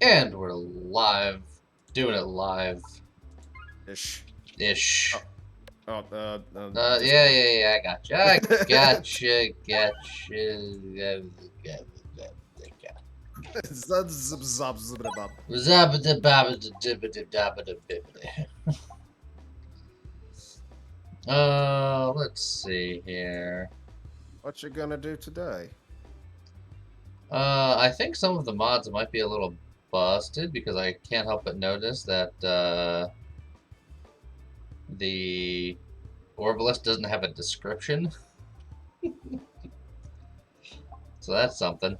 And we're live. Doing it live. Ish. Ish. Oh, Yeah, I gotcha. I gotcha. Let's see here. What you gonna do today? I think some of the mods might be a little busted because I can't help but notice that, the Orbalist doesn't have a description. So that's something.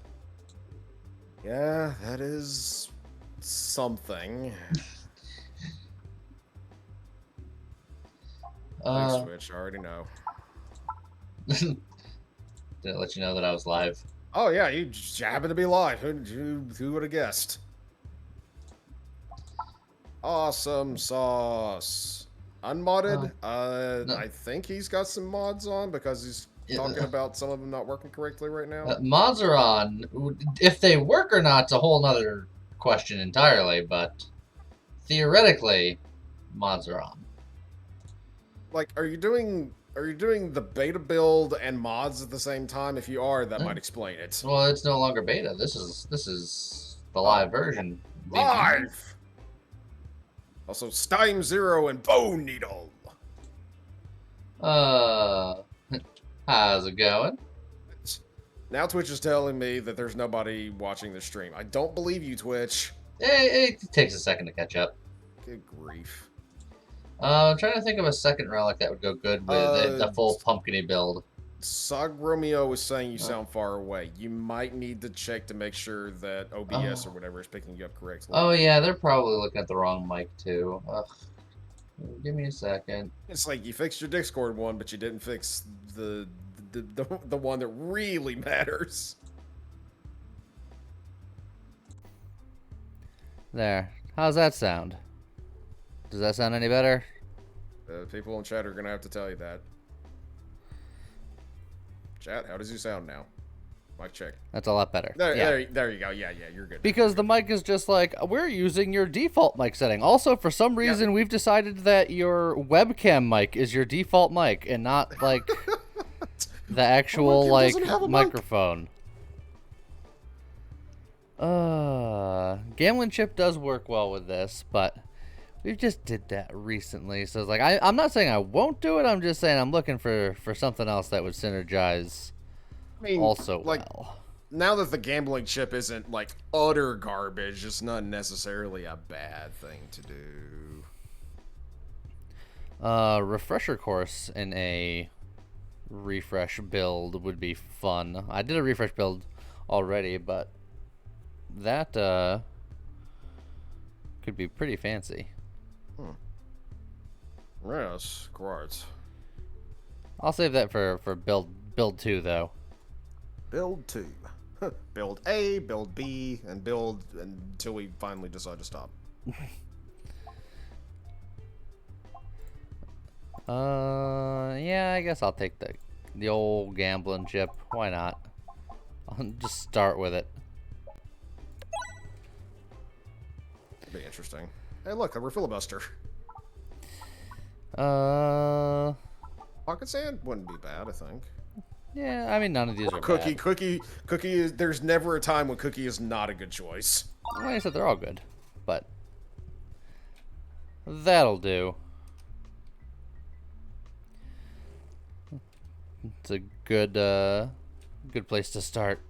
Yeah, that is something. Switch, I already know. Didn't let you know that I was live. Oh yeah, you just happen to be live. Who would have guessed? Awesome sauce. Unmodded? No, I think he's got some mods on because he's talking about some of them not working correctly right now. mods are on. If they work or not's a whole nother question entirely, but theoretically, mods are on. Like, are you doing the beta build and mods at the same time? If you are, that might explain it. Well, it's no longer beta. This is the live version. Live! Also, Steam Zero and Bone Needle. How's it going? Now Twitch is telling me that there's nobody watching the stream. I don't believe you, Twitch. It takes a second to catch up. Good grief. I'm trying to think of a second relic that would go good with the full pumpkiny build. Sog Romeo was saying you sound far away. You might need to check to make sure that OBS or whatever is picking you up correctly. Oh yeah, they're probably looking at the wrong mic too. Ugh. Give me a second. It's like you fixed your Discord one, but you didn't fix the one that really matters. There. How's that sound? Does that sound any better? People in chat are gonna have to tell you that. Chat, how does you sound now? Mic check. That's a lot better. There you go. Yeah, you're good. Because the mic is just like, we're using your default mic setting. Also, for some reason, we've decided that your webcam mic is your default mic and not, like, the actual, like, microphone. Gambling Chip does work well with this, but we just did that recently. So it's like, I'm not saying I won't do it. I'm just saying I'm looking for something else that would synergize also like, well. Now that the gambling chip isn't like utter garbage, it's not necessarily a bad thing to do. Refresher course in a refresh build would be fun. I did a refresh build already, but that could be pretty fancy. Yes, quartz. I'll save that for build 2 though. Build 2. Build A, build B, and build until we finally decide to stop. Yeah, I guess I'll take the old gambling chip. Why not? I'll just start with it. It'd be interesting. Hey, look, a filibuster. Uh, Pocket sand wouldn't be bad, I think. Yeah, I mean, none of these are Cookie. bad. Cookie is, there's never a time when Cookie is not a good choice. Like I said, they're all good, but that'll do. It's a good place to start.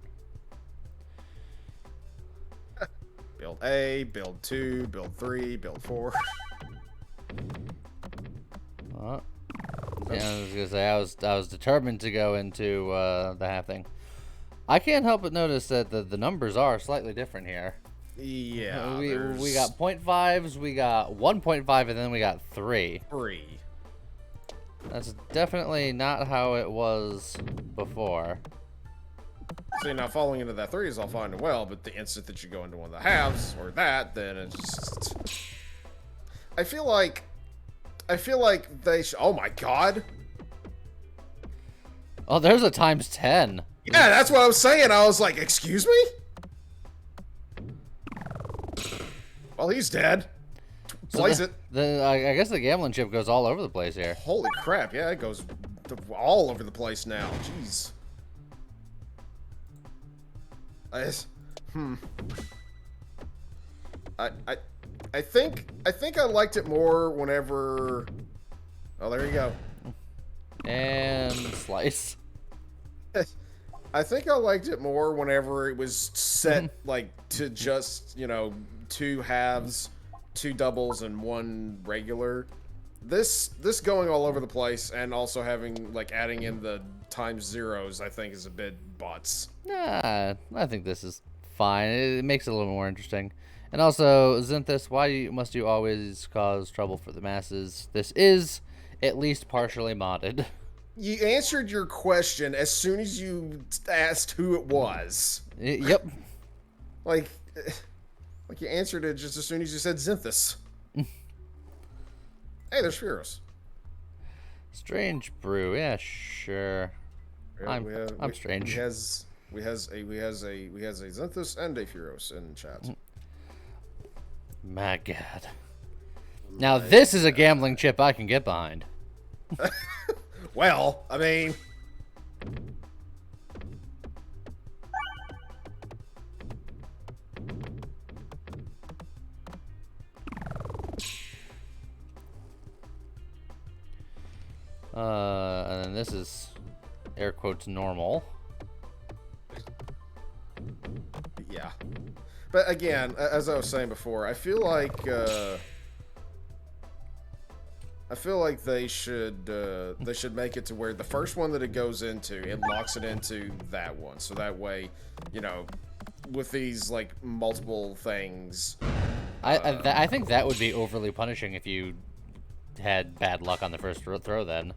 Build A, build 2, build 3, build 4. Yeah, I was gonna say I was determined to go into the half thing. I can't help but notice that the numbers are slightly different here. Yeah, we got 0.5s, we got 1.5, and then we got 3. 3. That's definitely not how it was before. See, now falling into that 3 is all fine and well, but the instant that you go into one of the halves or that, then it's just. I feel like they. Oh my god. Oh, there's a times 10. Yeah, that's what I was saying. I was like, excuse me? Well, he's dead. So Place it. I guess the gambling chip goes all over the place here. Holy crap! Yeah, it goes all over the place now. Jeez. I think I liked it more whenever. Oh, there you go. And slice. I think I liked it more whenever it was set like to just, you know, 2 halves, 2 doubles, and 1 regular. This going all over the place and also having like adding in the times zeros, I think is a bit butts. Nah, I think this is fine. It makes it a little more interesting. And also, Zinthus, must you always cause trouble for the masses? This is at least partially modded. You answered your question as soon as you asked who it was. Yep. Like you answered it just as soon as you said Zinthus. Hey, there's Furos. Strange brew, yeah, sure. Yeah, I'm strange. We has a Zinthus and a Furos in chat. My God. Now this is a gambling chip I can get behind. Well, I mean, and then this is air quotes normal. yeah. But again, as I was saying before, I feel like they should make it to where the first one that it goes into, it locks it into that one. So that way, you know, with these like multiple things. I think that would be overly punishing if you had bad luck on the first throw then.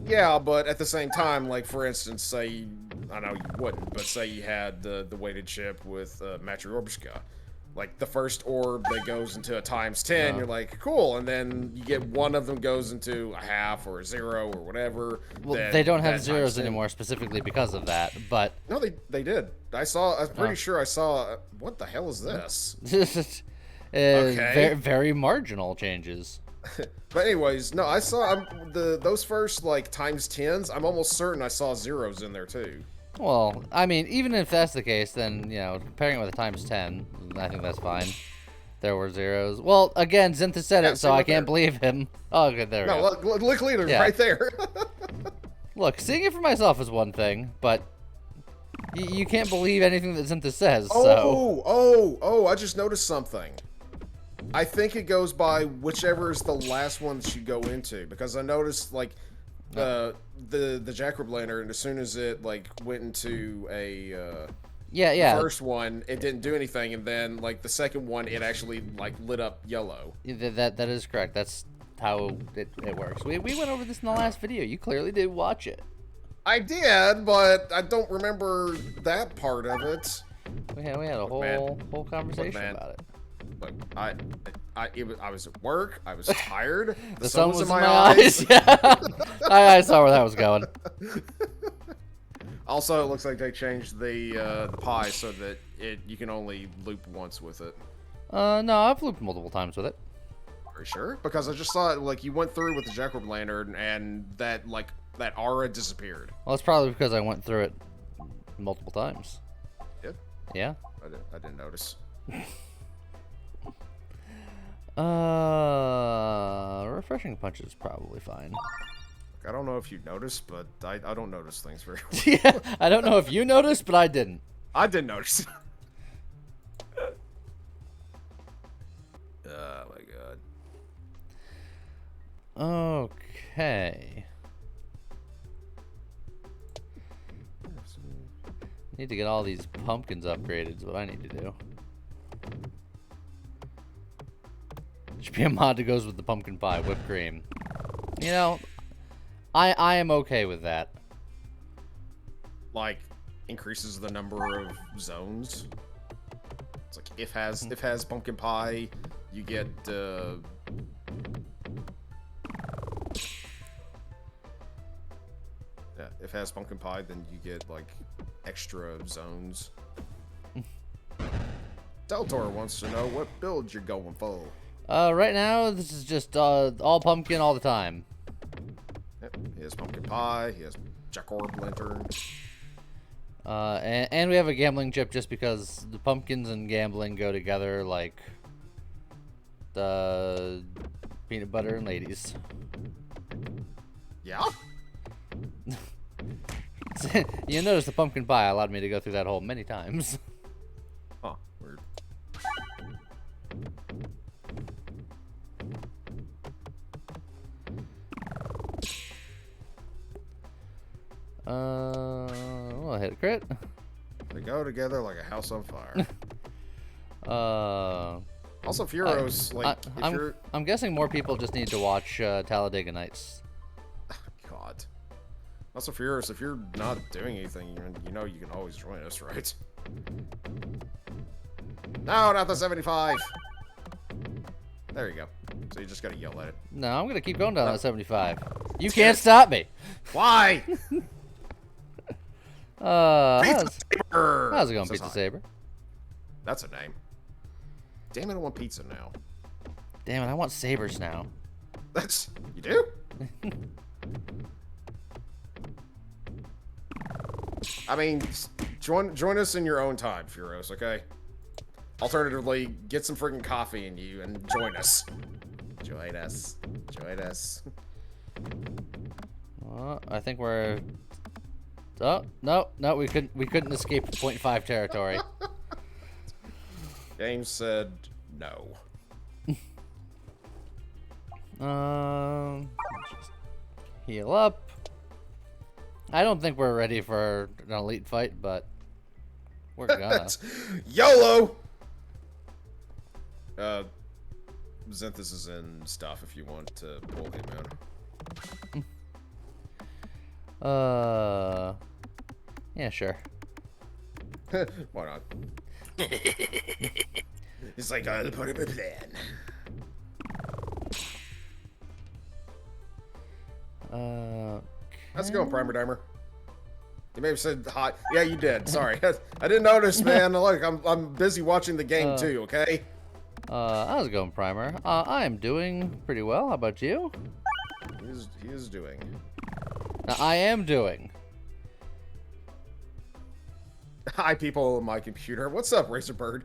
Yeah, but at the same time, like for instance, say, I know you wouldn't, but say you had the weighted chip with Matryorbishka. Like the first orb that goes into a times 10, you're like, cool, and then you get one of them goes into a half or a 0 or whatever. Well, they don't have zeros anymore specifically because of that, but no, they did. I'm pretty sure I saw. What the hell is this? Okay. Very marginal changes. But anyways, no, I saw those first like times 10s. I'm almost certain I saw zeros in there too. Well, I mean, even if that's the case, then, you know, comparing it with a times 10, I think that's fine. There were zeros. Well, again, Zinthus said it, so I can't believe him. Oh, okay, there we go. No, look leader, right there. Look, seeing it for myself is one thing, but you can't believe anything that Zinthus says, so... Oh, I just noticed something. I think it goes by whichever is the last one that you go into, because I noticed, like, the Jackrabbit Lantern, as soon as it like went into a yeah first one, it didn't do anything, and then like the second one, it actually like lit up yellow. That is correct. That's how it works. We went over this in the last video. You clearly did watch it. I did, but I don't remember that part of it. We had a whole conversation about it. Look, I was at work. I was tired. The sun was in my eyes. Yeah, I saw where that was going. Also, it looks like they changed the pie so that you can only loop once with it. No, I've looped multiple times with it. Are you sure? Because I just saw it, like, you went through with the Jackrabbit Lantern, and that aura disappeared. Well, it's probably because I went through it multiple times. Yep. Yeah. I didn't notice. Refreshing punch is probably fine. I don't know if you noticed, but I don't notice things very well. Yeah, I don't know if you noticed, but I didn't. I did notice. Oh my god. Okay. Need to get all these pumpkins upgraded is what I need to do. Should be a mod that goes with the pumpkin pie, whipped cream. You know, I am okay with that. Like, increases the number of zones. It's like if has pumpkin pie, you get yeah, if it has pumpkin pie, then you get like extra zones. Deltor wants to know what build you're going for. Right now, this is just all pumpkin all the time. Yep. He has pumpkin pie. He has Jack Orb Lantern. And we have a gambling chip just because the pumpkins and gambling go together like the peanut butter and ladies. Yeah? You notice the pumpkin pie allowed me to go through that hole many times. Huh, weird. Well, I hit a crit. They go together like a house on fire. Uh, Also, Furos, like, if you're... I'm guessing more people just need to watch Talladega Nights. God. Also, Furos, if you're not doing anything, you know you can always join us, right? No, not the 75! There you go. So you just gotta yell at it. No, I'm gonna keep going down that 75. You can't stop me. Why? How's it going, Says Pizza hi. Saber? That's a name. Damn it, I want pizza now. Damn it, I want sabers now. That's... You do? I mean, join us in your own time, Furos, okay? Alternatively, get some freaking coffee in you and join us. Join us. Join us. I think we're... Oh, no, we couldn't escape 0.5 territory. Game said no. Just heal up. I don't think we're ready for an elite fight, but we're gonna. YOLO! Zenthus is in stuff if you want to pull him in. Yeah, sure. Why not? It's like, I'll put up a plan. How's it going, Primer Dimer? You may have said hi. Yeah, you did. Sorry. I didn't notice, man. Look, I'm busy watching the game too, okay? How's it going, Primer? I am doing pretty well. How about you? He is doing. I am doing. Hi, people on my computer. What's up, Razorbird?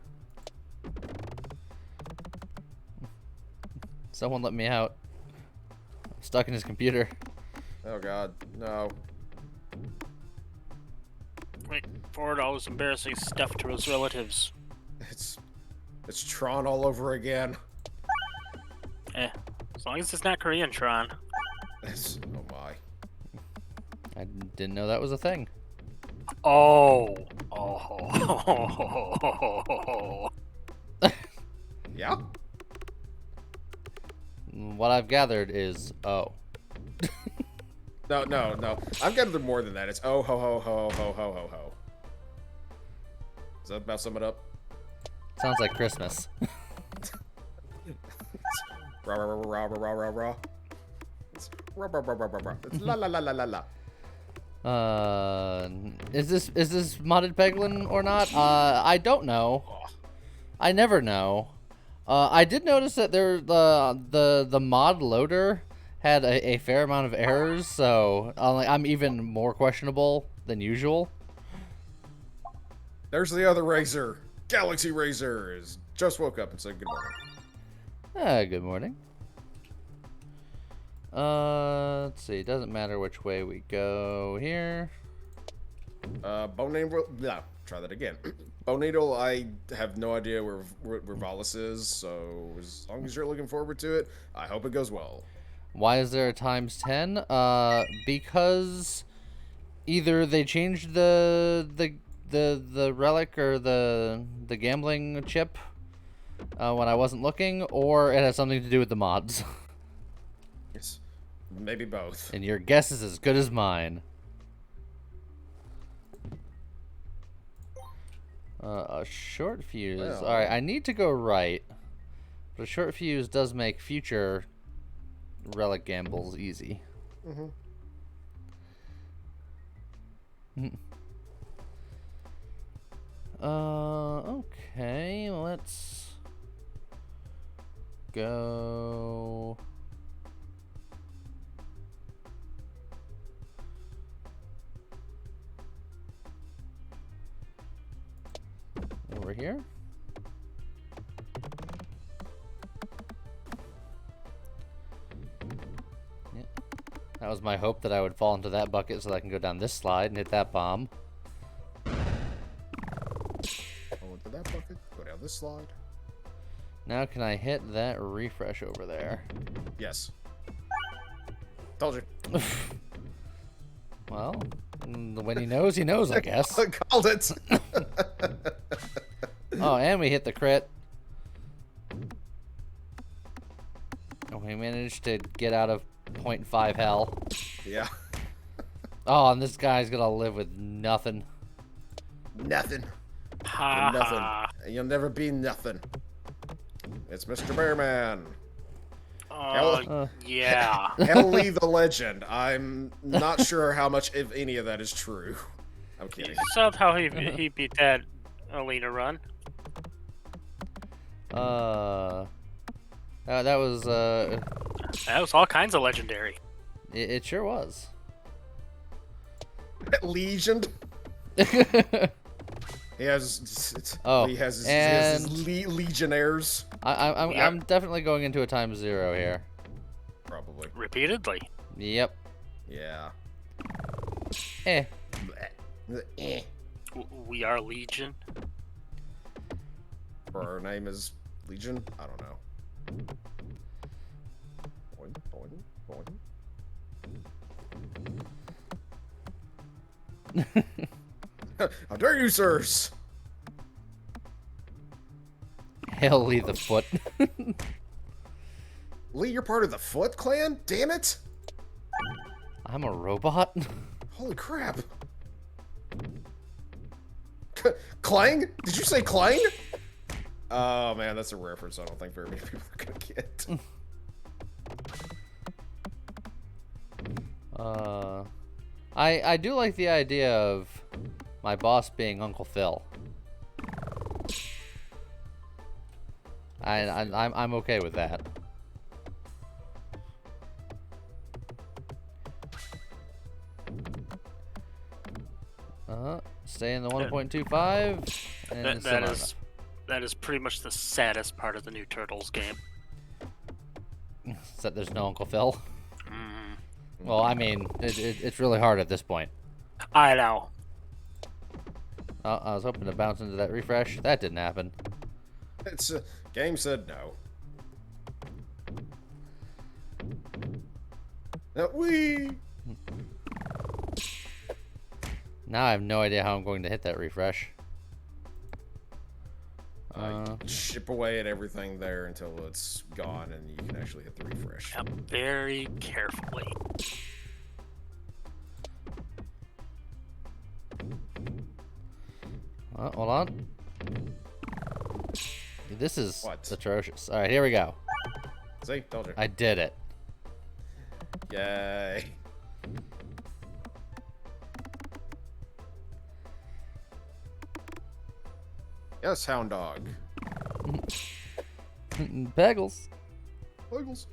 Someone let me out. I'm stuck in his computer. Oh God, no. Wait, forward all this embarrassing stuff to his relatives. It's Tron all over again. As long as it's not Korean Tron. Oh my. I didn't know that was a thing. Oh. Yeah? What I've gathered is No. I've gathered more than that. It's oh ho ho ho ho ho ho ho. Does that about sum it up? Sounds like Christmas. Rah rah rah rah rah rah rah. It's rah rah rah rah rah rah. It's la la la la la la. Is this modded Peglin or not? I don't know. I never know. I did notice that the mod loader had a fair amount of errors, so I'm even more questionable than usual. There's the other Razor. Galaxy Razor is just woke up and said good morning. Good morning. Let's see. Doesn't matter which way we go here. Bone Needle. No, try that again. Bone Needle. I have no idea where Valis is, so as long as you're looking forward to it, I hope it goes well. Why is there a times 10? Because either they changed the relic or the gambling chip when I wasn't looking, or it has something to do with the mods. Yes, maybe both. And your guess is as good as mine. A short fuse. Well. Alright, I need to go right. But a short fuse does make future relic gambles easy. Okay, let's go. Over here. Yeah. That was my hope that I would fall into that bucket so that I can go down this slide and hit that bomb. Go into that bucket. Go down this slide. Now can I hit that refresh over there? Yes. Told you. Well, when he knows, I guess. I called it. Oh, and we hit the crit. And we managed to get out of 0.5 hell. Yeah. Oh, and this guy's gonna live with nothing. Nothing. Ha You're nothing. ha. And you'll never be nothing. It's Mr. Bearman. Yeah. Ellie the legend. I'm not sure how much, if any of that is true. I'm kidding. Somehow he beat that Alina run. That was That was all kinds of legendary. it sure was. Legion. He has. Oh, he has and his legionnaires. I'm definitely going into a time 0 here. Probably. Repeatedly. Yep. Yeah. Eh. Eh. We are Legion. Or our name is Legion. I don't know. Boing, boing, boing. How dare you, sirs? Hail Lee the Foot. Lee, you're part of the Foot Clan? Damn it! I'm a robot? Holy crap. Clang? Did you say Clang? Oh man, that's a reference I don't think very many people are gonna get. I do like the idea of my boss being Uncle Phil. I'm okay with that. Stay in the 1.25 and that is pretty much the saddest part of the new Turtles game. Except there's no Uncle Phil. Mm. Well, I mean, it's really hard at this point. I know. Oh, I was hoping to bounce into that refresh. That didn't happen. It's game said no. Now we. Now I have no idea how I'm going to hit that refresh. Chip away at everything there until it's gone and you can actually hit the refresh. Yep, very carefully. Hold on. This is What? atrocious. All right, here we go. See, told you. I did it. Yay. Yes, hound dog. Peggles. Wiggles.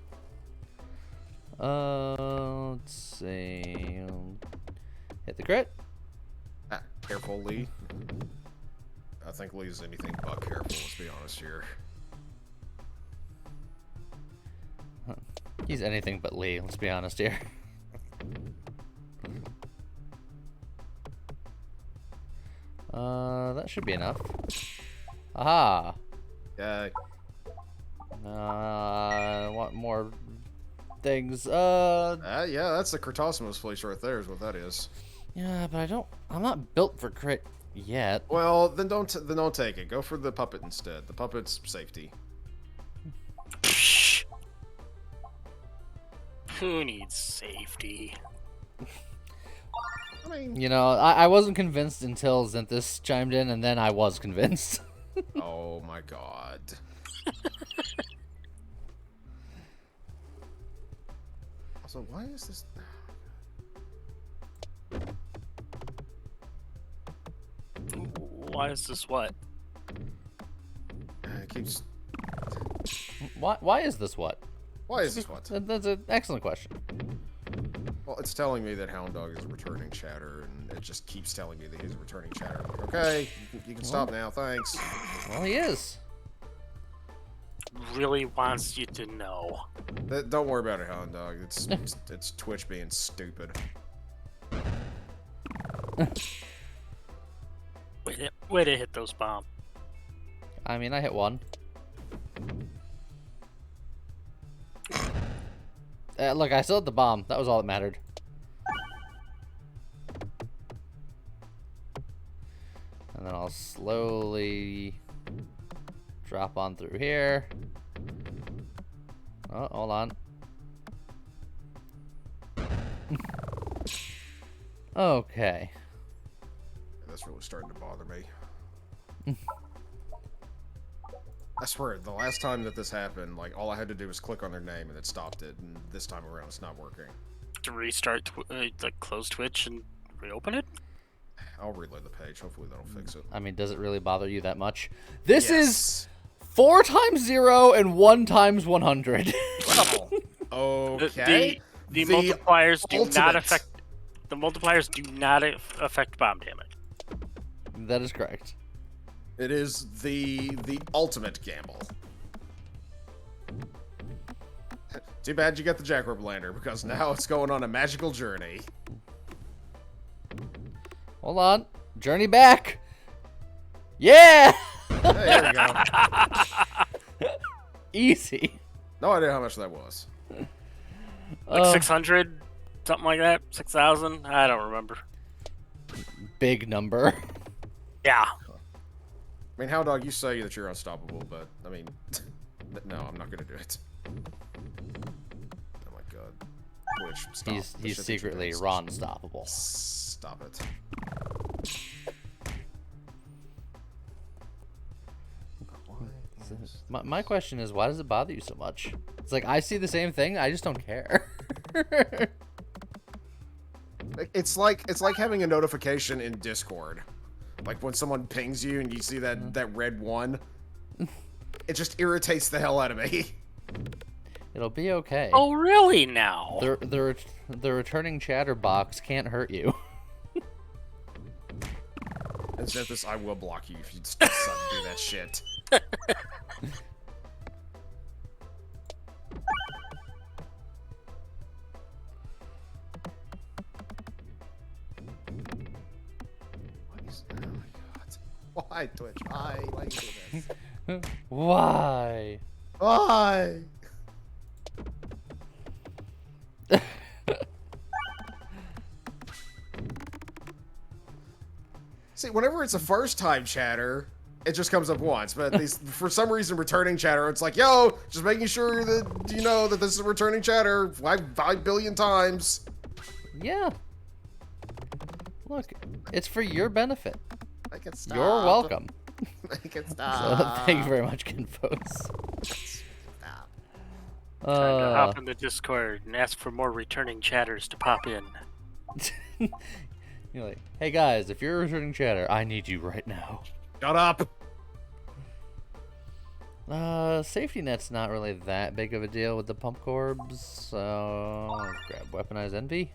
Let's see. Hit the crit. Ah, careful, Lee. I think Lee's anything but careful, let's be honest here. He's anything but Lee, let's be honest here. That should be enough. Aha! Yay. I want more things. Yeah, that's the Critosmos place right there is what that is. Yeah, but I'm not built for crit yet. Well, then don't take it. Go for the puppet instead. The puppet's safety. Psh. Who needs safety? I mean, You know, I wasn't convinced until Zenthis chimed in, and then I was convinced. oh my god. Also, why is this? Why is this what? It keeps. Why is this what? Why is this what? That's an excellent question. Well, it's telling me that Hound Dog is a returning chatter, and it just keeps telling me that he's a returning chatter. I'm like, okay, you can stop now, thanks. Well, he is. Really wants you to know. Don't worry about it, Hound Dog. It's Twitch being stupid. Way to hit those bombs. I mean, I hit one. Look, I still hit the bomb. That was all that mattered. And then I'll slowly drop on through here. Oh, hold on. Okay. That's really starting to bother me. I swear, the last time that this happened, like, all I had to do was click on their name and it stopped it, and this time around it's not working. To restart, like close Twitch and reopen it? I'll reload the page. Hopefully that'll fix it. I mean, does it really bother you that much? This Yes. is 4 times 0 and 1 times 100. Well, okay. The multipliers do not ultimate. affect. The multipliers do not affect bomb damage. That is correct. It is the ultimate gamble. Too bad you got the Jackrope Lander, because now it's going on a magical journey. Hold on. Journey back. Yeah! Hey, there we go. Easy. No idea how much that was. Like 600, something like that. 6,000. I don't remember. Big number. Yeah. I mean, Hound Dog, you say that you're unstoppable, but, I mean, no, I'm not gonna do it. Oh my god. Twitch, stop. He's The shit that you're secretly doing. Ron stoppable. Stop it. My question is, why does it bother you so much? It's like, I see the same thing, I just don't care. It's like having a notification in Discord. Like when someone pings you and you see that red one. It just irritates the hell out of me. It'll be okay. Oh, really now? The returning chatterbox can't hurt you. And Xanthus, I will block you if you decide to do that shit. Oh my god. Why, Twitch? Why? Why you do this? Why? Why? See, whenever it's a first-time chatter, it just comes up once. But these, for some reason, returning chatter, it's like, yo, just making sure that you know that this is a returning chatter 5 billion times. Yeah. Look, it's for your benefit. Make it stop. You're welcome. Make it So, stop. thank you very much, Kinfos. Stop. Time to hop in the Discord and ask for more returning chatters to pop in. You're like, hey guys, if you're a returning chatter, I need you right now. Shut up. Safety net's not really that big of a deal with the pump corbs, so let's grab weaponized envy.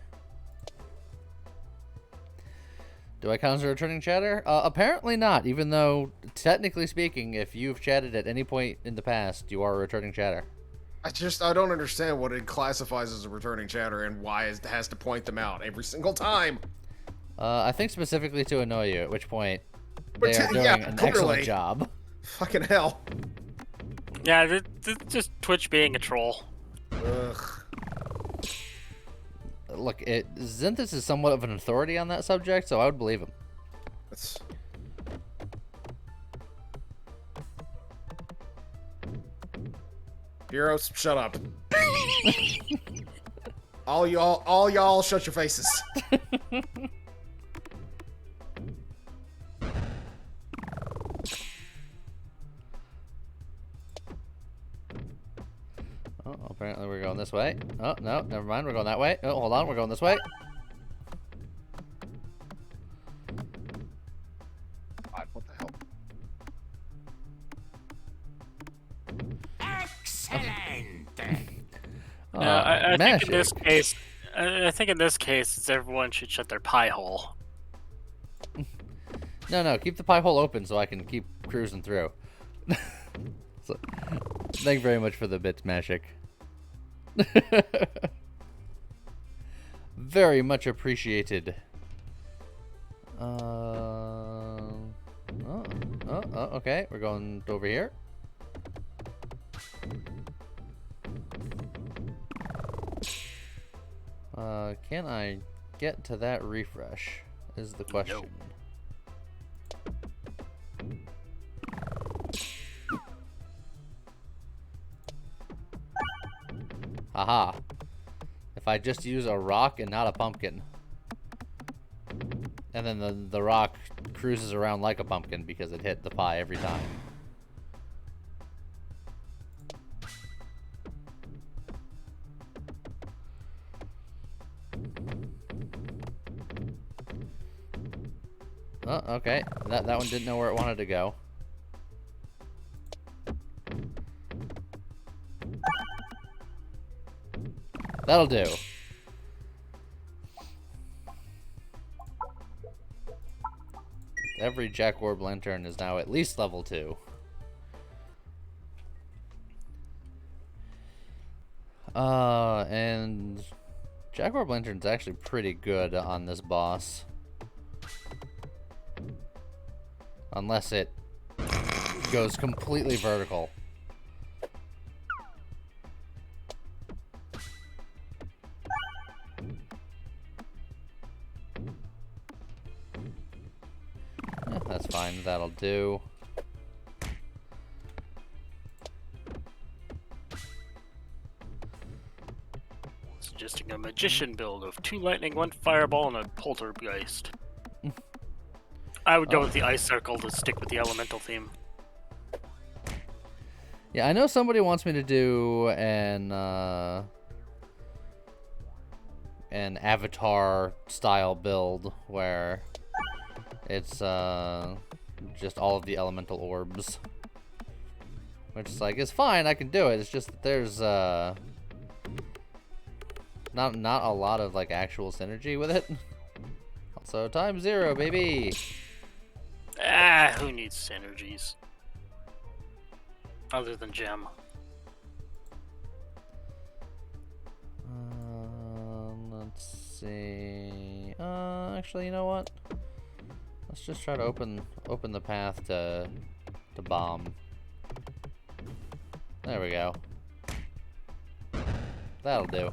Do I count as a returning chatter? Apparently not, even though, technically speaking, if you've chatted at any point in the past, you are a returning chatter. I don't understand what it classifies as a returning chatter and why it has to point them out every single time. I think specifically to annoy you, at which point But they are doing yeah, an clearly. excellent job. Fucking hell. Yeah, this just Twitch being a troll. Ugh. Look, Xanthus is somewhat of an authority on that subject, so I would believe him. That's... Heroes, shut up. all y'all, shut your faces. Oh, apparently we're going this way. Oh, no, never mind. We're going that way. Oh, hold on. We're going this way. God, what the I think in this magic. case, I think in this case, it's everyone should shut their pie hole. No, keep the pie hole open so I can keep cruising through. So, thank you very much for the bits, Magic. Very much appreciated. Okay, we're going over here. Can I get to that refresh? Is the question. Aha. If I just use a rock and not a pumpkin. And then the rock cruises around like a pumpkin because it hit the pie every time. Oh, okay. That one didn't know where it wanted to go. That'll do. Every Jack Orb Lantern is now at least level 2. And Jack Orb Lantern's actually pretty good on this boss. Unless it goes completely vertical. That's fine, that'll do. Suggesting a magician build of 2 lightning, 1 fireball, and a poltergeist. I would go with the ice circle to stick with the elemental theme. Yeah, I know somebody wants me to do an Avatar style build where it's just all of the elemental orbs, which is like, it's fine, I can do it. It's just that there's not a lot of like actual synergy with it. Also, times 0, baby. Who needs synergies? Other than Gem. Let's see. Actually, you know what? Let's just try to open the path to bomb. There we go. That'll do.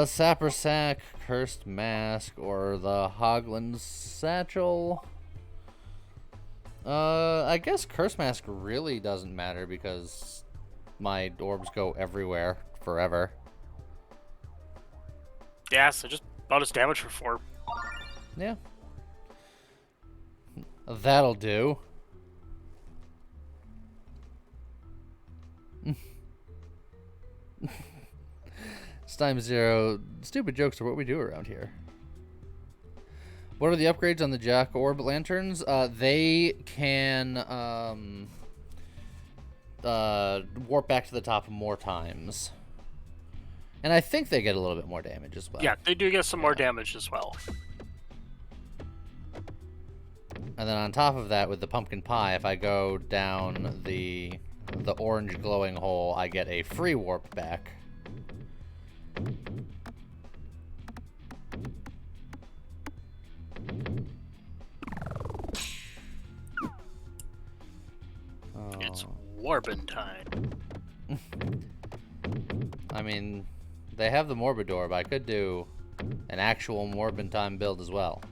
Sapper Sack, Cursed Mask, or the Hoglin Satchel. I guess Cursed Mask really doesn't matter because my orbs go everywhere forever. Yeah, so just bonus damage for 4. Yeah. That'll do. It's time 0. Stupid jokes are what we do around here. What are the upgrades on the Jack Orb Lanterns? They can warp back to the top more times. And I think they get a little bit more damage as well. Yeah, they do get some more damage as well. And then on top of that, with the pumpkin pie, if I go down the orange glowing hole, I get a free warp back. It's Warbin time. I mean, they have the Morbid Orb. I could do an actual Morbid time build as well.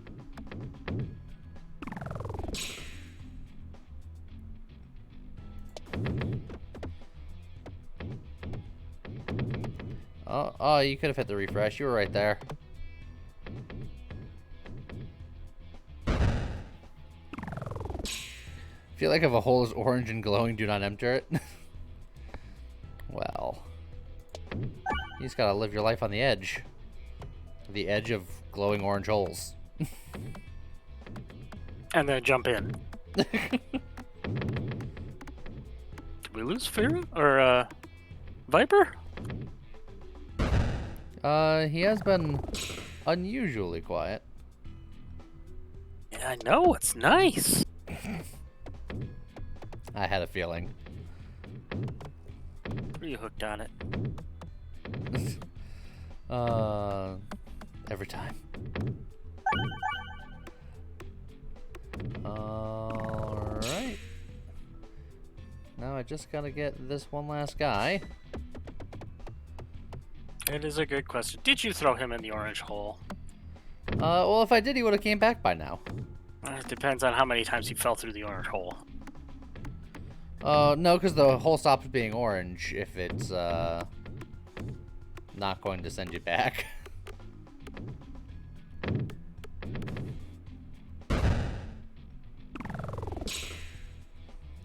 Oh, you could have hit the refresh. You were right there. Feel like if a hole is orange and glowing, do not enter it. Well, you just gotta live your life on the edge. The edge of glowing orange holes. And then jump in. Did we lose Fear or Viper? He has been unusually quiet. Yeah, I know. It's nice. I had a feeling. Pretty hooked on it. Every time. Alright. Now I just gotta get this one last guy. It is a good question. Did you throw him in the orange hole? Well, if I did, he would have came back by now. It depends on how many times he fell through the orange hole. No, because the hole stops being orange if it's, not going to send you back.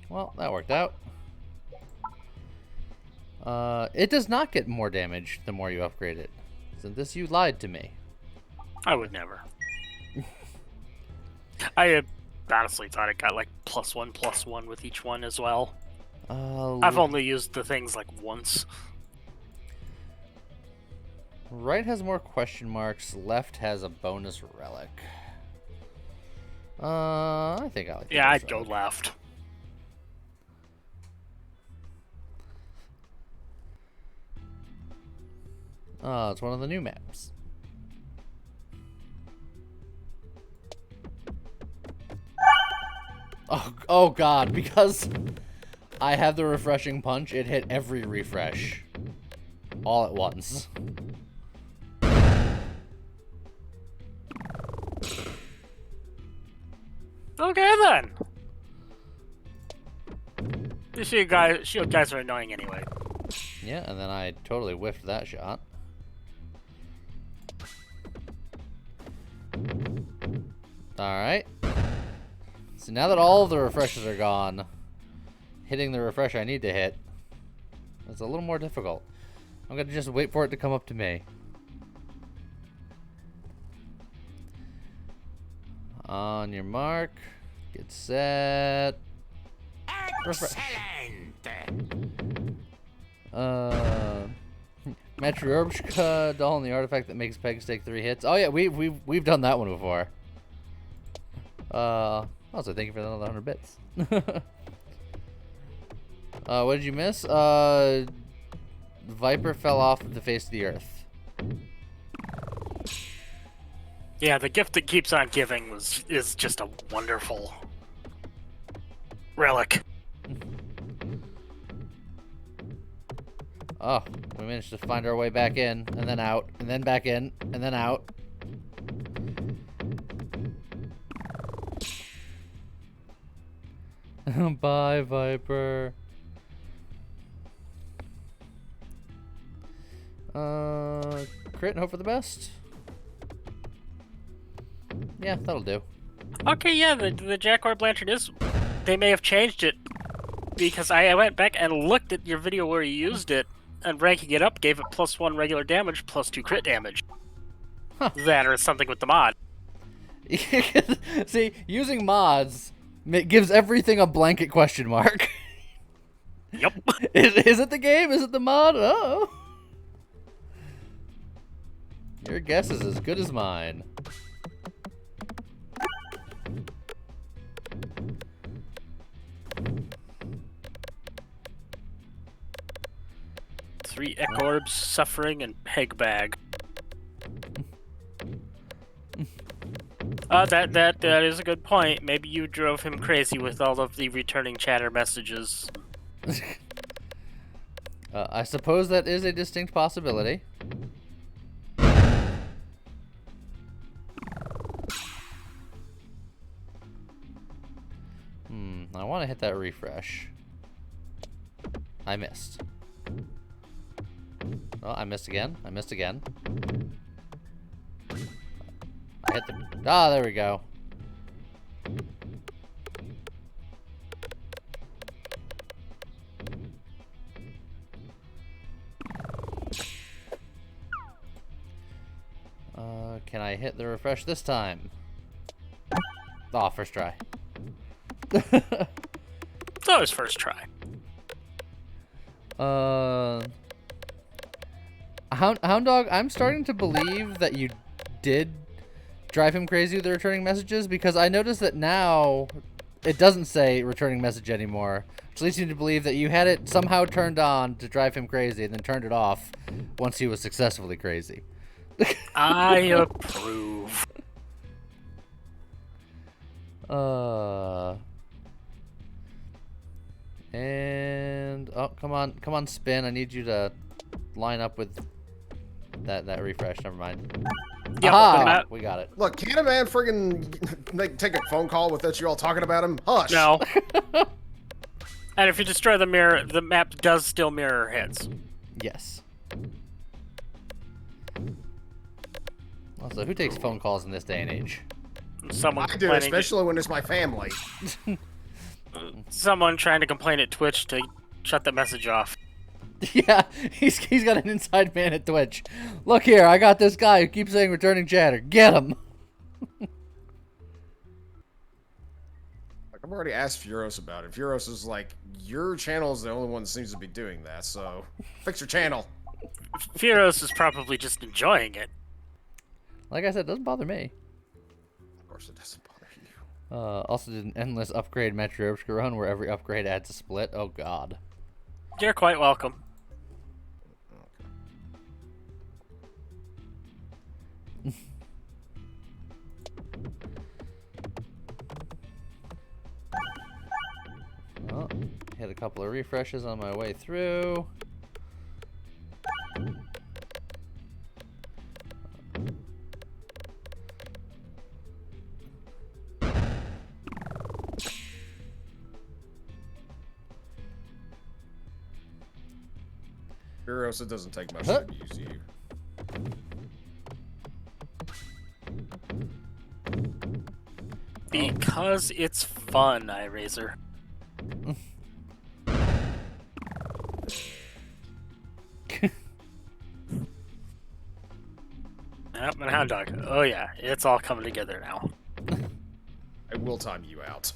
Well, that worked out. It does not get more damage the more you upgrade it. So this, you lied to me. I would never. I honestly thought it got like +1/+1 with each one as well. I've only used the things like once. Right has more question marks. Left has a bonus relic. I think I like. Yeah, I'd go left. Oh, it's one of the new maps. Oh God, because I have the refreshing punch, it hit every refresh. All at once. Okay then. You see, shield guys are annoying anyway. Yeah, and then I totally whiffed that shot. Alright. So now that all of the refreshes are gone, hitting the refresh I need to hit is a little more difficult. I'm gonna just wait for it to come up to me. On your mark, get set. Excellent. Match your Orbshka doll and the artifact that makes Peg take 3 hits. Oh yeah, we've done that one before. Also thank you for another 100 bits. What did you miss? Viper fell off the face of the earth. Yeah, the gift that keeps on giving is just a wonderful relic. Oh, we managed to find our way back in, and then out, and then back in, and then out. Bye, Viper. Crit and hope for the best. Yeah, that'll do. Okay, yeah, the Jaguar Blanchard is... They may have changed it, because I went back and looked at your video where you used it, and ranking it up gave it +1 regular damage, +2 crit damage. Huh. That or something with the mod. See, using mods gives everything a blanket question mark. Yep. Is it the game? Is it the mod? Oh. Your guess is as good as mine. Three Echorbs, Suffering, and Peg Bag. That is a good point. Maybe you drove him crazy with all of the returning chatter messages. I suppose that is a distinct possibility. I want to hit that refresh. I missed. Oh, I missed again. I missed again. I hit the... Ah, there we go. Can I hit the refresh this time? Oh, first try. It's always first try. Hound Dog, I'm starting to believe that you did drive him crazy with the returning messages, because I noticed that now it doesn't say returning message anymore, which leads me to believe that you had it somehow turned on to drive him crazy and then turned it off once he was successfully crazy. I approve. And oh, come on, spin. I need you to line up with that refresh. Never mind. Yep, Aha! We got it. Look, can a man friggin' take a phone call without you all talking about him? Hush. No. And if you destroy the mirror, the map does still mirror hits. Yes. Also, who takes phone calls in this day and age? Someone I do, especially when it's my family. Someone trying to complain at Twitch to shut the message off. Yeah, he's got an inside man at Twitch. Look here, I got this guy who keeps saying returning chatter. Get him. Like, I've already asked Furos about it. Furos is like, your channel is the only one that seems to be doing that, so fix your channel. Furos is probably just enjoying it. Like I said, it doesn't bother me. Of course it doesn't bother you. Also did an endless upgrade Metro run where every upgrade adds a split. Oh god. You're quite welcome. Oh, hit a couple of refreshes on my way through. Furos, it doesn't take much to abuse you. Because it's fun, iRazor. Yep, and Hound Dog. Oh yeah, it's all coming together now. I will time you out.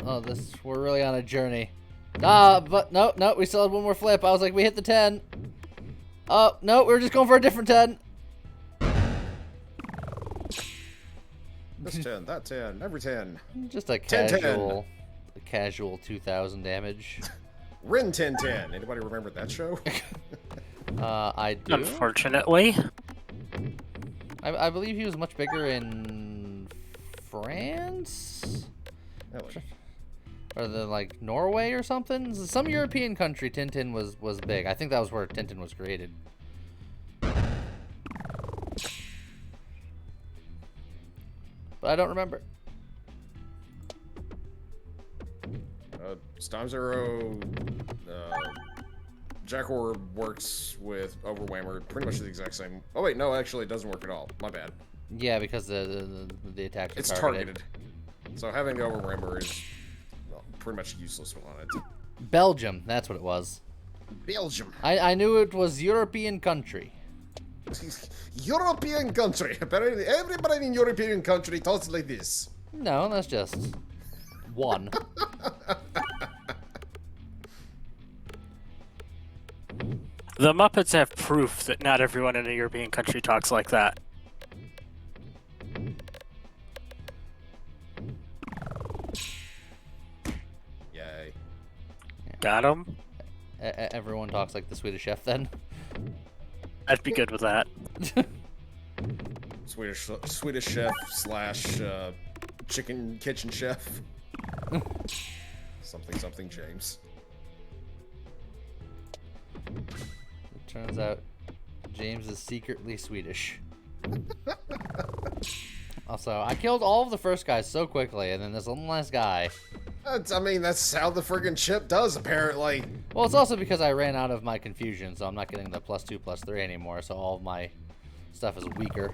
Oh, we're really on a journey. But no, we still had one more flip. I was like, we hit the 10. Oh, no, we were just going for a different 10. This 10, that 10, every 10. Just a 10, 10. casual 2,000 damage. Rin 1010. Anybody remember that show? I do. Unfortunately. I believe he was much bigger in France? Really? Or like Norway or something? Some European country Tintin was big. I think that was where Tintin was created. But I don't remember. Storm Zero, Jackor works with Overwhammer pretty much the exact same. Oh wait, no, actually it doesn't work at all. My bad. Yeah, because the attacks are It's targeted. So having the Overwhammer is pretty much useless on it. Belgium, that's what it was. Belgium. I knew it was European country. European country. Apparently everybody in European country talks like this. No, that's just one. The Muppets have proof that not everyone in a European country talks like that. Yay. Got him? Everyone talks like the Swedish chef then. I'd be good with that. Swedish chef slash chicken kitchen chef. something James. It turns out James is secretly Swedish. Also, I killed all of the first guys so quickly, and then there's one last guy. I mean, that's how the friggin' chip does, apparently. Well, it's also because I ran out of my confusion, so I'm not getting the +2/+3 anymore, so all of my stuff is weaker.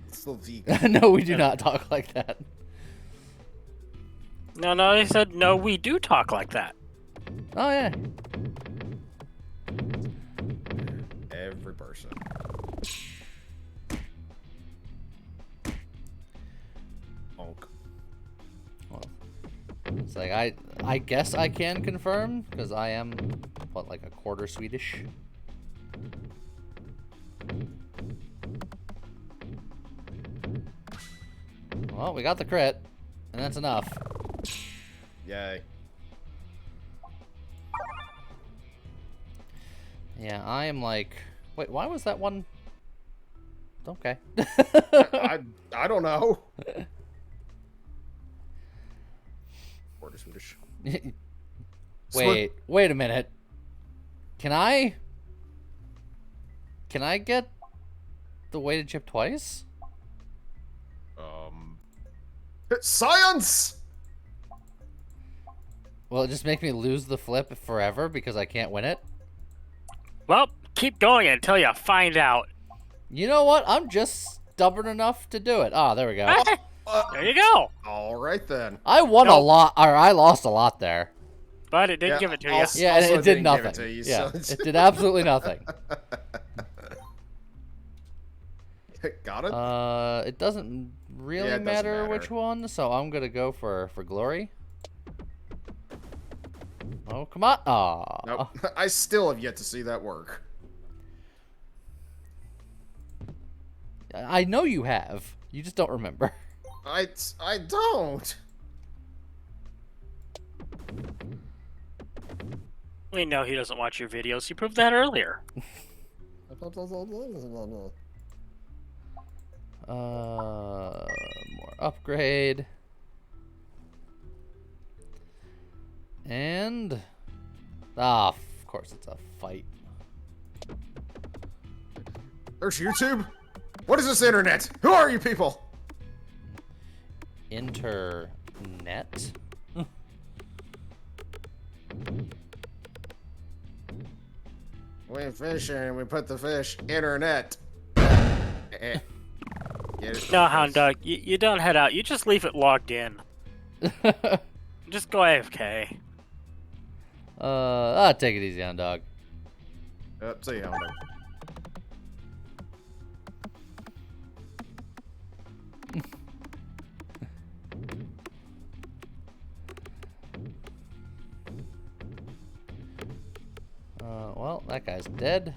It's still the... No, we do not talk like that. No, he said, no, we do talk like that. Oh, yeah. Every person. Like, I guess I can confirm, because I am, what, like a quarter Swedish? Well, we got the crit, and that's enough. Yay. Yeah, I am like... Wait, why was that one... Okay. I don't know. Quarter Swedish. Wait a minute. Can I get the weighted chip twice? Science! Will it just make me lose the flip forever because I can't win it? Well, keep going until you find out. You know what? I'm just stubborn enough to do it. Ah, there we go. There you go. All right then. I won a lot, or I lost a lot there. But it didn't give it to you. Also- Yeah, and it did didn't give nothing. it to you, Yeah, so- it did absolutely nothing. Got it? It doesn't really Yeah, it doesn't matter matter. which one, so I'm gonna go for glory. Oh, come on! Aw. Nope. I still have yet to see that work. I know you have. You just don't remember. I don't. We know he doesn't watch your videos. You proved that earlier. More upgrade. And... Ah, of course it's a fight. There's YouTube? What is this internet? Who are you people? Internet? We fish and we put the fish internet. Get it? No, Hound Dog, you don't head out. You just leave it logged in. Just go AFK. Take it easy on dog. See you, Hondo. Well, that guy's dead.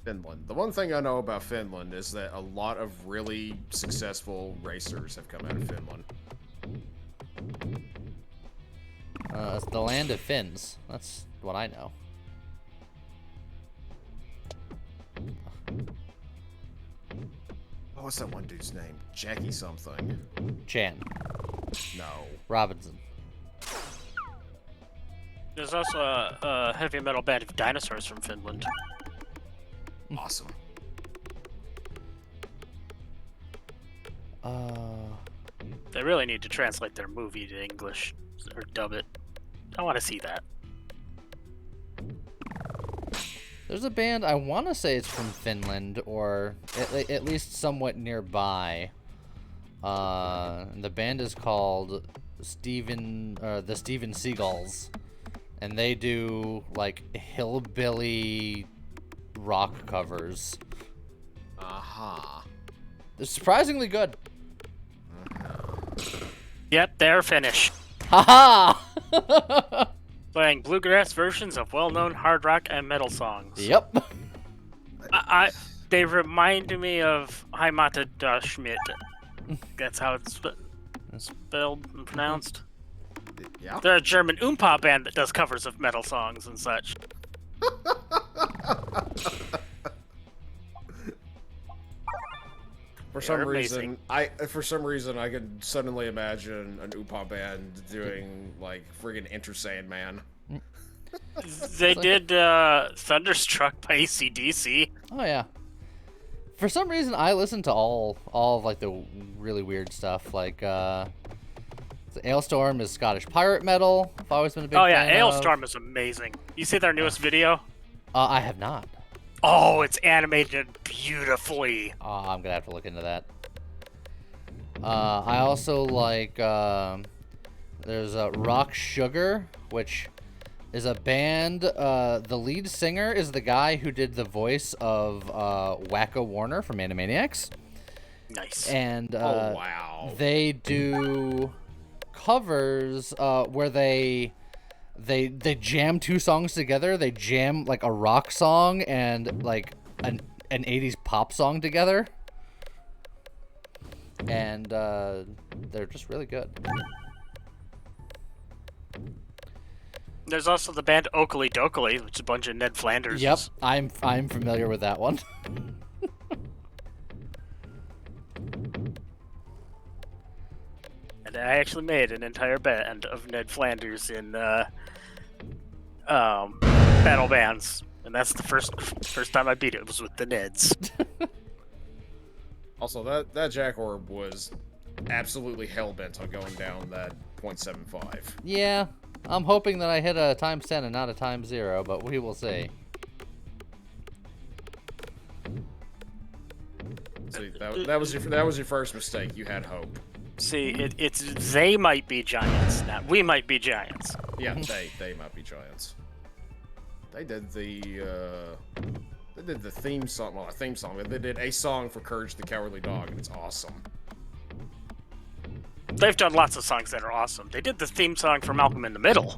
Finland. The one thing I know about Finland is that a lot of really successful racers have come out of Finland. It's the land of Finns. That's what I know. What was that one dude's name? Jackie something. Chan. No. Robinson. There's also a heavy metal band of dinosaurs from Finland. Awesome. They really need to translate their movie to English or dub it. I want to see that. There's a band, I want to say it's from Finland, or at least somewhat nearby. The band is called the Steven Seagulls. And they do, like, hillbilly rock covers. Aha. They're surprisingly good. Yep, they're Finnish. Haha! Playing bluegrass versions of well-known hard rock and metal songs. Yep. They remind me of Heimat der Schmidt. That's how it's spelled and pronounced. Yeah. They're a German Oompa band that does covers of metal songs and such. For some amazing. reason, I could suddenly imagine an Oompa band doing like friggin' Enter Sandman. They did Thunderstruck by AC/DC. Oh yeah. For some reason, I listen to all of like the really weird stuff. Like, the Ailstorm is Scottish pirate metal. I've always been a big Oh yeah, fan Ailstorm is amazing. You see their newest video? I have not. Oh, it's animated beautifully. I'm gonna have to look into that. I also like, there's Rock Sugar, which is a band. The lead singer is the guy who did the voice of Wacko Warner from Animaniacs. Nice. And Oh wow. they do covers where they jam two songs together. They jam like a rock song and like an 80s pop song together. And they're just really good. There's also the band Oakley Dokley, which is a bunch of Ned Flanders. Yep, I'm familiar with that one. And I actually made an entire band of Ned Flanders in battle bands, and that's the first time I beat it was with the Neds. Also, that Jack Orb was absolutely hell-bent on going down that 0.75. Yeah, I'm hoping that I hit a times 10 and not a times 0, but we will see. See, that was your first mistake. You had hope. See, it's they might be giants, not we might be giants. Yeah, they might be giants. They did the theme song. Well, a theme song. But they did a song for Courage the Cowardly Dog, and it's awesome. They've done lots of songs that are awesome. They did the theme song for Malcolm in the Middle.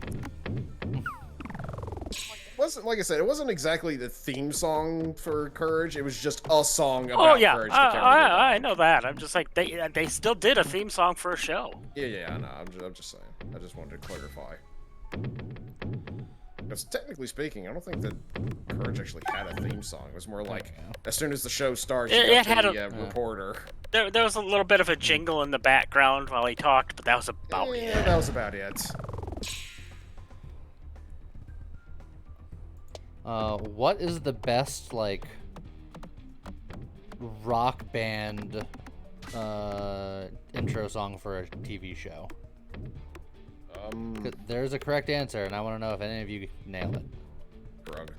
Wasn't like I said, it wasn't exactly the theme song for Courage. It was just a song about Courage the Cowardly Dog. I know that. I'm just like they still did a theme song for a show. Yeah, I know. I'm just saying. I just wanted to clarify. Because technically speaking, I don't think that Courage actually had a theme song. It was more like, as soon as the show starts, you It got had the reporter. There was a little bit of a jingle in the background while he talked, but that was about it. Yeah, that was about it. What is the best, like, rock band intro song for a TV show? 'Cause there's a correct answer, and I want to know if any of you nail it. Drug.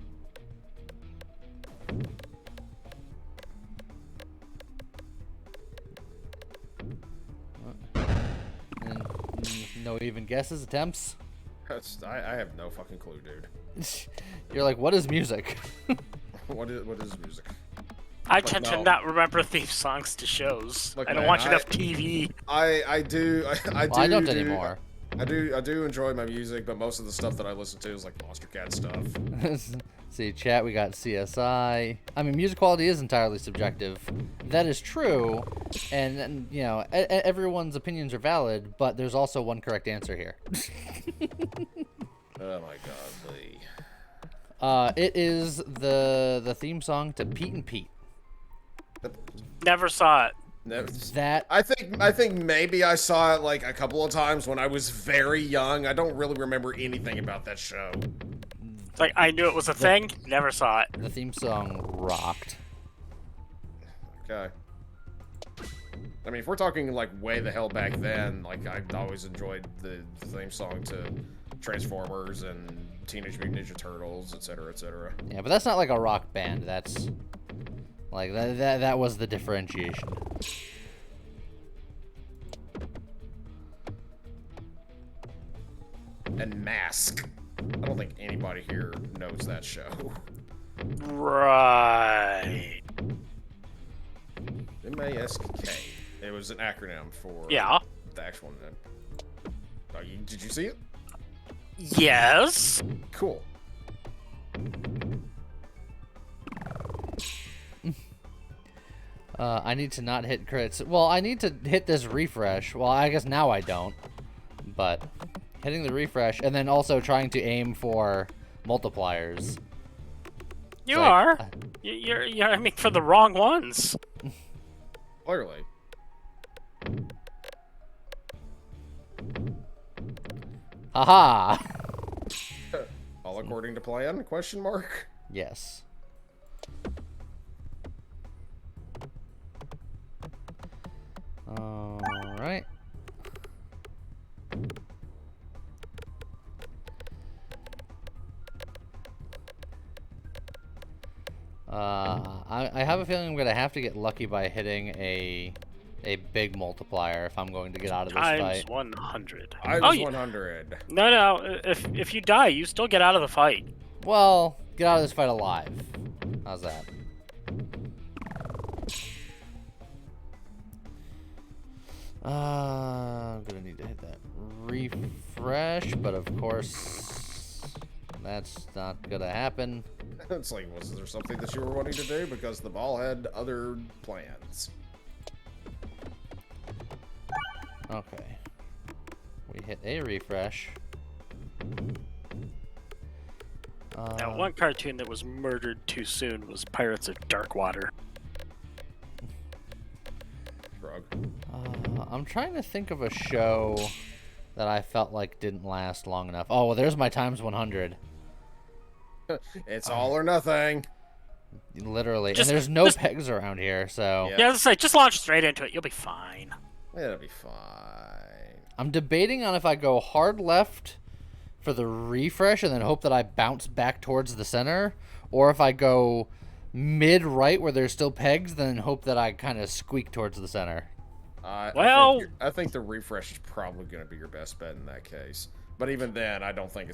And no even guesses, attempts? I have no fucking clue, dude. You're like, what is music? What is music? I tend to not remember theme songs to shows. Look, I don't man, watch enough TV. I do. Well, I don't anymore. I do enjoy my music, but most of the stuff that I listen to is like Monster Cat stuff. See, chat, we got CSI. I mean, music quality is entirely subjective. That is true, and you know, everyone's opinions are valid, but there's also one correct answer here. Oh my god, Lee. It is the theme song to Pete and Pete. Never saw it. That I think maybe I saw it like a couple of times when I was very young. I don't really remember anything about that show. Like, I knew it was a thing, never saw it. the theme song rocked. Okay. I mean, if we're talking like way the hell back then, like I always enjoyed the theme song to Transformers and Teenage Mutant Ninja Turtles, etc., etc. Yeah, but that's not like a rock band. That's like that was the differentiation. And Mask. I don't think anybody here knows that show. Right. MASK. It was an acronym for Yeah. the actual name. Oh, did you see it? Yes. Cool. I need to not hit crits. Well, I need to hit this refresh. Well, I guess now I don't. But hitting the refresh and then also trying to aim for multipliers. You Like, are. You're aiming for the wrong ones. Clearly. Haha! All according to plan? Question mark. Yes. Alright. I have a feeling I'm gonna have to get lucky by hitting a big multiplier if I'm going to get out of this Times fight. 100. I was 100. No. If you die, you still get out of the fight. Well, get out of this fight alive. How's that? I'm gonna need to hit that refresh, but of course, that's not gonna happen. It's like, was there something that you were wanting to do? Because the ball had other plans. Okay. We hit a refresh. Now, one cartoon that was murdered too soon was Pirates of Darkwater. Drug. I'm trying to think of a show that I felt like didn't last long enough. Oh, well, there's my times 100. It's all or nothing. Literally. Just- and there's no just- pegs around here, so... Yeah. Yeah, let's say, just launch straight into it. You'll be fine. It'll be fine. I'm debating on if I go hard left for the refresh and then hope that I bounce back towards the center, or if I go mid-right where there's still pegs, then hope that I kind of squeak towards the center. Well- I think the refresh is probably going to be your best bet in that case. But even then, I don't think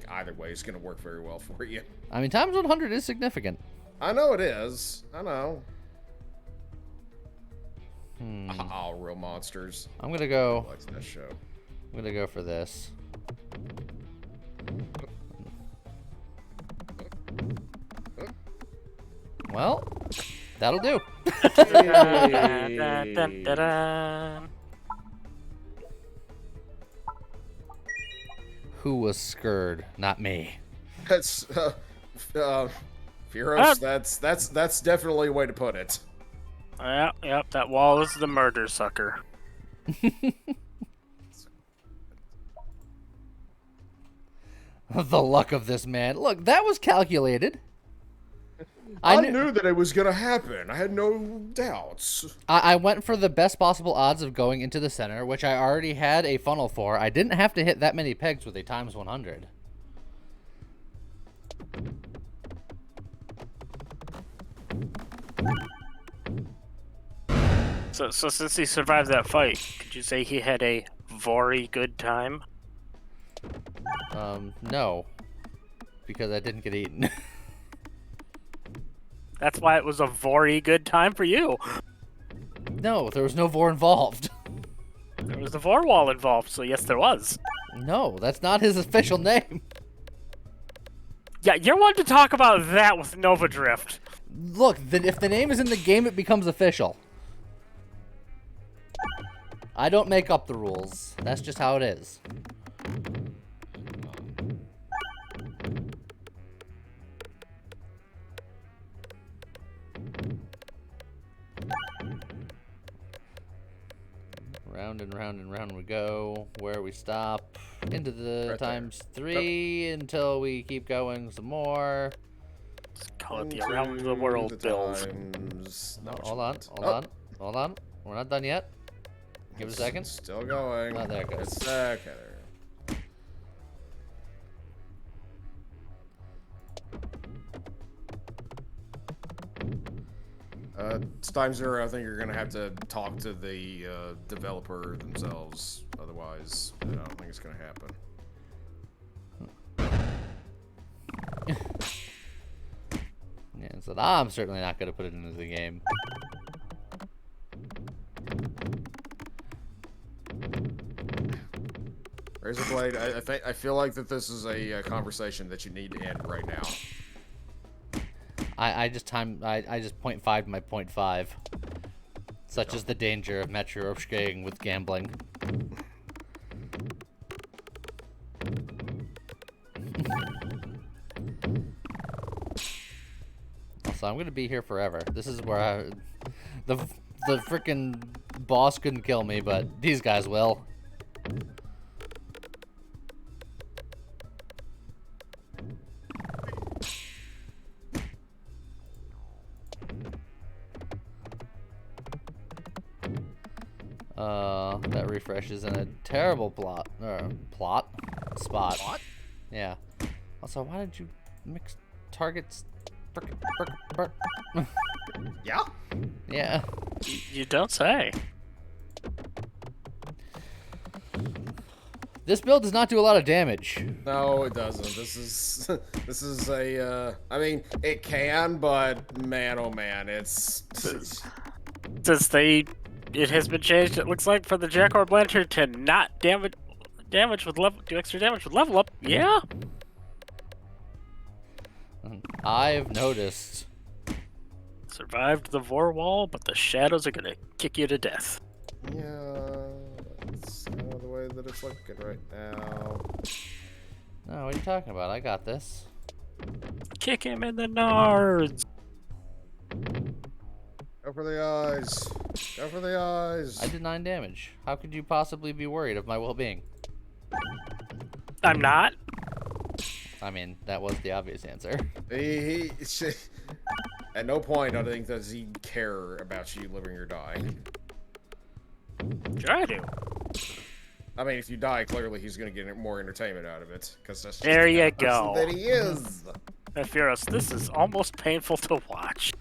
either way is going to work very well for you. I mean, times 100 is significant. I know it is. I know. Hmm. Oh, real monsters. I'm gonna go. I like that show. I'm gonna go for this. Well, that'll do. Dun, dun, dun, dun, dun. Who was scared? Not me. That's Firos. That's definitely a way to put it. Yep, that wall is the murder sucker. The luck of this man. Look, that was calculated. I knew that it was gonna happen. I had no doubts. I went for the best possible odds of going into the center, which I already had a funnel for. I didn't have to hit that many pegs with a times 100. So since he survived that fight, could you say he had a very good time? No. Because I didn't get eaten. That's why it was a very good time for you. No, there was no vor involved. There was the vor wall involved, so yes, there was. No, that's not his official name. Yeah, you're one to talk about that with Nova Drift. Look, if the name is in the game, it becomes official. I don't make up the rules. That's just how it is. Round and round and round we go. Where we stop. Into the Right times 3 until we keep going some more. Just call it the around the world build. Hold on. We're not done yet. Give it a second. Still going. Oh, there it goes. It's okay. It's time 0. I think you're gonna have to talk to the developer themselves. Otherwise, I don't think it's gonna happen. Yeah, so I'm certainly not going to put it into the game. Razorblade, I feel like that this is a conversation that you need to end right now. I just 0.5 my 0.5. Such is the danger of Metro with gambling. So I'm gonna be here forever. This is where the frickin' boss couldn't kill me, but these guys will. That refresh is in a terrible spot. What? Yeah. Also, why did you mix targets? Yeah? Yeah. You don't say. This build does not do a lot of damage. No, it doesn't. This is a. I mean, it can, but man, oh man, it's. Since they It has been changed. It looks like for the Jackor Blanchard to not damage with level, do extra damage with level up. Yeah. I've noticed. Survived the Vor Wall, but the shadows are gonna kick you to death. Yeah, that's kind of the way that it's looking right now. No, what are you talking about? I got this. Kick him in the nards. Go for the eyes. Go for the eyes. I did 9 damage. How could you possibly be worried of my well-being? I'm not. I mean, that was the obvious answer. He at no point I think does he care about you living or dying. Sure I do. I mean, if you die, clearly he's gonna get more entertainment out of it, because that's just There the you kind of person go. that he is. Nephiros, this is almost painful to watch.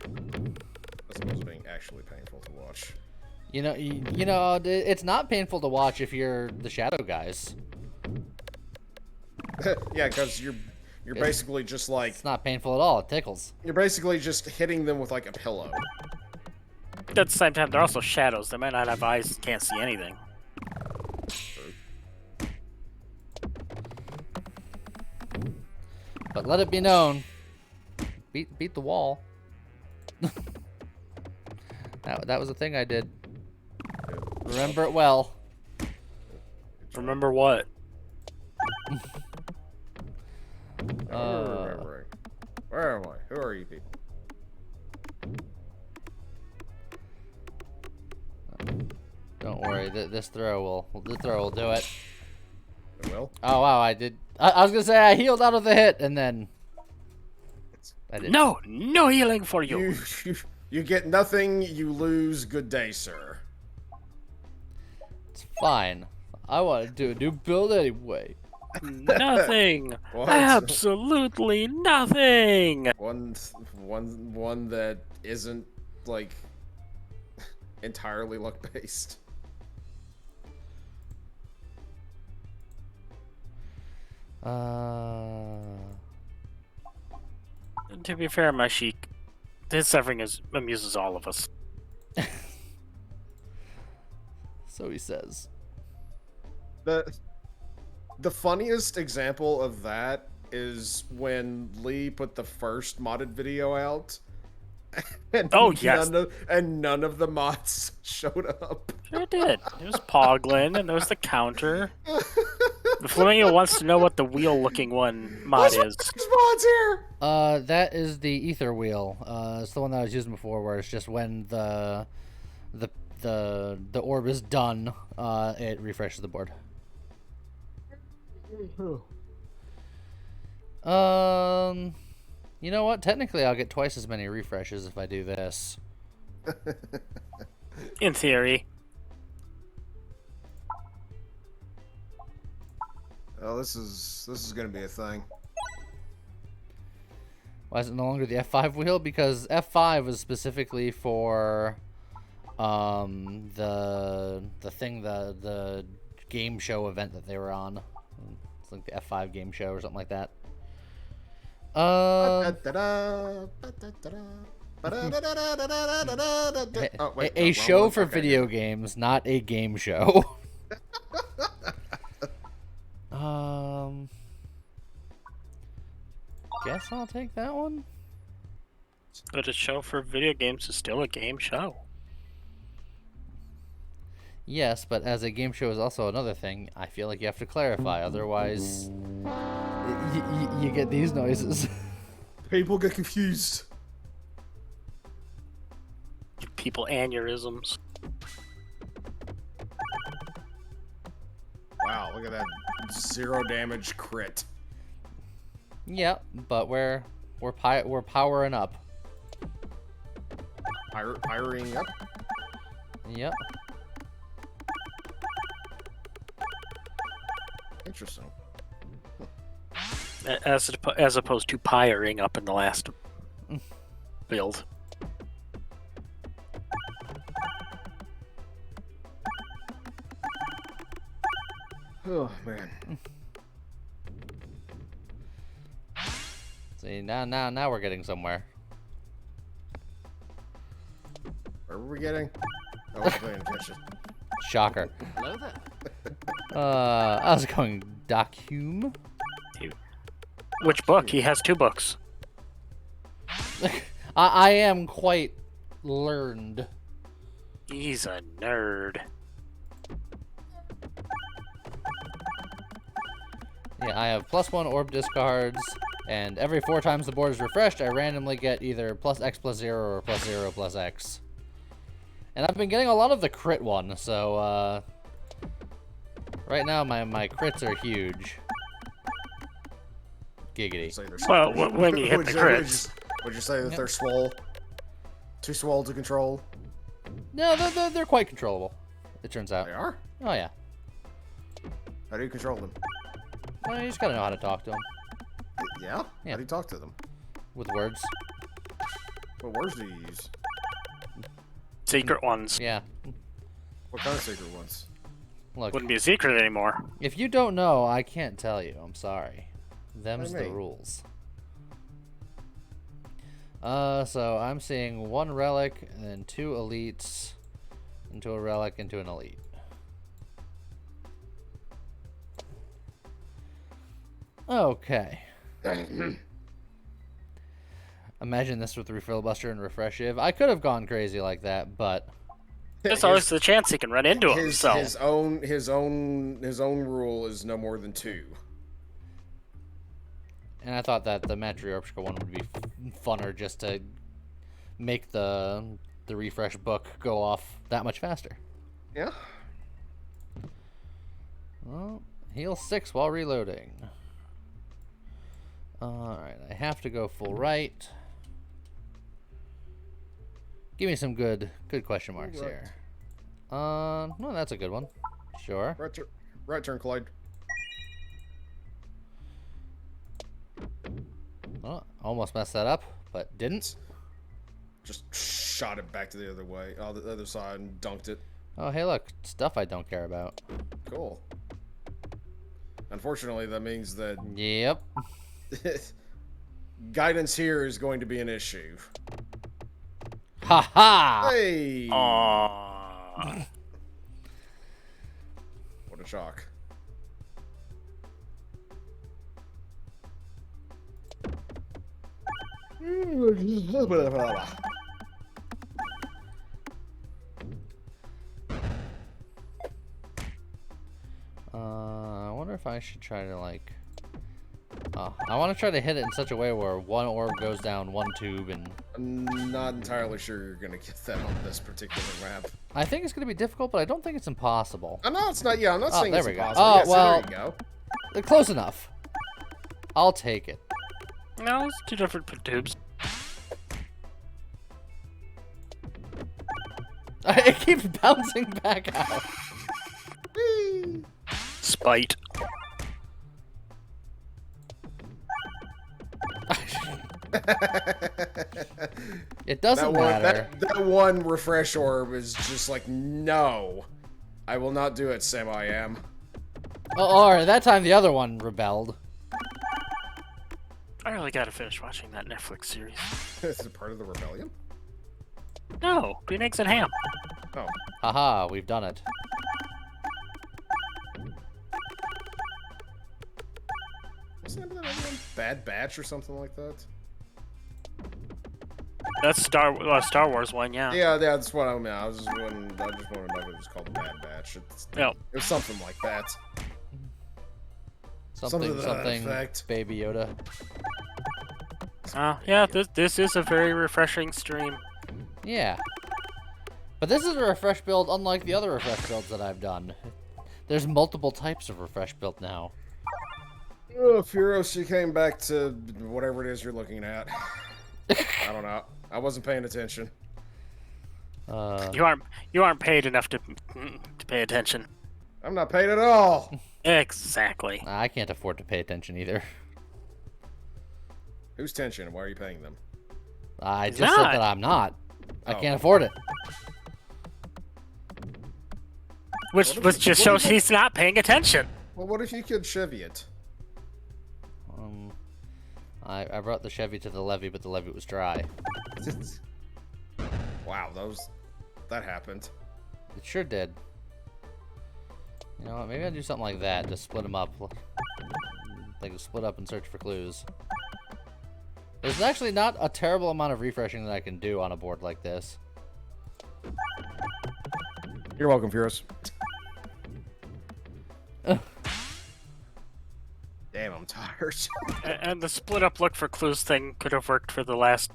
As opposed to being actually painful to watch. You know, it's not painful to watch if you're the shadow guys. Yeah, because you're basically just like It's not painful at all. It tickles. you're basically just hitting them with like a pillow. At the same time, they're also shadows. They might not have eyes, can't see anything. But let it be known, beat the wall. that was a thing I did. Remember it well. Remember what? Remembering. Where am I? Who are you people? Don't worry, this throw will do it. It will? Oh wow, I did. I was gonna say I healed out of the hit, and then I did. No healing for you. You get nothing. You lose. Good day, sir. It's fine. I want to do a new build anyway. Nothing. What? Absolutely nothing. One that isn't like entirely luck based. To be fair, my Sheik, his suffering amuses all of us. So he says. The funniest example of that is when Lee put the first modded video out. And Oh, yes. none of the mods showed up. Sure it did. There's Poglin, and there's the counter. The Flamingo wants to know what the wheel-looking one mod is. There's mods here. That is the ether wheel. It's the one that I was using before, where it's just when the orb is done, it refreshes the board. You know what? Technically, I'll get twice as many refreshes if I do this. In theory. Oh, this is gonna be a thing. Why is it no longer the F5 wheel? Because F5 is specifically for the game show event that they were on. It's like the F5 game show or something like that. A show for video games, not a game show. Guess I'll take that one. But a show for video games is still a game show. Yes, but as a game show is also another thing, I feel like you have to clarify, otherwise you get these noises. People get confused. Give people aneurysms. Wow, look at that 0 damage crit. Yep, but we're powering up. Piring up? Yep. Interesting. As opposed to piring up in the last build. Oh man. See, now we're getting somewhere. Where were we getting? I wasn't paying attention. Shocker. Hello there. I was going Dacume. Which book? He has 2 books. I am quite learned. He's a nerd. Yeah, I have +1 orb discards, and every 4 times the board is refreshed, I randomly get either +X+0 or +0+X. And I've been getting a lot of the crit one, so right now my crits are huge. Giggity. Say they're Well, when you hit would the you- crits. Would you say that they're swole? Too swole to control? No, they're quite controllable, it turns out. They are? Oh yeah. How do you control them? Well, you just gotta know how to talk to them. Yeah? Yeah. How do you talk to them? With words. What words do you use? Secret ones. Yeah. What kind of secret ones? Look, Wouldn't be a secret anymore. if you don't know, I can't tell you. I'm sorry. Them's What do the you mean? rules. So I'm seeing 1 relic, and then 2 elites, into a relic, into an elite. Okay. Imagine this with Refill Buster and Refreshive. I could have gone crazy like that, but There's always the chance he can run into him. His, So his own rule is no more than 2. and I thought that the Matriarchal one would be funner just to make the refresh book go off that much faster. Yeah. Well, heal 6 while reloading. Alright, I have to go full right. Give me some good question marks Right. here. No, that's a good one. Sure. Right turn, Clyde. Oh, almost messed that up, but didn't. Just shot it back to the other way, the other side, and dunked it. Oh, hey, look, stuff I don't care about. Cool. Unfortunately, that means that Yep. guidance here is going to be an issue. Ha ha! Hey! Aww. What a shock. I wonder if I should try to like. I want to try to hit it in such a way where 1 orb goes down 1 tube, and I'm not entirely sure you're gonna get that on this particular map. I think it's gonna be difficult, but I don't think it's impossible. No, it's not. Yeah, I'm not Oh, saying there it's we go. impossible. Oh, Yeah, so well. there you go. Close enough. I'll take it. No, it's 2 different tubes. It keeps bouncing back out. Spite. It doesn't matter. That one refresh orb is just like, no. I will not do it, Sam I am. Oh, or that time the other one rebelled. I really gotta finish watching that Netflix series. Is it part of the rebellion? No, green eggs and ham. Oh. Haha, we've done it. What's the name of that other one? Bad Batch or something like that? That's Star Wars one, yeah. Yeah, that's what I mean. I just wanted to know if it was called Bad Batch. No. It was something like that. Something, to that something, effect. Baby Yoda. Yeah, this is a very refreshing stream. Yeah. But this is a refresh build unlike the other refresh builds that I've done. There's multiple types of refresh build now. Oh, Furos, you came back to whatever it is you're looking at. I don't know. I wasn't paying attention. You aren't paid enough to pay attention. I'm not paid at all. Exactly. I can't afford to pay attention either. Who's tension? Why are you paying them? I He's just said not. that I'm not. I Oh. can't afford it. Which just shows he's not paying attention. Well, what if you could Chevy it? I brought the Chevy to the levee, but the levee was dry. Wow, that happened. It sure did. You know what? Maybe I'll do something like that. Just split them up. They can split up and search for clues. There's actually not a terrible amount of refreshing that I can do on a board like this. You're welcome, Furious. Damn, I'm tired. And the split up look for clues thing could have worked for the last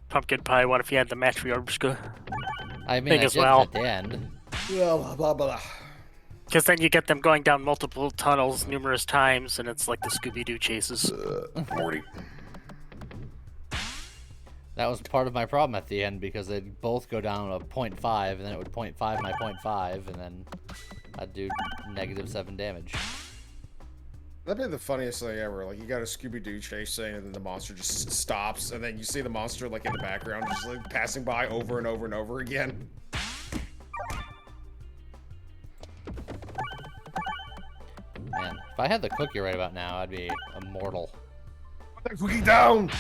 pumpkin pie one if you had the matryoshka. I mean, I as did well. at the end. Blah, blah, blah. Because then you get them going down multiple tunnels numerous times, and it's like the Scooby-Doo chases. Morty. That was part of my problem at the end because they'd both go down a 0.5, and then it would 0.5 my 0.5, and then I'd do -7 damage. That'd be the funniest thing ever. Like, you got a Scooby-Doo chase scene, and then the monster just stops, and then you see the monster, like, in the background, just, like, passing by over and over and over again. Man, if I had the cookie right about now, I'd be immortal. Put that cookie down!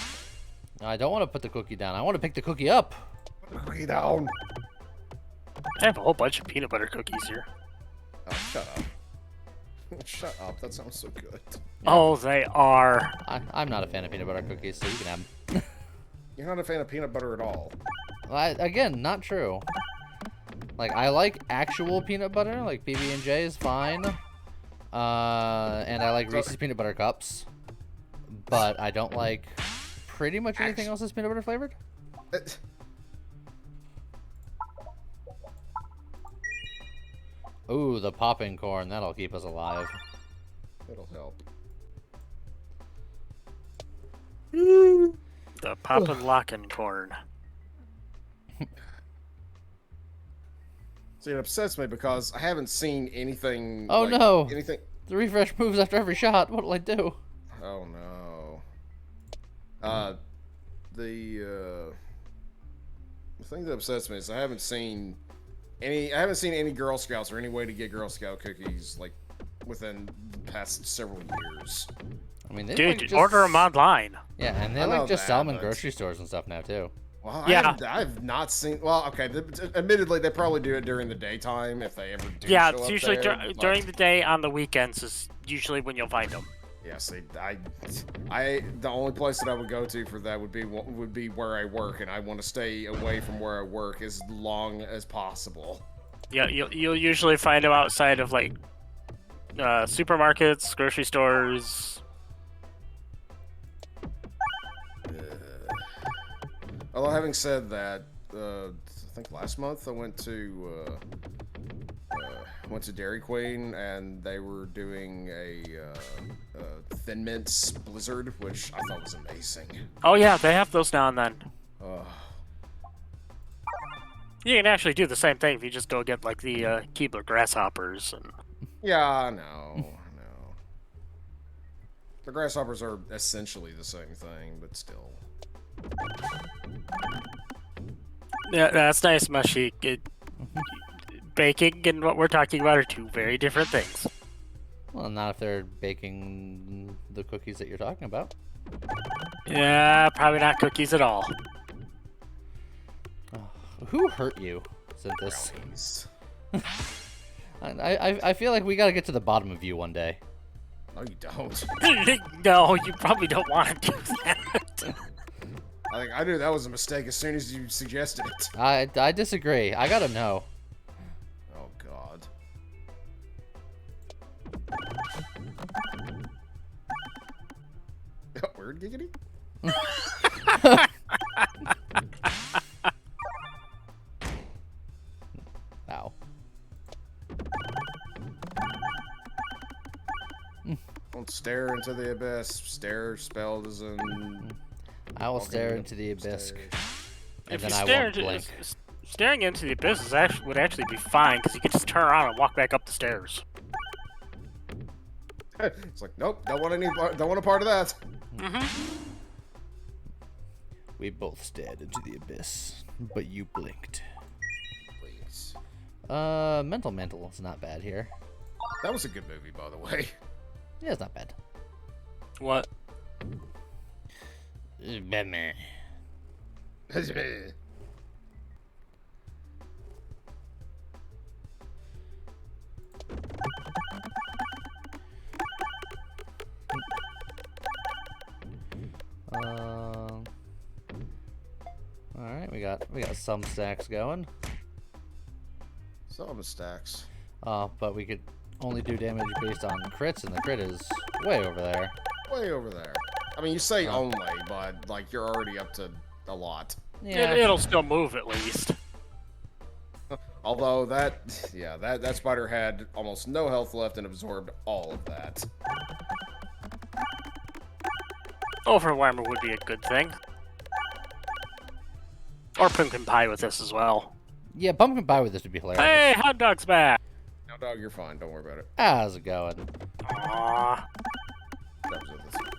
No, I don't want to put the cookie down. I want to pick the cookie up. Put the cookie down! I have a whole bunch of peanut butter cookies here. Oh, shut up. Shut up, that sounds so good. Oh, they are. I'm not a fan of peanut butter cookies, so you can have them. You're not a fan of peanut butter at all. Again, not true. Like, I like actual peanut butter. Like, PB&J is fine. And I like Reese's peanut butter cups. But I don't like pretty much anything else that's peanut butter flavored. Ooh, the popping corn. That'll keep us alive. It'll help. The poppin' lockin' corn. See, it upsets me because I haven't seen anything. Oh, like, no. Anything. The refresh moves after every shot. What'll I do? Oh no. The thing that upsets me is I haven't seen any Girl Scouts or any way to get Girl Scout cookies like within the past several years. I mean, they Dude, like just order them online. Yeah, and they I like know just that, sell them in but- grocery stores and stuff now too. Well, Yeah. I've not seen. Well, okay. Admittedly, they probably do it during the daytime if they ever do. Yeah, show it's up usually there, but- during the day. On the weekends is usually when you'll find them. Yeah, see, the only place that I would go to for that would be where I work, and I want to stay away from where I work as long as possible. Yeah, you'll usually find them outside of like supermarkets, grocery stores. Although having said that, I think last month I went to Dairy Queen, and they were doing a Thin Mints Blizzard, which I thought was amazing. Oh yeah, they have those now and then. Uh, You can actually do the same thing if you just go get like the Keebler grasshoppers and. yeah, I know. The grasshoppers are essentially the same thing, but still. Yeah, that's nice, Mushy. Baking and what we're talking about are two very different things. Well, not if they're baking the cookies that you're talking about. Yeah, probably not cookies at all. Who hurt you, Synthis? Brownies. I feel like we gotta get to the bottom of you one day. No, you don't. No, you probably don't want to do that. I think I knew that was a mistake as soon as you suggested it. I disagree. I gotta know. Oh God. Word giggity? Ow. Don't stare into the abyss. Stare spelled as in. I will walking stare up into the abyss, stairs. and If then you I stare won't into, blink. staring into the abyss would actually be fine because you could just turn around and walk back up the stairs. It's like, nope, don't want a part of that. We both stared into the abyss, but you blinked. Please. Mental Mental is not bad here. That was a good movie, by the way. Yeah, it's not bad. What? Batman. All right, we got some stacks going. Some stacks. But we could only do damage based on crits, and the crit is way over there. Way over there. I mean, you say only, but like you're already up to a lot. Yeah. It'll still move at least. Although that spider had almost no health left and absorbed all of that. Overwhelmer would be a good thing. Or pumpkin pie with this as well. Yeah, pumpkin pie with this would be hilarious. Hey, hot dog's back. No, dog, you're fine. Don't worry about it. How's it going? Aww. That was it.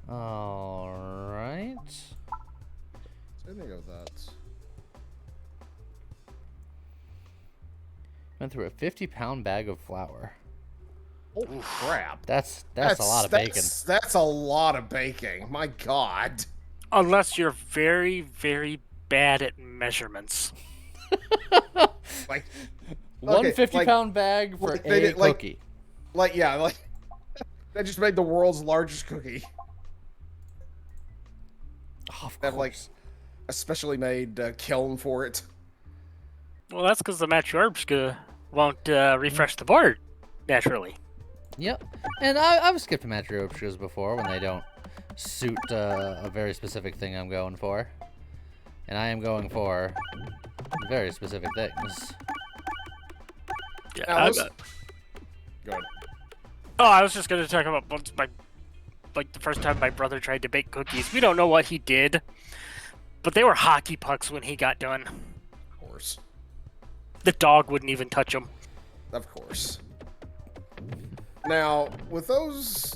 Alright. I think of that. Went through a 50-pound bag of flour. Holy crap. That's a lot of bacon. That's a lot of baking. My God. Unless you're very, very bad at measurements. Like One okay, 50-pound bag for like a they did, cookie. like they just made the world's largest cookie. Oh, of They have like course. a specially made kiln for it. Well, that's because the Matryorbska won't refresh the board naturally. Yep. And I've skipped Matryorbskas before when they don't suit a very specific thing I'm going for. And I am going for very specific things. Yeah, Now, I- Go ahead. Oh, I was just going to talk about once the first time my brother tried to bake cookies. We don't know what he did, but they were hockey pucks when he got done. Of course. The dog wouldn't even touch them. Of course. Now, with those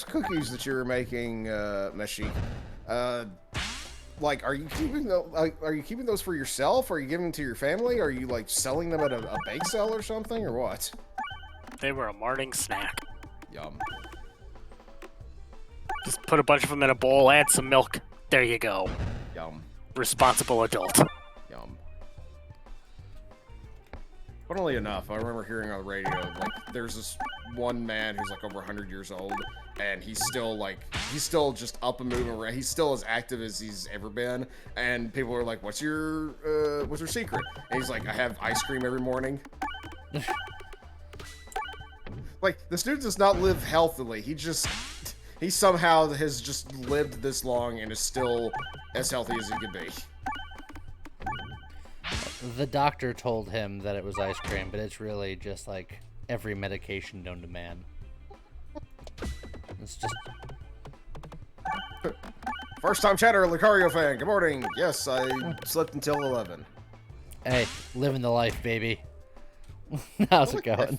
cookies that you're making, Meshi, like, are you keeping those for yourself? Are you giving them to your family? Are you like selling them at a bake sale or something, or what? They were a morning snack. Yum. Just put a bunch of them in a bowl, add some milk. There you go. Yum. Responsible adult. Yum. Funnily enough, I remember hearing on the radio, like, there's this one man who's like over 100 years old, and he's still just up and moving around. He's still as active as he's ever been, and people are like, what's your secret? And he's like, I have ice cream every morning. Like, this dude does not live healthily. He somehow has just lived this long and is still as healthy as he could be. The doctor told him that it was ice cream, but it's really just like every medication known to man. It's just... First time chatter, Lucario fan. Good morning. Yes, I slept until 11. Hey, living the life, baby. How's it going?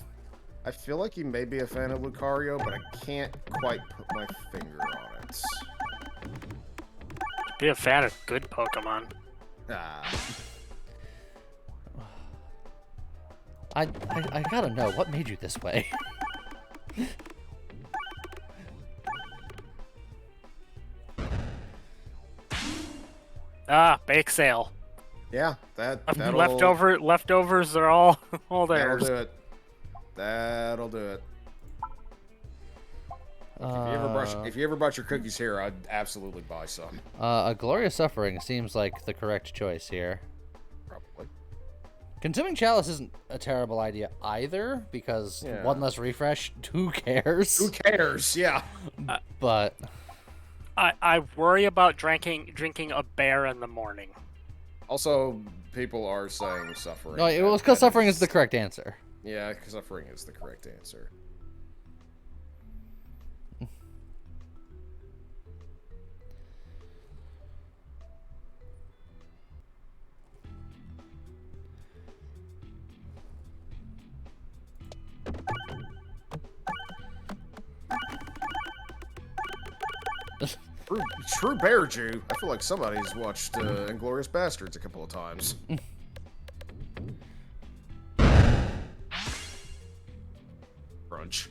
I feel like you may be a fan of Lucario, but I can't quite put my finger on it. Be a fan of good Pokemon. Ah. I gotta know, what made you this way? Ah, bake sale. Yeah, that'll... Leftovers are all That'll theirs. do it. That'll do it. If you ever brought your cookies here, I'd absolutely buy some. A Glorious Suffering seems like the correct choice here. Probably. Consuming Chalice isn't a terrible idea either, because Yeah. one less refresh, who cares? Who cares? Yeah. But I worry about drinking a bear in the morning. Also, people are saying suffering. no, it was because Suffering is the correct answer. Yeah, because suffering is the correct answer. True Bear Jew. I feel like somebody's watched Inglourious Bastards a couple of times. Brunch.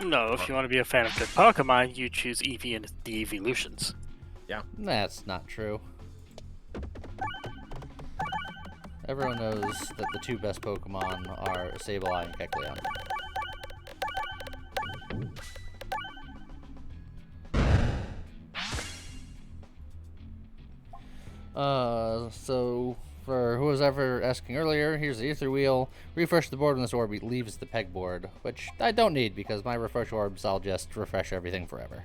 No, if you want to be a fan of good Pokemon, you choose Eevee and the Evolutions. Yeah. That's not true. Everyone knows that the two best Pokemon are Sableye and Kecleon. So for who was ever asking earlier, here's the Ether Wheel. Refresh the board when this orb leaves the pegboard, which I don't need because my refresh orbs, I'll just refresh everything forever.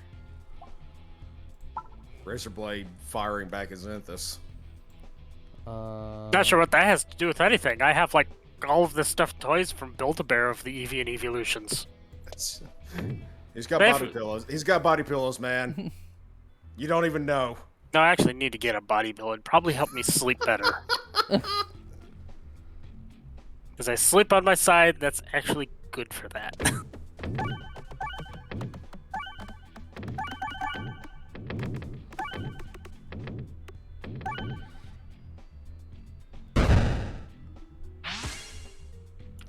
Razorblade firing back his Zenthus. Not sure what that has to do with anything. I have like all of the stuffed toys from Build-A-Bear of the Eevee and Evolutions. He's got body pillows. He's got body pillows, man. You don't even know. No, I actually need to get a body pillow. It'd probably help me sleep better. Because I sleep on my side, that's actually good for that.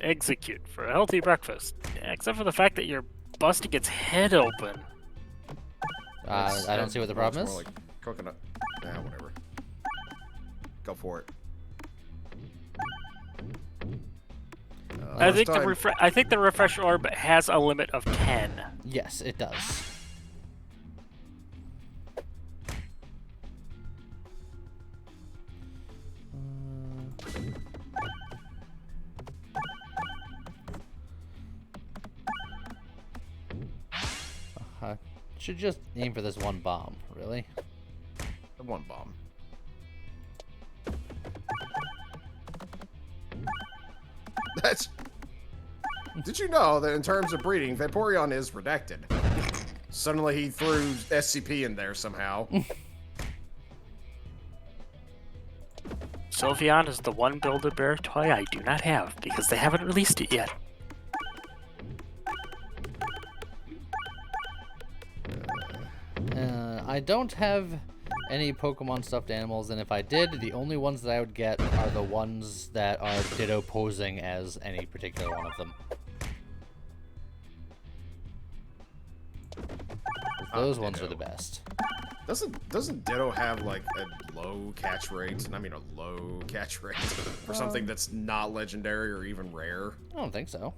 Execute for a healthy breakfast. Yeah, except for the fact that you're busting its head open. I don't see what the problem is. Like coconut. Nah, whatever. Go for it. I think the refresh orb has a limit of 10. Yes, it does. Should just aim for this one bomb, really. The one bomb. That's. Did you know that in terms of breeding, Vaporeon is redacted? Suddenly he threw SCP in there somehow. Sylveon is the one Build-A-Bear toy I do not have because they haven't released it yet. I don't have any Pokemon stuffed animals, and if I did, the only ones that I would get are the ones that are Ditto posing as any particular one of them. Those ones are the best. Doesn't Ditto have like a low catch rate? I mean, a low catch rate for something that's not legendary or even rare. I don't think so.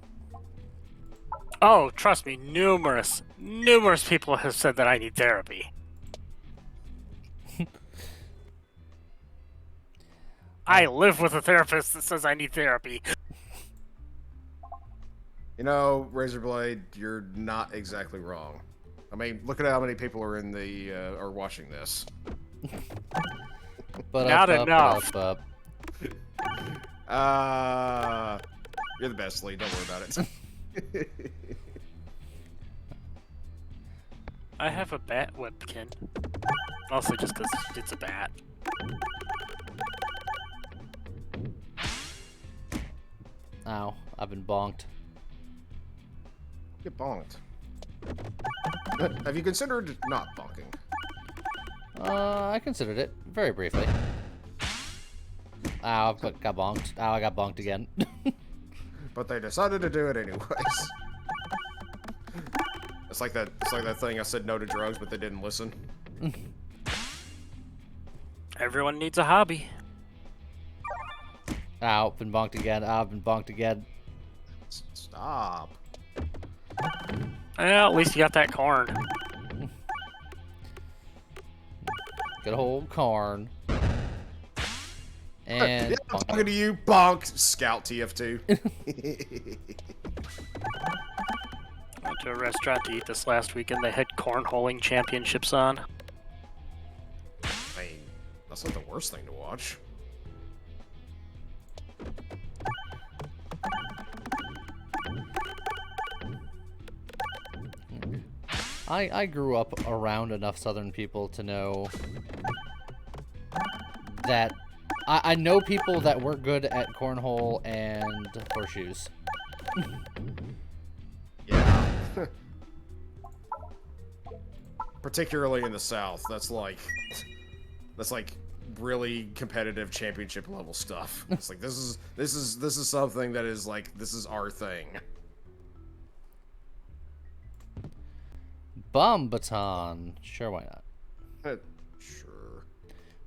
Oh, trust me, numerous people have said that I need therapy. I live with a therapist that says I need therapy. You know, Razorblade, you're not exactly wrong. I mean, look at how many people are in the are watching this. But not enough. You're the best, Lee. Don't worry about it. I have a bat whipkin. Also just because it's a bat. Ow, I've been bonked. Get bonked. Have you considered not bonking? I considered it very briefly. Ow, but got bonked. Ow, I got bonked again. But they decided to do it anyways. It's like that thing I said no to drugs, but they didn't listen. Everyone needs a hobby. Ow, been bonked again. Ow, been bonked again. Stop. Well, at least you got that corn. Good old corn. And yeah, I'm talking to you, bonk, Scout TF2. I went to a restaurant to eat this last weekend. They had cornholing championships on. I mean, that's not the worst thing to watch. I grew up around enough Southern people to know that I know people that were good at cornhole and horseshoes. Yeah. Particularly in the South, that's like really competitive championship level stuff. It's like this is something that is like this is our thing. Bomb baton. Sure, why not? Sure.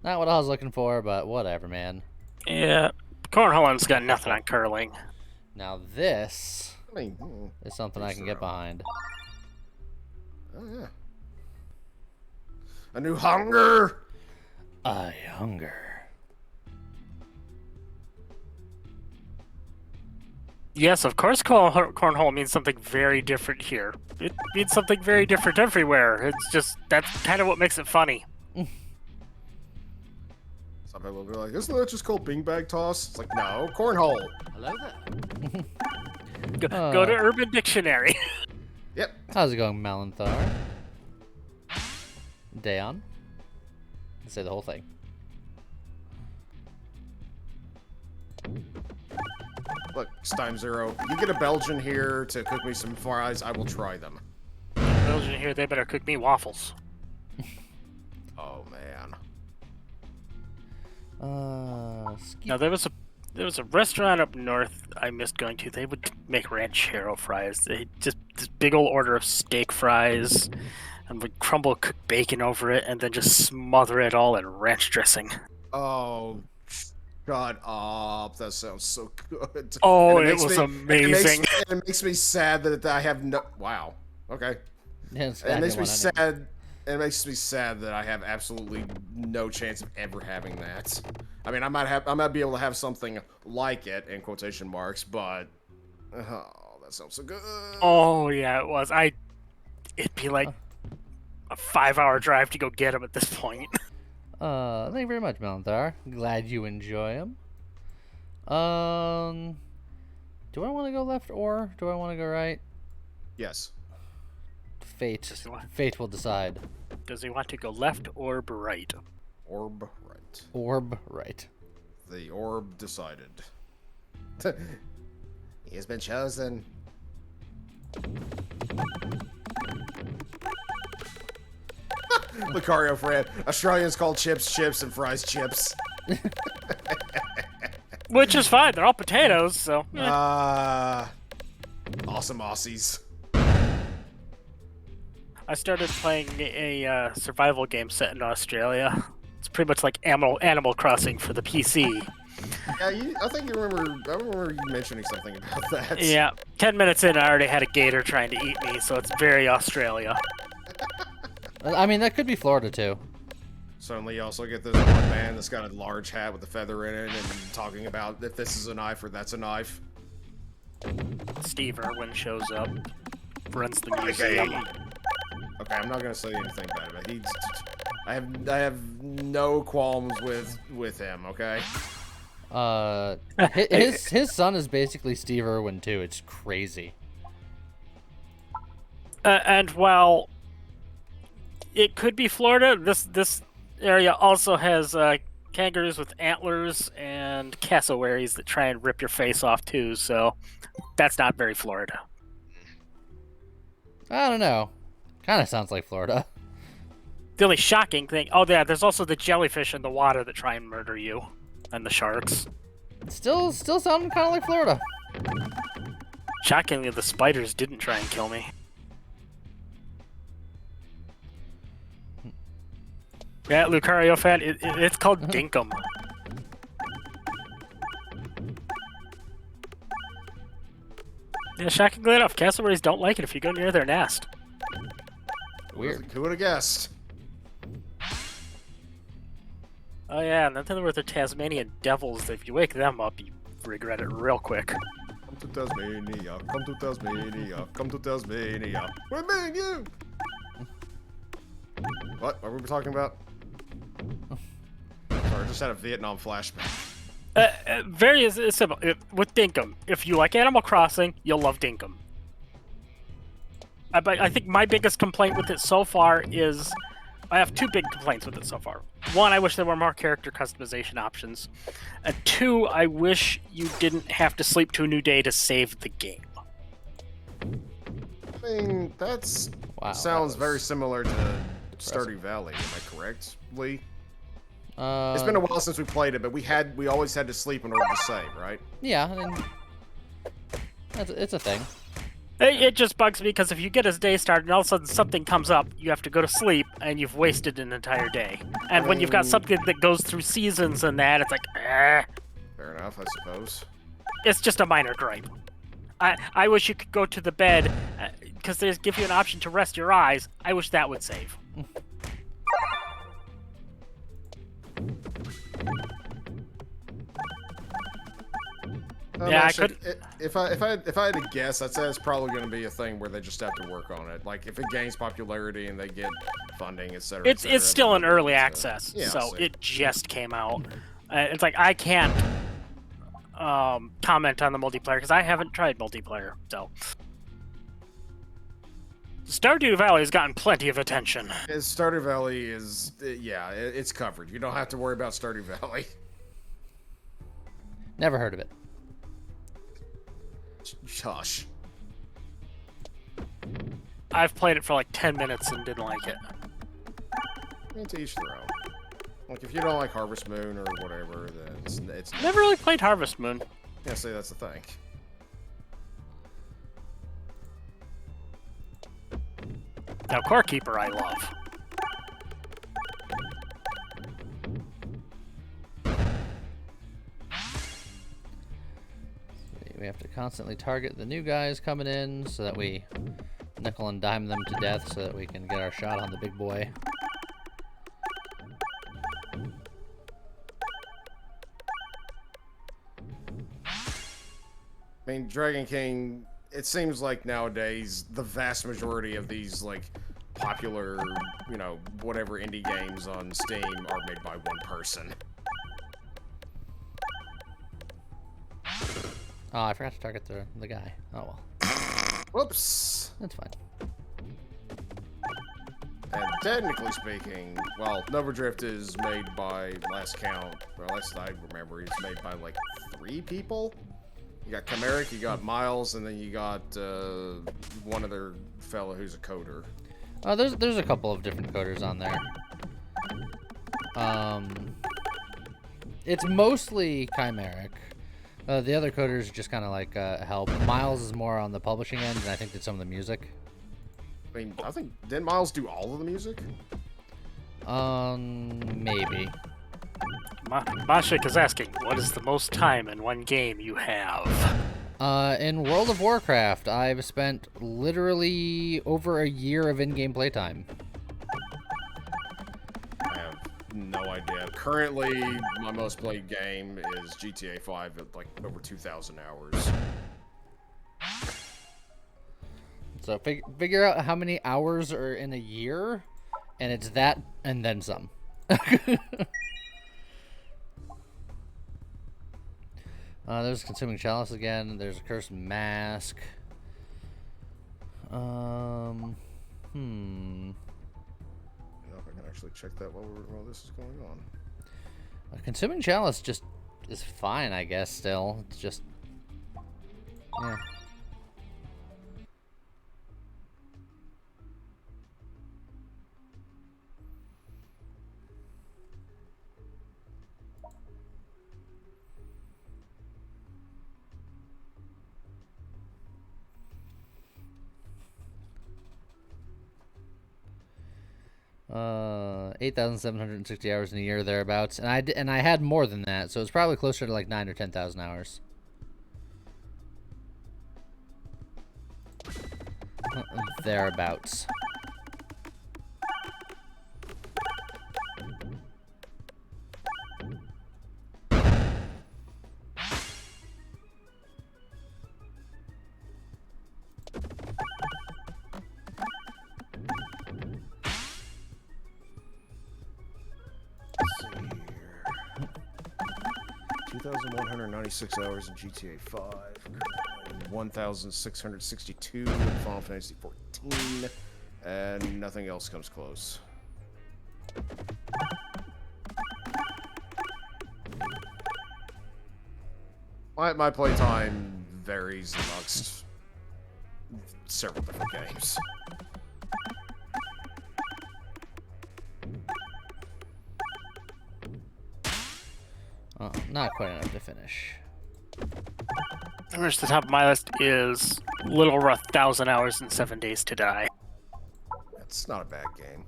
Not what I was looking for, but whatever, man. Yeah, Cornhole's got nothing on curling. Now this I mean, is something I can get behind. oh yeah. A new hunger. I hunger. Yes, of course cornhole means something very different here. It means something very different everywhere. It's just, that's kind of what makes it funny. Some people will be like, isn't that just called beanbag toss? It's like, no, cornhole. Hello there. Go to Urban Dictionary. Yep. How's it going, Malanthar? Dayon? Say the whole thing. Look, Stein Zero, you get a Belgian here to cook me some fries, I will try them. Belgian here, they better cook me waffles. Oh, man. Now there was a restaurant up north I missed going to. They would make ranchero fries. They just this big old order of steak fries, and would crumble cooked bacon over it, and then just smother it all in ranch dressing. Oh, shut up. That sounds so good. Oh, And it was amazing. It makes me sad that I have no... Wow. Okay. Yeah, It makes me sad... It makes me sad that I have absolutely no chance of ever having that. I mean, I might be able to have something like it, in quotation marks, but... Oh, that sounds so good. Oh yeah, it was. It'd be like a 5-hour drive to go get them at this point. Thank you very much, Malanthar. Glad you enjoy them. Do I want to go left or do I want to go right? Yes. Fate will decide. Does he want to go left or right? Orb right. Orb right. The orb decided. He has been chosen. Lucario Fran. Australians call chips chips and fries chips. Which is fine. They're all potatoes, so. Awesome Aussies. I started playing a survival game set in Australia. It's pretty much like Animal Crossing for the PC. Yeah, I think I remember you mentioning something about that. Yeah, 10 minutes in, I already had a gator trying to eat me, so it's very Australia. I mean, that could be Florida too. Suddenly you also get this one man that's got a large hat with a feather in it and talking about if this is a knife or that's a knife. Steve Irwin shows up, runs the Okay. museum. Okay, I'm not gonna say anything bad about it. I have no qualms with him. Okay. His son is basically Steve Irwin too. It's crazy. And while it could be Florida, this area also has kangaroos with antlers and cassowaries that try and rip your face off too. So that's not very Florida. I don't know. Kind of sounds like Florida. The only shocking thing, oh yeah, there's also the jellyfish in the water that try and murder you, and the sharks. Still sounding kind of like Florida. Shockingly, the spiders didn't try and kill me. Yeah, Lucario fan, it's called Dinkum. Yeah, shockingly enough, cassowaries don't like it if you go near their nest. Weird. Who would have guessed? Oh yeah, and then there were the Tasmanian devils. If you wake them up, you regret it real quick. Come to Tasmania. Come to Tasmania. Come to Tasmania. We're being you. What are we talking about? Sorry, I just had a Vietnam flashback. Very simple. With Dinkum, if you like Animal Crossing, you'll love Dinkum. I think my biggest complaint with it so far is... I have two big complaints with it so far. One, I wish there were more character customization options. And two, I wish you didn't have to sleep to a new day to save the game. I mean, sounds very similar to Stardew Valley. Am I correct, Lee? It's been a while since we played it, but we always had to sleep in order to save, right? Yeah, I mean, it's a thing. It just bugs me because if you get a day started and all of a sudden something comes up, you have to go to sleep and you've wasted an entire day. And when you've got something that goes through seasons and that, it's like, Fair enough. enough, I suppose. It's just a minor gripe. I wish you could go to the bed, because they give you an option to rest your eyes. I wish that would save. Yeah, actually, if I had to guess, I'd say it's probably going to be a thing where they just have to work on it. Like if it gains popularity and they get funding, etc. It's still in early access, so it just came out. It's like I can't comment on the multiplayer because I haven't tried multiplayer. So Stardew Valley has gotten plenty of attention. Stardew Valley is it's covered. You don't have to worry about Stardew Valley. Never heard of it. Hush. I've played it for like 10 minutes and didn't like it. To each their own. Like if you don't like Harvest Moon or whatever, then it's Never really played Harvest Moon. Yeah, see, that's the thing. Now, Core Keeper I love. We have to constantly target the new guys coming in so that we nickel and dime them to death so that we can get our shot on the big boy. I mean, Dragon King, it seems like nowadays the vast majority of these, like, popular, you know, whatever indie games on Steam are made by one person. Oh, I forgot to target the guy. Oh well. Whoops. That's fine. And technically speaking, well, Nova Drift is made by, last count, or last I remember, it's made by like 3 people. You got Chimeric, you got Miles, and then you got one other fella who's a coder. There's a couple of different coders on there. It's mostly Chimeric. The other coders just kind of like help. Miles is more on the publishing end, and I think did some of the music. I mean, I think, didn't Miles do all of the music? Maybe. Mashik is asking, what is the most time in one game you have? In World of Warcraft, I've spent literally over a year of in-game playtime. I have no idea. Currently, my most played game is GTA 5 at like over 2,000 hours. So figure out how many hours are in a year, and it's that and then some. There's Consuming Chalice again. There's a Cursed Mask. I don't know if I can actually check that while this is going on. Consuming Chalice just is fine, I guess, still. It's just... yeah. Uh, 8,760 hours in a year thereabouts, and I had more than that, so it's probably closer to like 9,000 or 10,000 hours. Thereabouts. Let's see here. 2,196 hours in GTA 5. 1,662 in Final Fantasy 14. And nothing else comes close. My playtime varies amongst several different games. Oh, not quite enough to finish. The rest of the top of my list is a little over 1,000 hours and 7 days to die. That's not a bad game.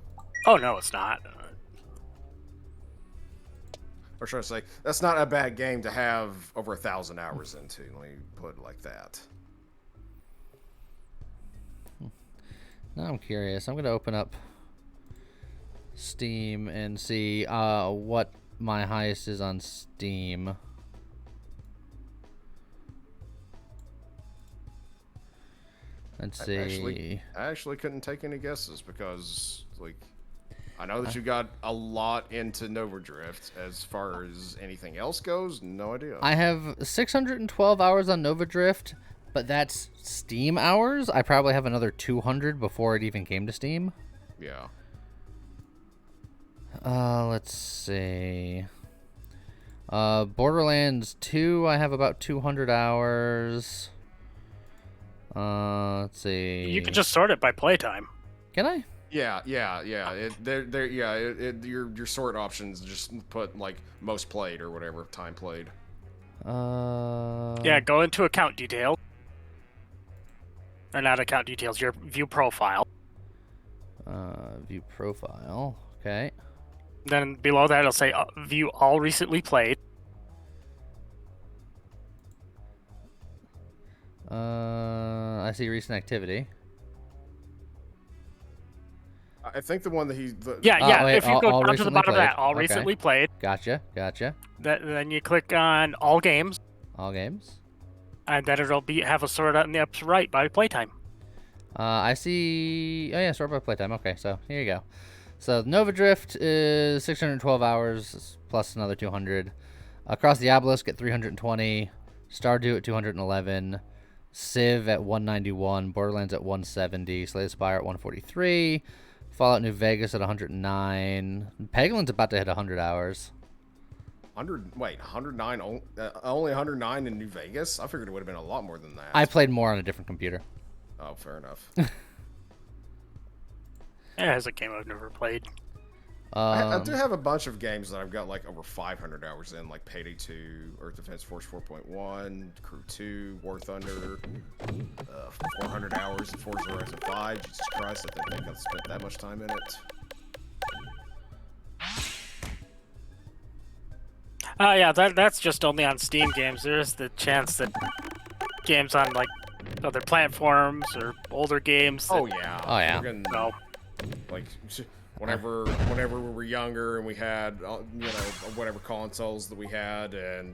Oh no, it's not. Or should I say, that's not a bad game to have over 1,000 hours into. Let me put it like that. Now I'm curious. I'm gonna open up Steam and see what my highest is on Steam. Let's see. I actually couldn't take any guesses because, like, I know that you got a lot into Nova Drift. As far as anything else goes, no idea. I have 612 hours on Nova Drift, but that's Steam hours. I probably have another 200 before it even came to Steam. Yeah. Let's see. Borderlands 2, I have about 200 hours. Let's see. You could just sort it by playtime. Can I? Yeah. Your sort options just put like most played or whatever time played. Yeah, go into account detail. Or not account details, your view profile. View profile. Okay. Then below that, it'll say view all recently played. I see recent activity. I think the one that Yeah. wait, If you all go down to the recently bottom of played. that, all Okay. recently played. Gotcha. Then you click on all games, All games. and then it'll have a sort on the upper right by playtime. I see. Oh yeah, sort by playtime. Okay, so here you go. So Nova Drift is 612 hours plus another 200. Across the Obelisk at 320. Stardew at 211. Civ at 191. Borderlands at 170. Slay the Spire at 143. Fallout New Vegas at 109. Peglin's about to hit 100 hours. 109, only 109 in New Vegas? I figured it would have been a lot more than that. I played more on a different computer. Oh, fair enough. It has a game I've never played. I do have a bunch of games that I've got like over 500 hours in, like Payday 2, Earth Defense Force 4.1, Crew 2, War Thunder, 400 hours in Forza Horizon 5. Jesus Christ, I think I've spent that much time in it. Yeah, that's just only on Steam games. There's the chance that games on like other platforms or older games. Oh yeah. No. Like whenever we were younger and we had whatever consoles that we had, and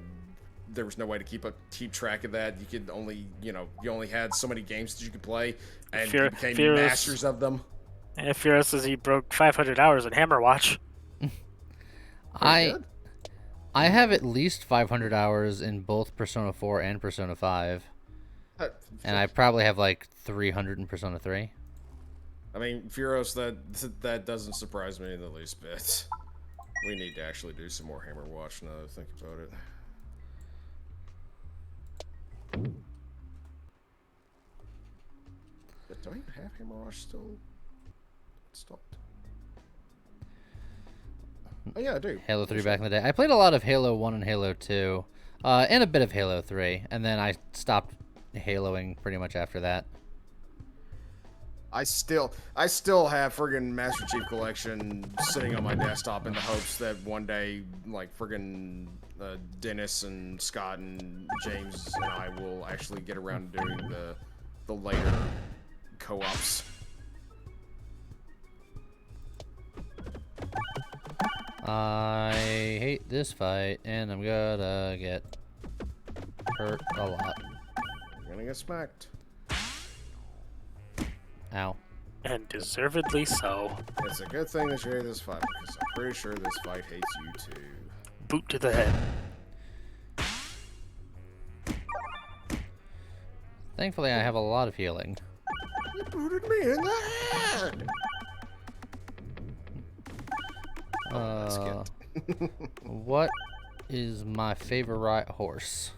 there was no way to keep track of that. You could only you only had so many games that you could play, and you became masters of them. And Furious says he broke 500 hours in Hammerwatch. I have at least 500 hours in both Persona 4 and Persona 5. And I probably have like 300 in Persona 3. I mean, Furious, that doesn't surprise me in the least bit. We need to actually do some more Hammerwatch now that I think about it. But do I even have Hammerwatch still stopped? Oh yeah, I do. Halo 3 back in the day. I played a lot of Halo 1 and Halo 2, and a bit of Halo 3, and then I stopped Haloing pretty much after that. I still have friggin' Master Chief Collection sitting on my desktop in the hopes that one day, like, friggin' Dennis and Scott and James and I will actually get around to doing the later co-ops. I hate this fight, and I'm gonna get hurt a lot. You're gonna get smacked. Ow. And deservedly so. It's a good thing that you hate this fight, because I'm pretty sure this fight hates you too. Boot to the head. Thankfully, I have a lot of healing. You booted me in the head! What is my favorite horse?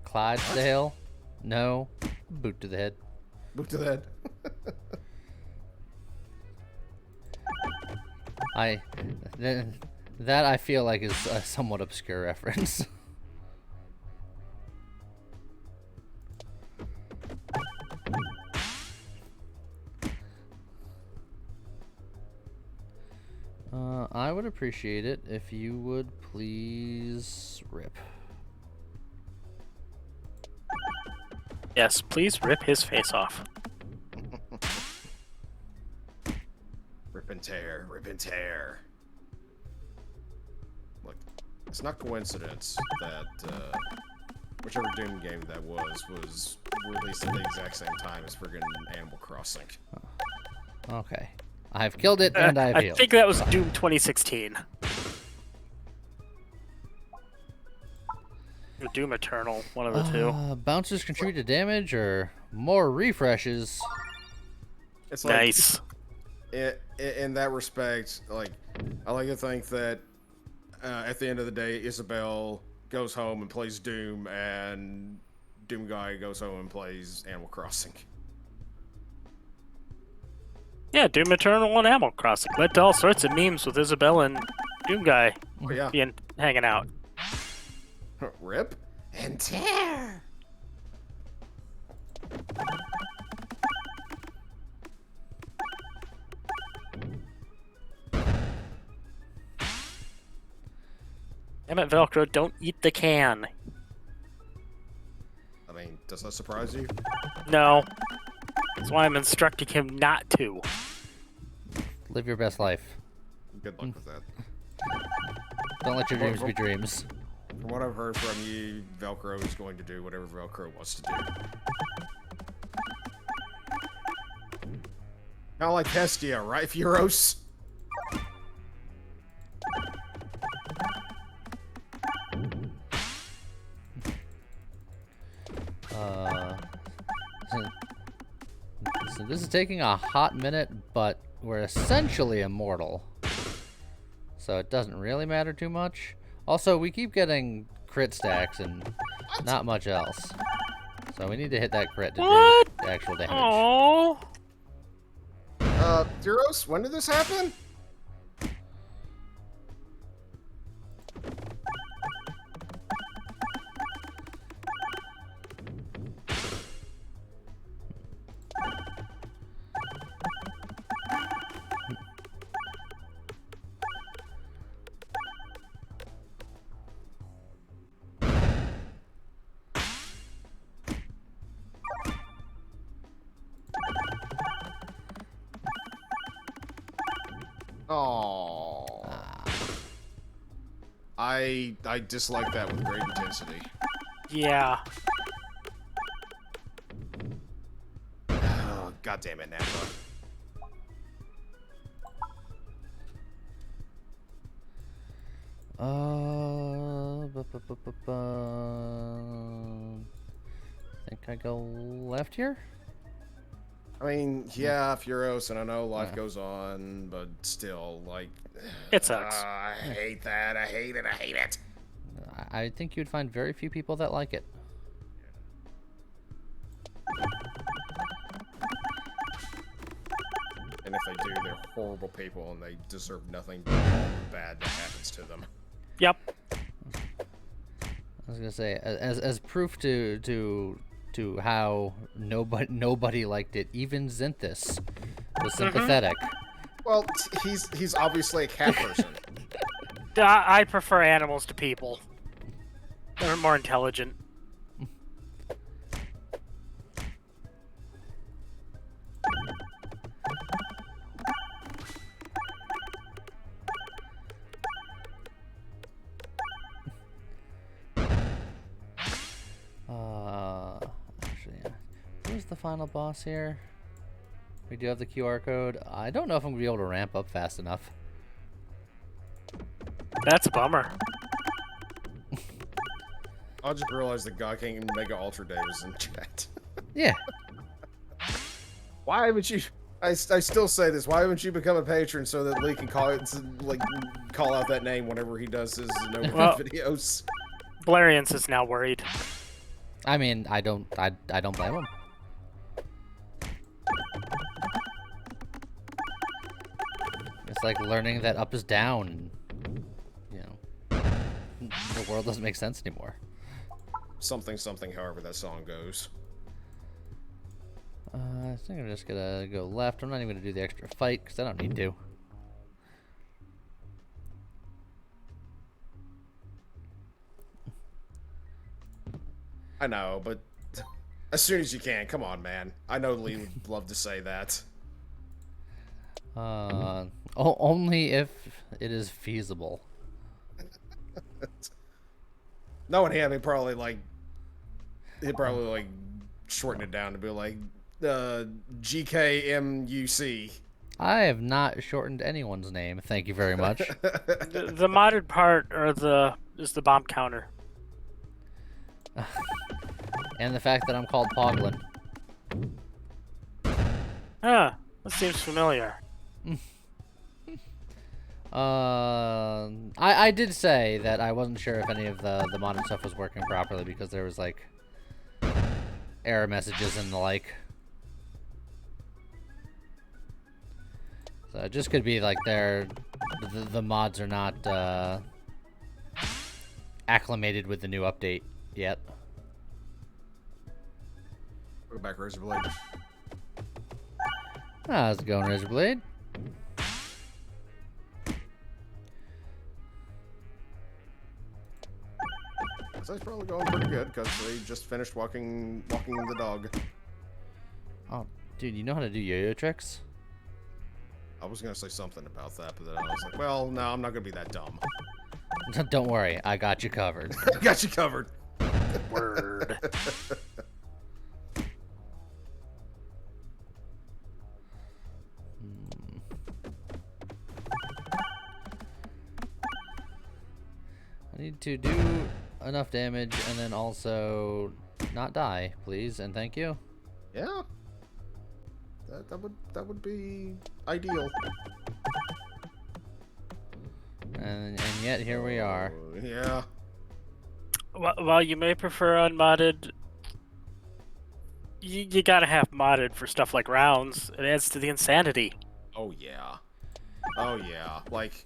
Clydesdale? No. Boot to the head. Boot to the head. That I feel like is a somewhat obscure reference. I would appreciate it if you would please rip. Yes, please rip his face off. Rip and tear, rip and tear. Look, it's not coincidence that whichever Doom game that was released at the exact same time as friggin' Animal Crossing. Okay. I've killed it and I've I healed. think that was Doom 2016. Or Doom Eternal, one of the two. Bouncers contribute to damage or more refreshes. It's like, Nice. in that respect, like, I like to think that at the end of the day, Isabel goes home and plays Doom, and Doom Guy goes home and plays Animal Crossing. Yeah, Doom Eternal and Animal Crossing led to all sorts of memes with Isabel and Doom Guy Oh, yeah. hanging out. Rip and tear. Damn it, Velcro, don't eat the can. I mean, does that surprise you? No. That's why I'm instructing him not to. Live your best life. Good luck with that. Don't let your dreams be dreams. From what I've heard from you, Velcro is going to do whatever Velcro wants to do. Kind of like Hestia, right, Furos? So this is taking a hot minute, but we're essentially immortal. So it doesn't really matter too much. Also, we keep getting crit stacks and not much else. So we need to hit that crit to What? do the actual damage. Oh. Furos, when did this happen? Oh, I dislike that with great intensity. Yeah. Oh, God damn it, Napa. Think I go left here? I mean, yeah, Furos, and I know life goes on, but still, like... It sucks. I hate that. I hate it. I hate it. I think you'd find very few people that like it. And if they do, they're horrible people, and they deserve nothing but all the bad that happens to them. Yep. I was gonna say, as proof to how nobody liked it, even Zinthus was sympathetic. Well, he's obviously a cat person. I prefer animals to people. They're more intelligent. Actually, yeah. Who's the final boss here? We do have the QR code. I don't know if I'm gonna be able to ramp up fast enough. That's a bummer. I just realized that God King and Mega Ultra Dave is in chat. Yeah. Why haven't you? I still say this. Why haven't you become a patron so that Lee can call out that name whenever he does his no Well- videos? Valerians is now worried. I mean, I don't blame him. It's like learning that up is down. And, you know, the world doesn't make sense anymore. Something, however that song goes. I think I'm just gonna go left. I'm not even gonna do the extra fight because I don't need to. I know, but as soon as you can. Come on, man. I know Lee would love to say that. Only if it is feasible. Knowing him, he'd probably shorten it down to be like GKMUC. I have not shortened anyone's name. Thank you very much. The modded part is the bomb counter. And the fact that I'm called Peglin. Huh, that seems familiar. I did say that I wasn't sure if any of the modded stuff was working properly because there was like error messages and the like. So it just could be like the mods are not acclimated with the new update yet. Go back, Razorblade. How's it going, Razorblade? So it's probably going pretty good because they just finished walking the dog. Oh, dude, you know how to do yo-yo tricks? I was gonna say something about that, but then I was like, well, no, I'm not gonna be that dumb. Don't worry, I got you covered. Got you covered. Word. I need to do enough damage and then also not die, please, and thank you. Yeah. That would be ideal. And yet here we are. Yeah. While you may prefer unmodded, you gotta have modded for stuff like rounds. It adds to the insanity. Oh yeah. Oh yeah. Like,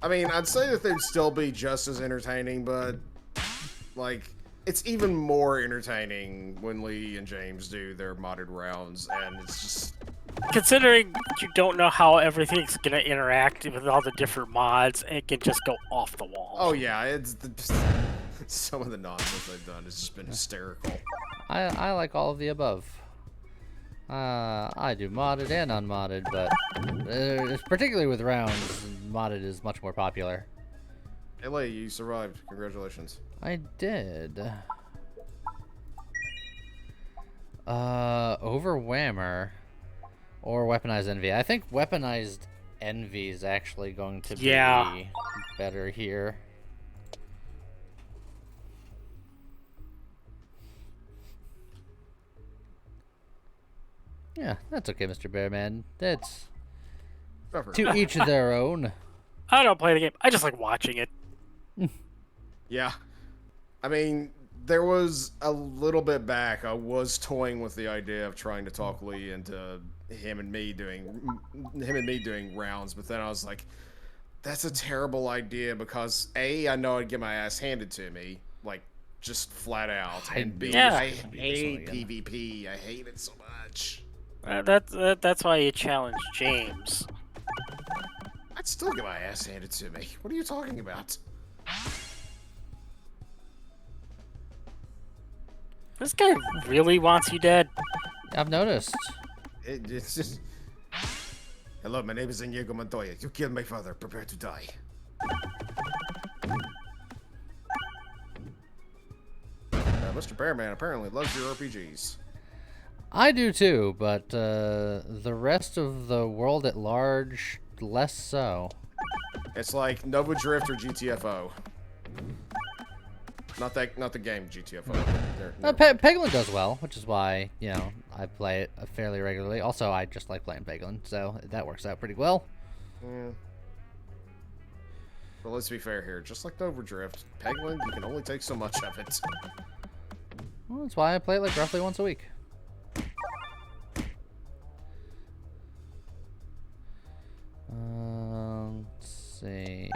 I mean, I'd say that they'd still be just as entertaining, but like, it's even more entertaining when Lee and James do their modded rounds, and it's just... Considering you don't know how everything's gonna interact with all the different mods, it can just go off the wall. Oh yeah, it's some of the nonsense they've done has just been hysterical. I like all of the above. I do modded and unmodded, but particularly with rounds, modded is much more popular. Hey Lee, you survived. Congratulations. I did. Overwhammer or weaponized envy. I think weaponized envy is actually going to be better here. Yeah, that's okay, Mr. Bearman. That's to each their own. I don't play the game. I just like watching it. Yeah. I mean, there was a little bit back, I was toying with the idea of trying to talk Lee into him and me doing rounds, but then I was like, that's a terrible idea because A, I know I'd get my ass handed to me, like, just flat out, and B, I hate PvP. I hate it so much. That's why you challenge James. I'd still get my ass handed to me. What are you talking about? This guy really wants you dead. I've noticed. It's just... Hello, my name is Inigo Montoya. You killed my father. Prepare to die. Mr. Bearman apparently loves your RPGs. I do too, but the rest of the world at large, less so. It's like Nova Drift or GTFO. Not the game GTFO. Peglin does well, which is why, you know, I play it fairly regularly. Also, I just like playing Peglin, so that works out pretty well. Yeah. But let's be fair here. Just like Nova Drift, Peglin, you can only take so much of it. Well, that's why I play it like roughly once a week. Let's see.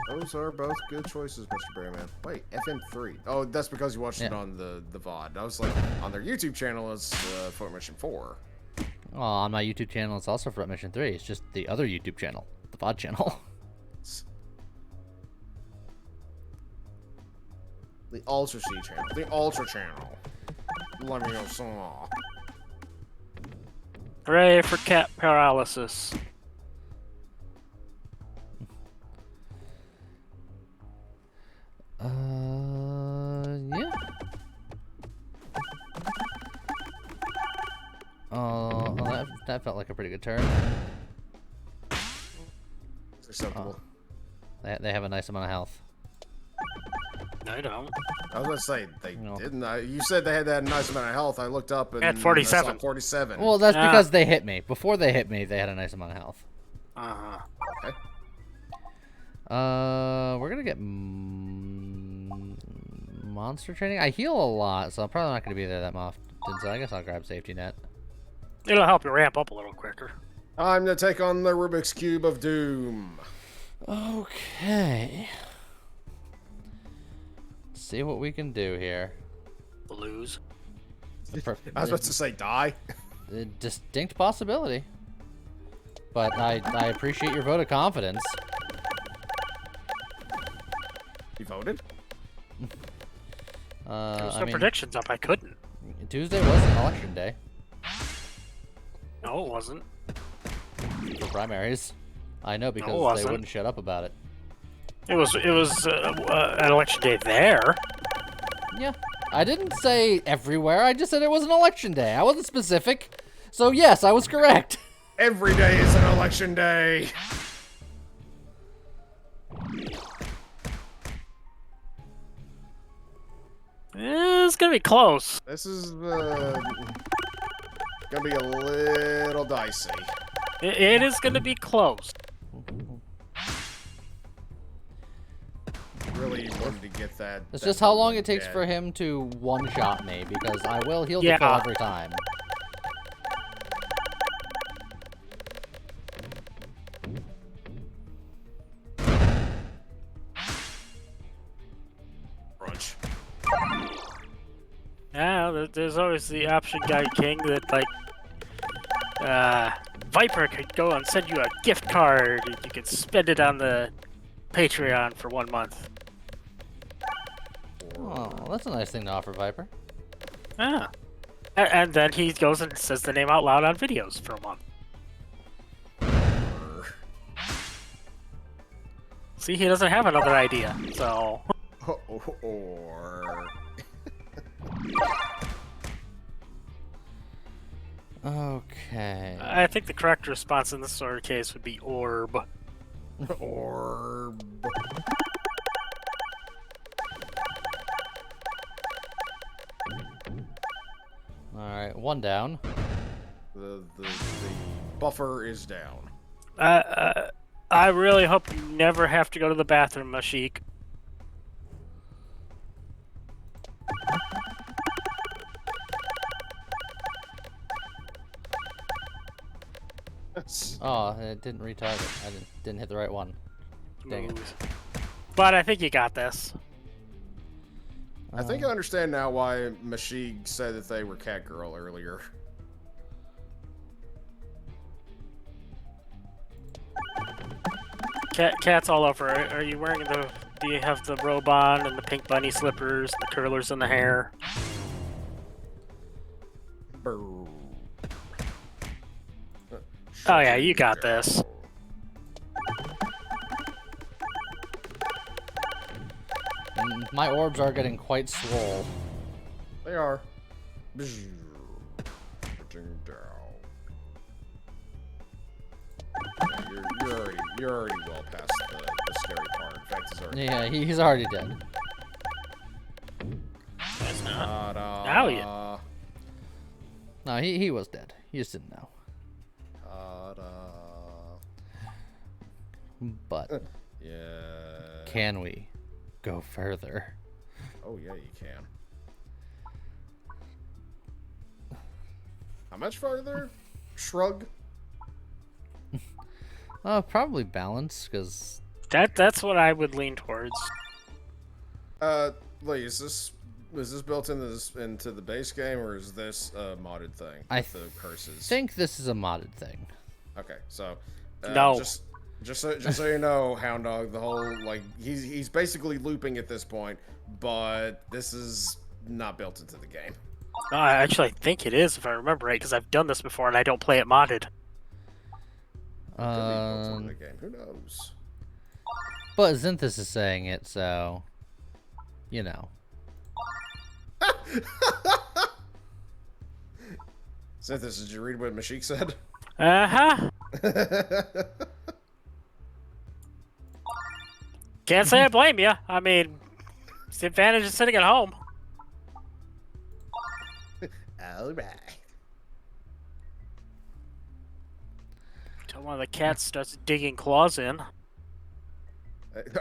Those are both good choices, Mr. Bearman. Wait, FM3. Oh, that's because you watched it on the VOD. I was like, on their YouTube channel is Foot Mission 4. Oh, on my YouTube channel, it's also Front Mission 3. It's just the other YouTube channel, the VOD channel. The Ultra C channel. The Ultra channel. Let me know some. Hooray for cat paralysis. Yeah. Oh, that felt like a pretty good turn. It's acceptable. They have a nice amount of health. I don't. I was gonna say they No. didn't. You said they had that nice amount of health. I looked up and Had I 47. saw 47. Well, that's Ah. because they hit me. Before they hit me, they had a nice amount of health. Uh-huh. Okay. We're gonna get monster training. I heal a lot, so I'm probably not gonna be there that often. So I guess I'll grab safety net. It'll help you ramp up a little quicker. Time to take on the Rubik's Cube of Doom. Okay. Let's see what we can do here. Lose. I was about to say die. A distinct possibility. But I appreciate your vote of confidence. You voted? There's I no mean, predictions up. I couldn't. Tuesday was an election day No, it wasn't. for primaries. I know because it they wasn't. wouldn't shut up about it. It was an election day there. Yeah. I didn't say everywhere. I just said it was an election day. I wasn't specific. So yes, I was correct. Every day is an election day. It's gonna be close. This is gonna be a little dicey. It is gonna be close. Really wanted to get that. It's that just how long woman it takes dead. for him to one-shot me, because I will heal the Yeah. kill every time. Brunch. Yeah, there's always the option guy king that like Viper could go and send you a gift card. You could spend it on the Patreon for 1 month. Oh, that's a nice thing to offer, Viper. Ah. And then he goes and says the name out loud on videos for a month. See, he doesn't have another idea, so... Or Okay. I think the correct response in this sort of case would be orb. orb. Alright, one down. The buffer is down. I really hope you never have to go to the bathroom, Mashik. Oh, it didn't retarget. I didn't hit the right one. Dang it. But I think you got this. I think I understand now why Mashig said that they were cat girl earlier. Cat's all over. Are you wearing the... Do you have the robe on and the pink bunny slippers, the curlers in the hair? Boo. Oh yeah, you got this. My orbs are getting quite swole. They are. Putting down. Yeah, you're already well past the scary part. In fact, he's already. Yeah, he's already dead. That's not. Ta-da. Now you- No, he was dead. You just didn't know. Ta-da. But Yeah. can we go further? Oh yeah, you can. How much farther? Shrug. Probably balance, because That's what I would lean towards. Lee, is this built into the base game, or is this a modded thing? I with the curses. think this is a modded thing. Okay, so No. Just so you know, Hound Dog, the whole like he's basically looping at this point, but this is not built into the game. No, I think it is, if I remember right, because I've done this before and I don't play it modded. Could be built into the game. Who knows? But Zinthus is saying it, so you know. Synthesis, did you read what Mashik said? Uh-huh. Can't say I blame you. I mean, it's the advantage of sitting at home. All right. Until one of the cats starts digging claws in.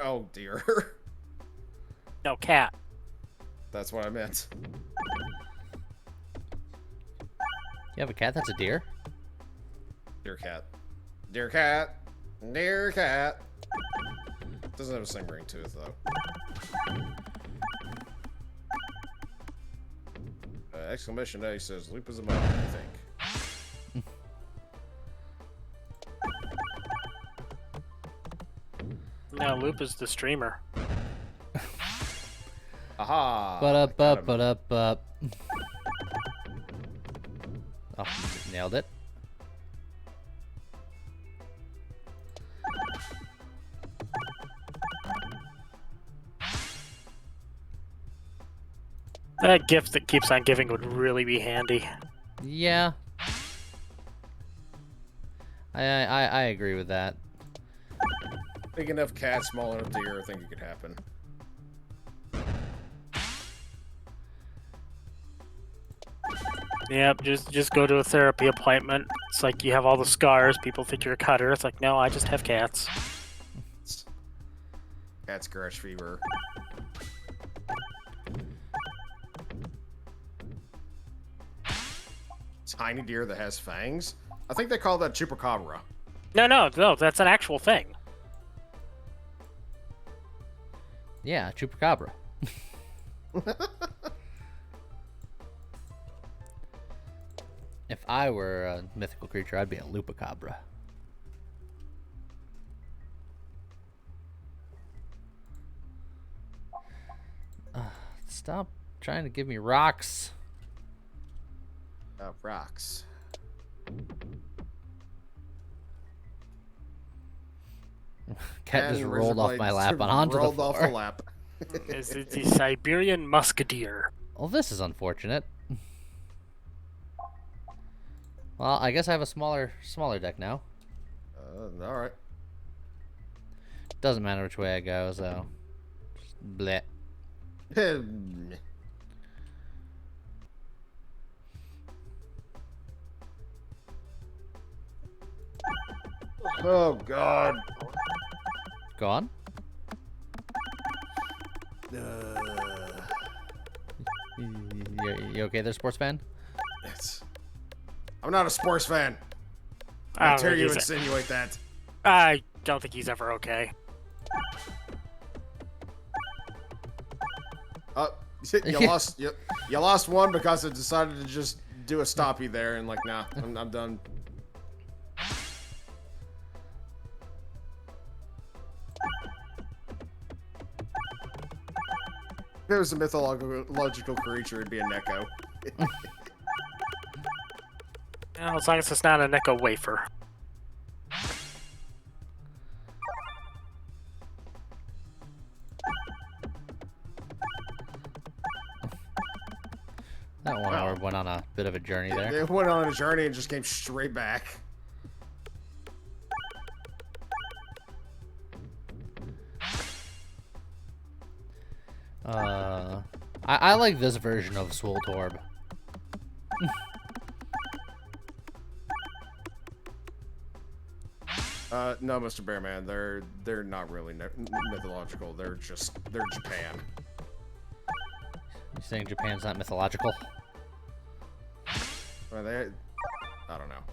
Oh dear. No, cat. That's what I meant. You have a cat that's a deer? Dear cat. Dear cat. Dear cat. Doesn't have a sing ring to it though. Exclamation A says Loop is a mod, I think. No, Loop is the streamer. Aha! But up. Oh, nailed it. That gift that keeps on giving would really be handy. Yeah. I agree with that. Big enough cat, small enough deer, I think it could happen. Yep, just go to a therapy appointment. It's like you have all the scars. People think you're a cutter. It's like, no, I just have cats. Cat scratch fever. Tiny deer that has fangs? I think they call that chupacabra. No, that's an actual thing. Yeah, chupacabra. If I were a mythical creature, I'd be a lupacabra. Stop trying to give me rocks. Rocks. Cat just And rolled off my lap and onto rolled the off floor. the lap. It's the Siberian musketeer. Well, this is unfortunate. Well, I guess I have a smaller deck now. All right. Doesn't matter which way I go, so just bleh. Oh God. Go on. You okay there, sports fan? Yes. I'm not a sports fan. I I don't dare think you he's- insinuate that. I don't think he's ever okay. You lost. You lost one because I decided to just do a stoppy there and like, nah, I'm done. If it was a mythological creature, it'd be a Neko. Well, as long as it's not a Neko wafer. That one hour went on a bit of a journey there. They went on a journey and just came straight back. I like this version of Swoltorb. No, Mr. Bearman, they're not really mythological. They're Japan. You saying Japan's not mythological? Well, I don't know.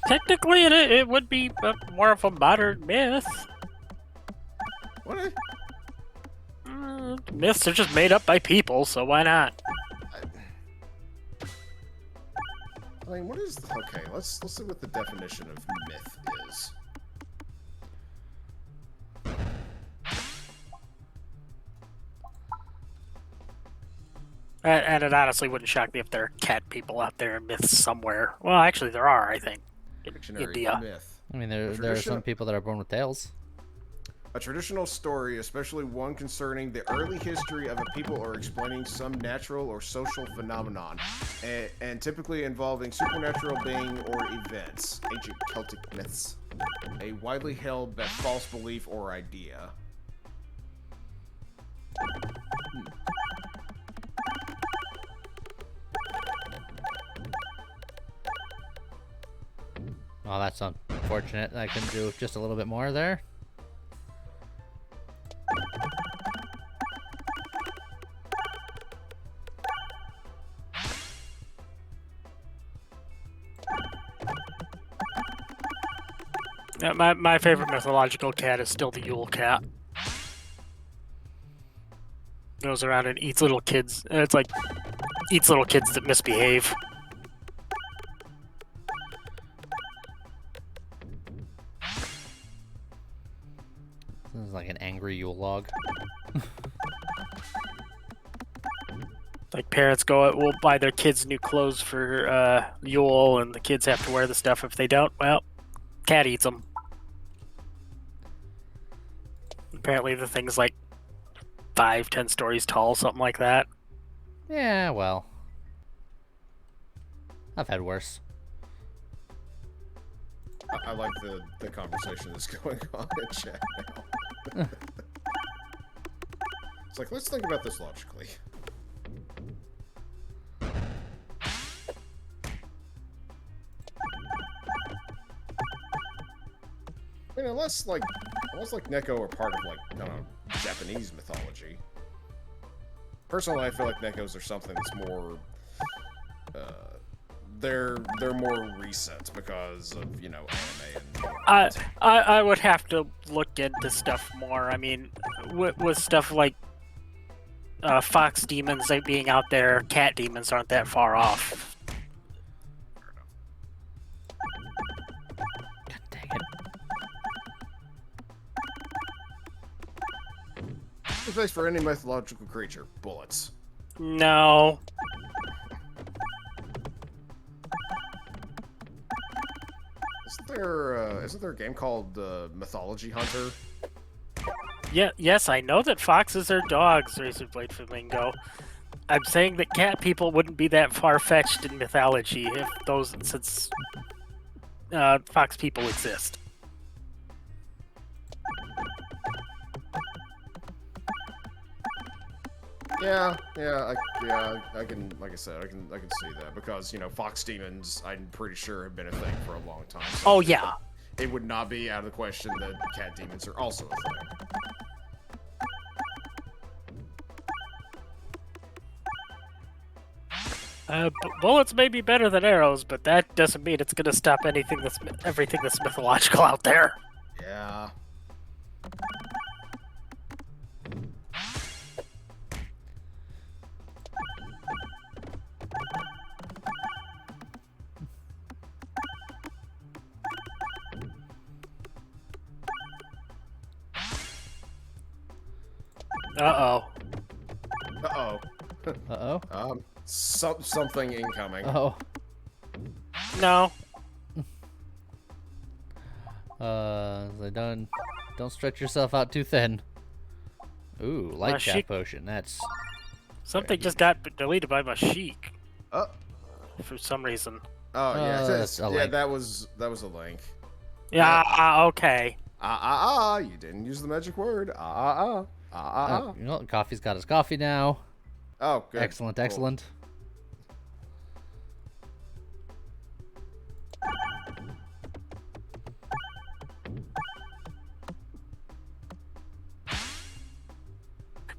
Technically, it would be more of a modern myth. What? Myths are just made up by people, so why not? I mean, what is? Okay, let's see what the definition of myth is. And it honestly wouldn't shock me if there are cat people out there in myths somewhere. Well, actually, there are, I think, in Dictionary India. myth. I mean, there are some people that are born with tails. A traditional story, especially one concerning the early history of a people or explaining some natural or social phenomenon, and typically involving supernatural being or events. Ancient Celtic myths. A widely held but false belief or idea. Oh, that's unfortunate. I can do just a little bit more there. Yeah, my favorite mythological cat is still the Yule cat. Goes around and eats little kids. It's like eats little kids that misbehave. This is like an angry Yule log. Like parents will buy their kids new clothes for Yule, and the kids have to wear the stuff. If they don't, well, cat eats them. Apparently, the thing's like 5-10 stories tall, something like that. Yeah, well, I've had worse. I like the conversation that's going on in chat now. It's like, let's think about this logically. I mean, unless Neko are part of, like, I don't know, Japanese mythology. Personally, I feel like Nekos are something that's more, they're more recent because of, you know, anime and... I would have to look into stuff more. I mean, with stuff like fox demons being out there, cat demons aren't that far off. God dang it. The face for any mythological creature, bullets. No. Isn't there a game called Mythology Hunter? Yeah, yes, I know that foxes are dogs, Razorblade Flamingo. I'm saying that cat people wouldn't be that far-fetched in mythology since fox people exist. Yeah, I can, like I said, I can see that because, you know, fox demons, I'm pretty sure have been a thing for a long time. So Oh yeah. it would not be out of the question that cat demons are also a thing. Bullets may be better than arrows, but that doesn't mean it's gonna stop everything that's mythological out there. Yeah. Uh-oh. Uh-oh. Uh-oh. Something incoming. Oh. No. Don't stretch yourself out too thin. Ooh, light Sheik. chat potion. That's Something just got deleted by my Sheik Oh, for some reason. oh yeah, that's a yeah, link. that was a link. Yeah, okay. You didn't use the magic word. you know, coffee's got his coffee now. Oh, good. Excellent, Cool. excellent.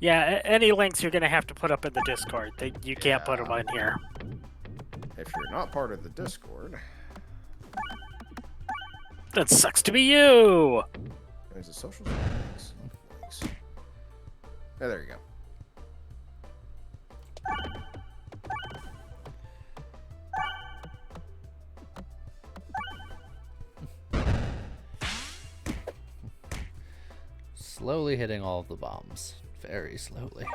Yeah, any links you're gonna have to put up in the Discord. You can't put them on here. If you're not part of the Discord, That sucks to be you. there's a social links. Yeah, there you go. Slowly hitting all of the bombs. Very slowly.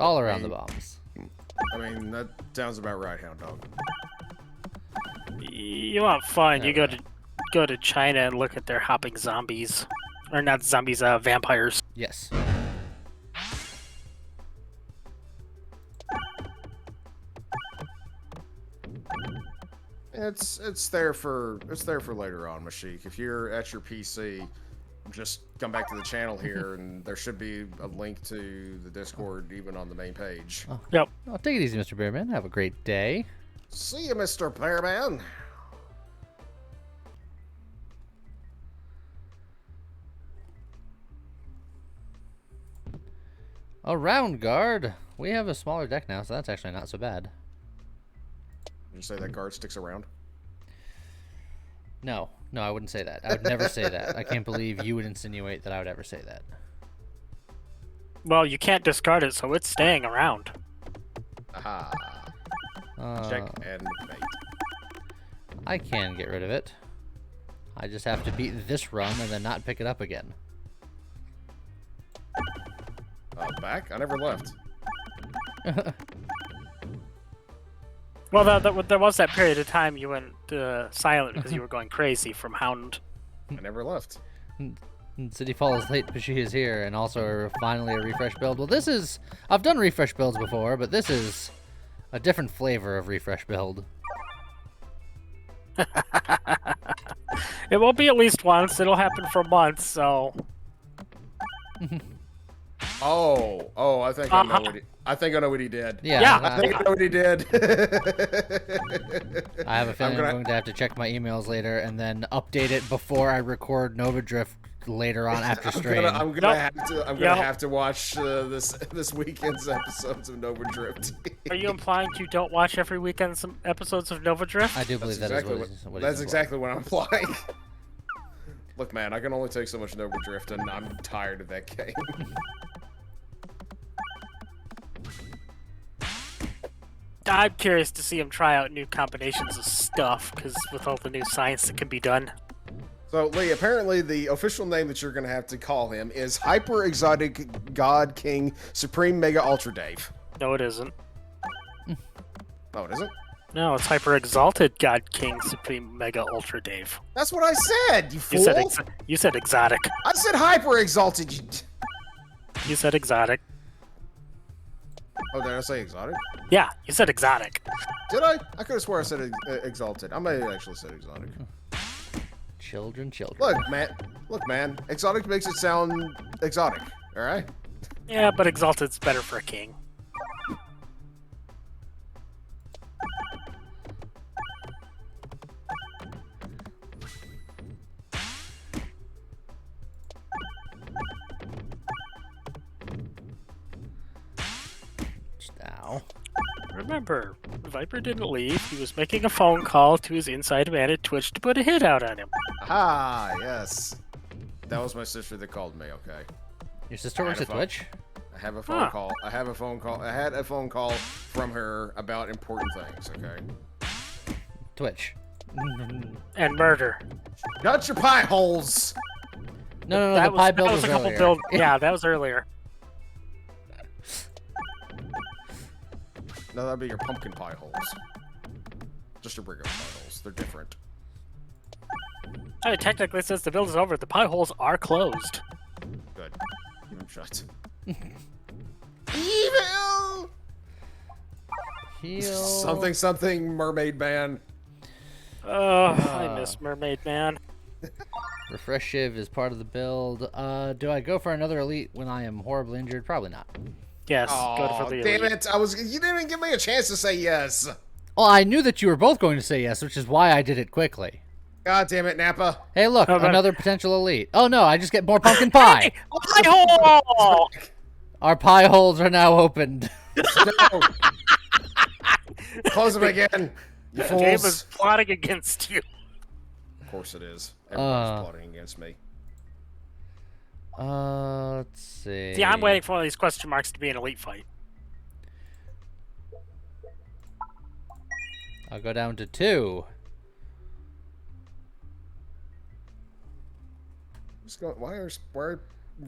all around the bombs. I mean, that sounds about right, Hound Dog. You want fun? You go to China and look at their hopping zombies, or not zombies, vampires. Yes. It's there for later on, Mashik. If you're at your PC, just come back to the channel here, and there should be a link to the Discord even on the main page. Oh. Yep. Oh, take it easy, Mr. Bearman. Have a great day. See you, Mr. Bearman. A round guard. We have a smaller deck now, so that's actually not so bad. Did you say that guard sticks around? No, I wouldn't say that. I would never say that. I can't believe you would insinuate that I would ever say that. Well, you can't discard it, so it's staying around. Aha. Check and mate. I can get rid of it. I just have to beat this run and then not pick it up again. Back? I never left. Well, there was that period of time you went silent because you were going crazy from Hound. I never left. City Fall is late, but she is here, and also finally a refresh build. Well, this is... I've done refresh builds before, but this is a different flavor of refresh build. It won't be at least once. It'll happen for months, so... Oh, I think I know what I know what he did. Yeah. I think I know what he did. I have a feeling I'm going to have to check my emails later and then update it before I record Nova Drift later on after stream. I'm gonna have to watch this weekend's episodes of Nova Drift. Are you implying you don't watch every weekend's episodes of Nova Drift? I do believe That's exactly what I'm implying. Look, man, I can only take so much Nova Drift, and I'm tired of that game. I'm curious to see him try out new combinations of stuff, because with all the new science that can be done. So, Lee, apparently the official name that you're going to have to call him is Hyper Exotic God King Supreme Mega Ultra Dave. No, it isn't. Oh, it isn't? No, it's Hyper Exalted God King Supreme Mega Ultra Dave. That's what I said, you fool! You said exotic. I said Hyper Exalted. You said exotic. Oh, did I say exotic? Yeah, you said exotic. Did I? I could have swore I said exalted. I may have actually said exotic. Children. Look, man. Exotic makes it sound exotic. All right. Yeah, but exalted's better for a king. Ow. Remember, Viper didn't leave. He was making a phone call to his inside man at Twitch to put a hit out on him. Ah, yes. That was my sister that called me, okay. Your sister works at Twitch? I have a phone call. I had a phone call from her about important things, okay? Twitch. And murder. Got your pie holes! No, the pie build was a couple earlier. Yeah, that was earlier. No, that'd be your pumpkin pie holes. Just your regular pie holes. They're different. I mean, technically, since the build is over, the pie holes are closed. Good. Keep them shut. Evil! Heal. Something mermaid man. I miss Mermaid Man. Refresh Shiv is part of the build. Do I go for another elite when I am horribly injured? Probably not. Yes, go for the damn elite. it! You didn't even give me a chance to say yes. Well, I knew that you were both going to say yes, which is why I did it quickly. God damn it, Nappa. Hey, look, Oh, another potential elite. Oh no, I just get more pumpkin pie. Hey, pie hole! Our pie holes are now opened. No. Close them again. You The game is fools. plotting against you. Of course it is. Everybody's plotting against me. Let's see. See, I'm waiting for one of these question marks to be an elite fight. I'll go down to 2. Why are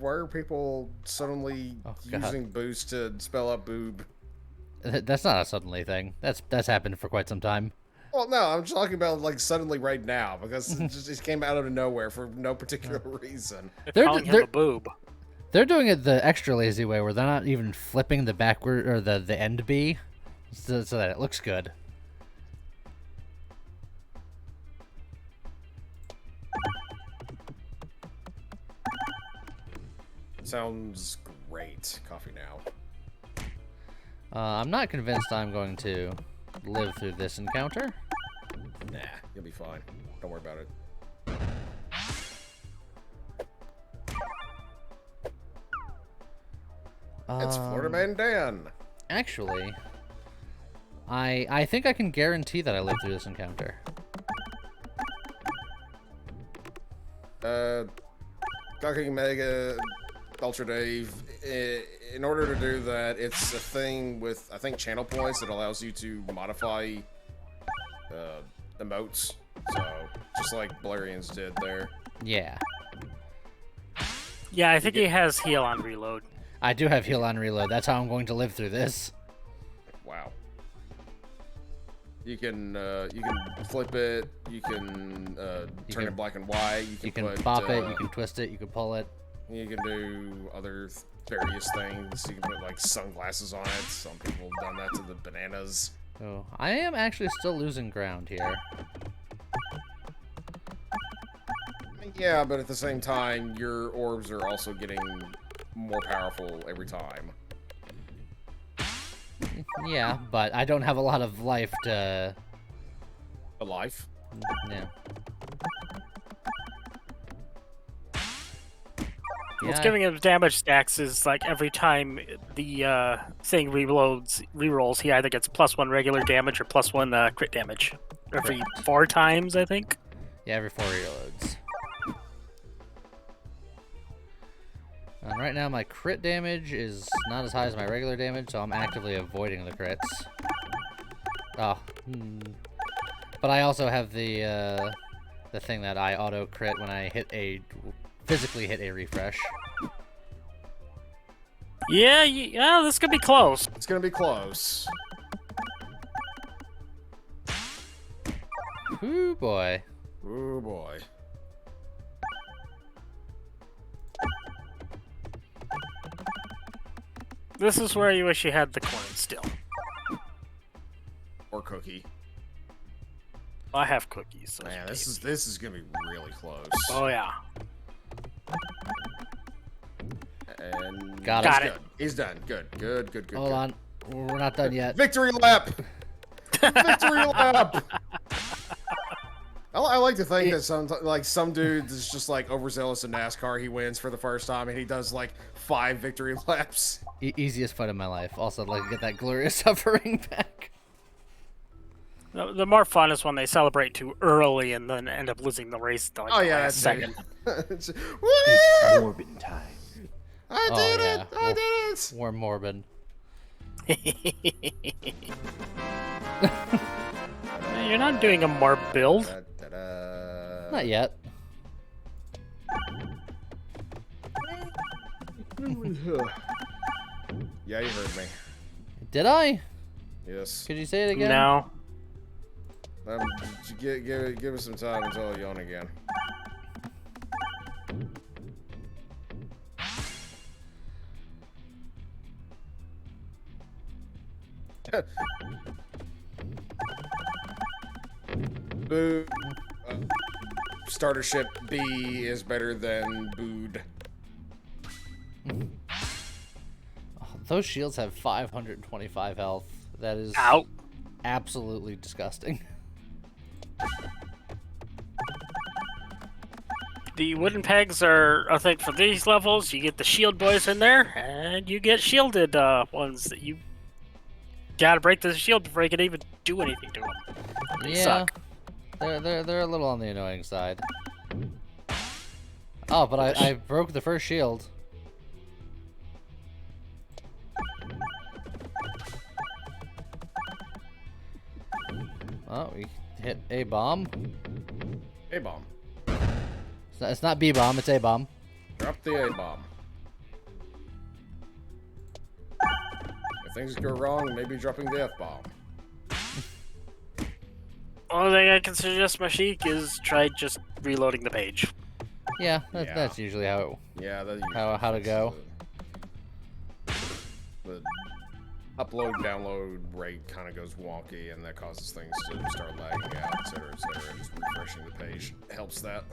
are people suddenly using boost to spell out boob? That's not a suddenly thing. That's happened for quite some time. Well, no, I'm talking about like suddenly right now because it came out of nowhere for no particular reason. They're calling him a boob. They're doing it the extra lazy way, where they're not even flipping the backward or the end B, so that it looks good. Sounds great. Coffee now. I'm not convinced I'm going to live through this encounter. Nah, you'll be fine. Don't worry about it. It's Florida Man Dan. Actually, I think I can guarantee that I live through this encounter. Talking Mega, Ultra Dave. In order to do that, it's a thing with, I think, channel points that allows you to modify emotes. So, just like Blarians did there. Yeah. Yeah, I think he has heal on reload. I do have heal on reload. That's how I'm going to live through this. Wow. You can flip it. You can turn it black and white. You can put, bop it. You can twist it. You can pull it. You can do other various things. You can put like sunglasses on it. Some people have done that to the bananas. Oh, I am actually still losing ground here. Yeah, but at the same time, your orbs are also getting more powerful every time. Yeah, but I don't have a lot of life to... A life? Yeah. What's giving him damage stacks is like every time the thing rerolls, he either gets +1 regular damage or +1 crit damage. Every 4 times, I think. Yeah, every 4 reloads. And right now my crit damage is not as high as my regular damage, so I'm actively avoiding the crits. Oh. But I also have the thing that I auto crit when I physically hit a refresh. Yeah, yeah, this could be close. It's gonna be close. Ooh boy. Ooh boy. This is where you wish you had the coin still. Or cookie. I have cookies. So Man, this is gonna be really close. Oh yeah. And Got he's it. good. He's done. Good. Hold on. We're not done yet. Victory lap! Victory lap! I like to think that some dude is just like overzealous in NASCAR. He wins for the first time and he does like 5 victory laps. Easiest fight of my life. Also, I'd like to get that glorious suffering back. The more fun is when they celebrate too early and then end up losing the race at like the last second. It's Morbid time. I did it! I did it! More morbid. You're not doing a Marp build. Da-da-da. Not yet. Yeah, you heard me. Did I? Yes. Could you say it again? No. Give us some time until I yawn again. Boo. Starter ship B is better than booed. Oh, those shields have 525 health. That is Out. absolutely disgusting. The wooden pegs are, I think, for these levels. You get the shield boys in there, and you get shielded ones that you gotta break the shield before you can even do anything to them. They suck. They're a little on the annoying side. Oh, but I broke the first shield. Oh, we hit A bomb. A bomb. It's not B bomb. It's A bomb. Drop the A bomb. If things go wrong, maybe dropping the F-bomb. Only thing I can suggest, Mashik, is try just reloading the page. Yeah, Yeah. that's usually how Yeah, that how to go. The upload download rate kind of goes wonky, and that causes things to start lagging out, etc., etc. Just refreshing the page helps that.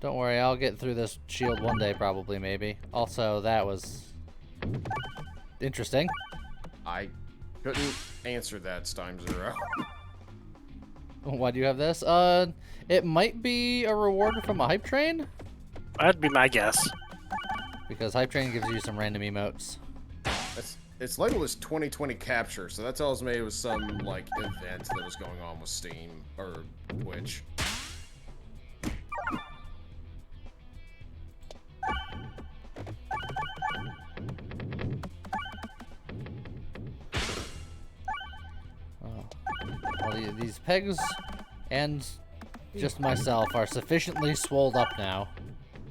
Don't worry, I'll get through this shield one day, probably, maybe. Also, that was interesting. I couldn't answer that, Time Zero. Why do you have this? It might be a reward from a hype train, That'd be my guess. because hype train gives you some random emotes. It's labeled as 2020 capture, so that tells me it was some like event that was going on with Steam or Twitch. Well, these pegs and just myself are sufficiently swolled up now.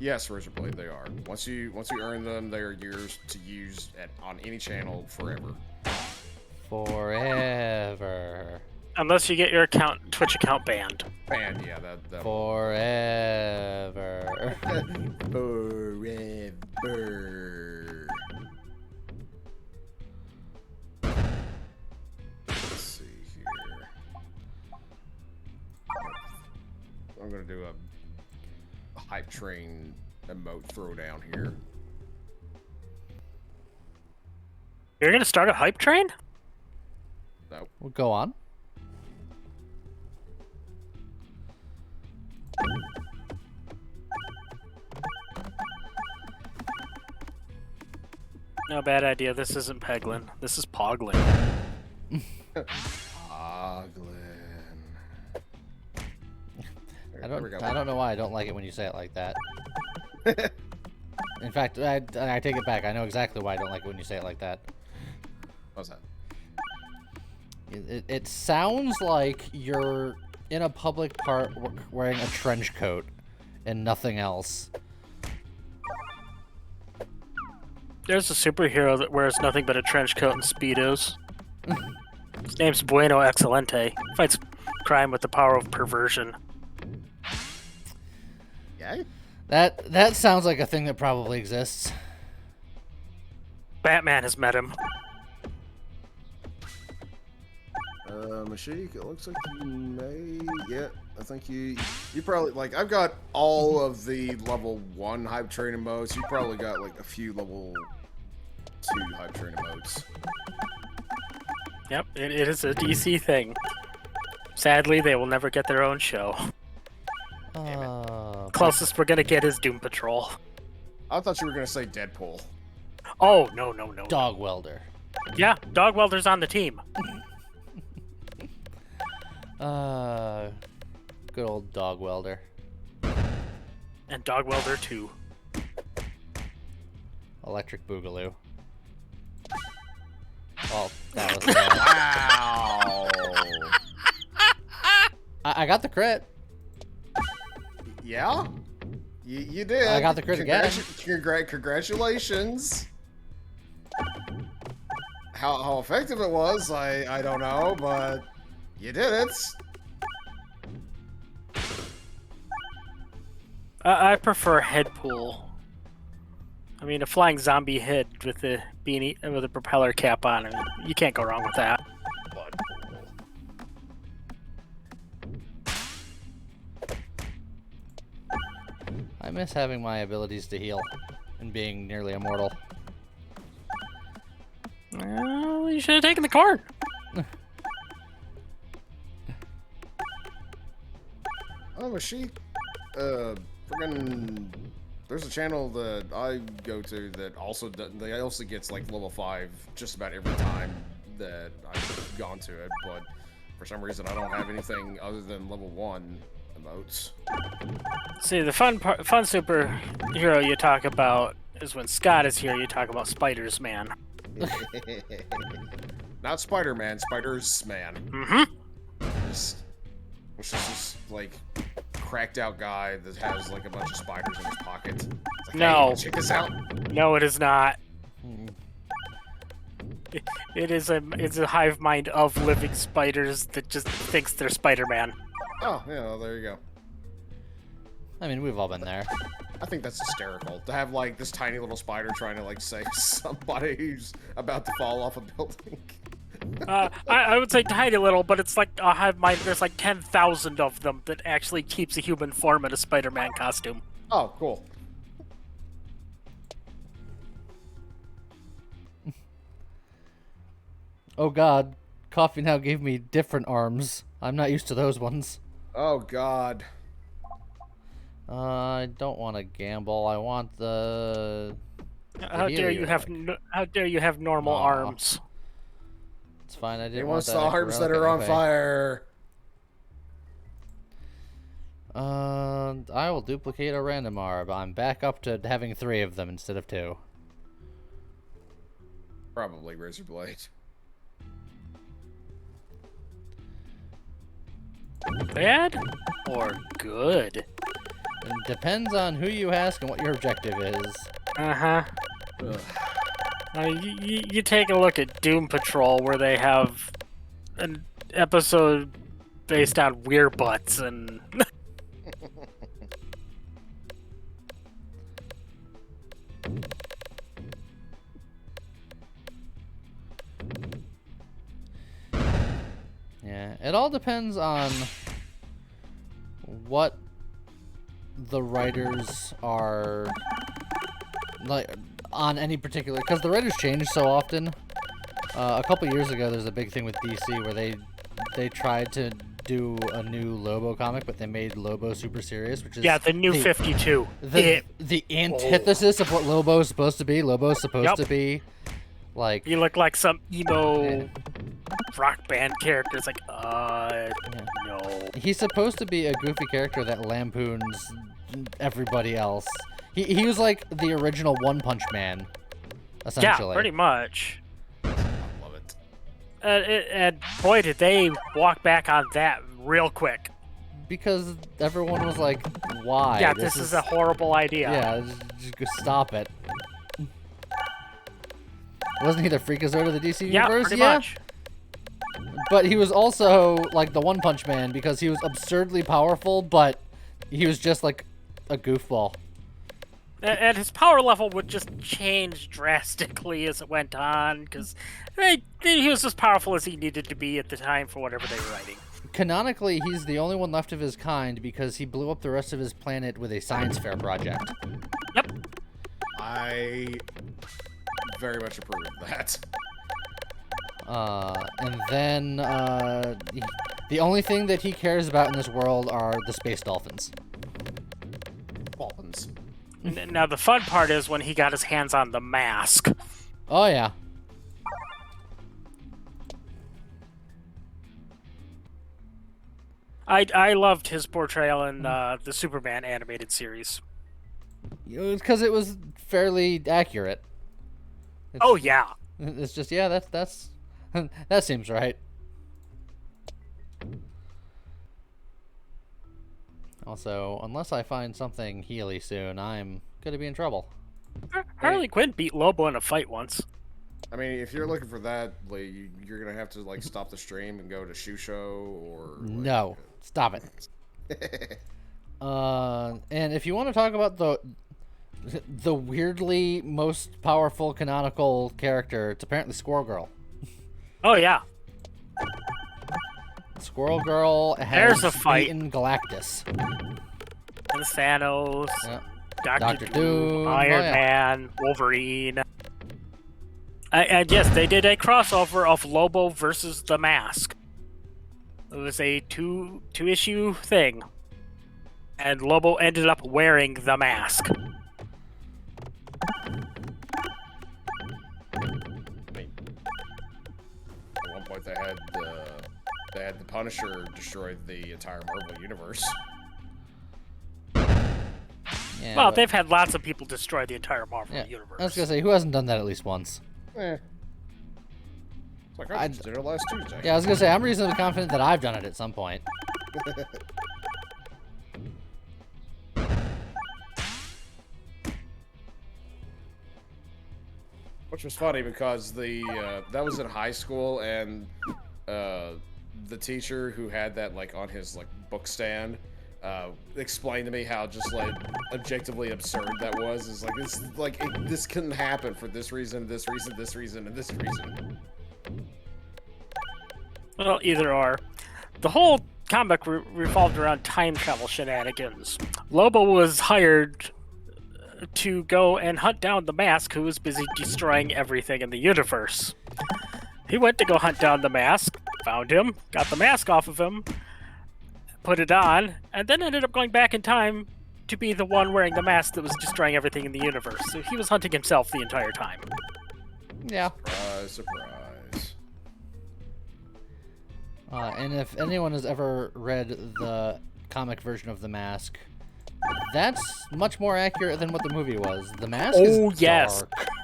Yes, Razorblade, they are. Once you earn them, they are yours to use on any channel forever. Forever. Unless you get your Twitch account banned. And yeah, that Forever. forever. Let's see here. I'm gonna do a hype train emote throwdown here. You're gonna start a hype train? No. Well, go on. No, bad idea. This isn't Peglin. This is Poglin. Oglin. I don't know why I don't like it when you say it like that. In fact, I take it back. I know exactly why I don't like it when you say it like that. What's that? It sounds like you're in a public park wearing a trench coat and nothing else. There's a superhero that wears nothing but a trench coat and Speedos. His name's Bueno Excelente. Fights crime with the power of perversion. Yeah? That sounds like a thing that probably exists. Batman has met him. Mashik, it looks like you may. Yeah, I think you probably like. I've got all of the level 1 hype train emotes. You probably got like a few level 2 hype train emotes. Yep, it is a DC thing. Sadly, they will never get their own show. Closest we're gonna get is Doom Patrol. I thought you were gonna say Deadpool. Oh, no. Dog welder. Yeah, Dog Welder's on the team. Good old dog welder. And Dog Welder 2. Electric Boogaloo. Oh, that was Wow. I got the crit. Yeah, you did. I got the crit again. Congratulations. How effective it was, I don't know, but you did it. I prefer head pool. I mean, a flying zombie head with a beanie with a propeller cap on. I mean, you can't go wrong with that. I miss having my abilities to heal and being nearly immortal. Well, you should have taken the card. Oh, Mashik. Friggin'. There's a channel that I go to that also gets like level 5 just about every time that I've gone to it, but for some reason I don't have anything other than level 1 emotes. See, the fun superhero you talk about is when Scott is here. You talk about Spiders Man. Not Spider-Man, Spiders-Man. Mm-hmm. Which is this like cracked out guy that has like a bunch of spiders in his pocket. It's like, No. hey, check this out. No, it is not. It's a hive mind of living spiders that just thinks they're Spider-Man. Oh, yeah, well, there you go. I mean, we've all been there. I think that's hysterical to have like this tiny little spider trying to like save somebody who's about to fall off a building. I would say tiny little, but it's like a hive mind. There's like 10,000 of them that actually keeps a human form in a Spider-Man costume. Oh, cool. Oh god, coffee now gave me different arms. I'm not used to those ones. Oh god. I don't want to gamble. I want the. How dare you have how dare you have normal arms? It's fine. I He didn't wants want the that arms extra that are relic on anyway. fire. I will duplicate a random arm. I'm back up to having 3 of them instead of 2. Probably razor blade. Bad or good? It depends on who you ask and what your objective is. Uh-huh. You take a look at Doom Patrol, where they have an episode based on weird butts, and Yeah, it all depends on what the writers are like on any particular, because the writers change so often. A couple years ago, there's a big thing with DC where they tried to do a new Lobo comic, but they made Lobo super serious, which is yeah, the new 52. the antithesis of what Lobo's supposed to be. Lobo's supposed to be like You look like some emo rock band character. It's like, no. he's supposed to be a goofy character that lampoons everybody else. He was like the original One Punch Man, essentially. Yeah, pretty much. I love it. And boy, did they walk back on that real quick. Because everyone was like, "Why? Yeah, this is a horrible idea. Yeah, just stop it." Wasn't he the Freakazoid of the DC Yeah, universe? pretty much. But he was also like the One Punch Man because he was absurdly powerful, but he was just like a goofball. And his power level would just change drastically as it went on, because he was as powerful as he needed to be at the time for whatever they were writing. Canonically, he's the only one left of his kind because he blew up the rest of his planet with a science fair project. Yep. I very much approve of that. And then the only thing that he cares about in this world are the space dolphins. Dolphins. Now, the fun part is when he got his hands on the mask. Oh yeah. I loved his portrayal in the Superman animated series. Because it was fairly accurate. Oh, yeah. It's just, yeah, that's that seems right. Also, unless I find something Healy soon, I'm gonna be in trouble. Harley Quinn beat Lobo in a fight once. I mean, if you're looking for that, like, you're gonna have to like stop the stream and go to Shoe Show or. Like, No, stop it. And if you want to talk about the weirdly most powerful canonical character, it's apparently Squirrel Girl. Oh, yeah. Squirrel Girl There's has a fight. beaten Galactus. And Thanos, Yeah. Dr. Dr. Doom, Doom, Iron oh, yeah. Man, Wolverine. And yes, they did a crossover of Lobo versus the Mask. It was a two-issue thing. And Lobo ended up wearing the mask. At one point, they had the Punisher destroy the entire Marvel universe. Yeah, Well, but- they've had lots of people destroy the entire Marvel yeah. universe. I was gonna say, who hasn't done that at least once? Eh. It's like I just did it last Tuesday. Yeah, I was gonna say, I'm reasonably confident that I've done it at some point. Which was funny because that was in high school, and the teacher who had that like on his like book stand explained to me how just like objectively absurd that was. Is like this couldn't happen for this reason, this reason, this reason, and this reason. Well, either or. The whole comic revolved around time travel shenanigans. Lobo was hired to go and hunt down the Mask, who was busy destroying everything in the universe. He went to go hunt down the Mask, found him, got the mask off of him, put it on, and then ended up going back in time to be the one wearing the mask that was destroying everything in the universe. So he was hunting himself the entire time. Yeah. Surprise, surprise. And if anyone has ever read the comic version of The Mask, that's much more accurate than what the movie was. The Mask is yes.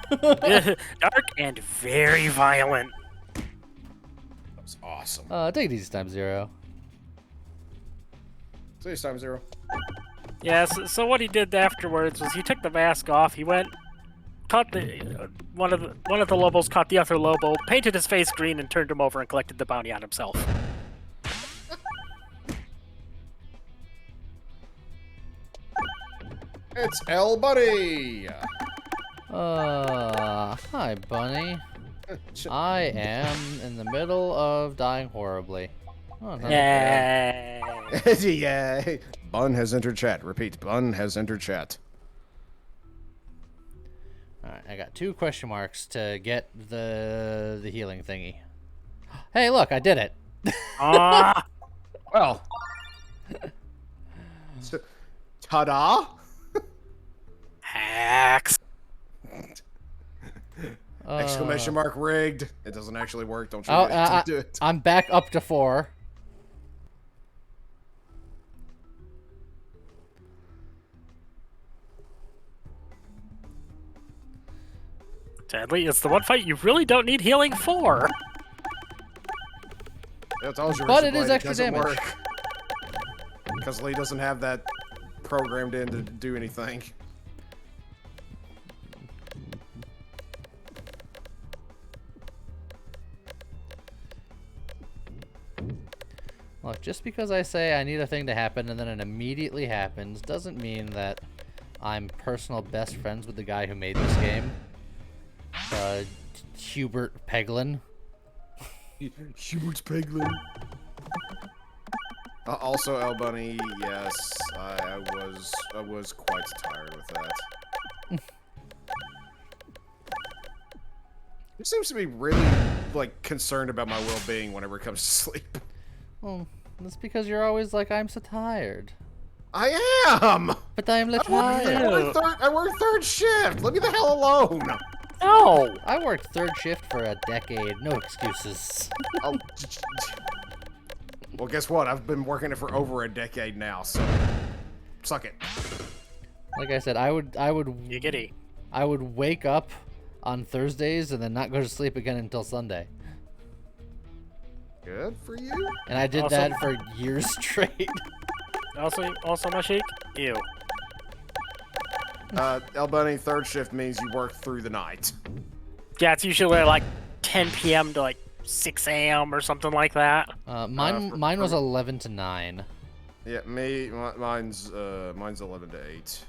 dark. Dark and very violent. That was awesome. Take it easy, Time Zero. See you, Time Zero. Yes, so what he did afterwards was he took the mask off, he went, caught one of the Lobos caught the other Lobo, painted his face green, and turned him over and collected the bounty on himself. It's El Buddy! Hi, Bunny. I am in the middle of dying horribly. Oh, no. Yay! Yay! Bun has entered chat. Repeat, Bun has entered chat. Alright, I got 2 question marks to get the healing thingy. Hey, look, I did it. Ah! Well. Ta-da! Hacks! Exclamation mark rigged. It doesn't actually work. Don't you Oh, do it. I'm back up to 4. Sadly, it's the one fight you really don't need healing for. Yeah, told you, But Richard it is Blade, extra doesn't damage. work. Because Lee doesn't have that programmed in to do anything. Look, just because I say I need a thing to happen and then it immediately happens doesn't mean that I'm personal best friends with the guy who made this game. Hubert Peglin. Hubert's Peglin. Also, El Bunny, yes, I was quite tired with that. He seems to be really, like, concerned about my well-being whenever it comes to sleep. Well, that's because you're always like, I'm so tired. I am! But I'm tired. I work third shift! Leave me the hell alone! No! I worked 3rd shift for a decade. No excuses. Oh, well, guess what? I've been working it for over a decade now, so suck it. Like I said, I would Giggity. I would wake up on Thursdays and then not go to sleep again until Sunday. Good for you. And I did that for years straight. Also, Mashik? Ew. El Bunny, 3rd shift means you work through the night. Yeah, it's usually like 10 p.m. to like 6 a.m. or something like that. Mine was 11 to 9. Yeah, mine's 11 to 8.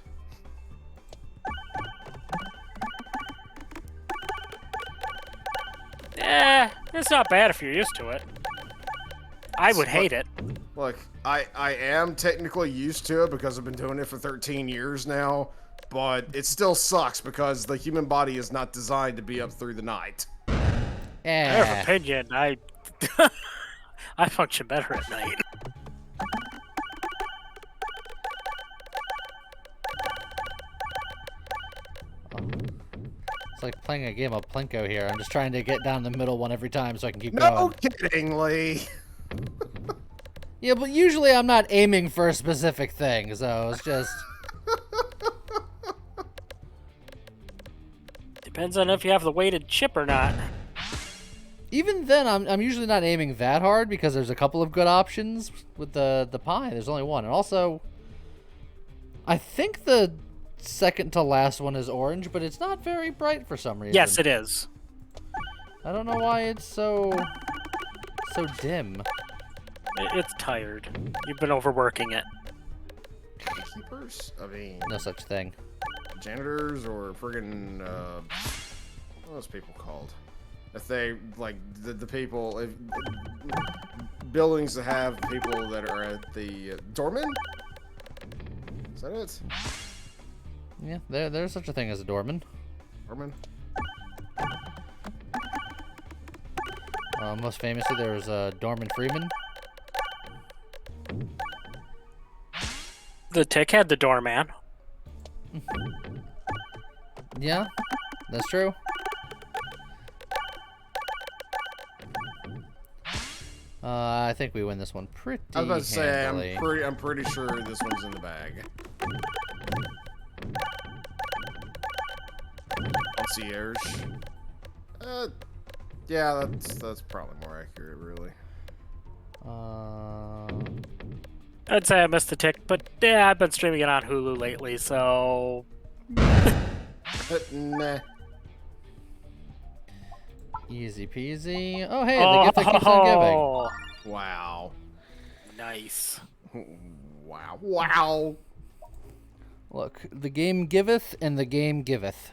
It's not bad if you're used to it. I would hate it. Look, I am technically used to it because I've been doing it for 13 years now, but it still sucks because the human body is not designed to be up through the night. I have an opinion. I function better at night. It's like playing a game of Plinko here. I'm just trying to get down the middle one every time so I can keep No going. kidding, Lee. Yeah, but usually I'm not aiming for a specific thing, so it's just... Depends on if you have the weighted chip or not. Even then, I'm usually not aiming that hard because there's a couple of good options with the pie. There's only one. And also, I think the second to last one is orange, but it's not very bright for some reason. Yes, it is. I don't know why it's so dim. It's tired. You've been overworking it. Keepers? I mean, No such thing. janitors or friggin' what are those people called? If they like the people, if, buildings that have people that are at the doorman. Is that it? Yeah, there's such a thing as a doorman. Doorman. Most famously, there was Dorman Freeman. The Tick had the doorman. Yeah, that's true. I think we win this one pretty I was about to say handily. I'm pretty sure this one's in the bag. Concierge. Yeah, that's probably more accurate, really. I'd say I missed the Tick, but yeah, I've been streaming it on Hulu lately, so Nah. Easy peasy. Oh, hey, the gift that keeps on giving. Oh, Wow. nice. Wow. Wow. Look, the game giveth and the game giveth.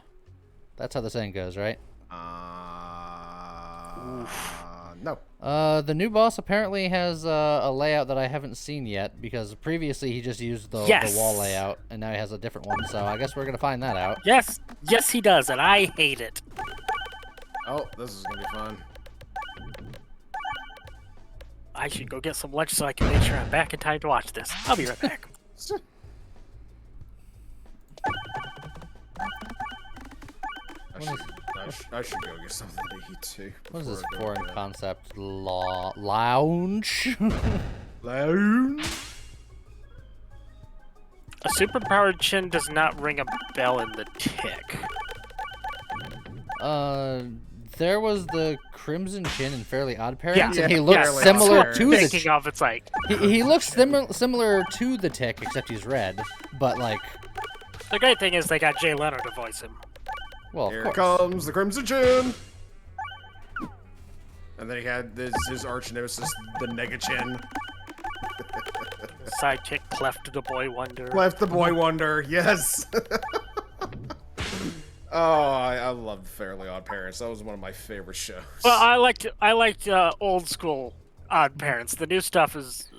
That's how the saying goes, right? No. The new boss apparently has a layout that I haven't seen yet, because previously he just used the Yes. wall layout, and now he has a different one, so I guess we're gonna find that out. Yes, yes, he does, and I hate it. Oh, this is gonna be fun. I should go get some lunch so I can make sure I'm back in time to watch this. I'll be right back. I should go get something to eat too. What is this before I go foreign to bed. concept? Lounge? Lounge? A superpowered chin does not ring a bell in the Tick. There was the Crimson Chin in Fairly Odd Parents, Yeah. and he Yeah, looks Fairly similar Odd to the Thinking of, it's like, he looks similar to the Tick, except he's red. But like, the great thing is they got Jay Leno to voice him. well, Here of course. comes the Crimson Chin! And then he had his arch nemesis, the Nega Chin. Sidekick Cleft the Boy Wonder. Left the Boy Wonder, yes! Oh, I loved Fairly Odd Parents. That was one of my favorite shows. Well, I liked old school Odd Parents. The new stuff is.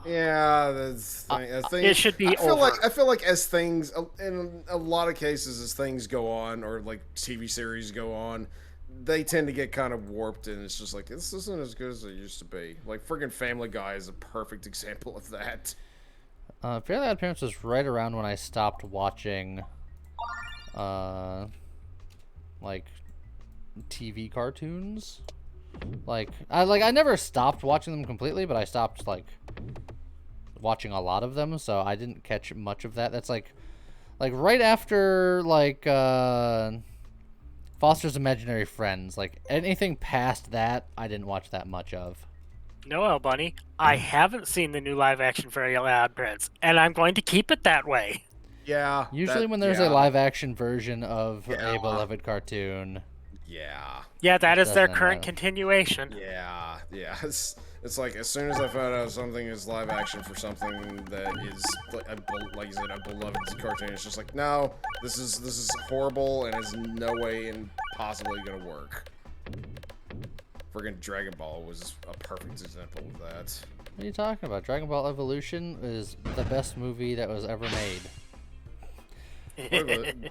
Yeah, that's thing. It should be I feel over. like as things, in a lot of cases, as things go on, or like TV series go on, they tend to get kind of warped, and it's just like, this isn't as good as it used to be. Like friggin' Family Guy is a perfect example of that. Fairly Odd Parents was right around when I stopped watching, like, TV cartoons. Like I never stopped watching them completely, but I stopped like watching a lot of them, so I didn't catch much of that. That's like right after like Foster's Imaginary Friends. Like anything past that, I didn't watch that much of. Noel Bunny, I haven't seen the new live action Fairly Odd Parents, and I'm going to keep it that way. Yeah. Usually when there's a live action version of a beloved cartoon. Yeah. Yeah, that is their Doesn't current matter. Yeah. continuation. It's like as soon as I found out something is live action for something that is like you said, a beloved cartoon, it's just like, no, this is horrible and is no way and possibly gonna work. Friggin' Dragon Ball was a perfect example of that. What are you talking about? Dragon Ball Evolution is the best movie that was ever made.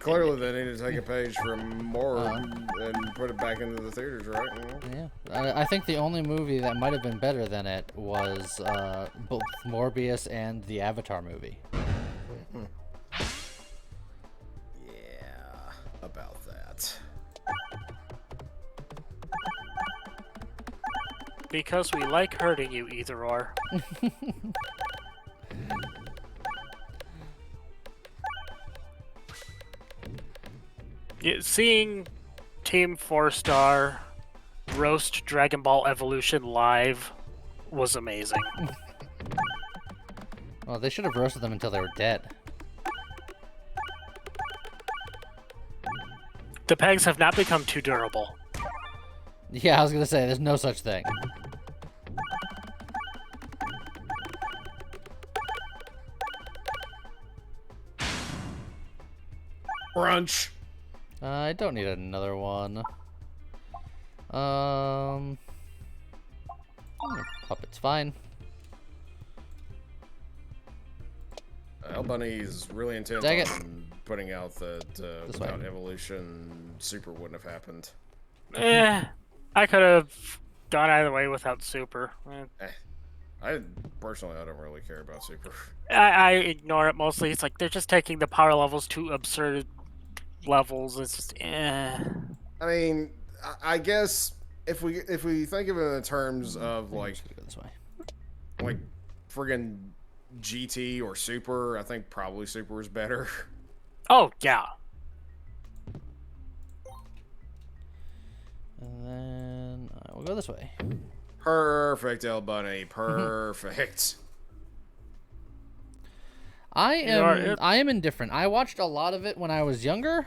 Clearly they need to take a page from more and put it back into the theaters, right? Yeah, I think the only movie that might have been better than it was both Morbius and the Avatar movie. Yeah, about that. Because we like hurting you, either or. Seeing Team 4-Star roast Dragon Ball Evolution live was amazing. Well, they should have roasted them until they were dead. The pegs have not become too durable. Yeah, I was gonna say, there's no such thing. Brunch. I don't need another one. Puppet's fine. El Bunny's really intent Dang it. on putting out that This without way. evolution, Super wouldn't have happened. I could have gone either way without super. I personally, I don't really care about Super. I ignore it mostly. It's like they're just taking the power levels to absurd levels. It's just, I mean, I guess if we think of it in terms of I'm like just gonna go this way. like friggin' GT or Super, I think probably Super is better. Oh, yeah. And then I will go this way. Perfect, El Bunny. Perfect. I are- am indifferent. I watched a lot of it when I was younger,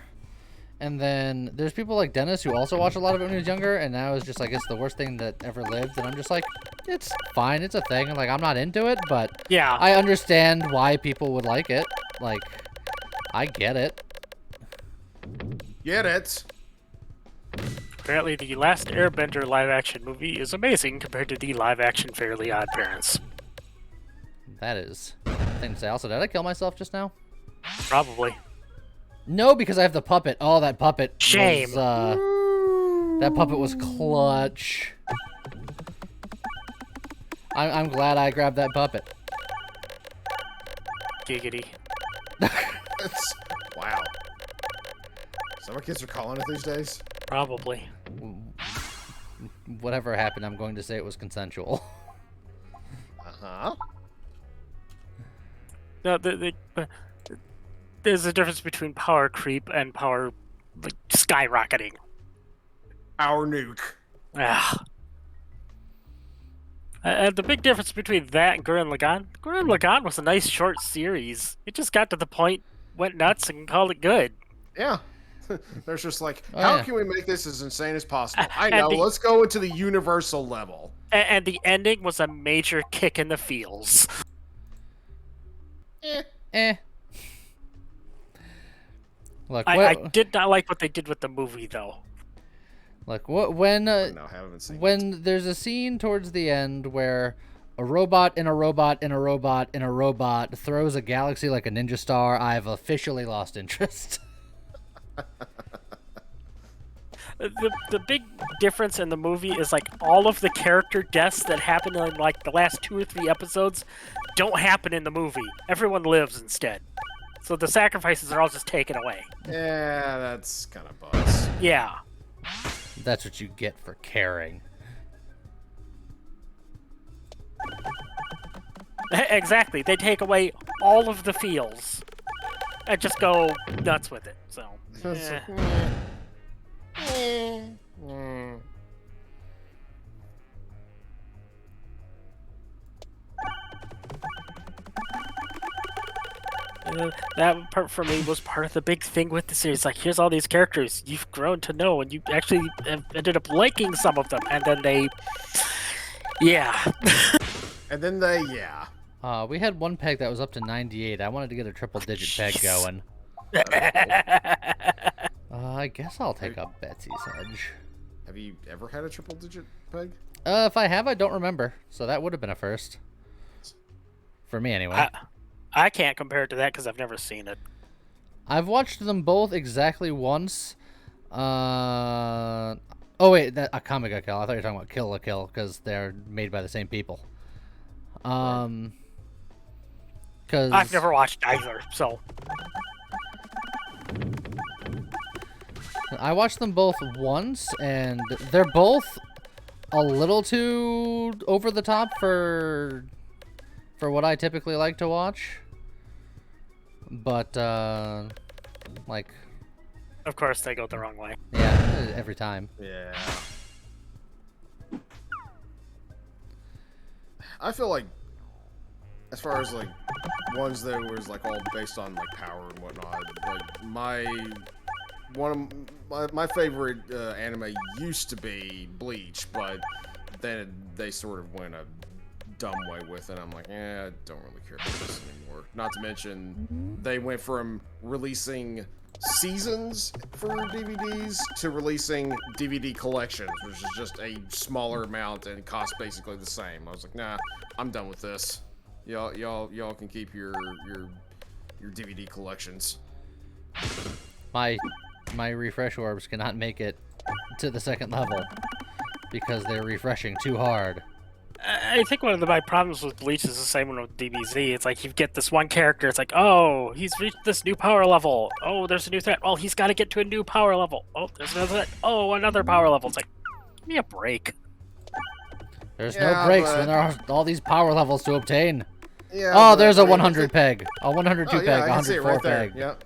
and then there's people like Dennis who also watched a lot of it when he was younger, and now it's just like it's the worst thing that ever lived, and I'm just like, it's fine, it's a thing. Like I'm not into it, but Yeah. I understand why people would like it. Like, I get it. Get it? Apparently, the last Airbender live-action movie is amazing compared to the live-action Fairly Odd Parents. That is a thing to say. Also, did I kill myself just now? Probably. No, because I have the puppet. Oh, that puppet. Shame. Was, that puppet was clutch. I'm glad I grabbed that puppet. Giggity. Wow. Some kids are calling it these days. Probably. Whatever happened, I'm going to say it was consensual. Uh-huh. No, there's a difference between power creep and power like, skyrocketing. Our nuke. Ah. And the big difference between that and Gurren Lagann was a nice short series. It just got to the point, went nuts, and called it good. Yeah. There's just like, Oh, how yeah. can we make this as insane as possible? I and know, the- let's go into the universal level. And the ending was a major kick in the feels. Eh. Look, I did not like what they did with the movie, though. look. When No, haven't seen it. when there's a scene towards the end where a robot in a robot in a robot in a robot throws a galaxy like a ninja star, I've officially lost interest. The big difference in the movie is like all of the character deaths that happen in like the last 2 or 3 episodes don't happen in the movie. Everyone lives instead. So the sacrifices are all just taken away. Yeah, that's kind of buzz. Yeah. That's what you get for caring. Exactly. They take away all of the feels and just go nuts with it. So. That part for me was part of the big thing with the series. Like, here's all these characters you've grown to know, and you actually have ended up liking some of them, and then they, yeah. And then they, yeah. We had one peg that was up to 98. I wanted to get a triple-digit peg Jeez. going. I guess I'll take up Betsy's Edge. Have you ever had a triple digit peg? If I have, I don't remember. So that would have been a first. For me, anyway. I can't compare it to that because I've never seen it. I've watched them both exactly once. Oh, wait, that Akame ga Kill. I thought you were talking about Kill la Kill because they're made by the same people. Because I've never watched either, so. I watched them both once, and they're both a little too over the top for what I typically like to watch. But like, Of course, they go the wrong way. yeah, every time. Yeah. I feel like, as far as like ones that was like all based on like power and whatnot, like one of my favorite anime used to be Bleach, but then they sort of went a dumb way with it. I'm like, I don't really care about this anymore. Not to mention, they went from releasing seasons for DVDs to releasing DVD collections, which is just a smaller amount and costs basically the same. I was like, nah, I'm done with this. Y'all can keep your DVD collections. My refresh orbs cannot make it to the second level because they're refreshing too hard. I think one of my problems with Bleach is the same one with DBZ. It's like you get this one character, it's like, oh, he's reached this new power level. Oh, there's a new threat. Well, he's got to get to a new power level. Oh, there's another threat. Oh, another power level. It's like, give me a break. There's no breaks when there are all these power levels to obtain. Yeah. Oh, there's a 100 peg, a 102 peg, I a can see it 104 right there. peg. Yep.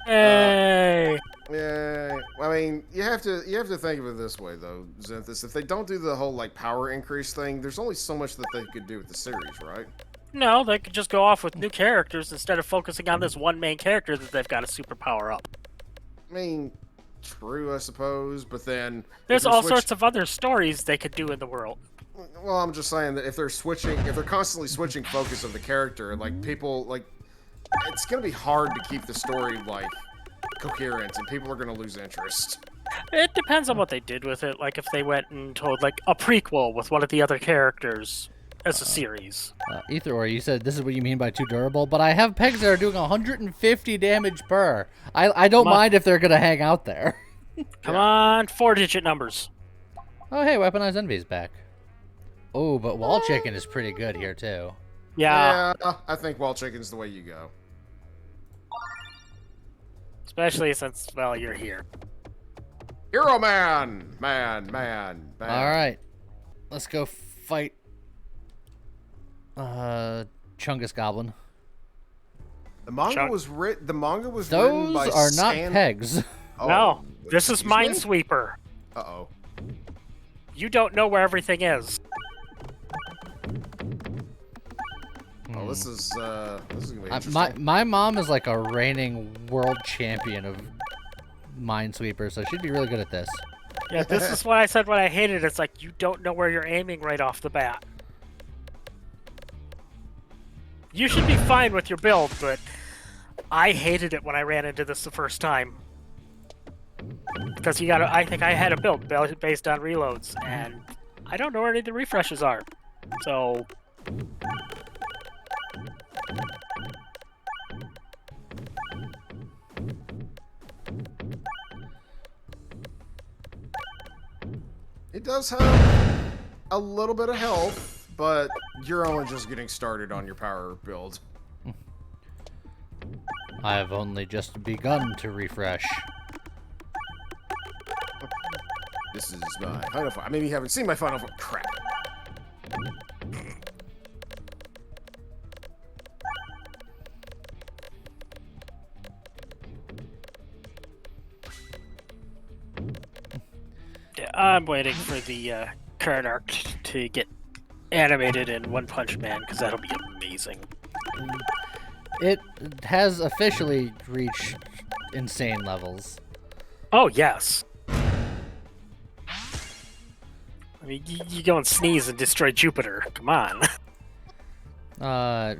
Hey. Yeah, I mean, you have to think of it this way though, Zenthis. If they don't do the whole like power increase thing, there's only so much that they could do with the series, right? No, they could just go off with new characters instead of focusing on this one main character that they've got a super power up. I mean, true, I suppose, but then There's all sorts of other stories they could do in the world. Well, I'm just saying that if they're constantly switching focus of the character, like people like, it's gonna be hard to keep the story like coherent, and people are gonna lose interest. It depends on what they did with it. Like if they went and told like a prequel with one of the other characters as a series. Ether, you said this is what you mean by too durable, but I have pegs that are doing 150 damage per. I don't mind if they're gonna hang out there. Come on, 4-digit numbers. Oh hey, Weaponized Envy's back. Oh, but Wall Chicken is pretty good here too. Yeah. I think Wall Chicken's the way you go. Especially since, well, you're here. Hero man! Man. Alright. Let's go fight Chungus Goblin. The manga was written Those by are not pegs. Oh, No, this is excuse me? Minesweeper. Uh-oh. You don't know where everything is. Oh, this is gonna be interesting. My mom is like a reigning world champion of Minesweeper, so she'd be really good at this. Yeah, this is what I said when I hated it. It's like, you don't know where you're aiming right off the bat. You should be fine with your build, but I hated it when I ran into this the first time. Because I think I had a build based on reloads, and I don't know where any of the refreshes are. So... It does have a little bit of health, but you're only just getting started on your power build. I have only just begun to refresh. This is my Final Form. Maybe you haven't seen my Final Form. Crap. I'm waiting for the current arc to get animated in One Punch Man, because that'll be amazing. It has officially reached insane levels. Oh, yes. I mean, you go and sneeze and destroy Jupiter. Come on.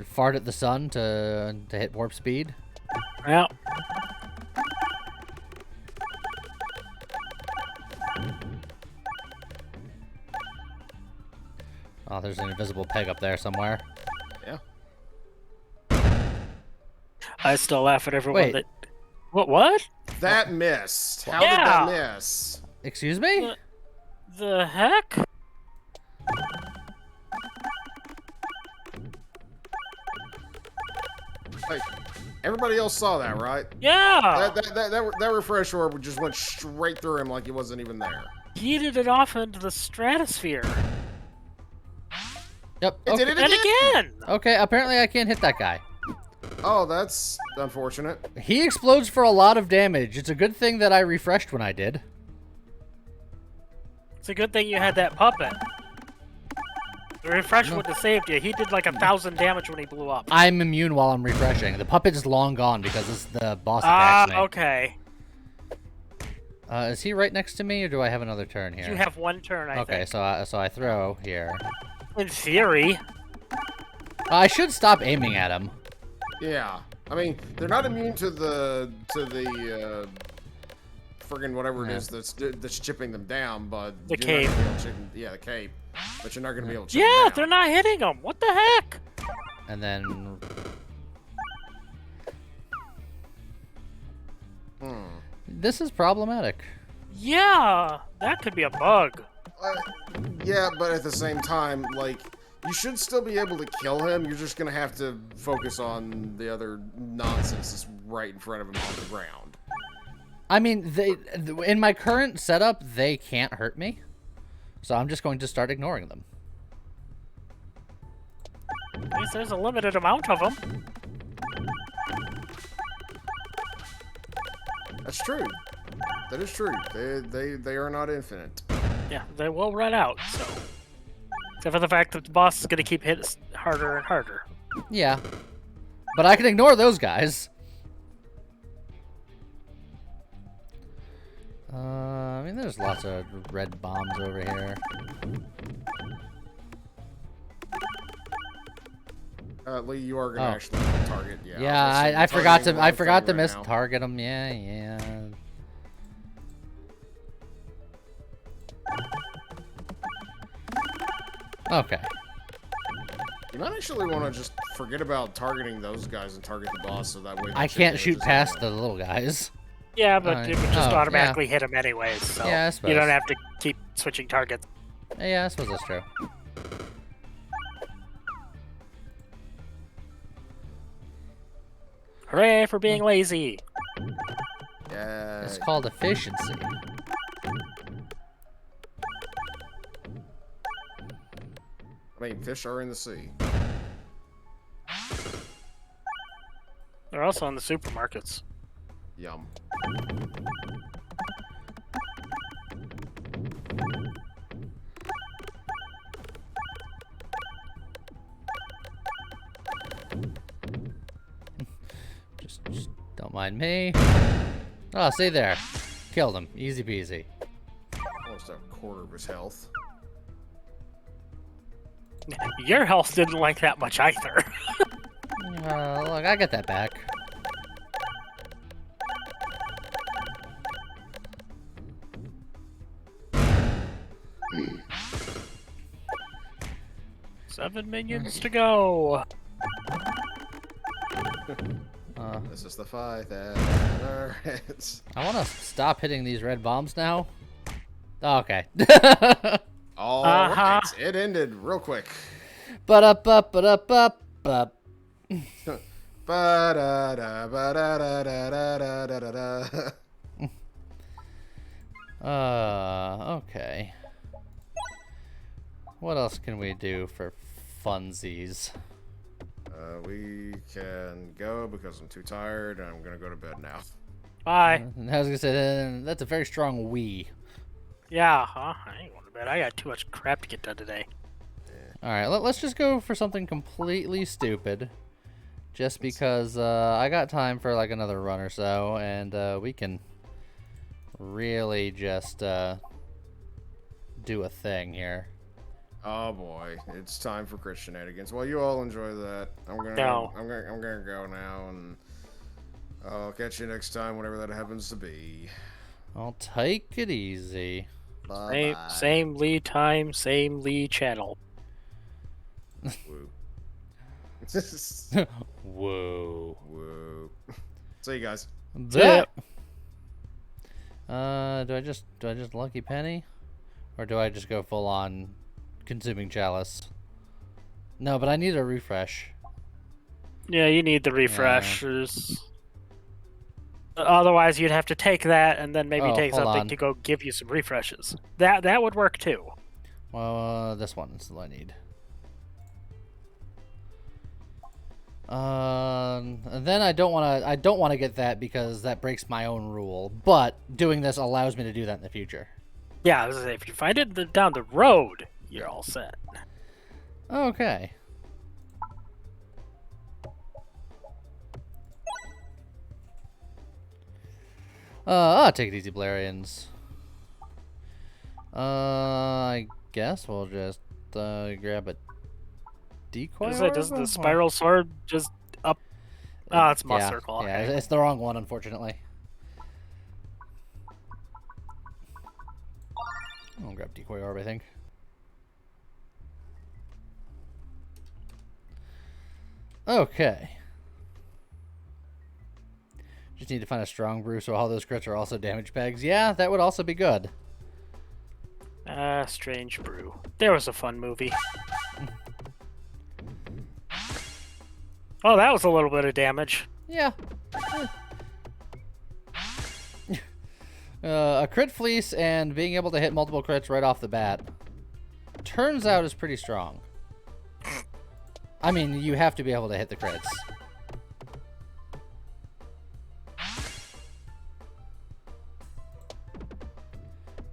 Fart at the sun to hit warp speed. Well, Oh, there's an invisible peg up there somewhere. Yeah. I still laugh at everyone Wait. that... What? That missed. How Yeah. did that miss? Excuse me? The heck? Hey, everybody else saw that, right? Yeah! That refresh orb just went straight through him like he wasn't even there. Heated it off into the stratosphere. Yep. It Okay. did it And again! Okay, apparently I can't hit that guy. Oh, that's unfortunate. He explodes for a lot of damage. It's a good thing that I refreshed when I did. It's a good thing you had that puppet. The refresh would have saved you. He did like 1,000 damage when he blew up. I'm immune while I'm refreshing. The puppet is long gone because it's the boss attacks me. Okay. Is he right next to me, or do I have another turn here? You have one turn, I Okay, think. so I throw here. In theory. I should stop aiming at him. Yeah. I mean, they're not immune to the friggin' whatever it is that's chipping them down, but The you're cape. not gonna be able to the cape. But you're not gonna be able to chip Yeah, them down. they're not hitting them. What the heck? And then... This is problematic. Yeah, that could be a bug. Yeah, but at the same time, like, you should still be able to kill him. You're just gonna have to focus on the other nonsense that's right in front of him on the ground. I mean, in my current setup, they can't hurt me. So I'm just going to start ignoring them. At least there's a limited amount of them. That's true. That is true. They are not infinite. Yeah, they will run out, so. Except for the fact that the boss is going to keep hitting harder and harder. Yeah. But I can ignore those guys. I mean, there's lots of red bombs over here. Lee, you are gonna actually target. Yeah. Yeah, I forgot to miss target them. Yeah, yeah. Okay. You might actually want to just forget about targeting those guys and target the boss, so that way. I can't shoot past the little guys. Yeah, but it would just Oh, automatically hit them anyways, so Yeah, I you suppose. don't have to keep switching targets. Yeah, I suppose that's true. Hooray for being lazy! Yeah. It's called efficiency. I mean, fish are in the sea. They're also in the supermarkets. Yum. Just don't mind me. Oh, see there. Killed him. Easy peasy. Almost a quarter of his health. Your health didn't like that much either. Look, I get that back. Seven minions to go. This is the fight that hurts. I want to stop hitting these red bombs now. Oh, okay. All right, it ended real quick. Ba-da-ba-ba-da-ba-ba. Ba-da-da, ba-da-da-da-da-da-da-da. Okay. What else can we do for funsies? We can go because I'm too tired and I'm gonna go to bed now. Bye. I was gonna say that's a very strong we. Yeah, huh? I ain't going to bed. I got too much crap to get done today. All right, let's just go for something completely stupid, just because I got time for like another run or so, and we can really just do a thing here. Oh boy, it's time for crit shenanigans. Well, you all enjoy that. I'm gonna go now, and I'll catch you next time, whenever that happens to be. I'll take it easy. Bye. Same Lee time, same Lee channel. Woo. Whoa. Woo. See you guys. That. Do I just lucky penny, or do I just go full on consuming chalice? No, but I need a refresh. Yeah, you need the refreshers. Otherwise, you'd have to take that and then maybe take hold something on. to go give you some refreshes. That would work too. Well, this one is what I need. And then I don't want to get that because that breaks my own rule. But doing this allows me to do that in the future. Yeah, I was gonna say, if you find it down the road, you're all set. Okay. Take it easy, Blarians. I guess we'll just grab a decoy Doesn't orb? the spiral sword just up? Oh, it's moss Yeah, circle. yeah, Okay. it's the wrong one, unfortunately. I'll grab decoy orb, I think. Okay. Just need to find a strong brew so all those crits are also damage pegs. Yeah, that would also be good. Strange Brew. There was a fun movie. Oh, that was a little bit of damage. Yeah. A crit fleece and being able to hit multiple crits right off the bat turns out is pretty strong. I mean, you have to be able to hit the crits.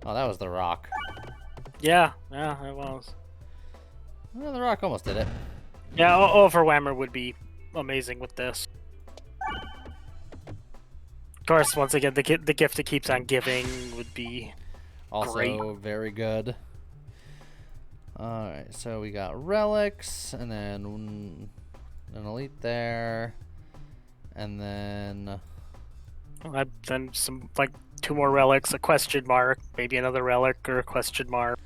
Oh, that was the rock. Yeah, it was. Well, the rock almost did it. Yeah, Overwhammer would be amazing with this. Of course, once again, the gift that keeps on giving would be Also great. very good. Alright, so we got relics, and then an elite there, and then... Then some, like, 2 more relics, a question mark, maybe another relic or a question mark.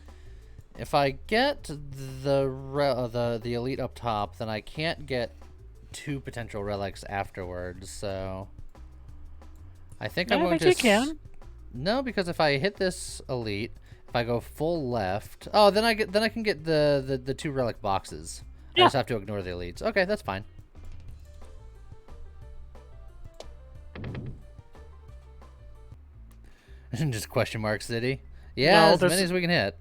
If I get the elite up top, then I can't get 2 potential relics afterwards, so... I think I'm going to... you can. No, because if I hit this elite, if I go full left... Oh, then I can get the 2 relic boxes. Yeah. I just have to ignore the elites. Okay, that's fine. Just question mark city. Yeah, No, as many as we can hit.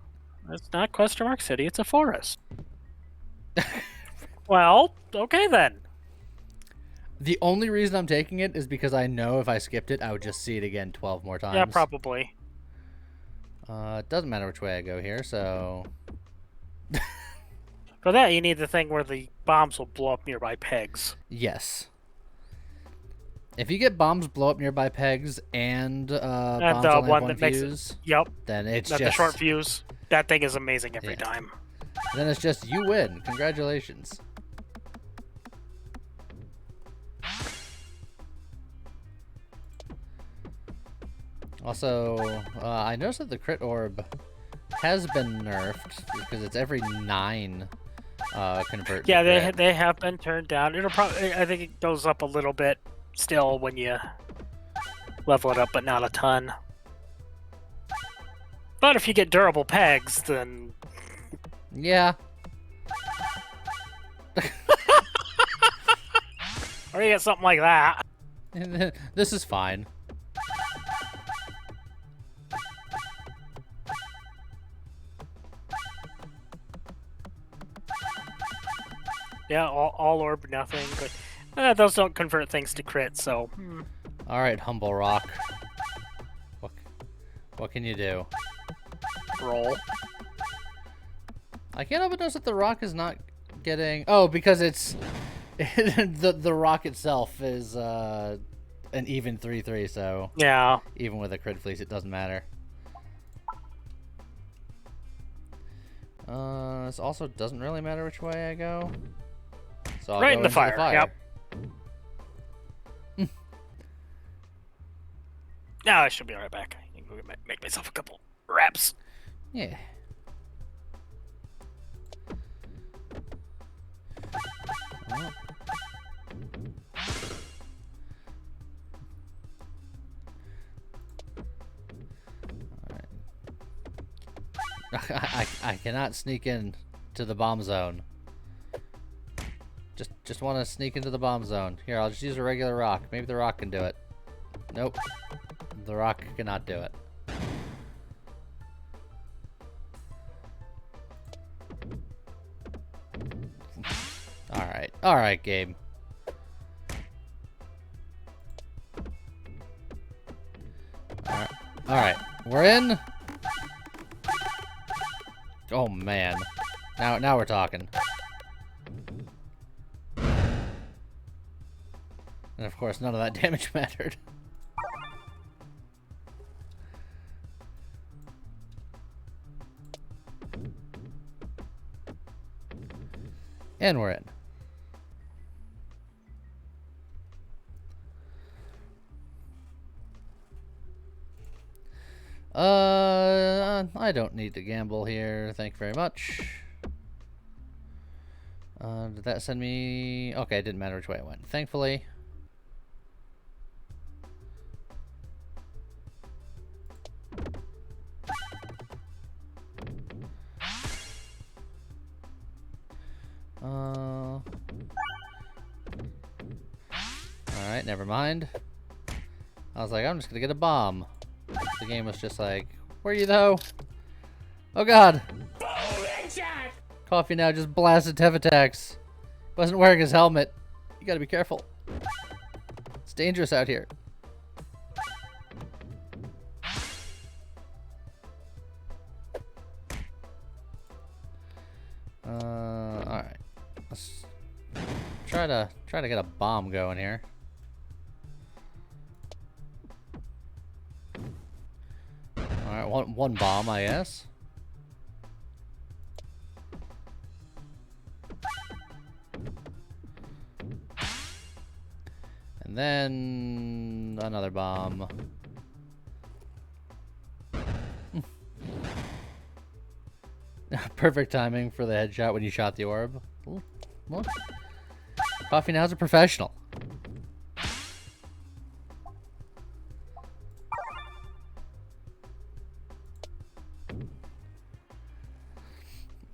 It's not question mark city, it's a forest. Well, okay then. The only reason I'm taking it is because I know if I skipped it, I would just see it again 12 more times. Yeah, probably. It doesn't matter which way I go here, so... For that, you need the thing where the bombs will blow up nearby pegs. Yes. If you get bombs blow up nearby pegs and bombs the only have one one that makes fuse, Yep, then it's the just... short fuse. That thing is amazing every Yeah. time. Then it's just, you win. Congratulations. Also, I noticed that the crit orb has been nerfed because it's every 9 convert. Yeah, to crit. they have been turned down. It'll probably, I think it goes up a little bit still when you level it up, but not a ton. But if you get durable pegs, then Yeah. or you get something like that. This is fine. Yeah, all orb nothing, but those don't convert things to crit, so All right, humble rock. What can you do? roll. I can't help but notice that the rock is not getting... Oh, because it's... the rock itself is an even 3-3, so Yeah. even with a crit fleece, it doesn't matter. This also doesn't really matter which way I go. So I'll Right go in the into fire, yep. No, I should be right back. I can go make myself a couple wraps. Yeah. Oh. Alright. I cannot sneak in to the bomb zone. Just want to sneak into the bomb zone. Here, I'll just use a regular rock. Maybe the rock can do it. Nope. The rock cannot do it. Alright. Alright, Gabe. Alright. We're in. Oh, man. Now we're talking. And of course, none of that damage mattered. And we're in. I don't need to gamble here. Thank you very much. Did that send me... Okay, it didn't matter which way I went, thankfully. Alright, never mind. I was like, I'm just gonna get a bomb. The game was just like, where are you though? Oh god! Coffee now just blasted Tev attacks. Wasn't wearing his helmet. You gotta be careful. It's dangerous out here. Alright. Let's try to get a bomb going here. Alright, one bomb, I guess. And then another bomb. Perfect timing for the headshot when you shot the orb. Ooh, well, Coffee now's a professional.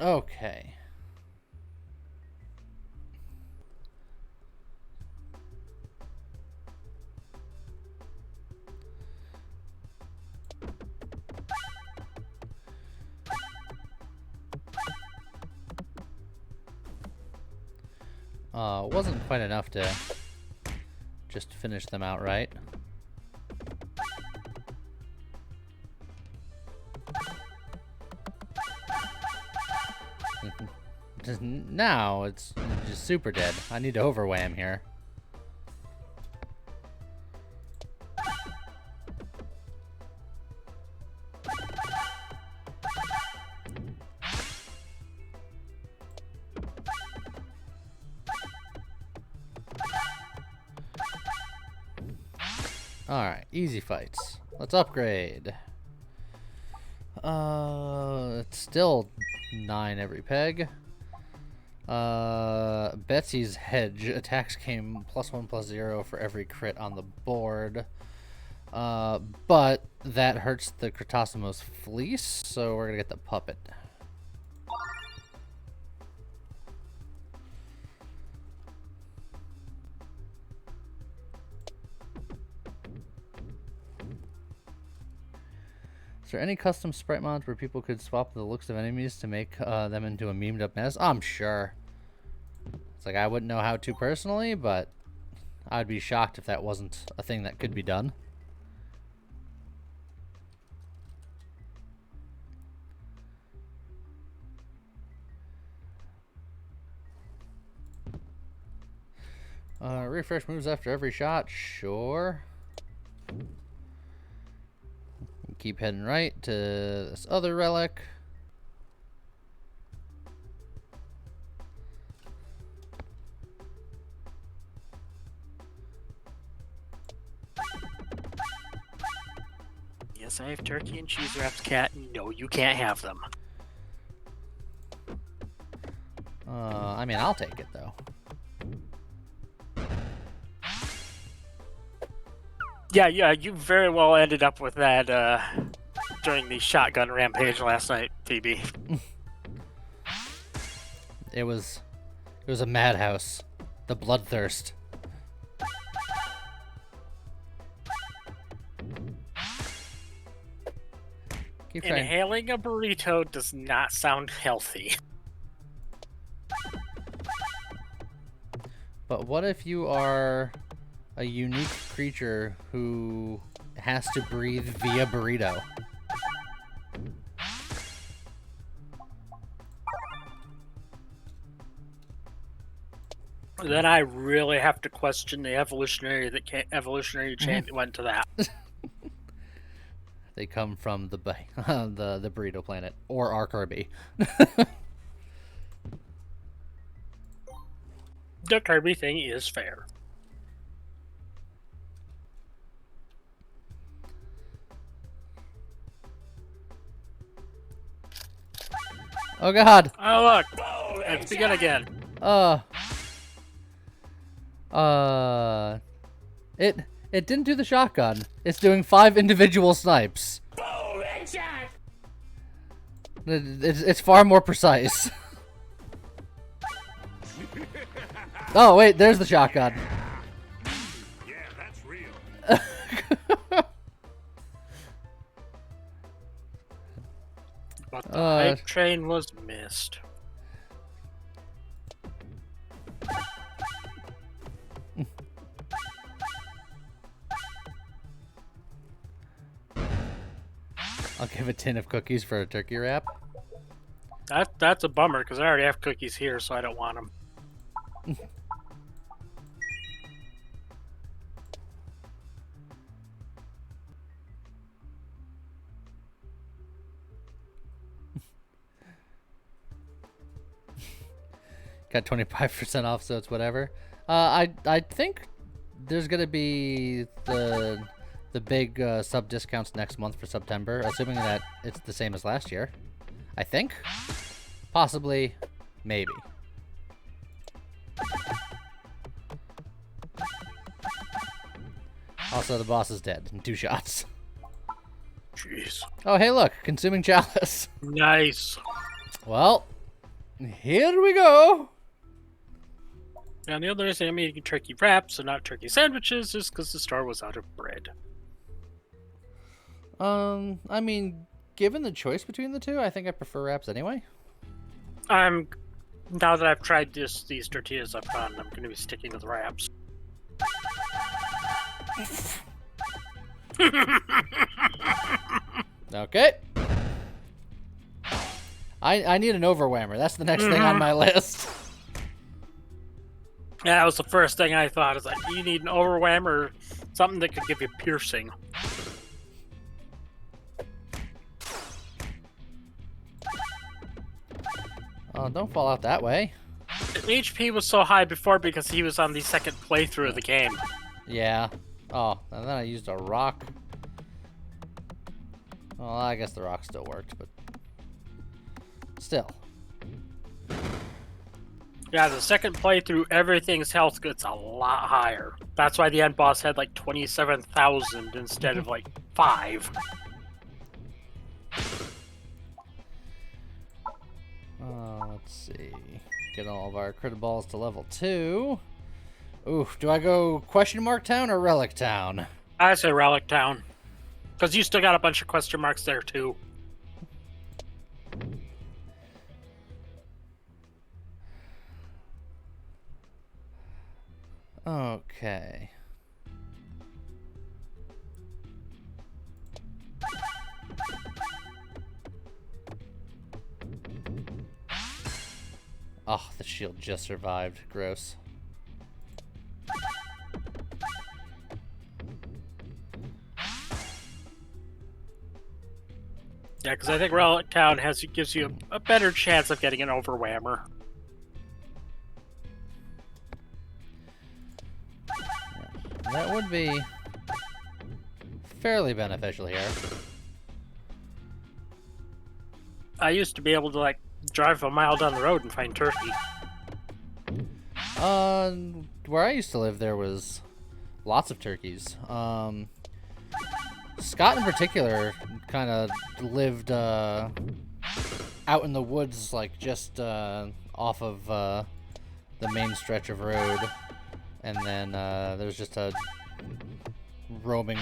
Okay. Wasn't quite enough to just finish them outright. Just now, it's just super dead. I need to overwham here. Alright, easy fights. Let's upgrade. It's still 9 every peg. Betsy's hedge attacks came +1/+0 for every crit on the board. But that hurts the Critosimo's fleece, so we're gonna get the puppet. Is there any custom sprite mods where people could swap the looks of enemies to make them into a memed up mess? I'm sure. It's like I wouldn't know how to personally, but I'd be shocked if that wasn't a thing that could be done. Refresh moves after every shot, sure. Keep heading right to this other relic. Yes, I have turkey and cheese wrapped, cat. No, you can't have them. I mean, I'll take it though. Yeah, you very well ended up with that during the shotgun rampage last night, Phoebe. It was a madhouse. The bloodthirst. Keep trying. Inhaling a burrito does not sound healthy. But what if you are a unique creature who has to breathe via burrito? Then I really have to question the evolutionary chain that went to that. They come from the the burrito planet or RKB. The Kirby thing is fair. Oh god. Oh look, let's begin again. It didn't do the shotgun. It's doing 5 individual snipes. It's far more precise. Oh wait, there's the shotgun. Yeah, that's real. But the hype train was missed. I'll give a tin of cookies for a turkey wrap. That's a bummer because I already have cookies here, so I don't want them. Got 25% off, so it's whatever. I think there's gonna be the big sub discounts next month for September, assuming that it's the same as last year. I think, possibly, maybe. Also, the boss is dead in 2 shots. Jeez. Oh, hey, look, consuming chalice. Nice. Well, here we go. And the other reason I'm eating turkey wraps and not turkey sandwiches is because the store was out of bread. I mean, given the choice between the two, I think I prefer wraps anyway. Now that I've tried these tortillas I've found, I'm going to be sticking with wraps. Okay. I need an overwhammer. That's the next thing on my list. Yeah, that was the first thing I thought. Is like, you need an overwhelm or something that could give you piercing. Oh, don't fall out that way. HP was so high before because he was on the second playthrough of the game. Yeah. Oh, and then I used a rock. Well, I guess the rock still worked, but still. Yeah, the second playthrough, everything's health gets a lot higher. That's why the end boss had like 27,000 instead of like 5. Let's see. Get all of our crit balls to level 2. Ooh, do I go question mark town or relic town? I say Relic Town. Because you still got a bunch of question marks there too. Okay. Oh, the shield just survived. Gross. Yeah, because I think Relic Town gives you a better chance of getting an overwhammer. That would be fairly beneficial here. I used to be able to like drive a mile down the road and find turkey. Where I used to live, there was lots of turkeys. Scott in particular kind of lived out in the woods, like just off of the main stretch of road, and then there's just a roaming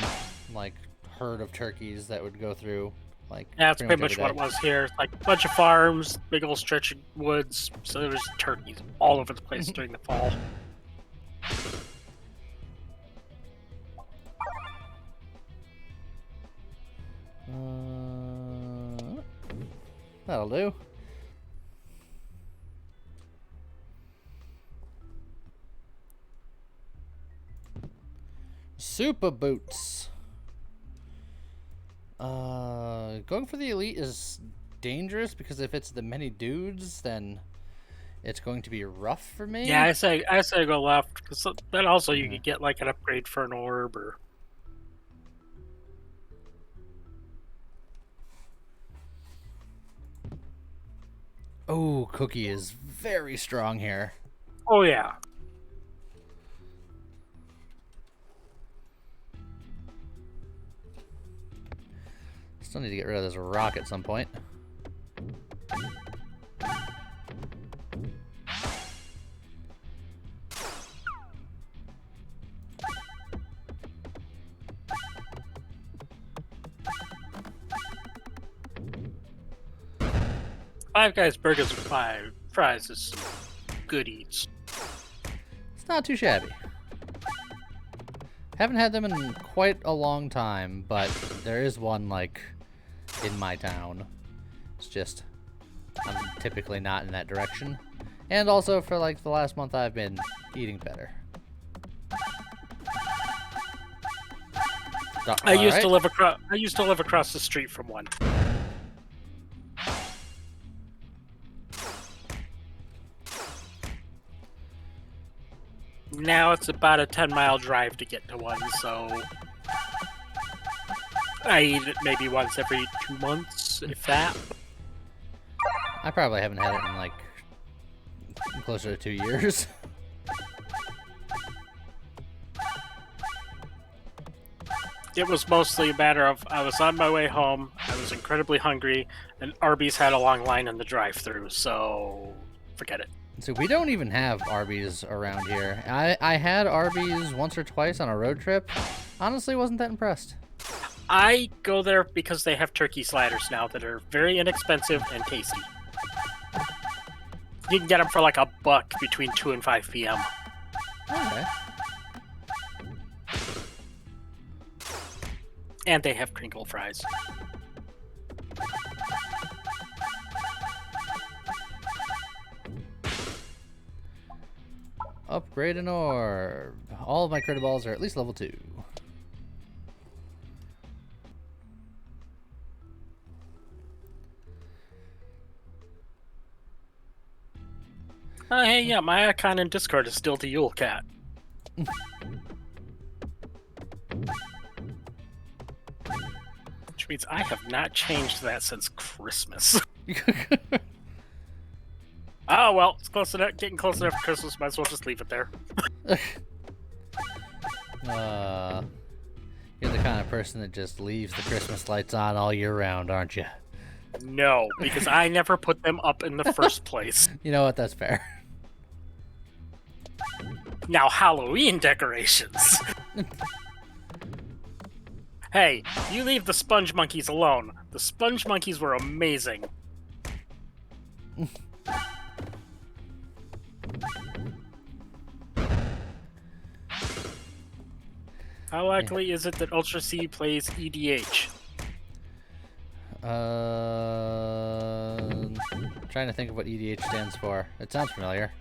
like herd of turkeys that would go through. Like, Yeah, that's pretty much much every what it was here. Like a bunch of farms, big old stretch of woods, so there was turkeys all over the place during the fall. That'll do. Super boots. Going for the elite is dangerous because if it's the many dudes, then it's going to be rough for me. Yeah, I say go left, because then also you could get like an upgrade for an orb or. Oh, Cookie is very strong here. Oh yeah. Still need to get rid of this rock at some point. Five Guys burgers with 5 fries is good eats. It's not too shabby. Haven't had them in quite a long time, but there is one, like, in my town. It's just, I'm typically not in that direction. And also, for, like, the last month, I've been eating better. I used to live across the street from one. Now it's about a 10-mile drive to get to one, so I eat it maybe once every 2 months, if that. I probably haven't had it in, like, closer to 2 years. It was mostly a matter of I was on my way home, I was incredibly hungry, and Arby's had a long line in the drive-thru, so forget it. So we don't even have Arby's around here. I had Arby's once or twice on a road trip. Honestly, wasn't that impressed. I go there because they have turkey sliders now that are very inexpensive and tasty. You can get them for like $1 between 2 and 5 p.m. Okay. And they have crinkle fries. Upgrade an orb. All of my critter balls are at least level 2. Hey, yeah, my icon in Discord is still the Yule Cat. Which means I have not changed that since Christmas. Oh, well, it's close enough, getting close enough for Christmas, might as well just leave it there. You're the kind of person that just leaves the Christmas lights on all year round, aren't you? No, because I never put them up in the first place. You know what? That's fair. Now, Halloween decorations. Hey, you leave the sponge monkeys alone. The sponge monkeys were amazing. How likely is it that Ultra C plays EDH? Trying to think of what EDH stands for. It sounds familiar.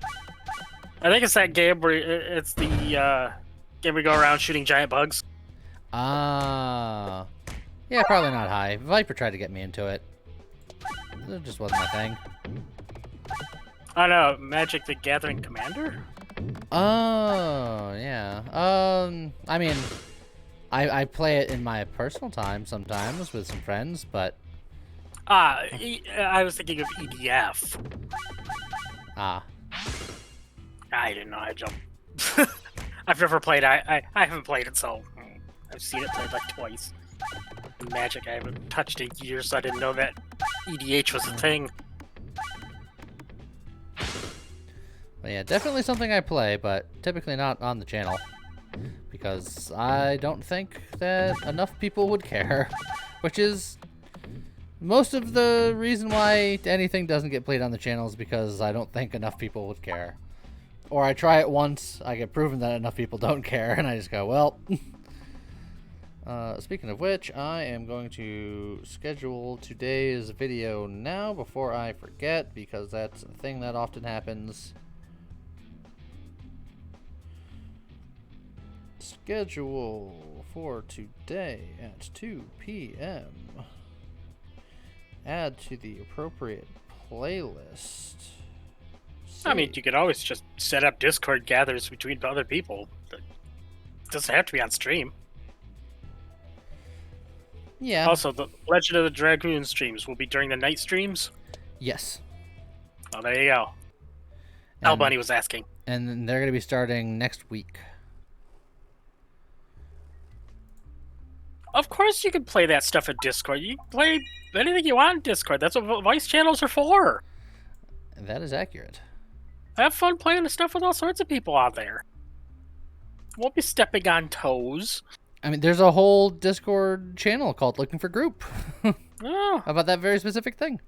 I think it's that game where it's the game we go around shooting giant bugs. Ah. Yeah, probably not high. Viper tried to get me into it. It just wasn't my thing. Oh no, Magic the Gathering Commander? Oh, yeah. I mean, I play it in my personal time sometimes with some friends, but... I was thinking of EDF. Ah. I didn't know, I jumped. I've never played, I haven't played it, so I've seen it played like twice. Magic I haven't touched in years, so I didn't know that EDH was a thing. Well, yeah, definitely something I play, but typically not on the channel. Because I don't think that enough people would care. Which is most of the reason why anything doesn't get played on the channel is because I don't think enough people would care. Or I try it once, I get proven that enough people don't care, and I just go, well... Speaking of which, I am going to schedule today's video now before I forget, because that's a thing that often happens. Schedule for today at 2 p.m. Add to the appropriate playlist. see. I mean, you could always just set up Discord gathers between other people. It doesn't have to be on stream. yeah. Also, the Legend of the Dragoon streams will be during the night streams. Yes. Oh, there you go. And, Bunny was asking. and then they're going to be starting next week. Of course you can play that stuff in Discord. You can play anything you want in Discord. That's what voice channels are for. That is accurate. Have fun playing the stuff with all sorts of people out there. Won't be stepping on toes. I mean, there's a whole Discord channel called Looking for Group Oh, about that very specific thing.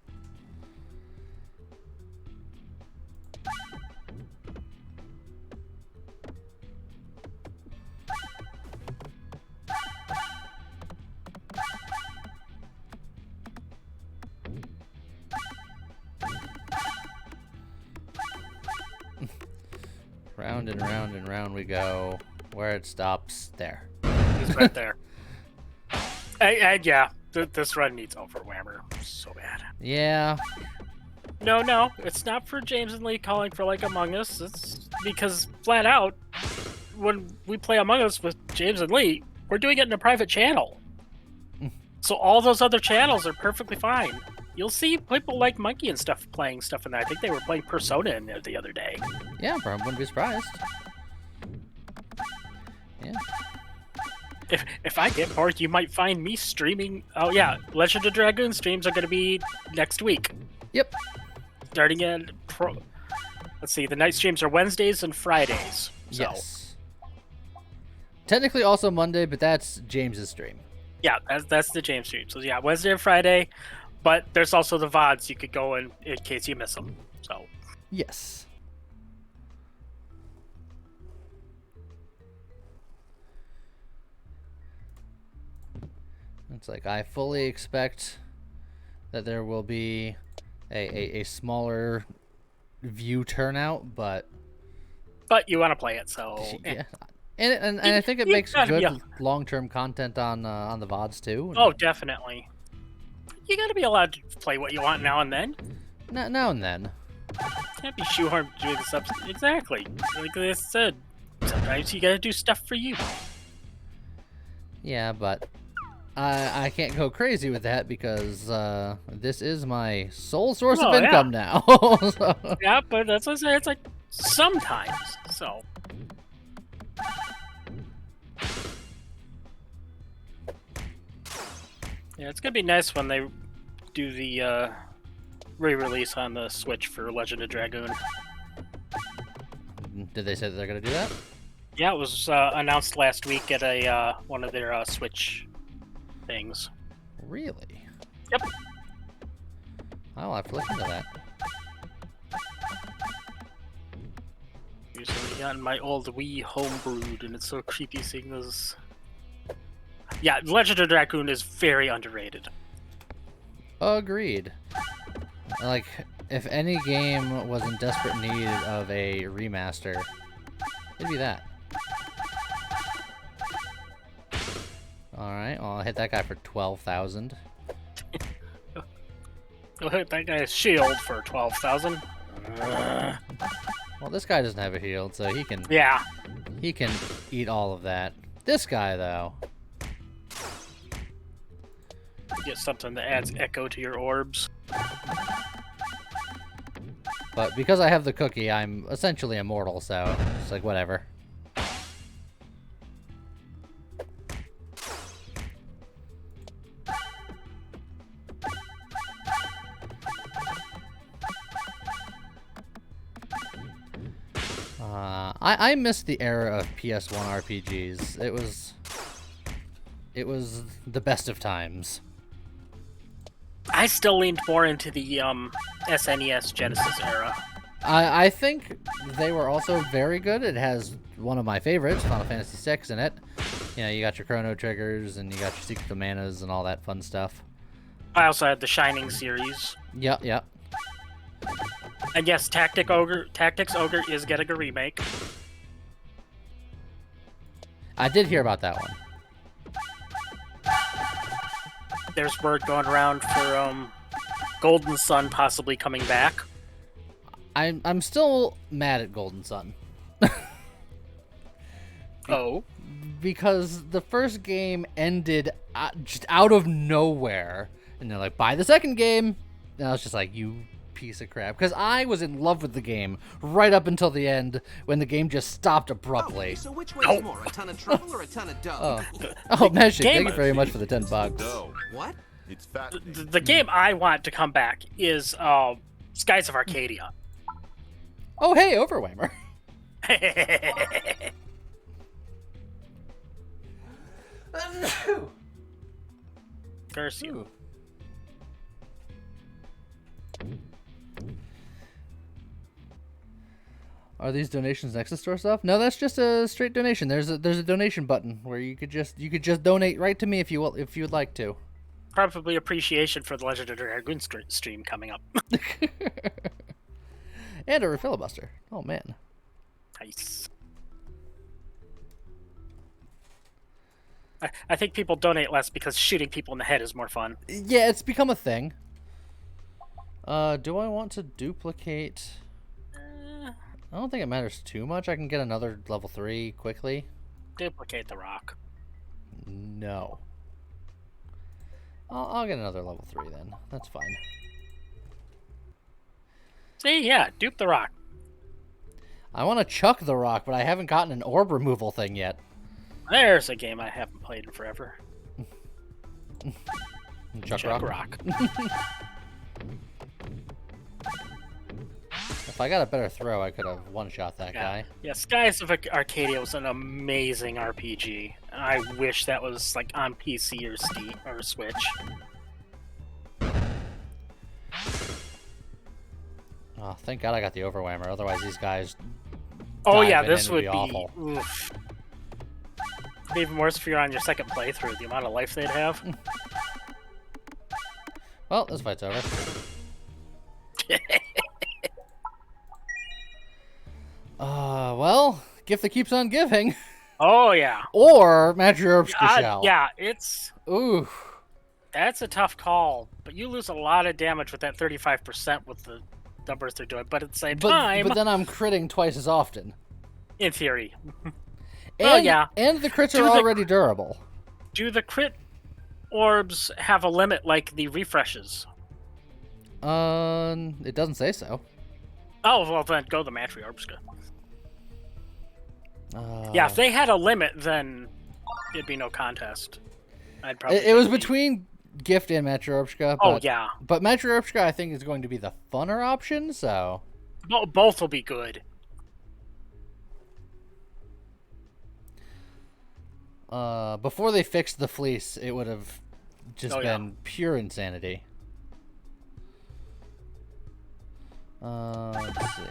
Round and round and round we go. Where it stops, there. he's right there. And yeah, this run needs overwhammer so bad. Yeah. No, it's not for James and Lee calling for like Among Us. It's because flat out, when we play Among Us with James and Lee, we're doing it in a private channel. So all those other channels are perfectly fine. You'll see people like Monkey and stuff playing stuff in there. I think they were playing Persona in there the other day. Yeah, bro, I wouldn't be surprised. Yeah. If I get bored, you might find me streaming. Oh yeah, Legend of Dragoon streams are going to be next week. Yep. Starting at let's see, the night streams are Wednesdays and Fridays. So, Yes. Technically also Monday, but that's James's stream. yeah, that's the James stream. So yeah, Wednesday and Friday, but there's also the VODs you could go in case you miss them. So Yes. It's like I fully expect that there will be a smaller view turnout, but you want to play it, so yeah. And I think it You makes gotta be good long-term content on the VODs too. Oh, definitely. You got to be allowed to play what you want now and then. Now and then. Can't be shoehorned to do this up. Exactly. Like I said, sometimes you got to do stuff for you. Yeah, but I can't go crazy with that because this is my sole source of Oh, yeah. income now. So, Yeah, but that's what I say. It's like sometimes. So. Yeah, it's gonna be nice when they do the re-release on the Switch for Legend of Dragoon. did they say that they're gonna do that? Yeah, it was announced last week at a one of their Switch things. Really? Yep. I'll have to look into that. Usually on my old Wii homebrewed, and it's so creepy seeing those. Yeah, Legend of Dragoon is very underrated. Agreed. Like, if any game was in desperate need of a remaster, it'd be that. Alright, well, I'll hit that guy for 12,000. You'll hit that guy's shield for 12,000. Well, this guy doesn't have a shield, so he can Yeah. eat all of that. This guy, though. Get something that adds echo to your orbs. But because I have the cookie, I'm essentially immortal, so it's like, whatever. I miss the era of PS1 RPGs. It was the best of times. I still leaned more into the SNES Genesis era. I think they were also very good. It has one of my favorites, Final Fantasy VI, in it. You know, you got your chrono triggers and you got your secret of manas and all that fun stuff. I also had the Shining series. Yep, yep. And yes, Tactics Ogre is getting a remake. I did hear about that one. There's word going around for Golden Sun possibly coming back. I'm still mad at Golden Sun. Oh. Because the first game ended just out of nowhere. And they're like, buy the second game. And I was just like, you piece of crap. Because I was in love with the game right up until the end when the game just stopped abruptly. So which way's more, a ton of trouble or a ton of dough? Oh, Magic, game- thank you very much for the $10. No, What? it's fat. The game I want to come back is Skies of Arcadia. Oh, hey, Overwhammer. Curse you. Are these donations next to store stuff? No, that's just a straight donation. There's a donation button where you could just donate right to me if you would like to. Probably appreciation for the Legend of Dragoon stream coming up. And a filibuster. Oh man. Nice. I think people donate less because shooting people in the head is more fun. Yeah, it's become a thing. Do I want to duplicate? I don't think it matters too much. I can get another level 3 quickly. Duplicate the rock. No. I'll get another level 3 then. That's fine. See, yeah, dupe the rock. I want to chuck the rock, but I haven't gotten an orb removal thing yet. There's a game I haven't played in forever. Chuck rock. If I got a better throw, I could have one-shot that guy. Yeah, Skies of Arcadia was an amazing RPG. I wish that was like on PC or Steam or Switch. Oh, thank God I got the Overwhammer. Otherwise, these guys. Oh yeah, diving in this would be awful. oof. It'd be even worse if you're on your second playthrough. The amount of life they'd have. Well, this fight's over. Well, gift that keeps on giving. Oh yeah. Or match your shell. Yeah, it's Ooh. that's a tough call. But you lose a lot of damage with that 35% with the numbers they're doing. But at the same time, But then I'm critting twice as often. in theory, And, yeah. And the crits Do are the- already durable. do the crit orbs have a limit like the refreshes? It doesn't say so. Oh well, then go the matriorbs. Yeah, if they had a limit, then it'd be no contest. I'd probably. It was take the- between Gift and Matryoshka. Oh yeah, But Matryoshka, I think, is going to be the funner option, so... both will be good. Before they fixed the fleece, it would have just Oh, yeah. been pure insanity. Let's see.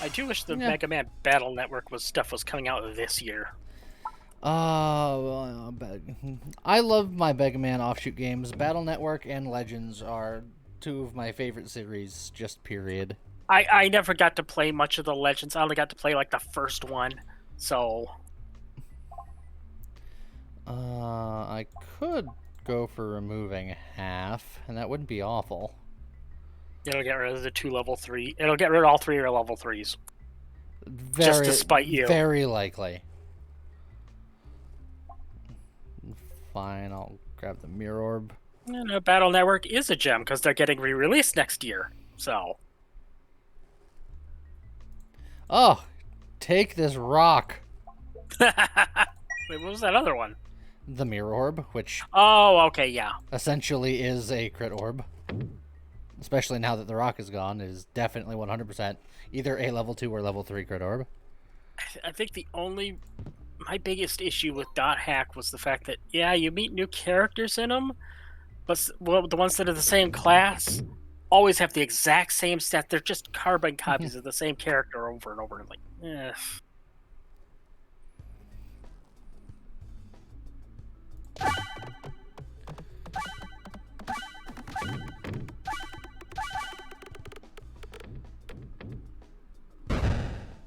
I do wish the Yeah. Mega Man Battle Network was coming out this year. I love my Mega Man offshoot games. Battle Network and Legends are two of my favorite series, just period. I never got to play much of the Legends. I only got to play like the first one. So I could go for removing half, and that wouldn't be awful. it'll get rid of the 2 level 3. It'll get rid of all 3 are level 3s. Very, to spite you. Very likely. Fine, I'll grab the mirror orb. And Battle Network is a gem because they're getting re-released next year. So Oh, take this rock. wait, what was that other one? The mirror orb, which Oh, okay, yeah. essentially is a crit orb. Especially now that the rock is gone, it is definitely 100% either a level 2 or level 3 crit orb. I think my biggest issue with Dot Hack was the fact that, yeah, you meet new characters in them, but the ones that are the same class always have the exact same stat. They're just carbon copies of the same character over and over. Like, eh.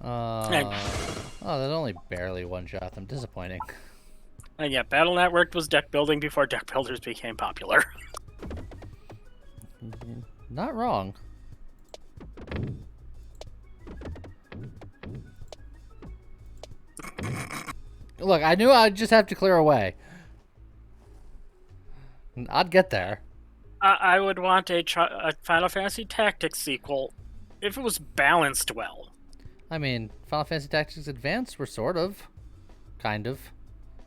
Oh, that only barely one-shot them. Disappointing. And yeah, Battle Network was deck building before deck builders became popular. Not wrong. Look, I knew I'd just have to clear away. I'd get there. I would want a Final Fantasy Tactics sequel if it was balanced well. I mean, Final Fantasy Tactics Advance were sort of. Kind of.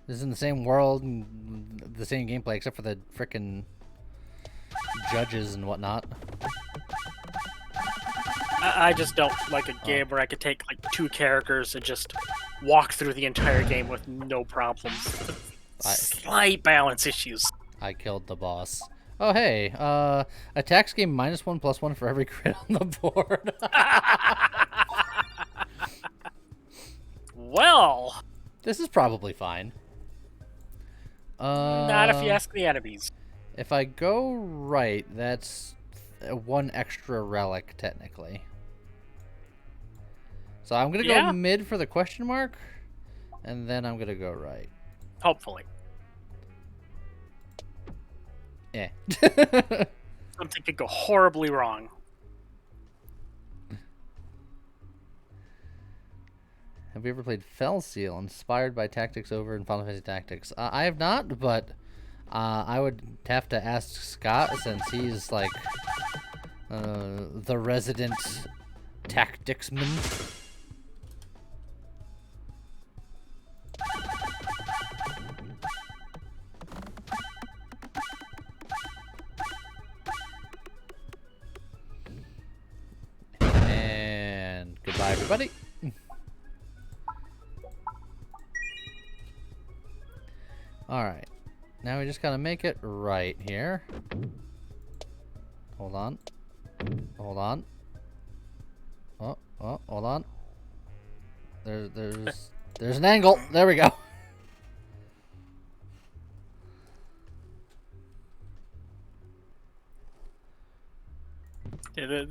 This is in the same world and the same gameplay except for the frickin' judges and whatnot. I just don't like a game where I could take like 2 characters and just walk through the entire game with no problems. Slight balance issues. I killed the boss. Oh, hey. Attacks game -1/+1 for every crit on the board. Well, This is probably fine. not if you ask the enemies. If I go right, that's 1 extra relic, technically. So I'm going to go mid for the question mark, and then I'm going to go right. Hopefully. Yeah. Something could go horribly wrong. Have you ever played Fell Seal, inspired by Tactics Over in Final Fantasy Tactics? I have not, but I would have to ask Scott, since he's like the resident tacticsman. And goodbye, everybody. Alright. Now we just gotta make it right here. Hold on. Hold on. Oh, hold on. There's an angle. There we go. Yeah,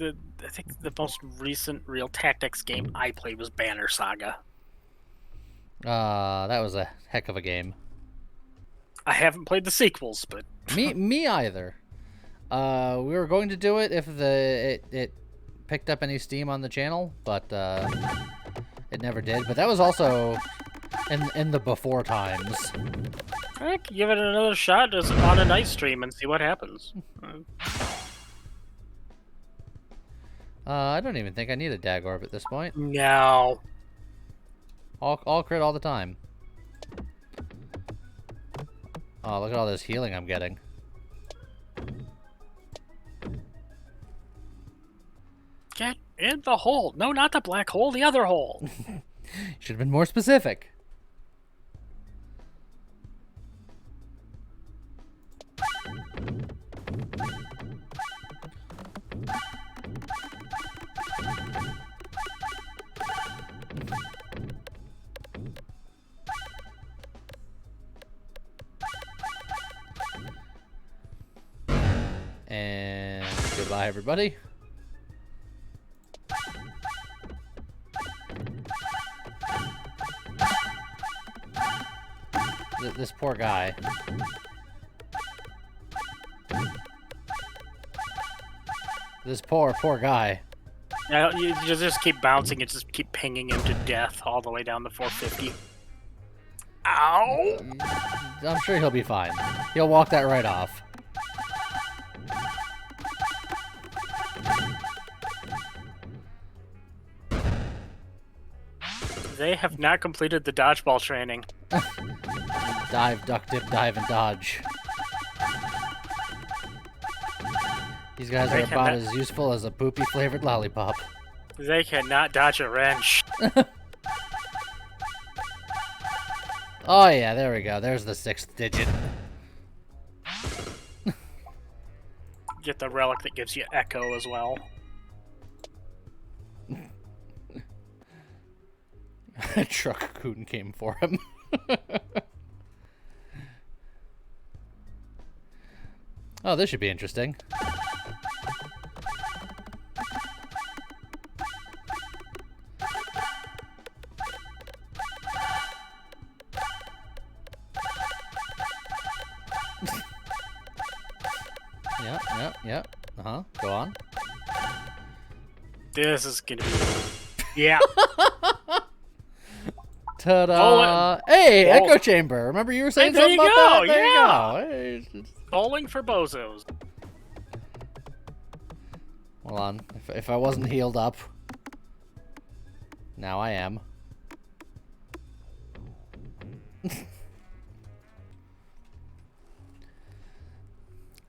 I think the most recent real tactics game I played was Banner Saga. That was a heck of a game. I haven't played the sequels, but Me either. We were going to do it if it picked up any steam on the channel, but it never did. But that was also in the before times. I could give it another shot just on a night stream and see what happens. I don't even think I need a dag orb at this point. No. All crit all the time. Oh, look at all this healing I'm getting. Get in the hole. No, not the black hole, the other hole. Should have been more specific. And goodbye, everybody. This poor guy. This poor guy. Yeah, you just keep bouncing and just keep pinging him to death all the way down to 450. Ow! I'm sure he'll be fine. He'll walk that right off. They have not completed the dodgeball training. Dive, duck, dip, dive, and dodge. These guys are about as useful as a poopy-flavored lollipop. They cannot dodge a wrench. Oh yeah, there we go. There's the 6th digit. Get the relic that gives you echo as well. Truck Coon came for him. Oh, this should be interesting. Yep. Uh-huh. Go on. This is gonna be. Yeah. Ta-da! Hey, echo chamber. Remember you were saying Hey, there something you about go, that? There yeah. you go. Hey, Bowling for bozos. hold on. If I wasn't healed up. Now I am.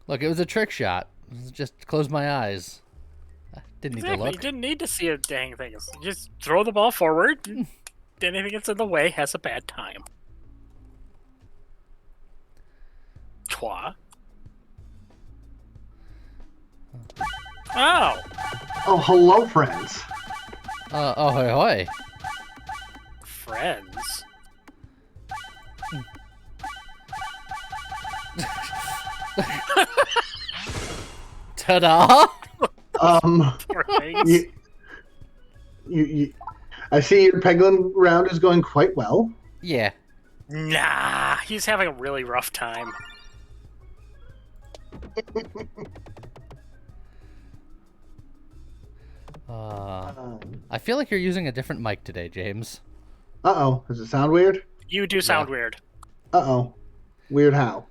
Look, it was a trick shot. Just close my eyes. I didn't need to Exactly. You look. didn't need to see a dang thing. Just throw the ball forward. Anything that's in the way has a bad time. Twa. Oh. Oh, hello, friends. Oh, hoi hoi. Friends. Ta-da! Friends. I see your Peglin round is going quite well. Yeah. Nah, he's having a really rough time. I feel like you're using a different mic today, James. Uh-oh. Does it sound weird? You do sound weird. Uh-oh. Weird how?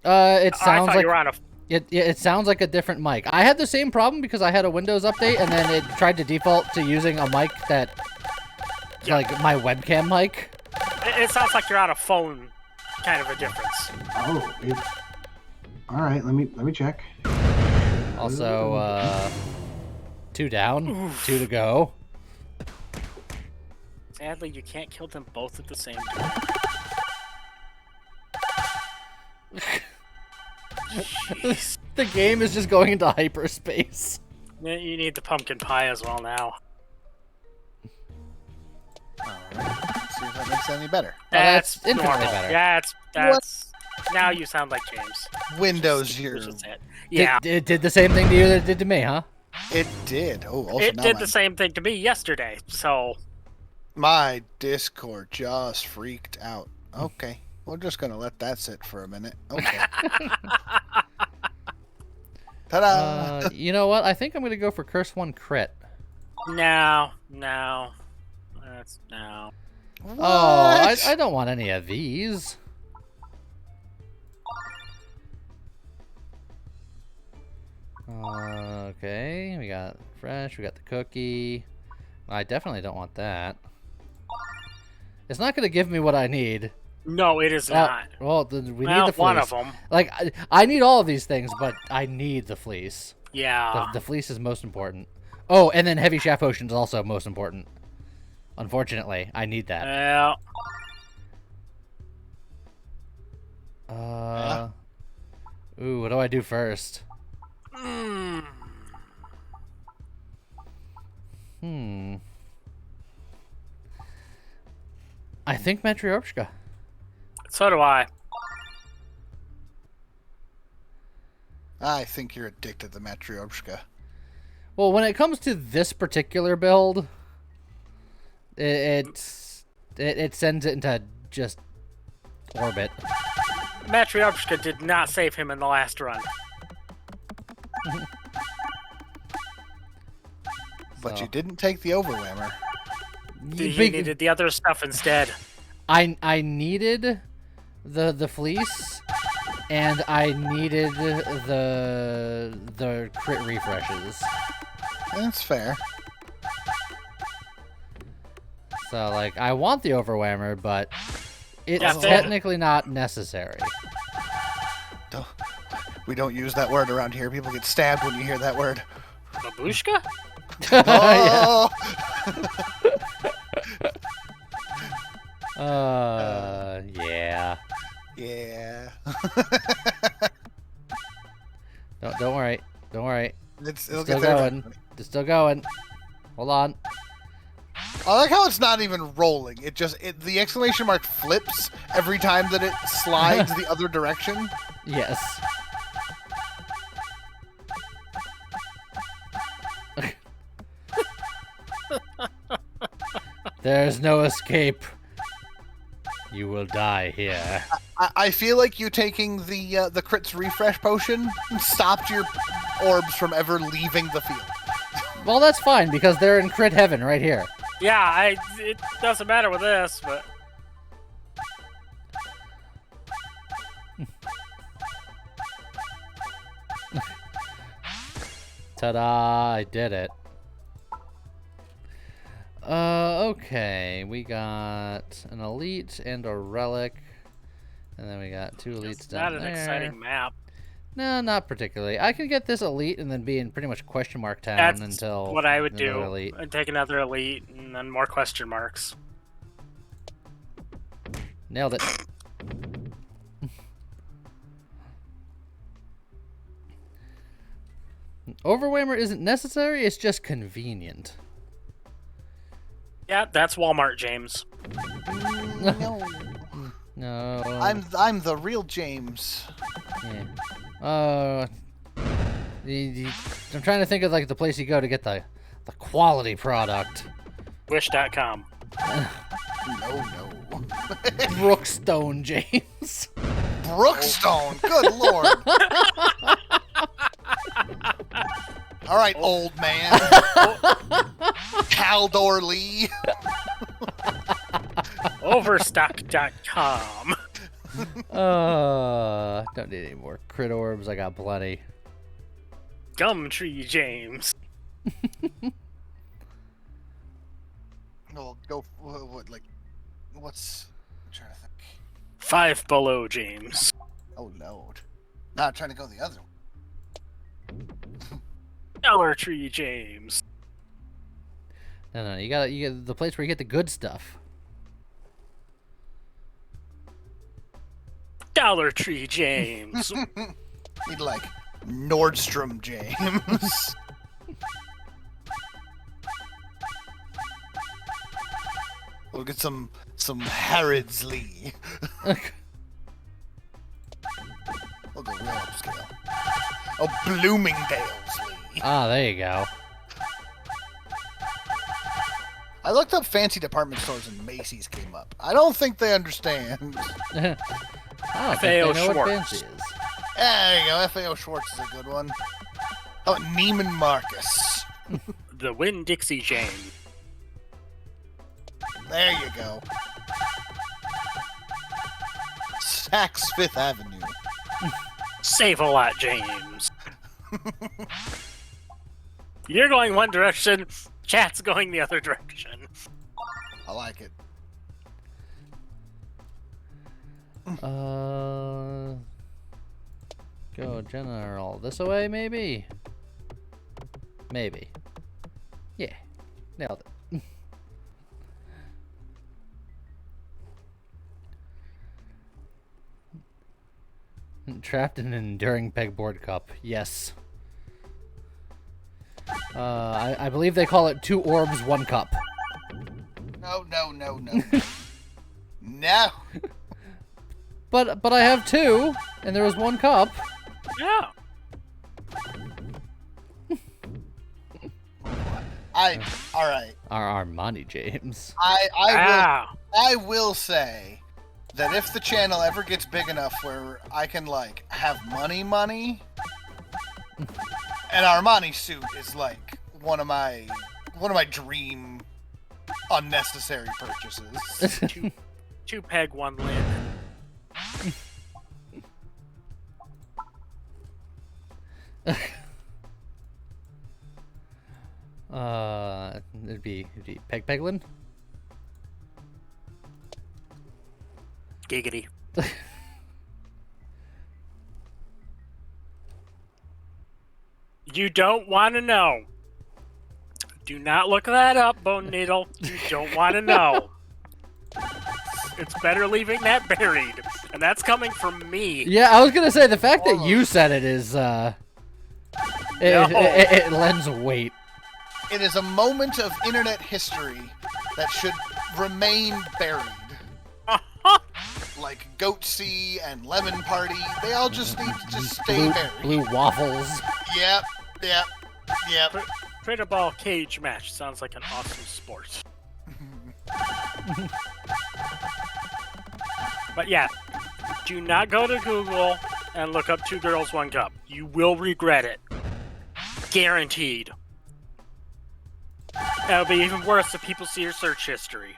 It I sounds thought like you were on a. it sounds like a different mic. I had the same problem because I had a Windows update and then it tried to default to using a mic that, like my webcam mic. It sounds like you're on a phone, kind of a difference. Oh. All right. Let me check. Also, 2 down, 2 to go. Sadly, you can't kill them both at the same time. Jeez. The game is just going into hyperspace. You need the pumpkin pie as well now. Let's see if that makes it any better. That's infinitely normal. better. Yeah, that's. Now you sound like James. Windows, Which your is it. Yeah. It did the same thing to you that it did to me, huh? it did. Oh, also It now did my, the same thing to me yesterday, so. my Discord just freaked out. Okay, we're just gonna let that sit for a minute. Okay. Ta-da! You know what? I think I'm gonna go for Curse 1 crit. No. That's no. Oh, I What? don't want any of these. Okay, we got fresh, we got the cookie. I definitely don't want that. It's not gonna give me what I need. No, it is not. Well, we need Well, the fleece. one of them. Like, I need all of these things, but I need the fleece. Yeah. The fleece is most important. Oh, and then heavy shaft potion is also most important. Unfortunately, I need that. Well. Ooh, what do I do first? I think Matryoshka. So do I. I think you're addicted to Matryoshka. Well, when it comes to this particular build, it sends it into just orbit. Matryoshka did not save him in the last run. But So. you didn't take the overwhammer. He needed the other stuff instead. I needed the fleece, and I needed the crit refreshes. That's fair. So like I want the overwhammer, but it's Yeah, technically not necessary. We don't use that word around here. People get stabbed when you hear that word. Babushka? Oh! Yeah. Yeah. Don't worry. Don't worry. It'll Still get there. going. It's still going. Hold on. I like how it's not even rolling. The exclamation mark flips every time that it slides the other direction. Yes. There's no escape. You will die here. I feel like you taking the crits refresh potion stopped your orbs from ever leaving the field. Well, that's fine because they're in crit heaven right here. Yeah, it doesn't matter with this, but Ta-da! I did it. Okay. We got an elite and a relic. And then we got 2 elites it's down not an there. exciting map. No, not particularly. I could get this elite and then be in pretty much question mark town That's until what I would another do. elite. I'd take another elite and then more question marks. Nailed it. Overwhammer isn't necessary, it's just convenient. Yeah, that's Walmart, James. No. No. I'm the real James. Yeah. I'm trying to think of like the place you go to get the quality product. Wish.com. No. Brookstone, James. Brookstone. Good lord. All right, old man. Caldor Lee. Overstock.com. Don't need any more crit orbs. I got plenty. Gumtree, James. No, go. What? Like, what's? I'm trying to think. 5 below, James. Oh lord. Not trying to go the other way. Dollar Tree, James. No, you get the place where you get the good stuff. Dollar Tree, James. Need like Nordstrom James. We'll get some Harrods Lee. We'll go real upscale. Oh, Bloomingdale's Lee. Ah, there you go. I looked up fancy department stores and Macy's came up. I don't think they understand. I don't think FAO they know what Schwartz. fancy is. There you go. FAO Schwartz is a good one. Oh, Neiman Marcus. The Winn-Dixie Jane. There you go. Saks Fifth Avenue. Save a lot, James. You're going one direction, chat's going the other direction. I like it. Go general this way, maybe? Maybe. Yeah, nailed it. Trapped in an enduring pegboard cup. Yes. I believe they call it 2 orbs, 1 cup. No. No. But I have 2, and there was 1 cup. Yeah. All right. Our Armani James. I will say that if the channel ever gets big enough where I can like have money, an Armani suit is like one of my dream unnecessary purchases. 2 peg, 1 lid. It'd be Peglin. Giggity. You don't want to know. Do not look that up, Bone Needle. You don't want to know. It's better leaving that buried. And that's coming from me. Yeah, I was gonna say the fact that you said it is it lends weight. It is a moment of internet history that should remain buried. Like Goatsy and Lemon Party, they all just need to just stay buried. Blue waffles. Yep. Critter ball cage match sounds like an awesome sport. But yeah, do not go to Google and look up 2 girls, 1 cup. You will regret it. Guaranteed. It'll be even worse if people see your search history.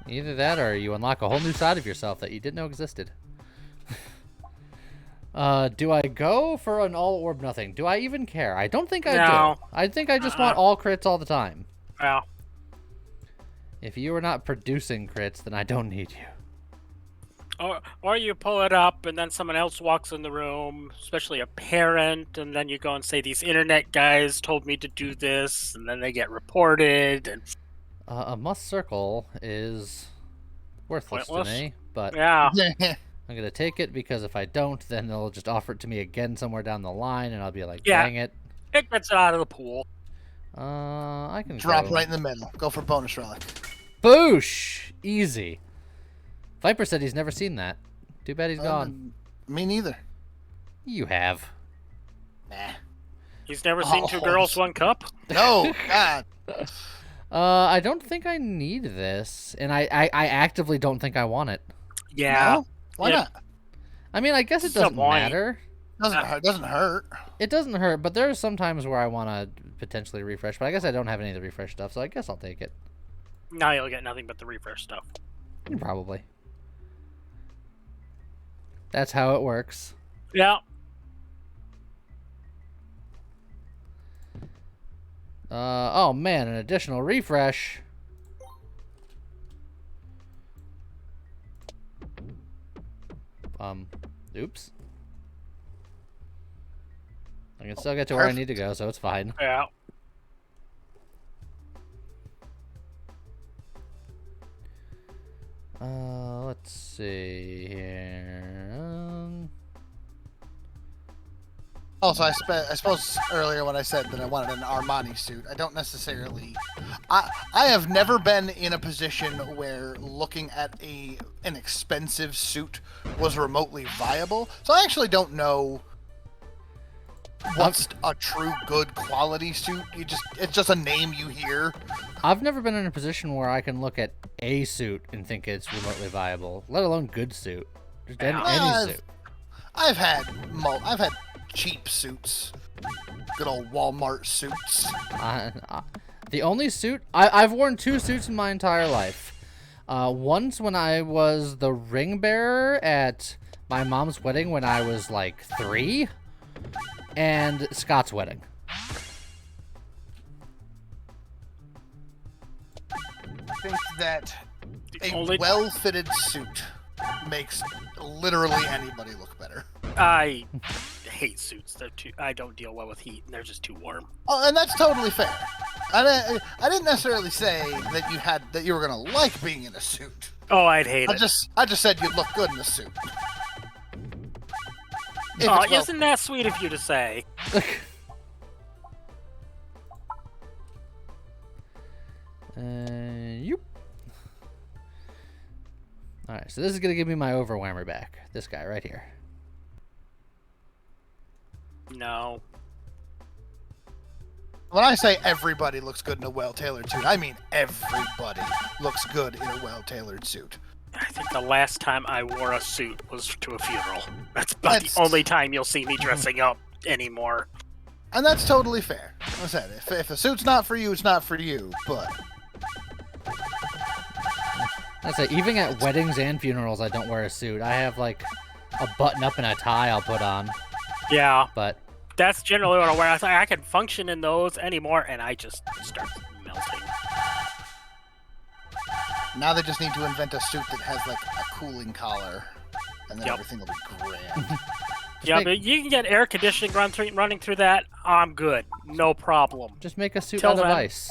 Either that or you unlock a whole new side of yourself that you didn't know existed. Do I go for an all orb nothing? Do I even care? I don't think I No. do. I think I just want all crits all the time. Well, If you are not producing crits, then I don't need you. or you pull it up and then someone else walks in the room, especially a parent, and then you go and say, these internet guys told me to do this, and then they get reported. And A must circle is worthless Pointless? to me, but yeah. I'm going to take it because if I don't, then they'll just offer it to me again somewhere down the line, and I'll be like, Yeah. dang it. It gets it out of the pool. I can Drop go. right in the middle. Go for bonus relic. Boosh! Easy. Viper said he's never seen that. Too bad he's gone. Me neither. You have. Nah. He's never seen Two Girls, One Cup? No, God. I don't think I need this, and I actively don't think I want it. Yeah. No? Why Yeah. not? I mean, I guess it It's a doesn't point. matter. Doesn't hurt. It doesn't hurt, but there are some times where I want to potentially refresh, but I guess I don't have any of the refresh stuff, so I guess I'll take it. Now you'll get nothing but the refresh stuff. Probably. That's how it works. Yeah. Oh man, an additional refresh. Oops. I can still get to where I need to go, so it's fine. Yeah. Let's see here. Also, I suppose earlier when I said that I wanted an Armani suit, I don't necessarily. I have never been in a position where looking at an expensive suit was remotely viable, so I actually don't know what's a true good quality suit. It's just a name you hear. I've never been in a position where I can look at a suit and think it's remotely viable, let alone good suit. Just any suit. I've had cheap suits, good old Walmart suits. The only suit I've worn 2 suits in my entire life. Once when I was the ring bearer at my mom's wedding when I was like 3, and Scott's wedding. I think that a Only- well-fitted suit makes literally anybody look better. I hate suits. I don't deal well with heat, and they're just too warm. Oh, and that's totally fair. I didn't necessarily say that you were gonna like being in a suit. Oh, I'd hate I it. just said you'd look good in a suit. If Oh, it's well- isn't that sweet of you to say? Yep. Alright, so this is gonna give me my overwhammer back. This guy right here. No. When I say everybody looks good in a well-tailored suit, I mean everybody looks good in a well-tailored suit. I think the last time I wore a suit was to a funeral. That's about That's- the only time you'll see me dressing up anymore. And that's totally fair. Like I said, if a suit's not for you, it's not for you, but... I say, even at weddings and funerals, I don't wear a suit. I have like a button-up and a tie I'll put on, Yeah, but that's generally what I wear. I thought I can function in those anymore, and I just start melting. Now they just need to invent a suit that has like a cooling collar, and then Yep. everything will be grand. Yeah, make- but you can get air conditioning running through that. I'm good, no problem. just make a suit Till out of then- ice.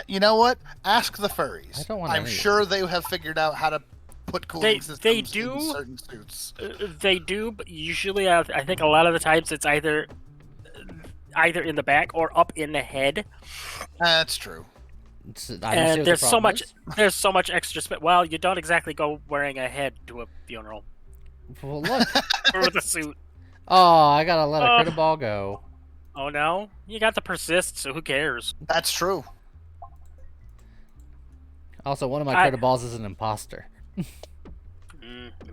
You know what? Ask the furries. I don't want I'm any of sure they have figured out how to put cooling They systems do- in certain suits. They do, but usually I think a lot of the times it's either in the back or up in the head. That's true. I don't see And what there's the so problem much is. there's so much extra space. Well, you don't exactly go wearing a head to a funeral Well, look. or with a suit. Oh, I gotta let a critter ball go. Oh no, you got the persist, so who cares? That's true. Also, one of my I- critter balls is an imposter.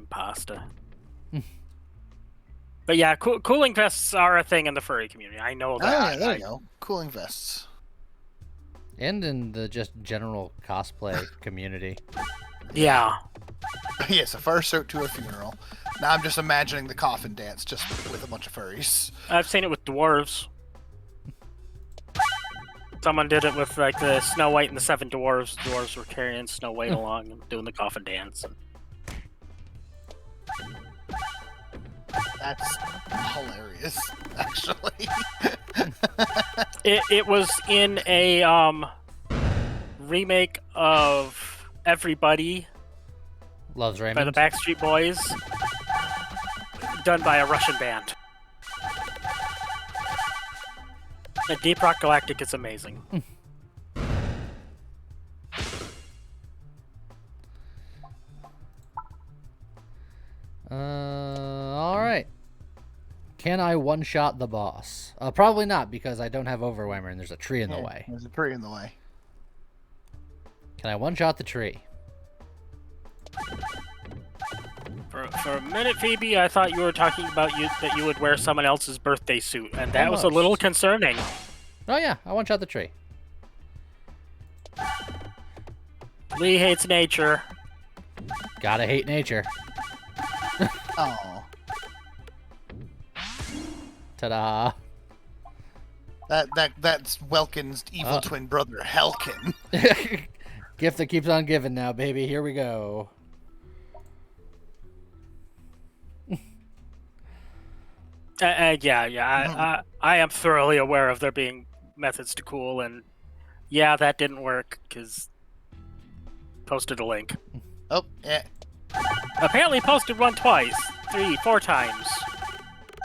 Pasta. But yeah, cooling vests are a thing in the furry community. I know Oh, that. yeah, there you go. Cooling vests. And in the just general cosplay community. Yeah. Yes, a fursuit to a funeral. Now I'm just imagining the coffin dance just with a bunch of furries. I've seen it with dwarves. Someone did it with like the Snow White and the Seven Dwarves. Dwarves were carrying Snow White along and doing the coffin dance. That's hilarious, actually. It was in a remake of Everybody Loves by Raymond. the Backstreet Boys, done by a Russian band. The Deep Rock Galactic is amazing. All right. Can I one-shot the boss? Probably not, because I don't have Overwhelmer and there's a tree in the way. There's a tree in the way. Can I one-shot the tree? For a minute, Phoebe, I thought you were talking about that you would wear someone else's birthday suit, and that was a little concerning. Oh yeah, I one-shot the tree. Lee hates nature. Gotta hate nature. Oh, Ta-da. that's Welkin's evil twin brother, Helkin. Gift that keeps on giving now, baby. Here we go. I am thoroughly aware of there being methods to cool, and yeah, that didn't work, because posted a link. Oh, yeah. Apparently posted one twice, 3, 4 times.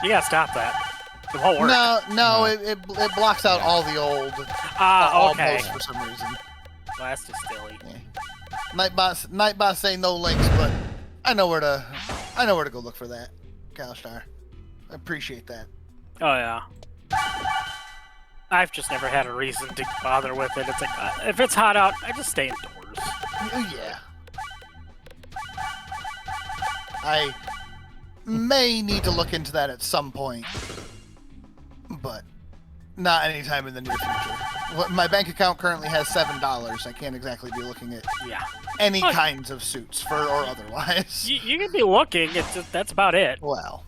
You gotta stop that. It won't work. No, it blocks out all the old Ah, okay. posts for some reason. Well, that's just silly. Yeah. Nightbot say no links, but I know where to go look for that. Calstar. I appreciate that. Oh yeah. I've just never had a reason to bother with it. It's like, if it's hot out, I just stay indoors. Yeah. I may need to look into that at some point, but not anytime in the near future. My bank account currently has $7. I can't exactly be looking at any kinds of suits, fur or otherwise. You can be looking. It's just, that's about it. Well.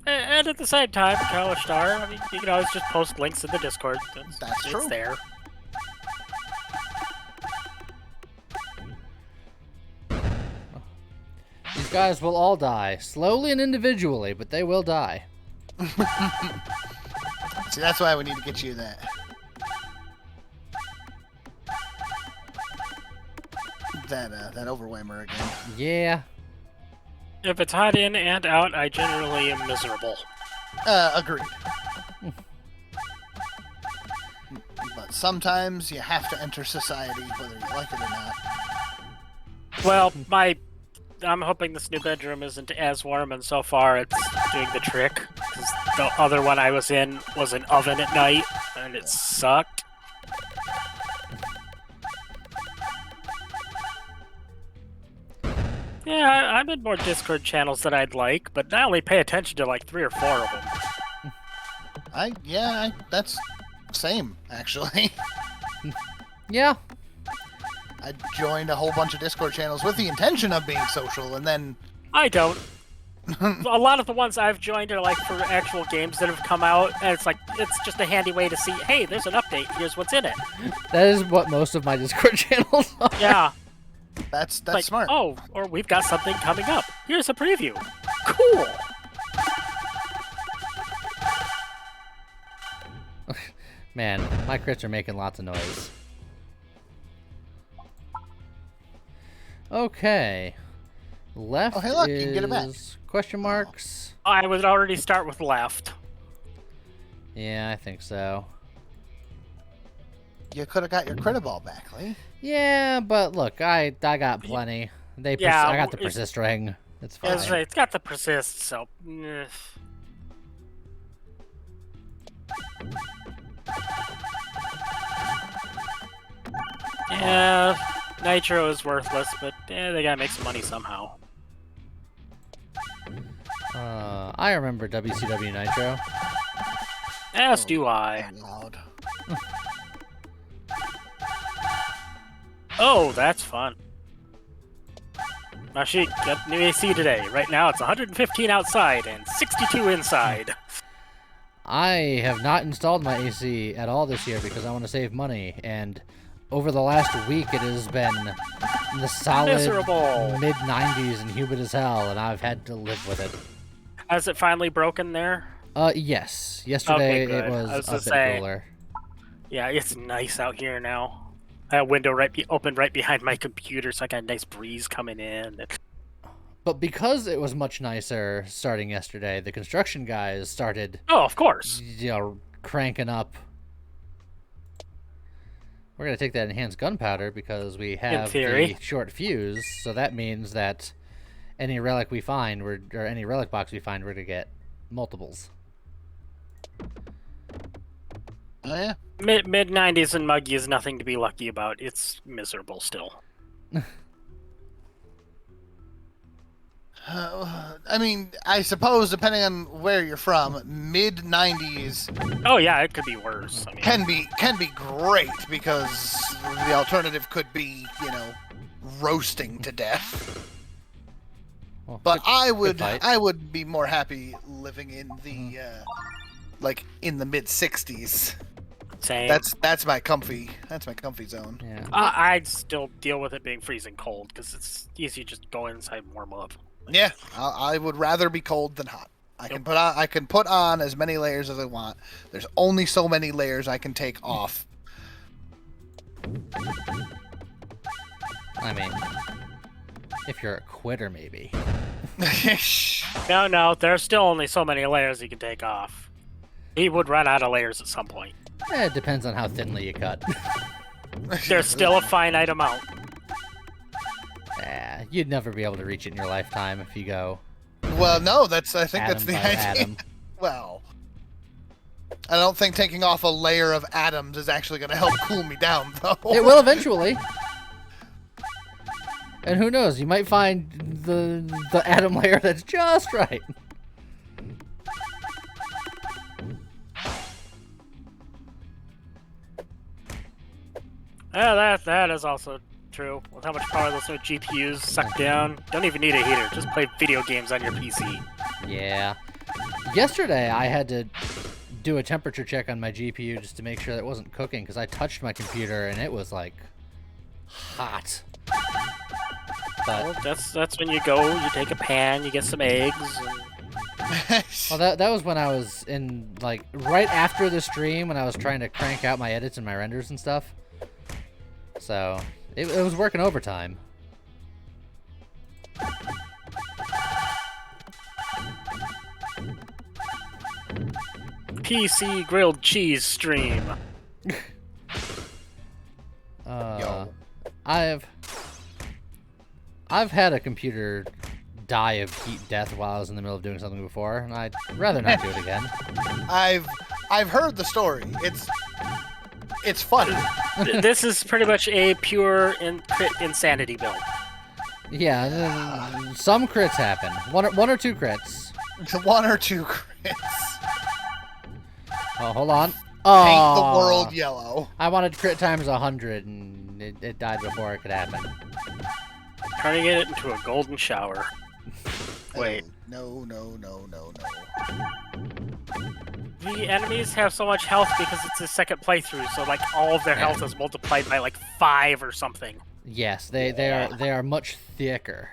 And at the same time, Star, I mean, you can always just post links in the Discord. That's true. It's there. These guys will all die. Slowly and individually, but they will die. See, that's why we need to get you that. That Overwhelmer again. Yeah. If it's hot in and out, I generally am miserable. Agreed. But sometimes you have to enter society, whether you like it or not. Well, I'm hoping this new bedroom isn't as warm, and so far it's doing the trick. Because the other one I was in was an oven at night, and it sucked. Yeah, I'm in more Discord channels than I'd like, but I only pay attention to like 3 or 4 of them. That's same, actually. Yeah. I joined a whole bunch of Discord channels with the intention of being social, and then... I don't. A lot of the ones I've joined are like for actual games that have come out, and it's like, it's just a handy way to see, hey, there's an update, here's what's in it. That is what most of my Discord channels are. Yeah. That's like, smart. Oh, or we've got something coming up. Here's a preview. Cool. Man, my crits are making lots of noise. Okay. Left Oh, hey, look, is you can get it back. question marks. I would already start with left. Yeah, I think so. You could have got your credit ball back, Lee. Yeah, but look, I got plenty. I got the persist ring. It's fine. That's right. It's got the persist, so. Yeah, Nitro is worthless, but they gotta make some money somehow. I remember WCW Nitro. As do I. Loud. Oh, that's fun. Actually, got new AC today. Right now it's 115 outside and 62 inside. I have not installed my AC at all this year because I want to save money, and over the last week it has been in the solid Miserable. mid-90s and humid as hell, and I've had to live with it. Has it finally broken there? Yes. Yesterday Okay, good. it I was was a gonna bit say. cooler. Yeah, it's nice out here now. That window opened right behind my computer, so I got a nice breeze coming in. But because it was much nicer starting yesterday, the construction guys started, Oh, of course. cranking up. We're going to take that enhanced gunpowder because we have theory. the short fuse, so that means that any relic we find, or any relic box we find, we're going to get multiples. Oh, yeah. Mid 90s and muggy is nothing to be lucky about. It's miserable still. I mean, I suppose depending on where you're from, mid 90s Oh yeah, it could be worse. I mean, can be great because the alternative could be, roasting to death. Well, But I fight. would be more happy living in the in the mid 60s. same. That's my comfy zone. Yeah. I'd still deal with it being freezing cold because it's easy to just go inside and warm up. Yeah, I would rather be cold than hot. I can put on as many layers as I want. There's only so many layers I can take off. I mean, if you're a quitter, maybe. No, there's still only so many layers you can take off. He would run out of layers at some point. It depends on how thinly you cut. There's still a finite amount. You'd never be able to reach it in your lifetime if you go. Well, no, I think that's atom the by idea. atom. Well, I don't think taking off a layer of atoms is actually going to help cool me down, though. It will eventually. And who knows? You might find the atom layer that's just right. Yeah, that is also true. With how much power those new GPUs suck down, don't even need a heater. Just play video games on your PC. Yeah. Yesterday, I had to do a temperature check on my GPU just to make sure that it wasn't cooking because I touched my computer and it was like hot. Well, But that's when you go. You take a pan, you get some eggs. And... well, that was when I was in like right after the stream when I was trying to crank out my edits and my renders and stuff. So it was working overtime. PC grilled cheese stream. I've had a computer die of heat death while I was in the middle of doing something before, and I'd rather not do it again. I've heard the story. It's funny. This is pretty much a pure crit insanity build. Yeah, some crits happen. One or two crits. One or two crits. Oh, hold on. Paint Oh, the world yellow. I wanted crit times 100, and it died before it could happen. Turning it into a golden shower. Wait. No. The enemies have so much health because it's a second playthrough, so like all of their health is multiplied by like 5 or something. Yes, they are much thicker.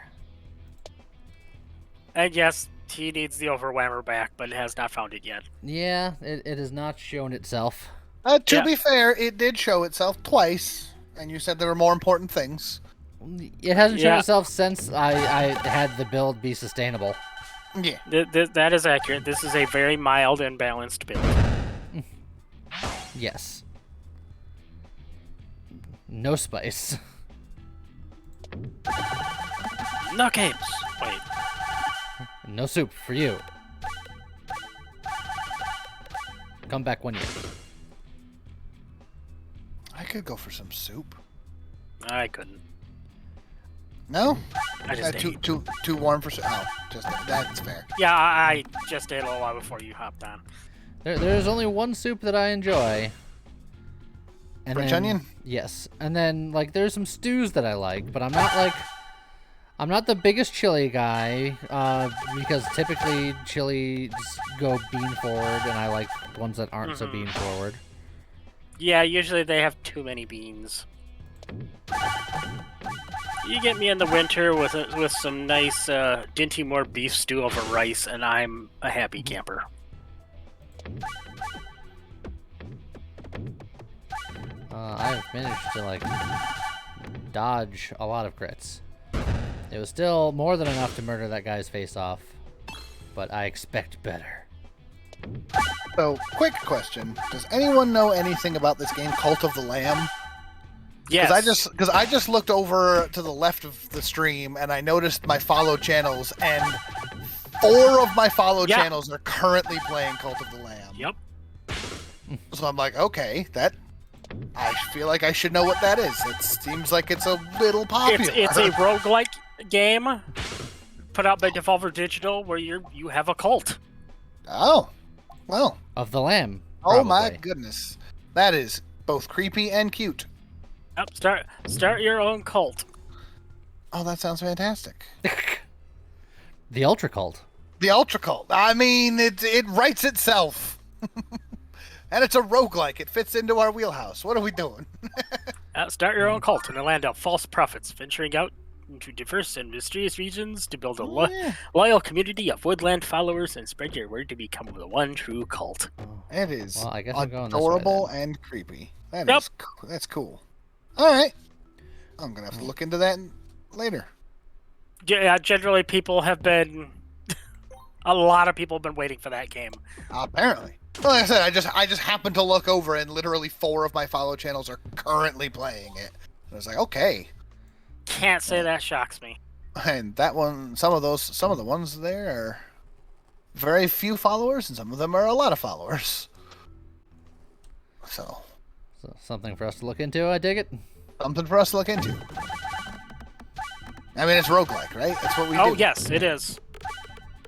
And yes, he needs the overwhammer back, but it has not found it yet. Yeah, it has not shown itself. To Yeah. be fair, it did show itself twice, and you said there were more important things. It hasn't shown Yeah. itself since I had the build be sustainable. Yeah. That is accurate. This is a very mild and balanced build. Yes. No spice. No games. Wait. No soup for you. Come back 1 year. I could go for some soup. I couldn't. No? I just ate. Too warm for... Oh, just that's fair. Yeah, I just ate a little while before you hopped on. There's only one soup that I enjoy. And French then, onion? Yes. And then, like, there's some stews that I like, but I'm not the biggest chili guy, because typically chilies go bean forward, and I like ones that aren't so bean forward. Yeah, usually they have too many beans. You get me in the winter with some nice Dinty Moore beef stew over rice, and I'm a happy camper. I've managed to, like, dodge a lot of crits. It was still more than enough to murder that guy's face off, but I expect better. So, quick question. Does anyone know anything about this game, Cult of the Lamb? Yes. Because I just looked over to the left of the stream and I noticed my follow channels, and 4 of my follow channels are currently playing Cult of the Lamb. Yep. So I'm like, okay, I feel like I should know what that is. It seems like it's a little popular. It's a roguelike game put out by Devolver Digital where you have a cult. Oh, well. Of the Lamb. Oh my probably. goodness, that is both creepy and cute. Yep, start your own cult. Oh, that sounds fantastic. The Ultra Cult. The Ultra Cult. I mean, it writes itself. And it's a roguelike. It fits into our wheelhouse. What are we doing? Start your own cult in a land of false prophets, venturing out into diverse and mysterious regions to build a loyal community of woodland followers and spread your word to become the one true cult. It is Well, I guess I'm going this way, adorable then. and creepy. That's cool. All right. I'm going to have to look into that later. Yeah, generally people have been... a lot of people have been waiting for that game. Apparently. Well, like I said, I just happened to look over and literally 4 of my follow channels are currently playing it. And I was like, okay. Can't say that shocks me. And that one, some of the ones there are very few followers, and some of them are a lot of followers. So something for us to look into, I dig it. Something for us to look into. I mean, it's roguelike, right? That's what we do. Oh, yes, it is.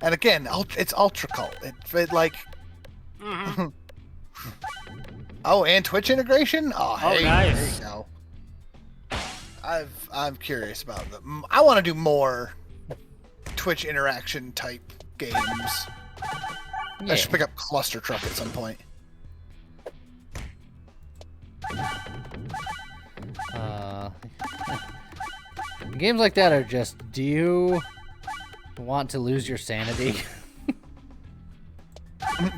And again, it's Ultra Cult. It like... Mm-hmm. Oh, and Twitch integration? Oh, hey, nice. There you go. I'm curious about them. I want to do more Twitch interaction type games. Yeah. I should pick up Cluster Truck at some point. Games like that are just, do you want to lose your sanity?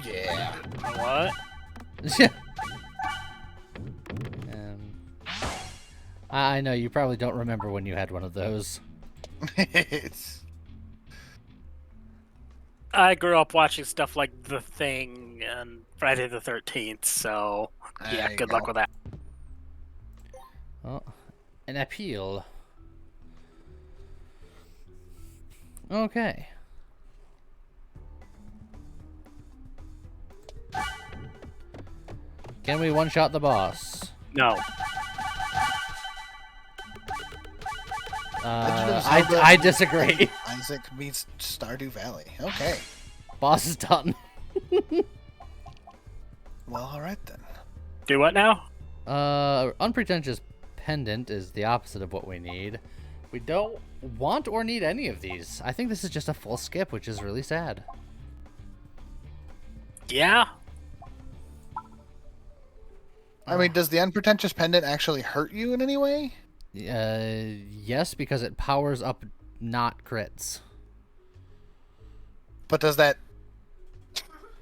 Yeah. What? I know you probably don't remember when you had one of those. I grew up watching stuff like The Thing and Friday the 13th, so yeah, good luck with that. Oh, an appeal. Okay. Can we one-shot the boss? No. I disagree. Isaac meets Stardew Valley. Okay. Boss is done. Well, alright then. Do what now? Unpretentious pendant is the opposite of what we need. We don't want or need any of these. I think this is just a full skip, which is really sad. Yeah. I mean, does the unpretentious pendant actually hurt you in any way? Yes, because it powers up not crits. But does that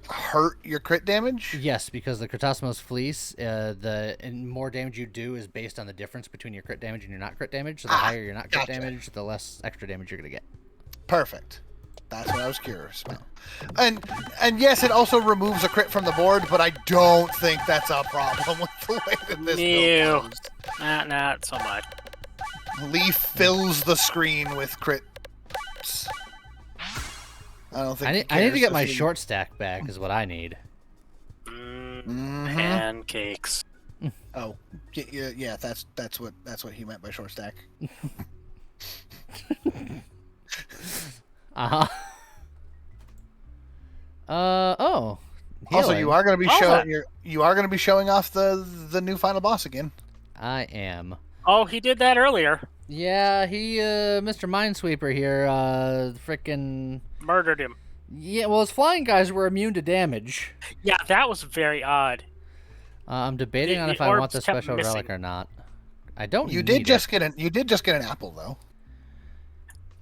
hurt your crit damage? Yes, because the Critasmos Fleece, and more damage you do is based on the difference between your crit damage and your not crit damage. So the higher your not crit damage, the less extra damage you're gonna get. Perfect. That's what I was curious about. And yes, it also removes a crit from the board, but I don't think that's a problem with the way that this build goes. Not so much. Leaf fills the screen with crits. I don't think I need to get my short stack back is what I need. Pancakes. Oh, yeah, that's what he meant by short stack. Uh-huh. Oh. Also, Healing. you are going to be Oh, showing you are going to be showing off the new final boss again. I am. Oh, he did that earlier. Yeah, he, Mr. Minesweeper here, frickin'... Murdered him. Yeah, well, his flying guys were immune to damage. Yeah, that was very odd. I'm debating on The if I want orbs the kept special missing. relic or not. I don't You need did just it. get an apple though,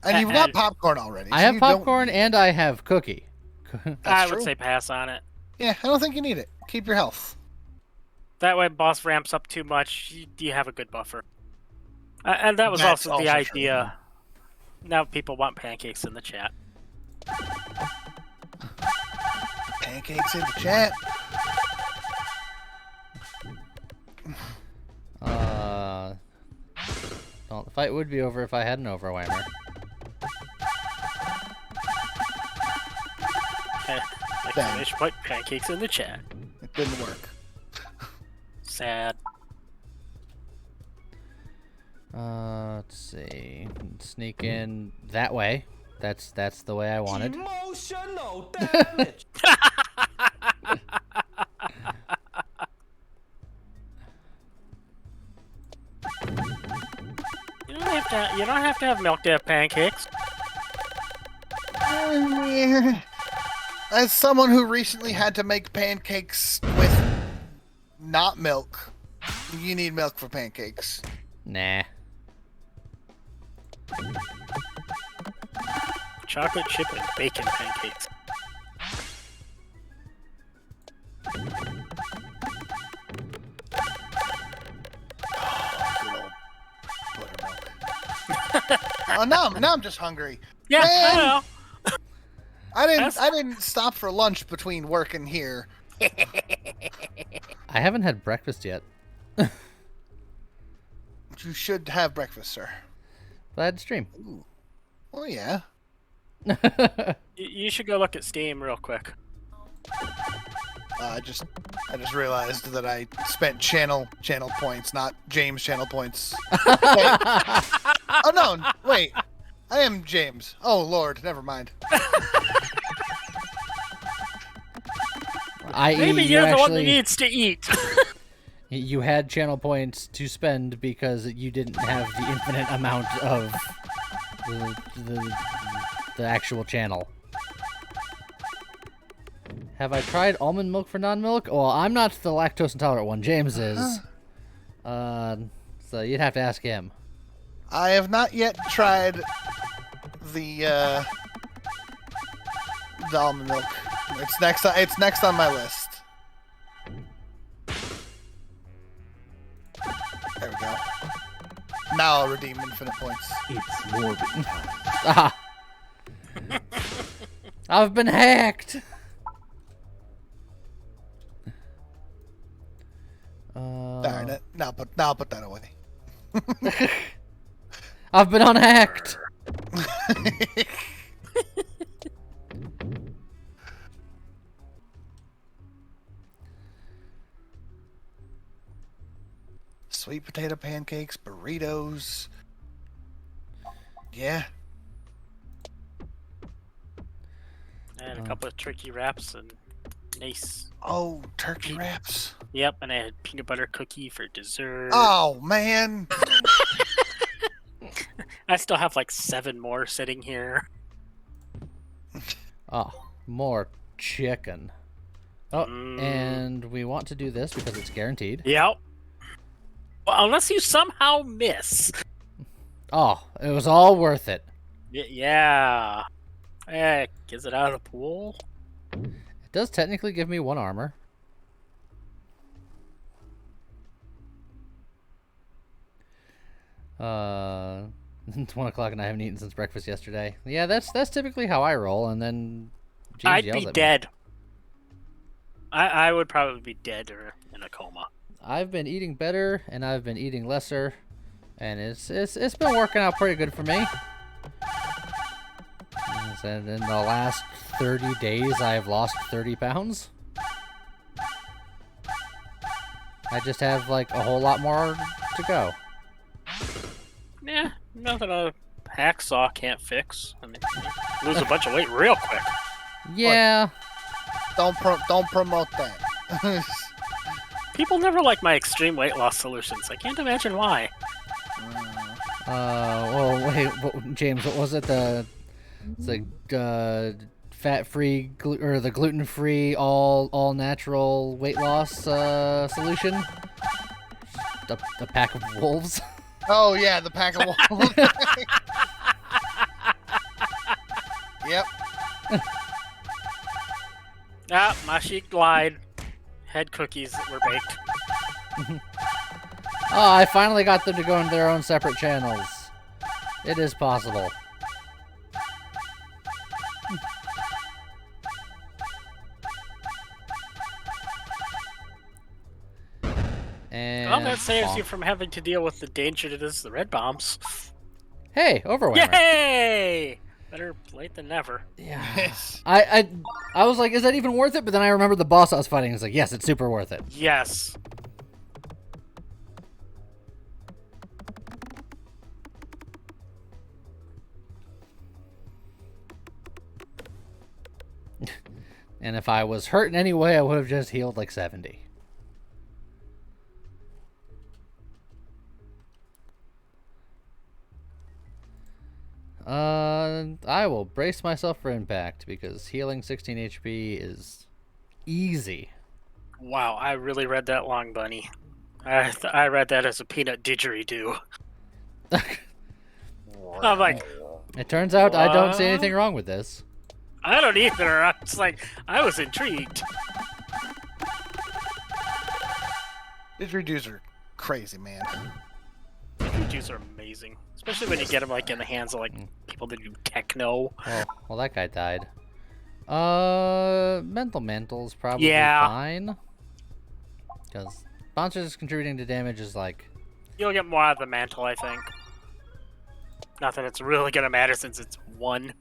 and you've got And popcorn already. I so have you don't- popcorn and I have cookie. I would true. say pass on it. Yeah, I don't think you need it. Keep your health. That way, boss ramps up too much, you have a good buffer. And that was That's also the also true. idea. Now people want pancakes in the chat. Pancakes in the chat. Well, the fight would be over if I had an overwhammer. Exclamation point, pancakes in the chat. It didn't work. Sad. Let's see. Sneak in that way. That's the way I wanted. Emotional damage. You don't have to have milk to have pancakes. As someone who recently had to make pancakes with not milk, you need milk for pancakes. Nah. Chocolate chip and bacon pancakes. Good old buttermilk. Oh, now I'm just hungry. Yeah, Man! I know. I didn't stop for lunch between work and here. I haven't had breakfast yet. You should have breakfast, sir. But I had to stream. Oh yeah. You should go look at Steam real quick. I just realized that I spent channel points, not James channel points. Wait. Oh no, wait. I am James. Oh Lord, never mind. Maybe you you're the one that actually- needs to eat. You had channel points to spend because you didn't have the infinite amount of the actual channel. Have I tried almond milk for non-milk? Well, I'm not the lactose intolerant one. James is. So you'd have to ask him. I have not yet tried the almond milk. It's next on my list. There we go. Now I'll redeem infinite points. It's morbid. Ah! I've been hacked! Darn it. Now I'll put that away. I've been unhacked! Sweet potato pancakes, burritos. Yeah. And a couple of turkey wraps and nice. Oh, turkey wraps. Yep, and I had peanut butter cookie for dessert. Oh man. I still have like 7 more sitting here. Oh, more chicken. Oh, Mm. and we want to do this because it's guaranteed. Yep. Well, unless you somehow miss. Oh, it was all worth it. Yeah. Heck, is it out of the pool? It does technically give me 1 armor. It's 1 o'clock and I haven't eaten since breakfast yesterday. Yeah, that's typically how I roll, and then James I'd yells be at me. dead. I would probably be dead or in a coma. I've been eating better, and I've been eating lesser, and it's been working out pretty good for me. And in the last 30 days, I've lost 30 pounds. I just have like a whole lot more to go. Yeah, nothing to hacksaw can't fix. I mean, you lose a bunch of weight real quick. Yeah. Don't promote that. People never like my extreme weight loss solutions. I can't imagine why. Well, wait, James, what was it? The fat-free or the gluten-free, all natural weight loss solution? A pack of wolves. Oh yeah, the pack of wolves. Yep. Ah, Mashik lied. Had cookies that were baked. Oh, I finally got them to go into their own separate channels. It is possible. And Well, that saves you from having to deal with the danger that is the red bombs. Hey, Overwhelmer. Yay! Better late than never. Yeah. Yes. I was like, is that even worth it? But then I remembered the boss I was fighting. It's like, yes, it's super worth it. Yes. And if I was hurt in any way, I would have just healed like 70. I will brace myself for impact because healing 16 HP is easy. Wow, I really read that long, Bunny. I read that as a peanut didgeridoo. I'm like, It turns out I don't see What? anything wrong with this. I don't either. I was like, I was intrigued. Didgeridoos are crazy, man. Didgeridoos are amazing, especially when you get them like in the hands of like people that do techno. Well, that guy died. Mental Mantle's probably Yeah. fine. Because monsters contributing to damage is like... You'll get more out of the mantle, I think. Not that it's really gonna matter since it's 1,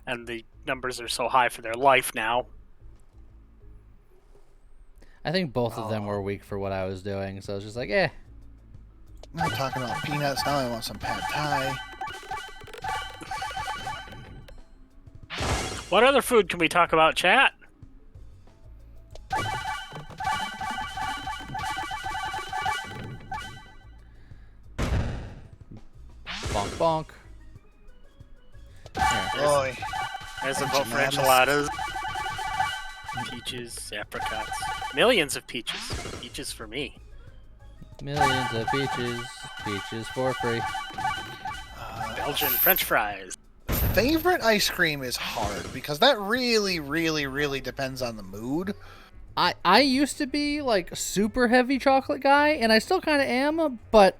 and the numbers are so high for their life now. I think both of them were weak for what I was doing, so it's just like, eh. Now I'm talking about peanuts. Now I want some pad thai. What other food can we talk about, chat? Bonk bonk. There. Boy. There's a vote for enchiladas. Peaches, apricots. Millions of peaches. Peaches for me. Millions of peaches. Peaches for free. Belgian French fries. Favorite ice cream is hard because that really, really, really depends on the mood. I used to be like super heavy chocolate guy, and I still kind of am, but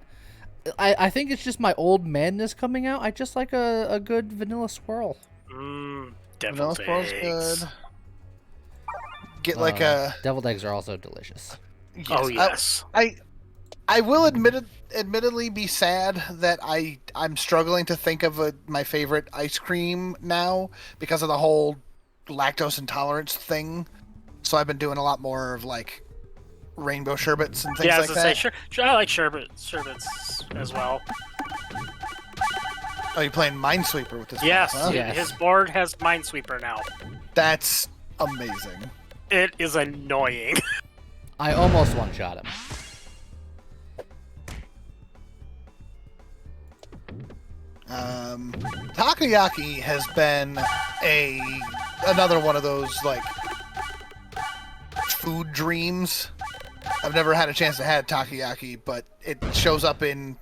I think it's just my old madness coming out. I just like a good vanilla swirl. Deviled Vanilla swirl's eggs. good. Get like a. Deviled eggs are also delicious. Yes, Oh yes. I will admittedly be sad that I'm struggling to think of my favorite ice cream now because of the whole lactose intolerance thing. So I've been doing a lot more of like rainbow sherbets and things Yeah, I like was gonna that. say, I like sherbets as well. Oh, you're playing Minesweeper with this? Yes, boss, huh? Yes. his board has Minesweeper now. That's amazing. It is annoying. I almost one-shot him. Takoyaki has been another one of those like food dreams. I've never had a chance to have takoyaki, but it shows up in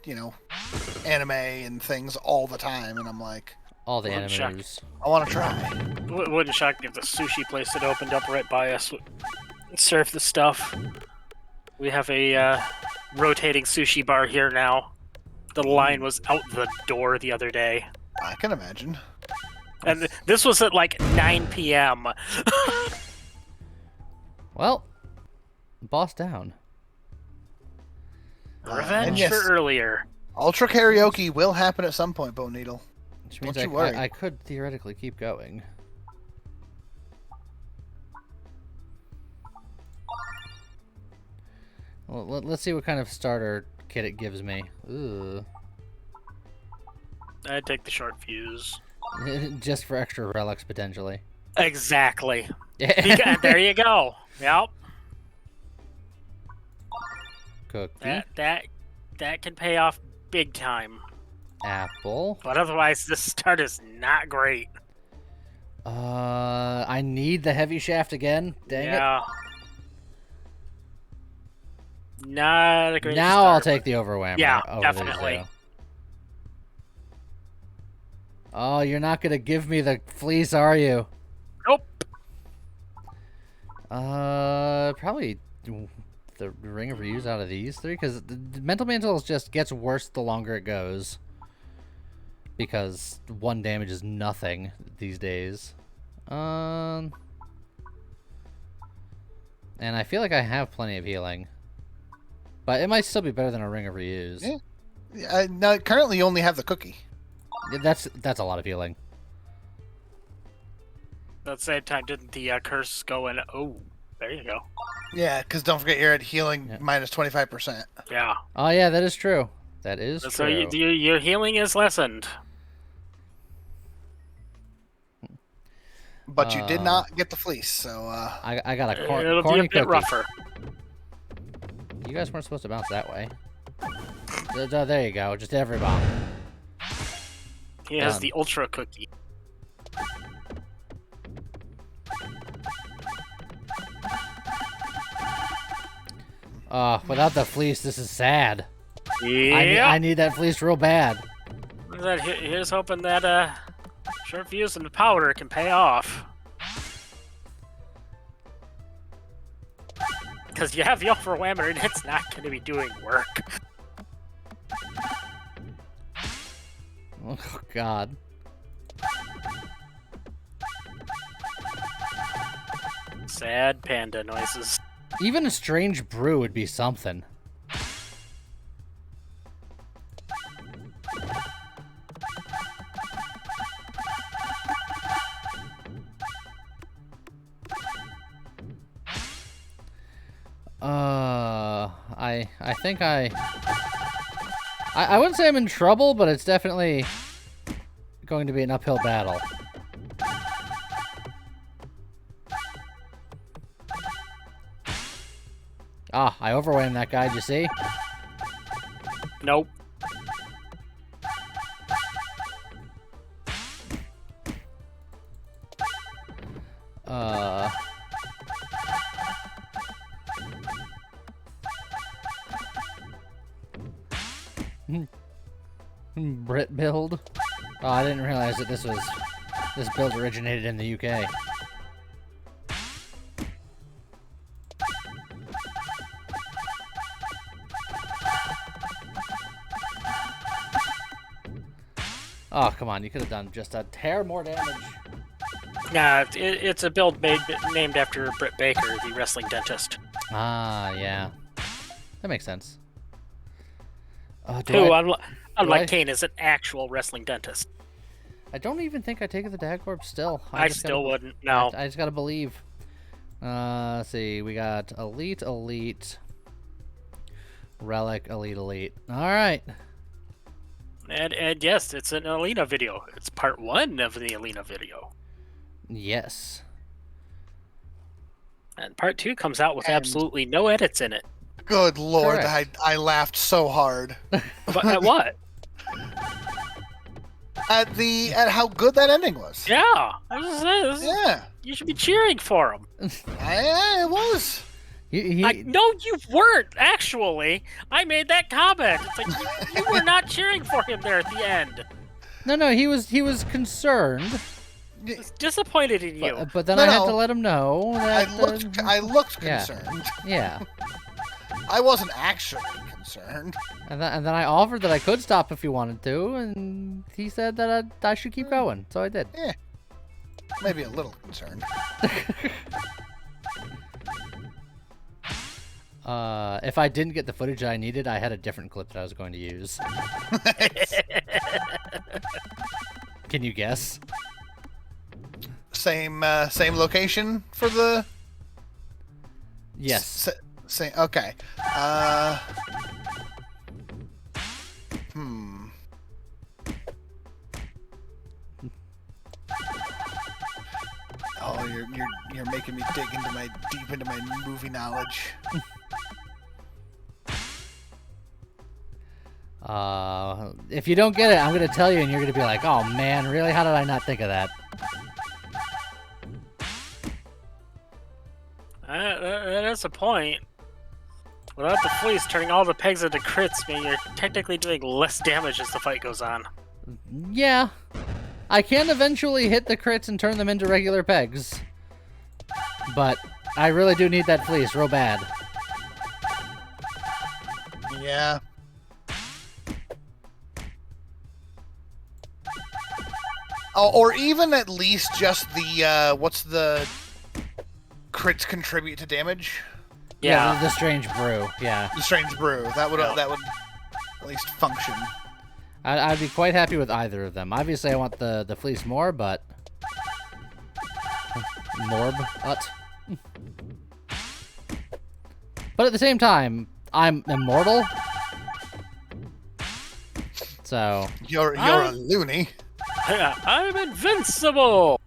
anime and things all the time, and I'm like, All the One anime shot. I news. want to try. Wouldn't shock me if the sushi place that opened up right by us would serve the stuff. We have a rotating sushi bar here now. The line was out the door the other day. I can imagine. And this was at like 9 p.m. Well, boss down. Revenge and yes. for earlier. Ultra karaoke will happen at some point, Bone Needle. Which means Don't you worry. I could theoretically keep going. Well, let's see what kind of starter kit it gives me. Ooh. I'd take the short fuse. Just for extra relics, potentially. Exactly. There you go. Yep. Cookie. That can pay off big time. Apple. But otherwise, this start is not great. I need the heavy shaft again. Dang Yeah. Not a it. great Now start. I'll take the overwhammer. Yeah, over definitely. these two. Oh, you're not gonna give me the fleece, are you? Nope. Probably the ring of reuse out of these three, because the mental mantle just gets worse the longer it goes. Because 1 damage is nothing these days. And I feel like I have plenty of healing, but it might still be better than a ring of reuse. Yeah. No, currently you only have the cookie. That's a lot of healing. At the same time, didn't the curse go in? Oh, there you go. Yeah, because don't forget you're at healing minus 25%. Yeah. Oh yeah, that is true. That is So true. your healing is lessened. But you did not get the fleece, so I got a It'll corny be a bit cookie. rougher. You guys weren't supposed to bounce that way. There you go. Just every bomb. He has Done. the ultra cookie. Without the fleece, this is sad. Yeah. I need that fleece real bad. Here's hoping that short fuse and the powder can pay off. Because you have the overwhammer and it's not going to be doing work. Oh God. Sad panda noises. Even a strange brew would be something. I think I wouldn't say I'm in trouble, but it's definitely going to be an uphill battle. I overwhelmed that guy, did you see? Nope. Brit build? Oh, I didn't realize that this build originated in the UK. Oh, come on, you could have done just a tear more damage. Nah, it's a build named after Britt Baker, the wrestling dentist. Ah, yeah. That makes sense. Who, unlike Kane, is an actual wrestling dentist. I don't even think I take the Dagcorp still. I still wouldn't, no. I just gotta believe. Let's see, we got Elite, Relic, Elite. Alright. And yes, it's an Alina video. It's part 1 of the Alina video. Yes. And part 2 comes out with absolutely no edits in it. Good lord, Correct. I laughed so hard. But at what? At how good that ending was. Yeah. Yeah. You should be cheering for him. It was. No, you weren't, actually. I made that comment. It's like, you were not cheering for him there at the end. No, he was concerned. I was disappointed in you. But then No, I had no. to let him know that I looked yeah. concerned. Yeah. I wasn't actually concerned. And then I offered that I could stop if he wanted to, and he said that I should keep going, so I did. Yeah. Maybe a little concerned. If I didn't get the footage I needed, I had a different clip that I was going to use. Can you guess? Same location for the. Yes. Same. Okay. you're making me dig into deep into my movie knowledge. If you don't get it, I'm gonna tell you, and you're gonna be like, "Oh man, really? How did I not think of that?" That is a point. Without the fleece turning all the pegs into crits, mean you're technically doing less damage as the fight goes on. Yeah, I can eventually hit the crits and turn them into regular pegs, but I really do need that fleece real bad. Yeah. Oh, or even at least just the what's the crits contribute to damage? Yeah. The strange brew. Yeah, The strange brew. That would at least function. I'd be quite happy with either of them. Obviously, I want the fleece more, but But at the same time, I'm immortal, so You're a loony. I'm invincible!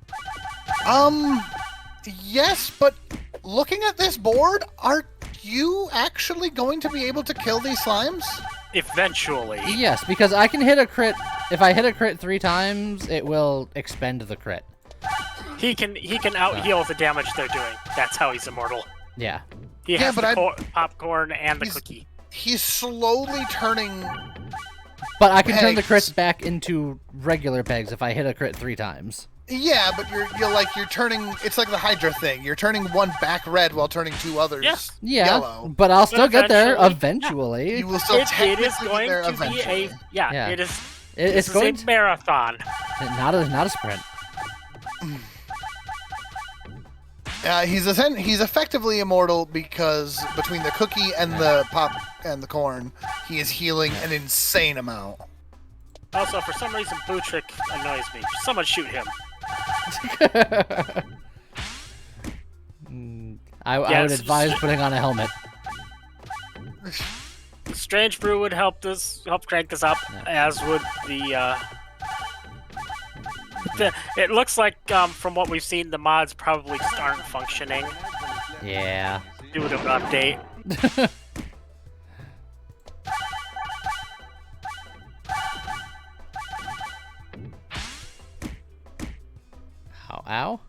Yes, but looking at this board, are you actually going to be able to kill these slimes? Eventually. yes, because I can hit a crit. If I hit a crit 3 times, it will expend the crit. He can out heal the damage they're doing. That's how he's immortal. Yeah. He has the popcorn and the cookie. He's slowly turning. But I can turn the Pegs. crits back into regular pegs if I hit a crit 3 times. Yeah, but you're turning. It's like the Hydra thing. You're turning one back red while turning 2 others Yes. Yeah, yellow. but I'll still get there eventually. eventually. You will still It technically is going get there to eventually. be a Yeah. It is. It's This is going a marathon. not a sprint. He's effectively immortal because between the cookie and the pop and the corn, he is healing an insane amount. Also, for some reason, Bootrick annoys me. Someone shoot him. I would Yes. advise putting on a helmet. The Strange Brew would help crank this up, as would the. It looks like, from what we've seen, the mods probably just aren't functioning Yeah. due to an update. Ow.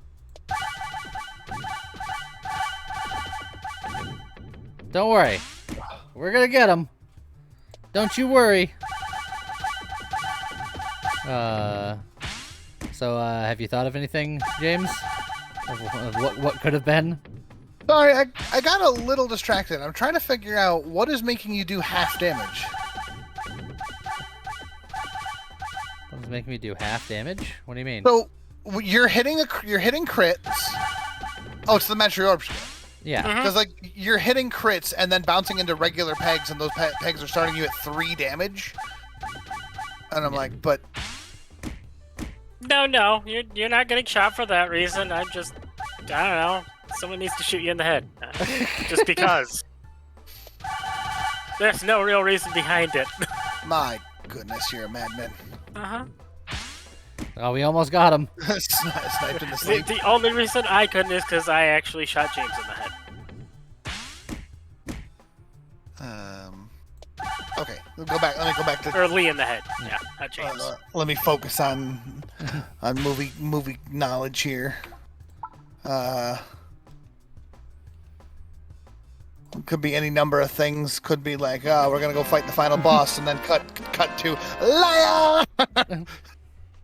Don't worry. We're gonna get him. Don't you worry. So, have you thought of anything, James? Of what could have been? Sorry, I got a little distracted. I'm trying to figure out what is making you do half damage. What's making me do half damage? What do you mean? So you're hitting crits. Oh, it's the Metro Orb skill. Yeah. Because like you're hitting crits and then bouncing into regular pegs, and those pegs are starting you at 3 damage. And I'm like, but No, you're not getting shot for that reason. I don't know. Someone needs to shoot you in the head. Just because. There's no real reason behind it. my goodness, you're a madman. Uh-huh. Oh, we almost got him. Sniped in the sleep. The only reason I couldn't is because I actually shot James in the head. Okay, let me go back to. Or Lee in the head. Yeah, not James. Let me focus on movie knowledge here. Could be any number of things. Could be like, we're gonna go fight the final boss, and then cut to liar.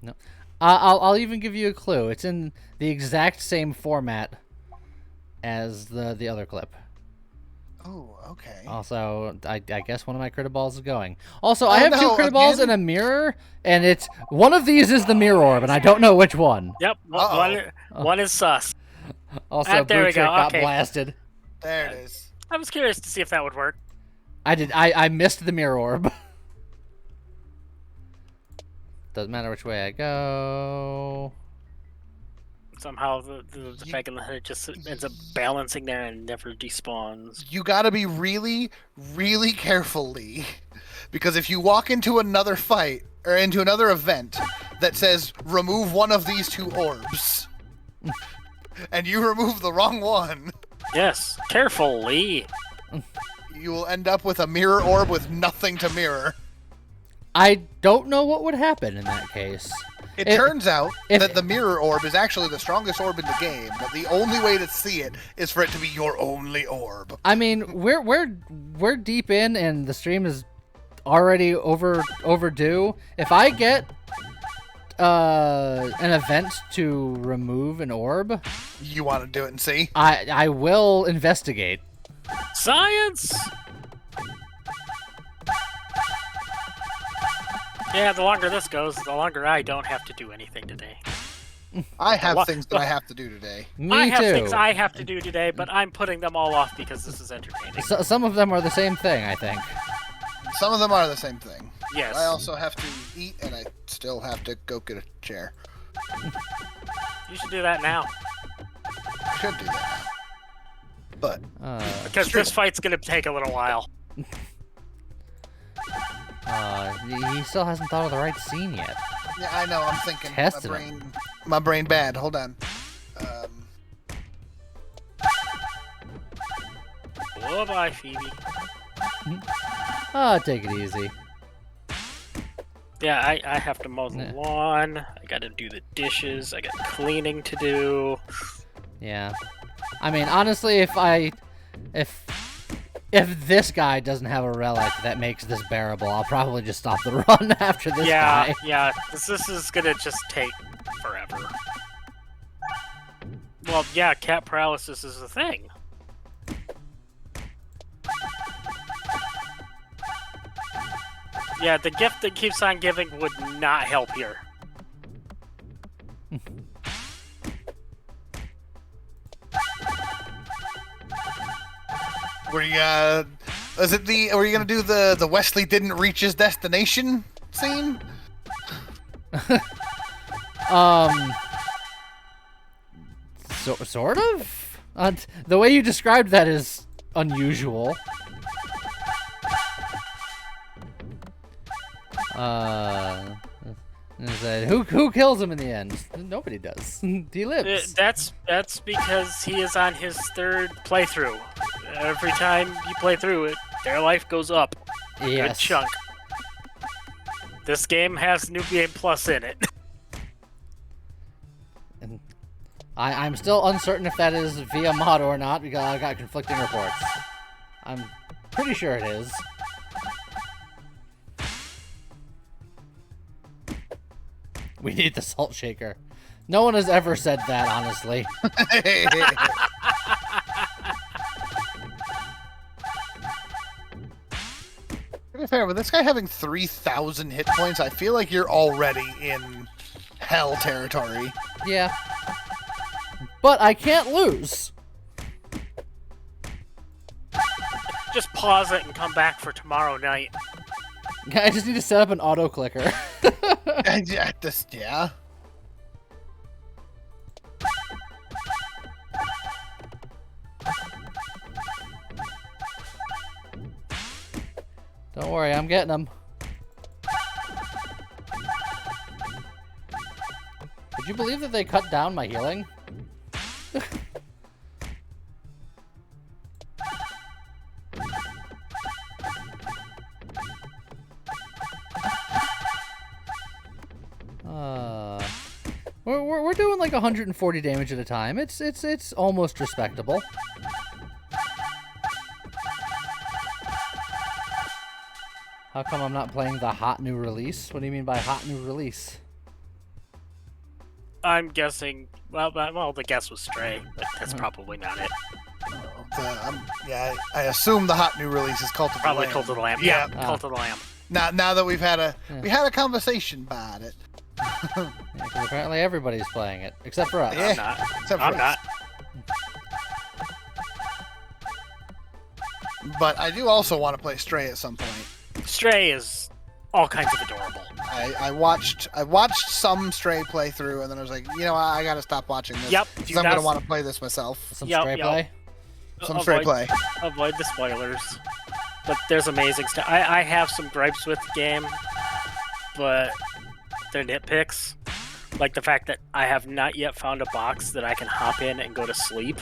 No. I'll even give you a clue. It's in the exact same format as the other clip. Oh, okay. Also, I guess one of my critter balls is going. Also, I have no, 2 critter balls again? and a mirror, and it's one of these is the mirror orb, and I don't know which one. Yep, one is sus. Also, there we Bootrick go, got okay. blasted. There it is. I was curious to see if that would work. I missed the mirror orb. Doesn't matter which way I go. Somehow the peg in the head just ends up balancing there and never despawns. You gotta be really, really careful, Lee, because if you walk into another fight or into another event that says remove one of these 2 orbs, and you remove the wrong one, Yes, carefully. you will end up with a mirror orb with nothing to mirror. I don't know what would happen in that case. It If- turns out if- that the mirror orb is actually the strongest orb in the game, but the only way to see it is for it to be your only orb. I mean, we're deep in, and the stream is already overdue. If I get an event to remove an orb, You want to do it and see? I will investigate. Science! Yeah, the longer this goes, the longer I don't have to do anything today. I have Lo- things that I have to do today. Me I have too. things I have to do today, but I'm putting them all off because this is entertaining. Some of them are the same thing, I think. Some of them are the same thing. Yes. I also have to eat, and I still have to go get a chair. You should do that now. I should do that now. But Because this fight's gonna take a little while. He still hasn't thought of the right scene yet. yeah, I know. I'm thinking. Testing My brain bad. Hold on. Oh, bye, Phoebe. Take it easy. Yeah, I have to mow the Nah. lawn. I gotta do the dishes. I got cleaning to do. Yeah. I mean, honestly, if this guy doesn't have a relic that makes this bearable, I'll probably just stop the run after this Yeah, guy. yeah. This is gonna just take forever. Well, yeah, cat paralysis is a thing. Yeah, the gift that keeps on giving would not help here. were you is it the? Were you gonna do the Wesley didn't reach his destination scene? Sort of? The way you described that is unusual. Who kills him in the end? Nobody does. He lives. That's because he is on his third playthrough. Every time you play through it, their life goes up a good Yes. chunk. This game has New Game Plus in it. And I'm still uncertain if that is via mod or not because I got conflicting reports. I'm pretty sure it is. We need the salt shaker. No one has ever said that, honestly. To be fair, with this guy having 3,000 hit points, I feel like you're already in hell territory. Yeah. But I can't lose. Just pause it and come back for tomorrow night. I just need to set up an auto clicker. Yeah. Don't worry, I'm getting them. Would you believe that they cut down my healing? We're doing like 140 damage at a time. It's almost respectable. How come I'm not playing the hot new release? What do you mean by hot new release? I'm guessing. Well, the guess was Stray, but that's probably not it. I assume the hot new release is Cult of Probably the Lamb. Cult of the Lamb. Yeah. Yeah, Cult of the Lamb. Now that we had a conversation about it. Yeah, 'cause apparently everybody's playing it, except for us. Yeah. I'm not. Except for I'm us. not. But I do also want to play Stray at some point. Stray is all kinds of adorable. I watched some Stray playthrough, and then I was like, you know, I gotta stop watching this. Yep, because you I'm gonna gotta- want to play this myself. Some Yup, stray yup. play. Some Stray play. Avoid the spoilers. But there's amazing stuff. I have some gripes with the game, but they're nitpicks. Like the fact that I have not yet found a box that I can hop in and go to sleep.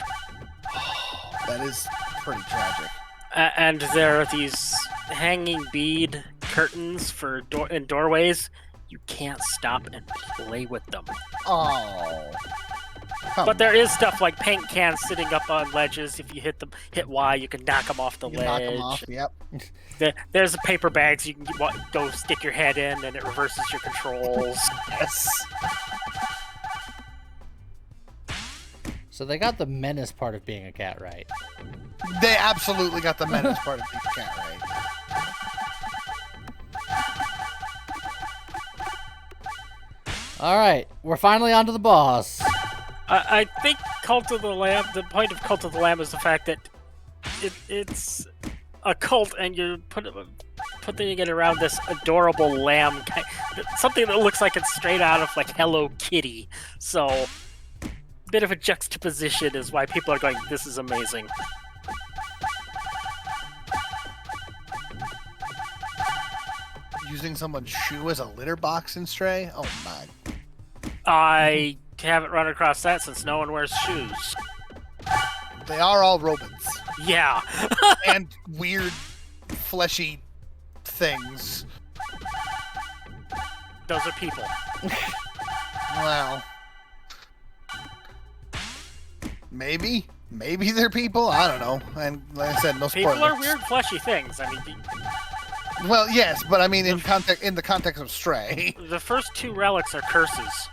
That is pretty tragic. And there are these hanging bead curtains for in doorways. You can't stop and play with them. Oh. But there is stuff like paint cans sitting up on ledges. If you hit Y, you can knock them off the You ledge. knock them off, yep. There's paper bags you can go stick your head in, and it reverses your controls. Yes. So they got the menace part of being a cat right. They absolutely got the menace part of being a cat right. All right, we're finally onto the boss. I think Cult of the Lamb. The point of Cult of the Lamb is the fact that it's a cult, and you're putting it around this adorable lamb, something that looks like it's straight out of like Hello Kitty. So, bit of a juxtaposition is why people are going, "This is amazing." Using someone's shoe as a litter box in Stray? Oh my. I haven't run across that since no one wears shoes. They are all robots. Yeah. And weird, fleshy things. Those are people. Well. Maybe. Maybe they're people. I don't know. And like I said, no spoilers. People are weird, fleshy things. I mean, Well, yes, but I mean in the context of Stray. the first two relics are curses.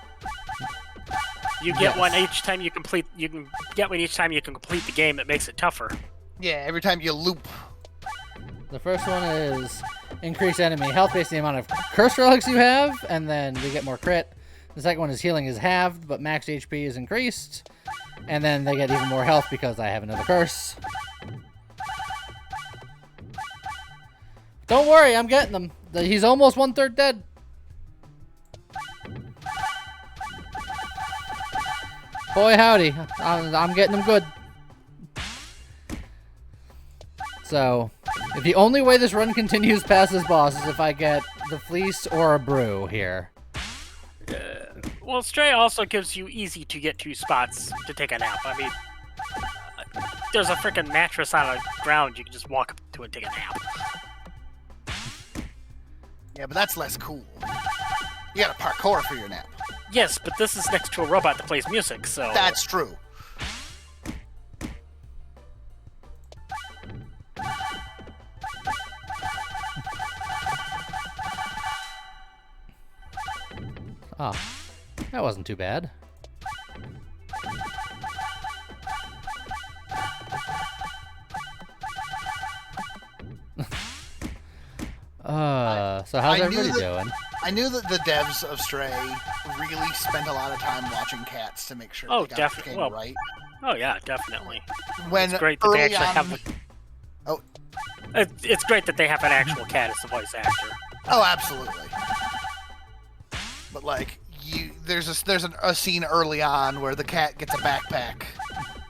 You get one each time you complete. You can get one each time you can complete the game. It makes it tougher. Yeah, every time you loop. The first one is increase enemy health based on the amount of curse relics you have, and then we get more crit. The second one is healing is halved, but max HP is increased. And then they get even more health because I have another curse. Don't worry, I'm getting them. He's almost 1/3 dead. Boy howdy, I'm getting them good. So, if the only way this run continues past this boss is if I get the fleece or a brew here. Well, Stray also gives you easy to get to spots to take a nap. I mean, there's a freaking mattress on the ground. You can just walk up to and take a nap. Yeah, but that's less cool. You gotta parkour for your nap. Yes, but this is next to a robot that plays music, so... That's true. Oh, that wasn't too bad. So how's everybody doing? I knew that the devs of Stray really spent a lot of time watching cats to make sure Oh, they got the definitely. game Well, right. Oh yeah, definitely. When It's great that they early actually on, have. Oh. It's great that they have an actual cat as the voice actor. Oh, absolutely. But like, there's a scene early on where the cat gets a backpack.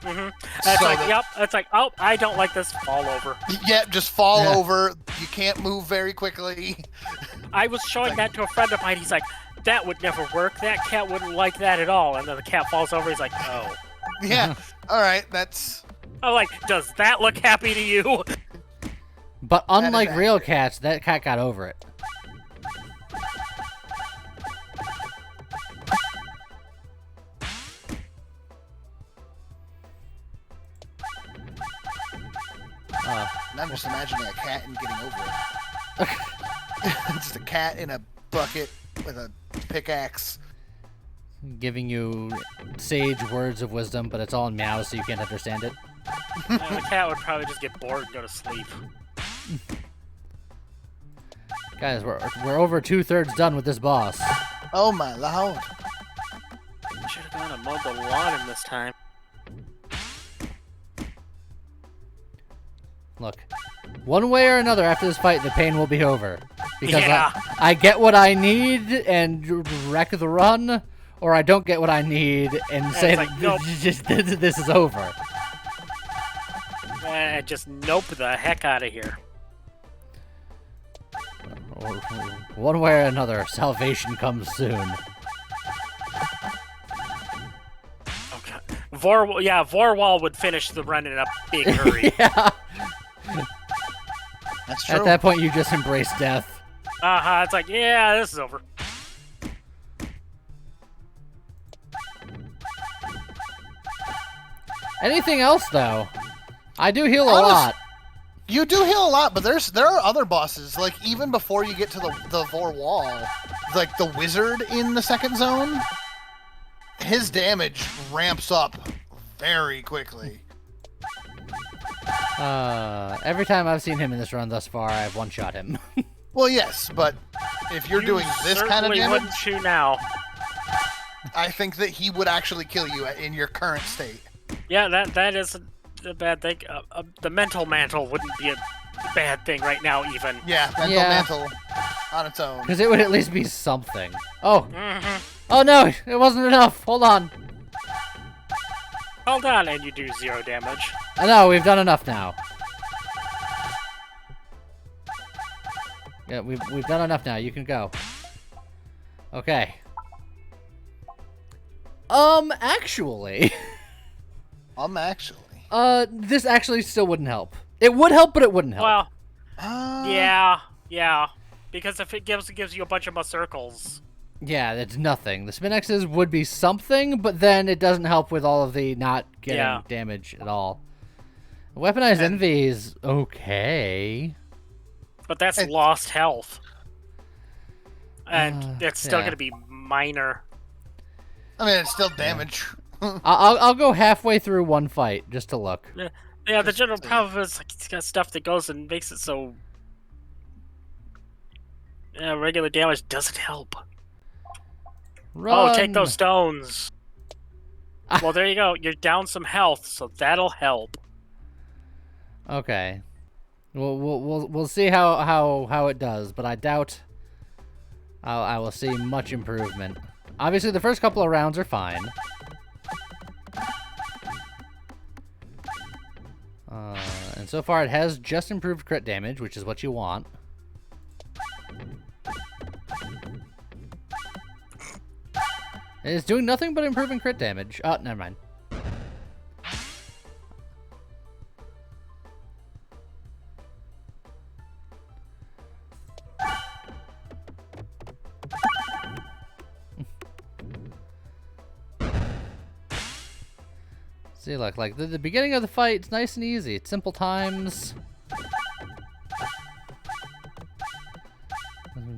Mm-hmm. And it's So like, that- yep. It's like, oh, I don't like this. Fall over. Yep, just fall Yeah. over. You can't move very quickly. I was showing that to a friend of mine. He's like, that would never work. That cat wouldn't like that at all. And then the cat falls over. He's like, oh. Yeah. All right, that's. I'm like, does that look happy to you? But unlike is real accurate. cats, that cat got over it. And I'm just imagining a cat and getting over it. Just a cat in a bucket with a pickaxe. Giving you sage words of wisdom, but it's all in meows, so you can't understand it. And the cat would probably just get bored and go to sleep. Guys, we're over 2/3 done with this boss. Oh my lord. Should have gone and mowed the lawn in this time. Look, one way or another after this fight, the pain will be over. Because Yeah. I get what I need and wreck the run, or I don't get what I need and say it's like, that nope. this is over. And just nope the heck out of here. One way or another, salvation comes soon. Vorwal would finish the run in a big hurry. Yeah. That's true. At that point, you just embrace death. It's like, yeah, this is over. Anything else, though? I do heal a Honest- lot. You do heal a lot, but there are other bosses. Like even before you get to the Vor wall, like the wizard in the second zone, his damage ramps up very quickly. Every time I've seen him in this run thus far, I've one-shot him. Well, yes, but if you're doing this kind of certainly damage, wouldn't you now? I think that he would actually kill you in your current state. Yeah, that is a bad thing. The mental mantle wouldn't be a bad thing right now, even. Yeah, mental mantle on its own. Because it would at least be something. Oh. Mm-hmm. Oh no, it wasn't enough. Hold on. Hold on, and you do 0 damage. No, we've done enough now. Yeah, we've done enough now. You can go. Okay. Actually. Actually. This actually still wouldn't help. It would help, but it wouldn't help. Well, yeah. Because if it gives you a bunch of more circles. Yeah, it's nothing. The spin X's would be something, but then it doesn't help with all of the not getting damage at all. Weaponized Envy is okay. But that's lost health. And it's still going to be minor. I mean, it's still damage. I'll go halfway through one fight just to look. Yeah, the general problem is like, it's got stuff that goes and makes it so regular damage doesn't help. Run. Oh, take those stones. Well, there you go. You're down some health, so that'll help. Okay. We'll see how it does, but I doubt I will see much improvement. Obviously, the first couple of rounds are fine. And so far, it has just improved crit damage, which is what you want. It's doing nothing but improving crit damage. Oh, never mind. See, look, like the beginning of the fight, it's nice and easy. It's simple times.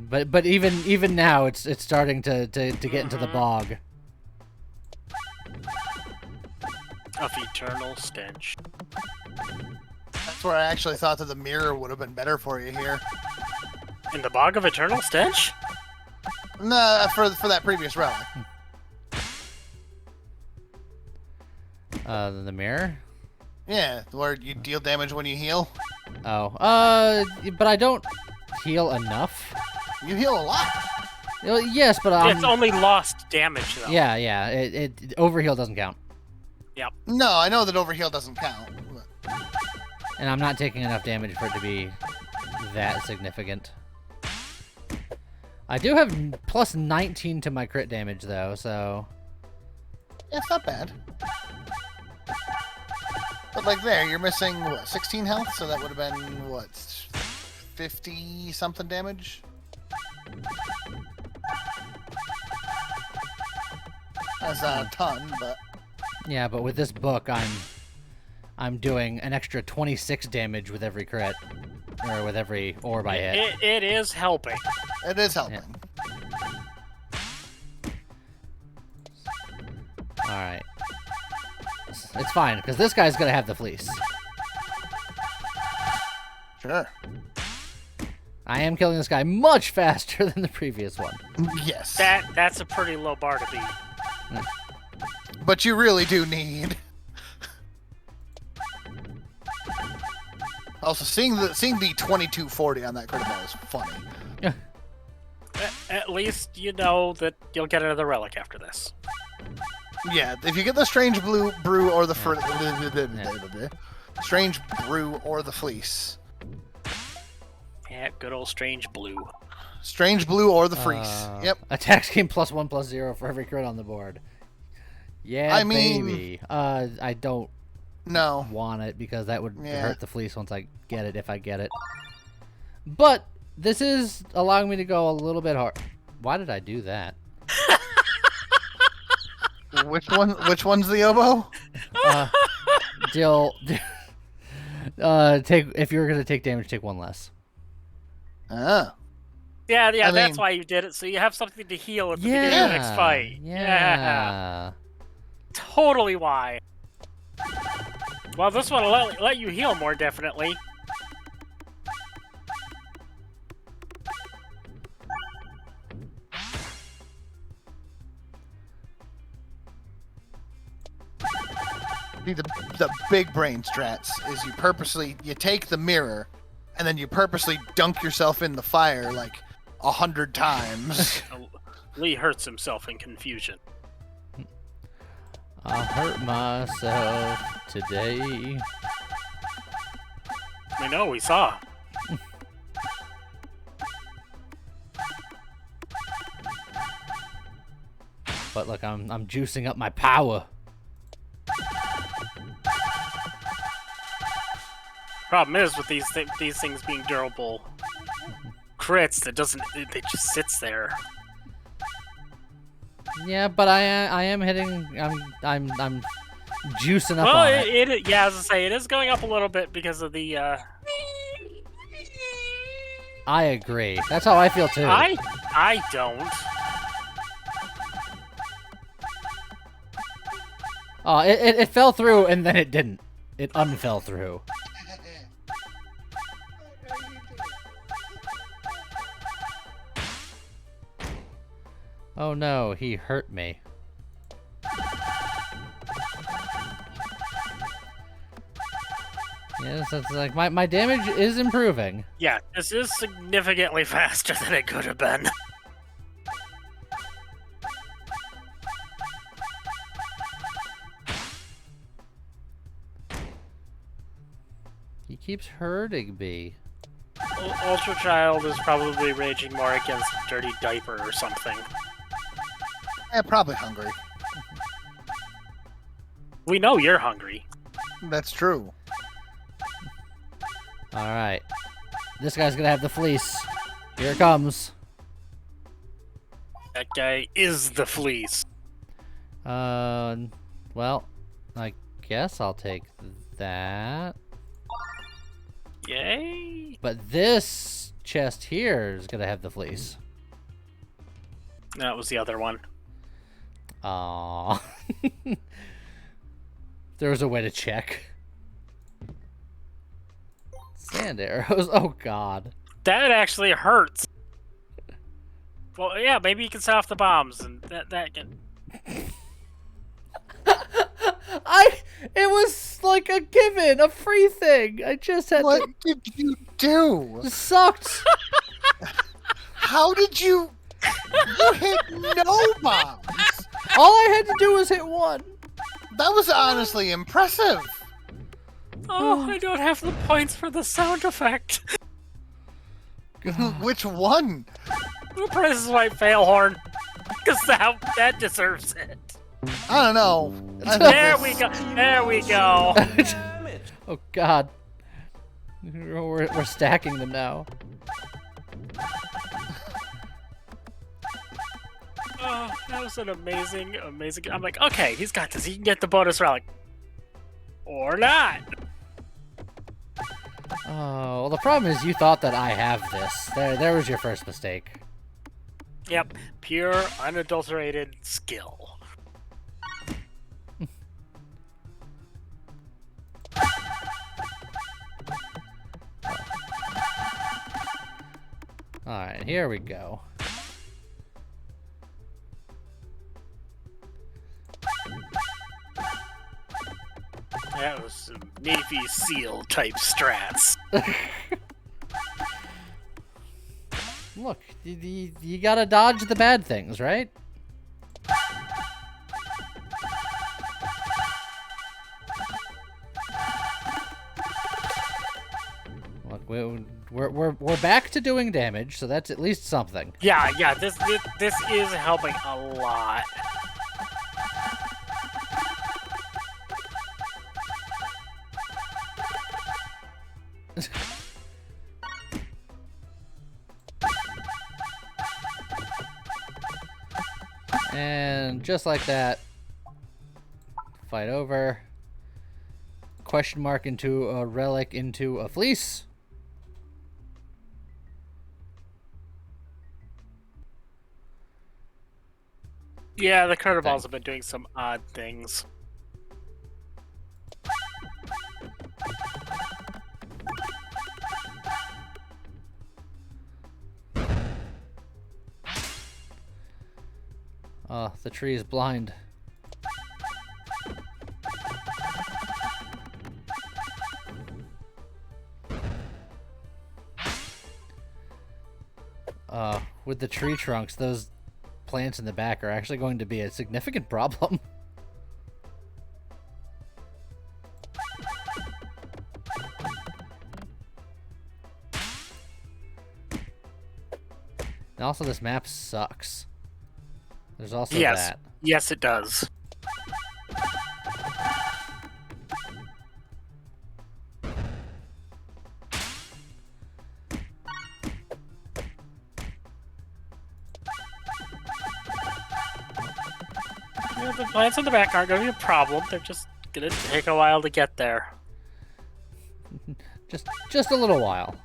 But even now, it's starting to get into the bog. Of eternal stench. That's where I actually thought that the mirror would have been better for you here. In the bog of eternal stench? Nah, for that previous relic. The mirror? Yeah, where you deal damage when you heal. Oh, but I don't heal enough. You heal a lot. Yes, but it's only lost damage, though. Yeah, it overheal doesn't count. Yep. No, I know that overheal doesn't count. But... And I'm not taking enough damage for it to be that significant. I do have plus 19 to my crit damage, though, so... Yeah, it's not bad. But like there, you're missing, what, 16 health? So that would have been, what, 50-something damage? That's not a ton, but... Yeah, but with this book, I'm doing an extra 26 damage with every crit. Or with every orb I hit. It is helping. It is helping. Yeah. Alright. It's fine, because this guy's gonna have the fleece. Sure. I am killing this guy much faster than the previous one. Yes. That's a pretty low bar to beat. But you really do need... Also, seeing the 2240 on that critical is funny. At least you know that you'll get another relic after this. Yeah, if you get the strange brew or the strange brew or the fleece. Yeah, good old strange blue. Strange blue or the fleece. Yep. Attacks gain +1/+0 for every crit on the board. Yeah, I mean- baby. I don't No. want it because that would Yeah. hurt the fleece once I get it, if I get it. But this is allowing me to go a little bit hard. Why did I do that? Which one's the oboe? Jill, take if you're gonna take damage, take one less. Ah. Yeah, I that's mean- why you did it, so you have something to heal at the beginning of the next fight. Yeah. Totally why. Well, this one will let you heal more, definitely. See, the big brain strats is you take the mirror, and then you purposely dunk yourself in the fire like 100 times. Lee hurts himself in confusion. I'll hurt myself today. We know, we saw. But look, I'm juicing up my power. Problem is with these things being durable crits, it just sits there. Yeah, but I am hitting. I'm juicing up Well, on it. yeah, as I say, it is going up a little bit because of the. I agree. That's how I feel too. I don't. Oh, it fell through and then it didn't. It unfell through. Oh no, he hurt me. Yes, that's like my damage is improving. Yeah, this is significantly faster than it could have been. He keeps hurting me. Ultra Child is probably raging more against Dirty Diaper or something. Probably hungry. We know you're hungry. That's true. Alright. This guy's gonna have the fleece. Here it comes. That guy is the fleece. Well, I guess I'll take that. Yay! But this chest here is gonna have the fleece. That was the other one. Aww. There was a way to check. Sand arrows. Oh god. That actually hurts. Well, yeah, maybe you can set off the bombs and that can. It was like a given, a free thing. I just had What did you do? to. It sucked. How did you? You hit no bombs. All I had to do was hit one. That was honestly impressive. Oh, I don't have the points for the sound effect. Which one? The Price is Right fail horn. Because that deserves it. I don't know. There we go. There we go. Oh god. We're stacking them now. Oh, that was an amazing. I'm like, okay, he's got this. He can get the bonus relic. Or not. Oh, well, the problem is you thought that I have this. There was your first mistake. Yep. Pure, unadulterated skill. Alright, here we go. That was some Navy SEAL type strats. Look, you gotta dodge the bad things, right? Look, we're back to doing damage, so that's at least something. Yeah, this is helping a lot. And just like that, fight over. Question mark into a relic into a fleece. Yeah, the Curveballs have been doing some odd things. Oh, the tree is blind. With the tree trunks, those plants in the back are actually going to be a significant problem. And also, this map sucks. There's also Yes. that. Yes, it does. Yeah, the plants in the back aren't going to be a problem. They're just going to take a while to get there. Just a little while.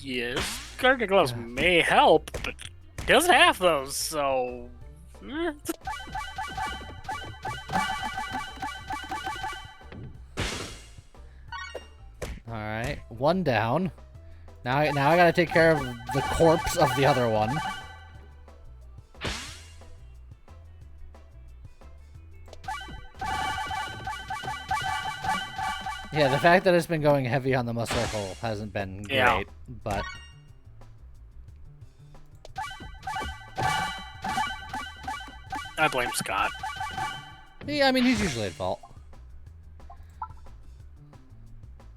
Yes, gardening gloves may help, but it doesn't have those, so... Alright, one down. Now I gotta take care of the corpse of the other one. Yeah, the fact that it's been going heavy on the muscle hole hasn't been great, Yeah. but... I blame Scott. Yeah, I mean, he's usually at fault.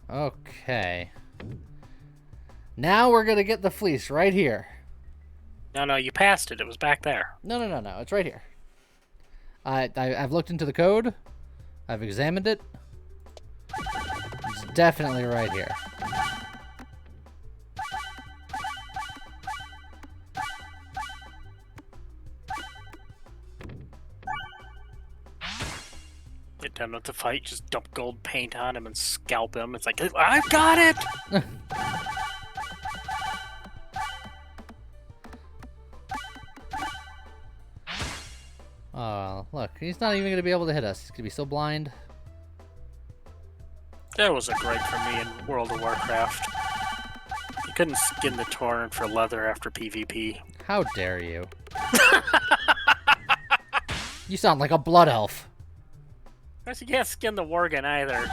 Okay. Now we're gonna get the fleece right here. No, you passed it. It was back there. No, it's right here. I've looked into the code. I've examined it. It's definitely right here. Get done with the fight, just dump gold paint on him and scalp him. It's like, I've got it! Oh, look, he's not even gonna be able to hit us. He's gonna be so blind. That was a gripe for me in World of Warcraft. You couldn't skin the Torrent for leather after PvP. How dare you? You sound like a blood elf. Plus, you can't skin the Worgen either.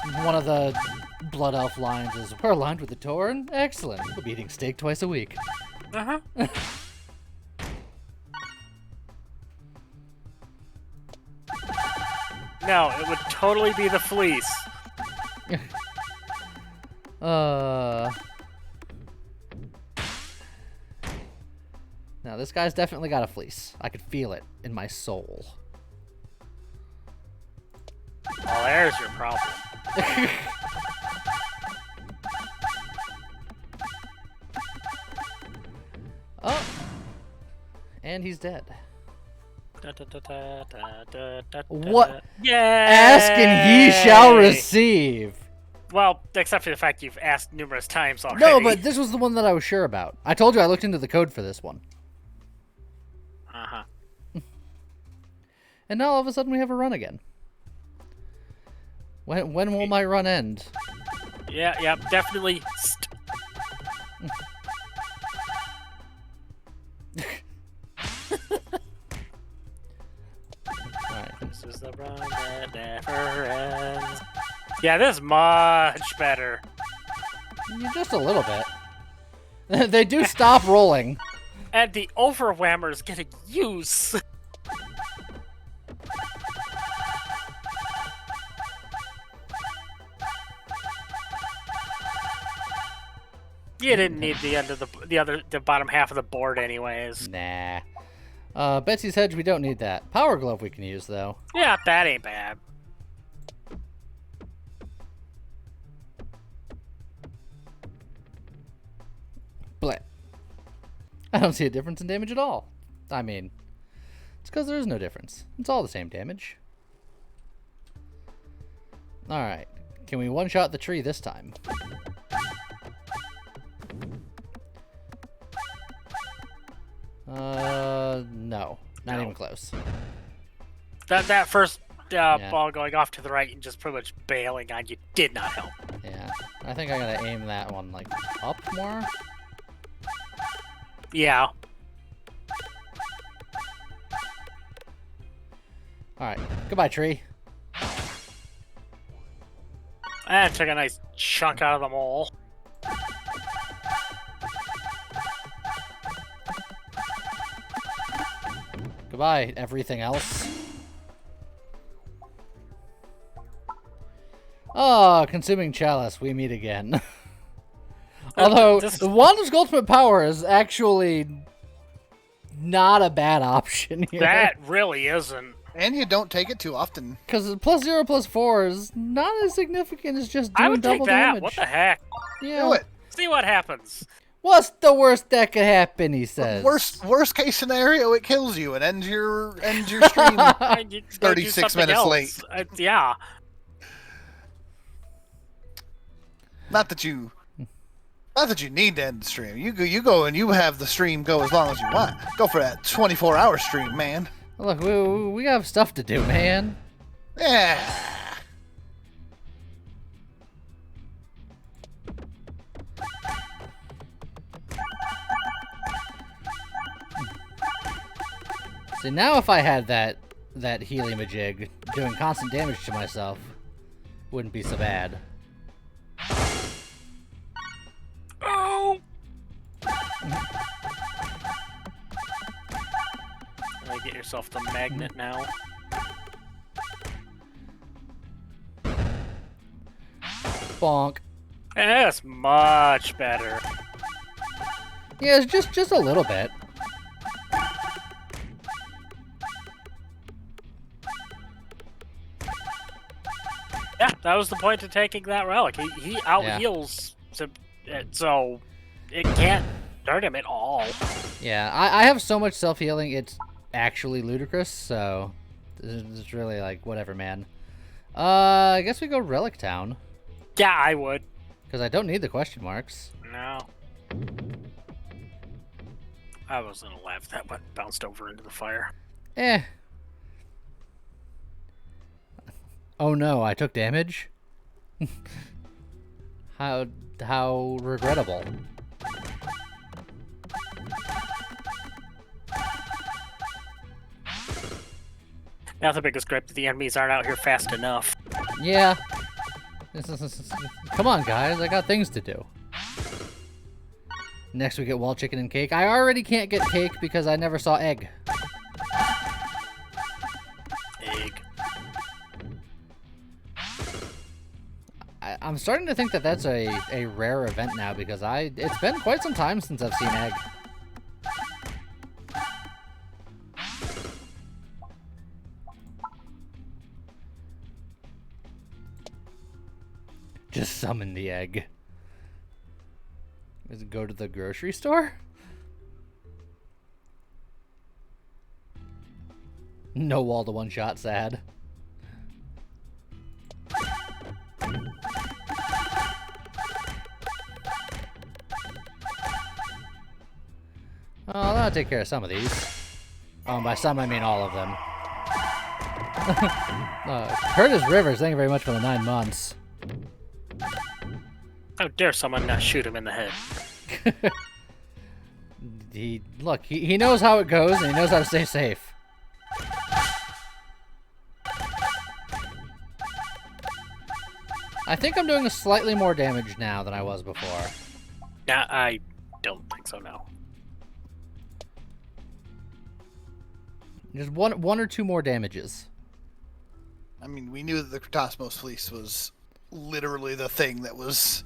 So. One of the blood elf lines is, "We're aligned with the Tauren? Excellent. We'll be eating steak twice a week." Uh-huh. No, it would totally be the fleece. Now, this guy's definitely got a fleece. I could feel it in my soul. Well, there's your problem. Oh! And he's dead. What? Yay! Ask and he shall receive! Well, except for the fact you've asked numerous times already. No, but this was the one that I was sure about. I told you I looked into the code for this one. Uh-huh. And now all of a sudden we have a run again. When will my run end? Yeah, definitely. Alright. This is the run that never ends. Yeah, this is much better. Just a little bit. They do stop rolling. And the overwhammer's getting use. You didn't need the end of the bottom half of the board anyways. Nah. Betsy's Hedge, we don't need that. Power Glove we can use, though. Yeah, that ain't bad. Bleh. I don't see a difference in damage at all. I mean, it's because there is no difference. It's all the same damage. Alright. Can we one-shot the tree this time? No. Not even close. That first ball going off to the right and just pretty much bailing on you did not help. Yeah. I think I gotta aim that one, like, up more? Yeah. Alright. Goodbye, tree. And took a nice chunk out of them all. Goodbye, everything else. Oh, consuming chalice, we meet again. Although, the Wanda's ultimate power is actually not a bad option here. That really isn't. And you don't take it too often. Because +0, +4 is not as significant as just doing I would take double that. damage. What the heck? Yeah. Do it. See what happens. What's the worst that could happen, he says. Worst case scenario, it kills you and ends your stream. And you go do 36 something minutes else. late. Yeah. Not that you need to end the stream. You go and you have the stream go as long as you want. Go for that 24-hour stream, man. Look, we have stuff to do, man. Yeah. See, now if I had that heliumajig, doing constant damage to myself wouldn't be so bad. Oh! Get yourself the magnet now. Bonk. That's much better. Yeah, it's just a little bit. Yeah, that was the point of taking that relic. He out heals, so it can't hurt him at all. Yeah, I have so much self-healing, it's actually ludicrous, so it's really like, whatever, man. I guess we go Relic Town. Yeah, I would. Because I don't need the question marks. No. I was gonna laugh. That one bounced over into the fire. Eh. Oh no, I took damage? How regrettable. Now the biggest gripe that the enemies aren't out here fast enough. Yeah. Come on, guys. I got things to do. Next we get wall chicken and cake. I already can't get cake because I never saw egg. Egg. I'm starting to think that that's a rare event now because it's been quite some time since I've seen egg. Just summon the egg. Does it go to the grocery store? No wall to one shot, sad. Oh, that'll take care of some of these. Oh, and by some I mean all of them. Curtis Rivers, thank you very much for the 9 months. How dare someone not shoot him in the head? He knows how it goes and he knows how to stay safe. I think I'm doing slightly more damage now than I was before. Nah, I don't think so, no. Just one or two more damages. I mean, we knew that the Cratosmos Fleece was literally the thing that was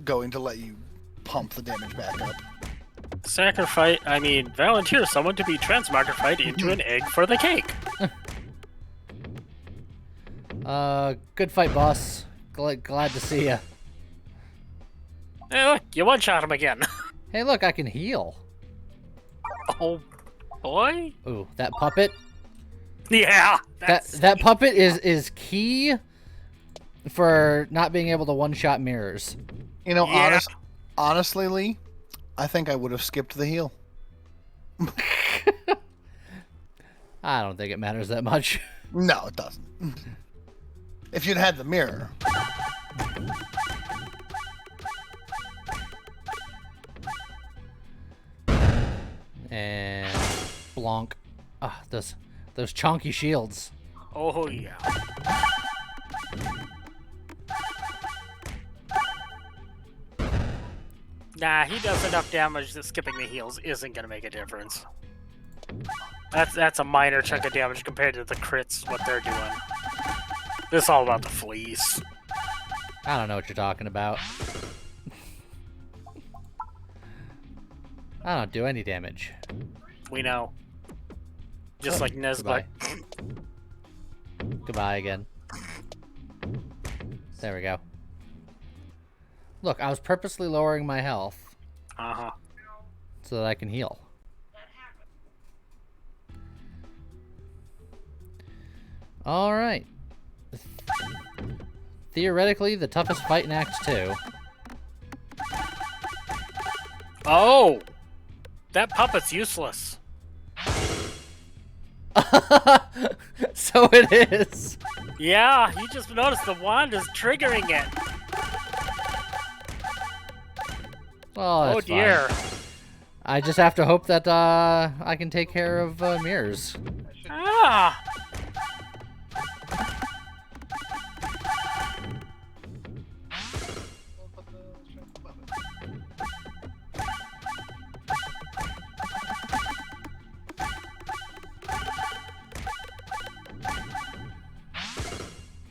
going to let you pump the damage back up. volunteer someone to be transmogrified into an egg for the cake. Good fight, boss. Glad to see ya. Hey, look, you one-shot him again. Hey, look, I can heal. Oh, boy. Ooh, that puppet. Yeah. That puppet is key for not being able to one-shot mirrors. You know, Yeah. honestly, Lee, I think I would have skipped the heal. I don't think it matters that much. No, it doesn't. If you'd had the mirror. And blonk. Ah, those chonky shields. Oh, yeah. Nah, he does enough damage that skipping the heals isn't gonna make a difference. That's a minor chunk of damage compared to the crits, what they're doing. This is all about the fleas. I don't know what you're talking about. I don't do any damage. We know. Just like Nesbut. Goodbye again. There we go. Look, I was purposely lowering my health Uh-huh. so that I can heal. Alright. Theoretically, the toughest fight in Act 2. Oh! That puppet's useless. So it is. Yeah, you just noticed the wand is triggering it. Oh, that's Oh dear. fine. I just have to hope that I can take care of mirrors. Ah!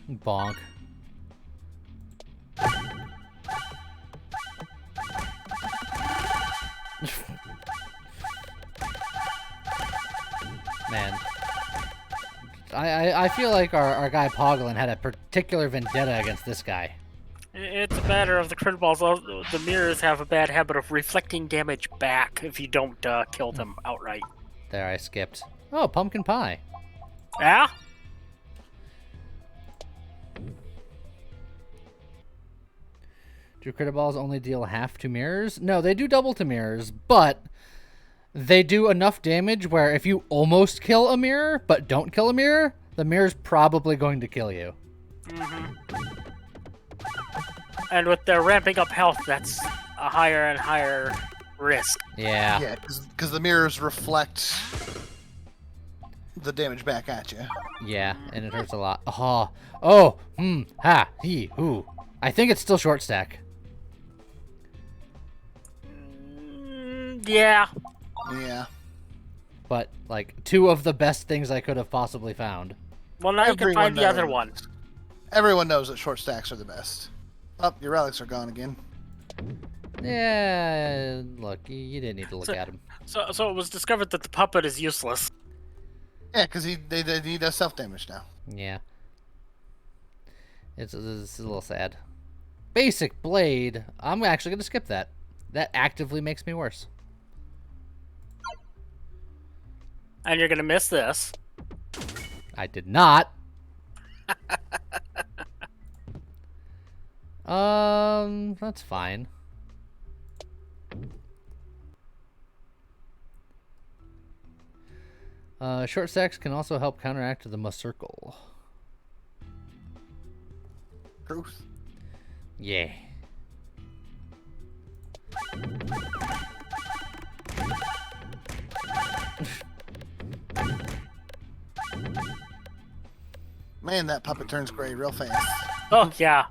Bonk. Man. I feel like our guy Peglin had a particular vendetta against this guy. It's a matter of the crit balls. The mirrors have a bad habit of reflecting damage back if you don't kill them outright. There, I skipped. Oh, pumpkin pie. Yeah? Do critter balls only deal half to mirrors? No, they do double to mirrors, but they do enough damage where if you almost kill a mirror, but don't kill a mirror, the mirror's probably going to kill you. Mm-hmm. And with their ramping up health, that's a higher and higher risk. Yeah. Yeah, because the mirrors reflect the damage back at you. Yeah, and it hurts a lot. Oh, ha, he, who. I think it's still short stack. Yeah. Yeah. But, like, two of the best things I could have possibly found. Well, now you can find the other knows. one. Everyone knows that short stacks are the best. Oh, your relics are gone again. Yeah, look, you didn't need to look at him. So it was discovered that the puppet is useless. Yeah, because he does self-damage now. Yeah. It's a little sad. Basic blade. I'm actually going to skip that. That actively makes me worse. And you're gonna miss this. I did not. That's fine. Short stacks can also help counteract the circle. Truth. Yeah. Man, that puppet turns gray real fast. Oh yeah.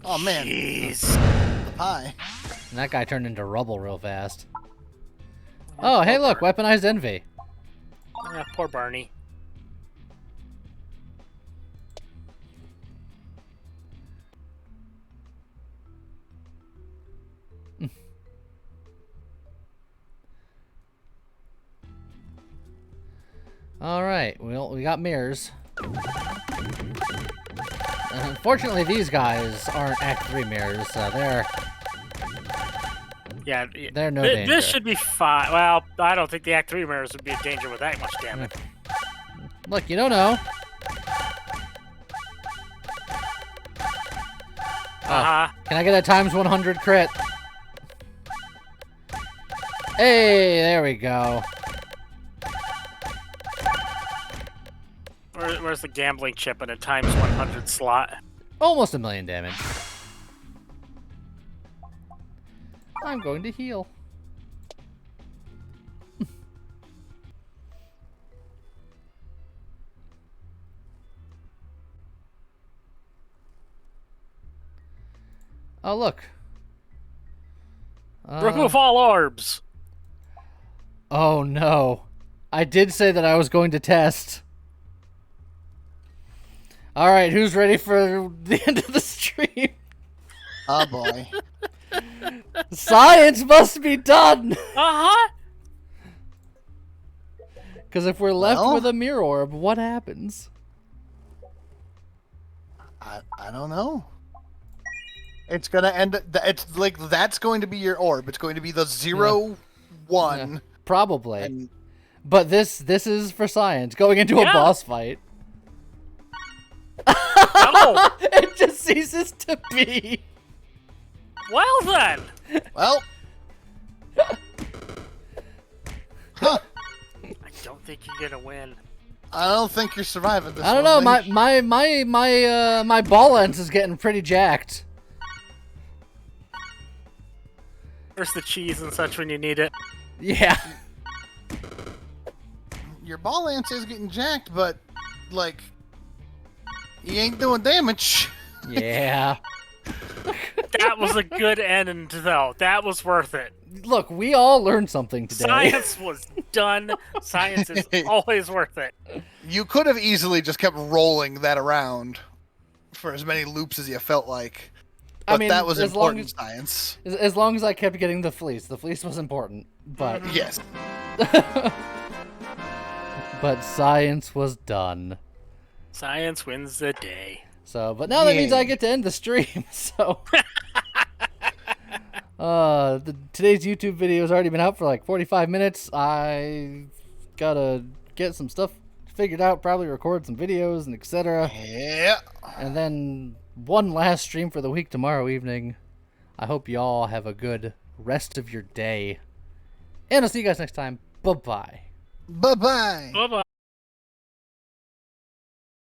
Oh man, Jeez. the pie. And that guy turned into rubble real fast. Oh, hey look, weaponized envy. Yeah, poor Barney. All right. Well, we got mirrors. Unfortunately, these guys aren't Act 3 mirrors, so they're no danger. This should be fine. Well, I don't think the Act 3 mirrors would be in danger with that much damage. Look, you don't know. Can I get a times 100 crit? Hey, there we go. Where's the gambling chip in a times 100 slot? Almost 1,000,000 damage. I'm going to heal. Oh, look. Remove all orbs. Oh, no. I did say that I was going to test. All right, who's ready for the end of the stream? Oh boy. Science must be done! Uh-huh. Because if we're left with a mirror orb, what happens? I don't know. It's gonna end. It's like that's going to be your orb. It's going to be the 0, 1. Yeah, probably. But this is for science. Going into a boss fight. No. It just ceases to be. Well then. Well. Huh. I don't think you're gonna win. I don't think you're surviving this. I don't know. My ball lens is getting pretty jacked. Where's the cheese and such when you need it? Yeah. Your ball lance is getting jacked, but like, you ain't doing damage. Yeah. That was a good end, though. That was worth it. Look, we all learned something today. Science was done. Science is always worth it. You could have easily just kept rolling that around for as many loops as you felt like. But I mean, that was important science. As long as I kept getting the fleece. The fleece was important, but... Yes. But science was done. Science wins the day. So, but now that means I get to end the stream, so... Today's YouTube video has already been out for like 45 minutes. I gotta get some stuff figured out, probably record some videos and etc. Yeah. And then one last stream for the week tomorrow evening. I hope y'all have a good rest of your day. And I'll see you guys next time. Bye-bye. Bye-bye. Bye-bye.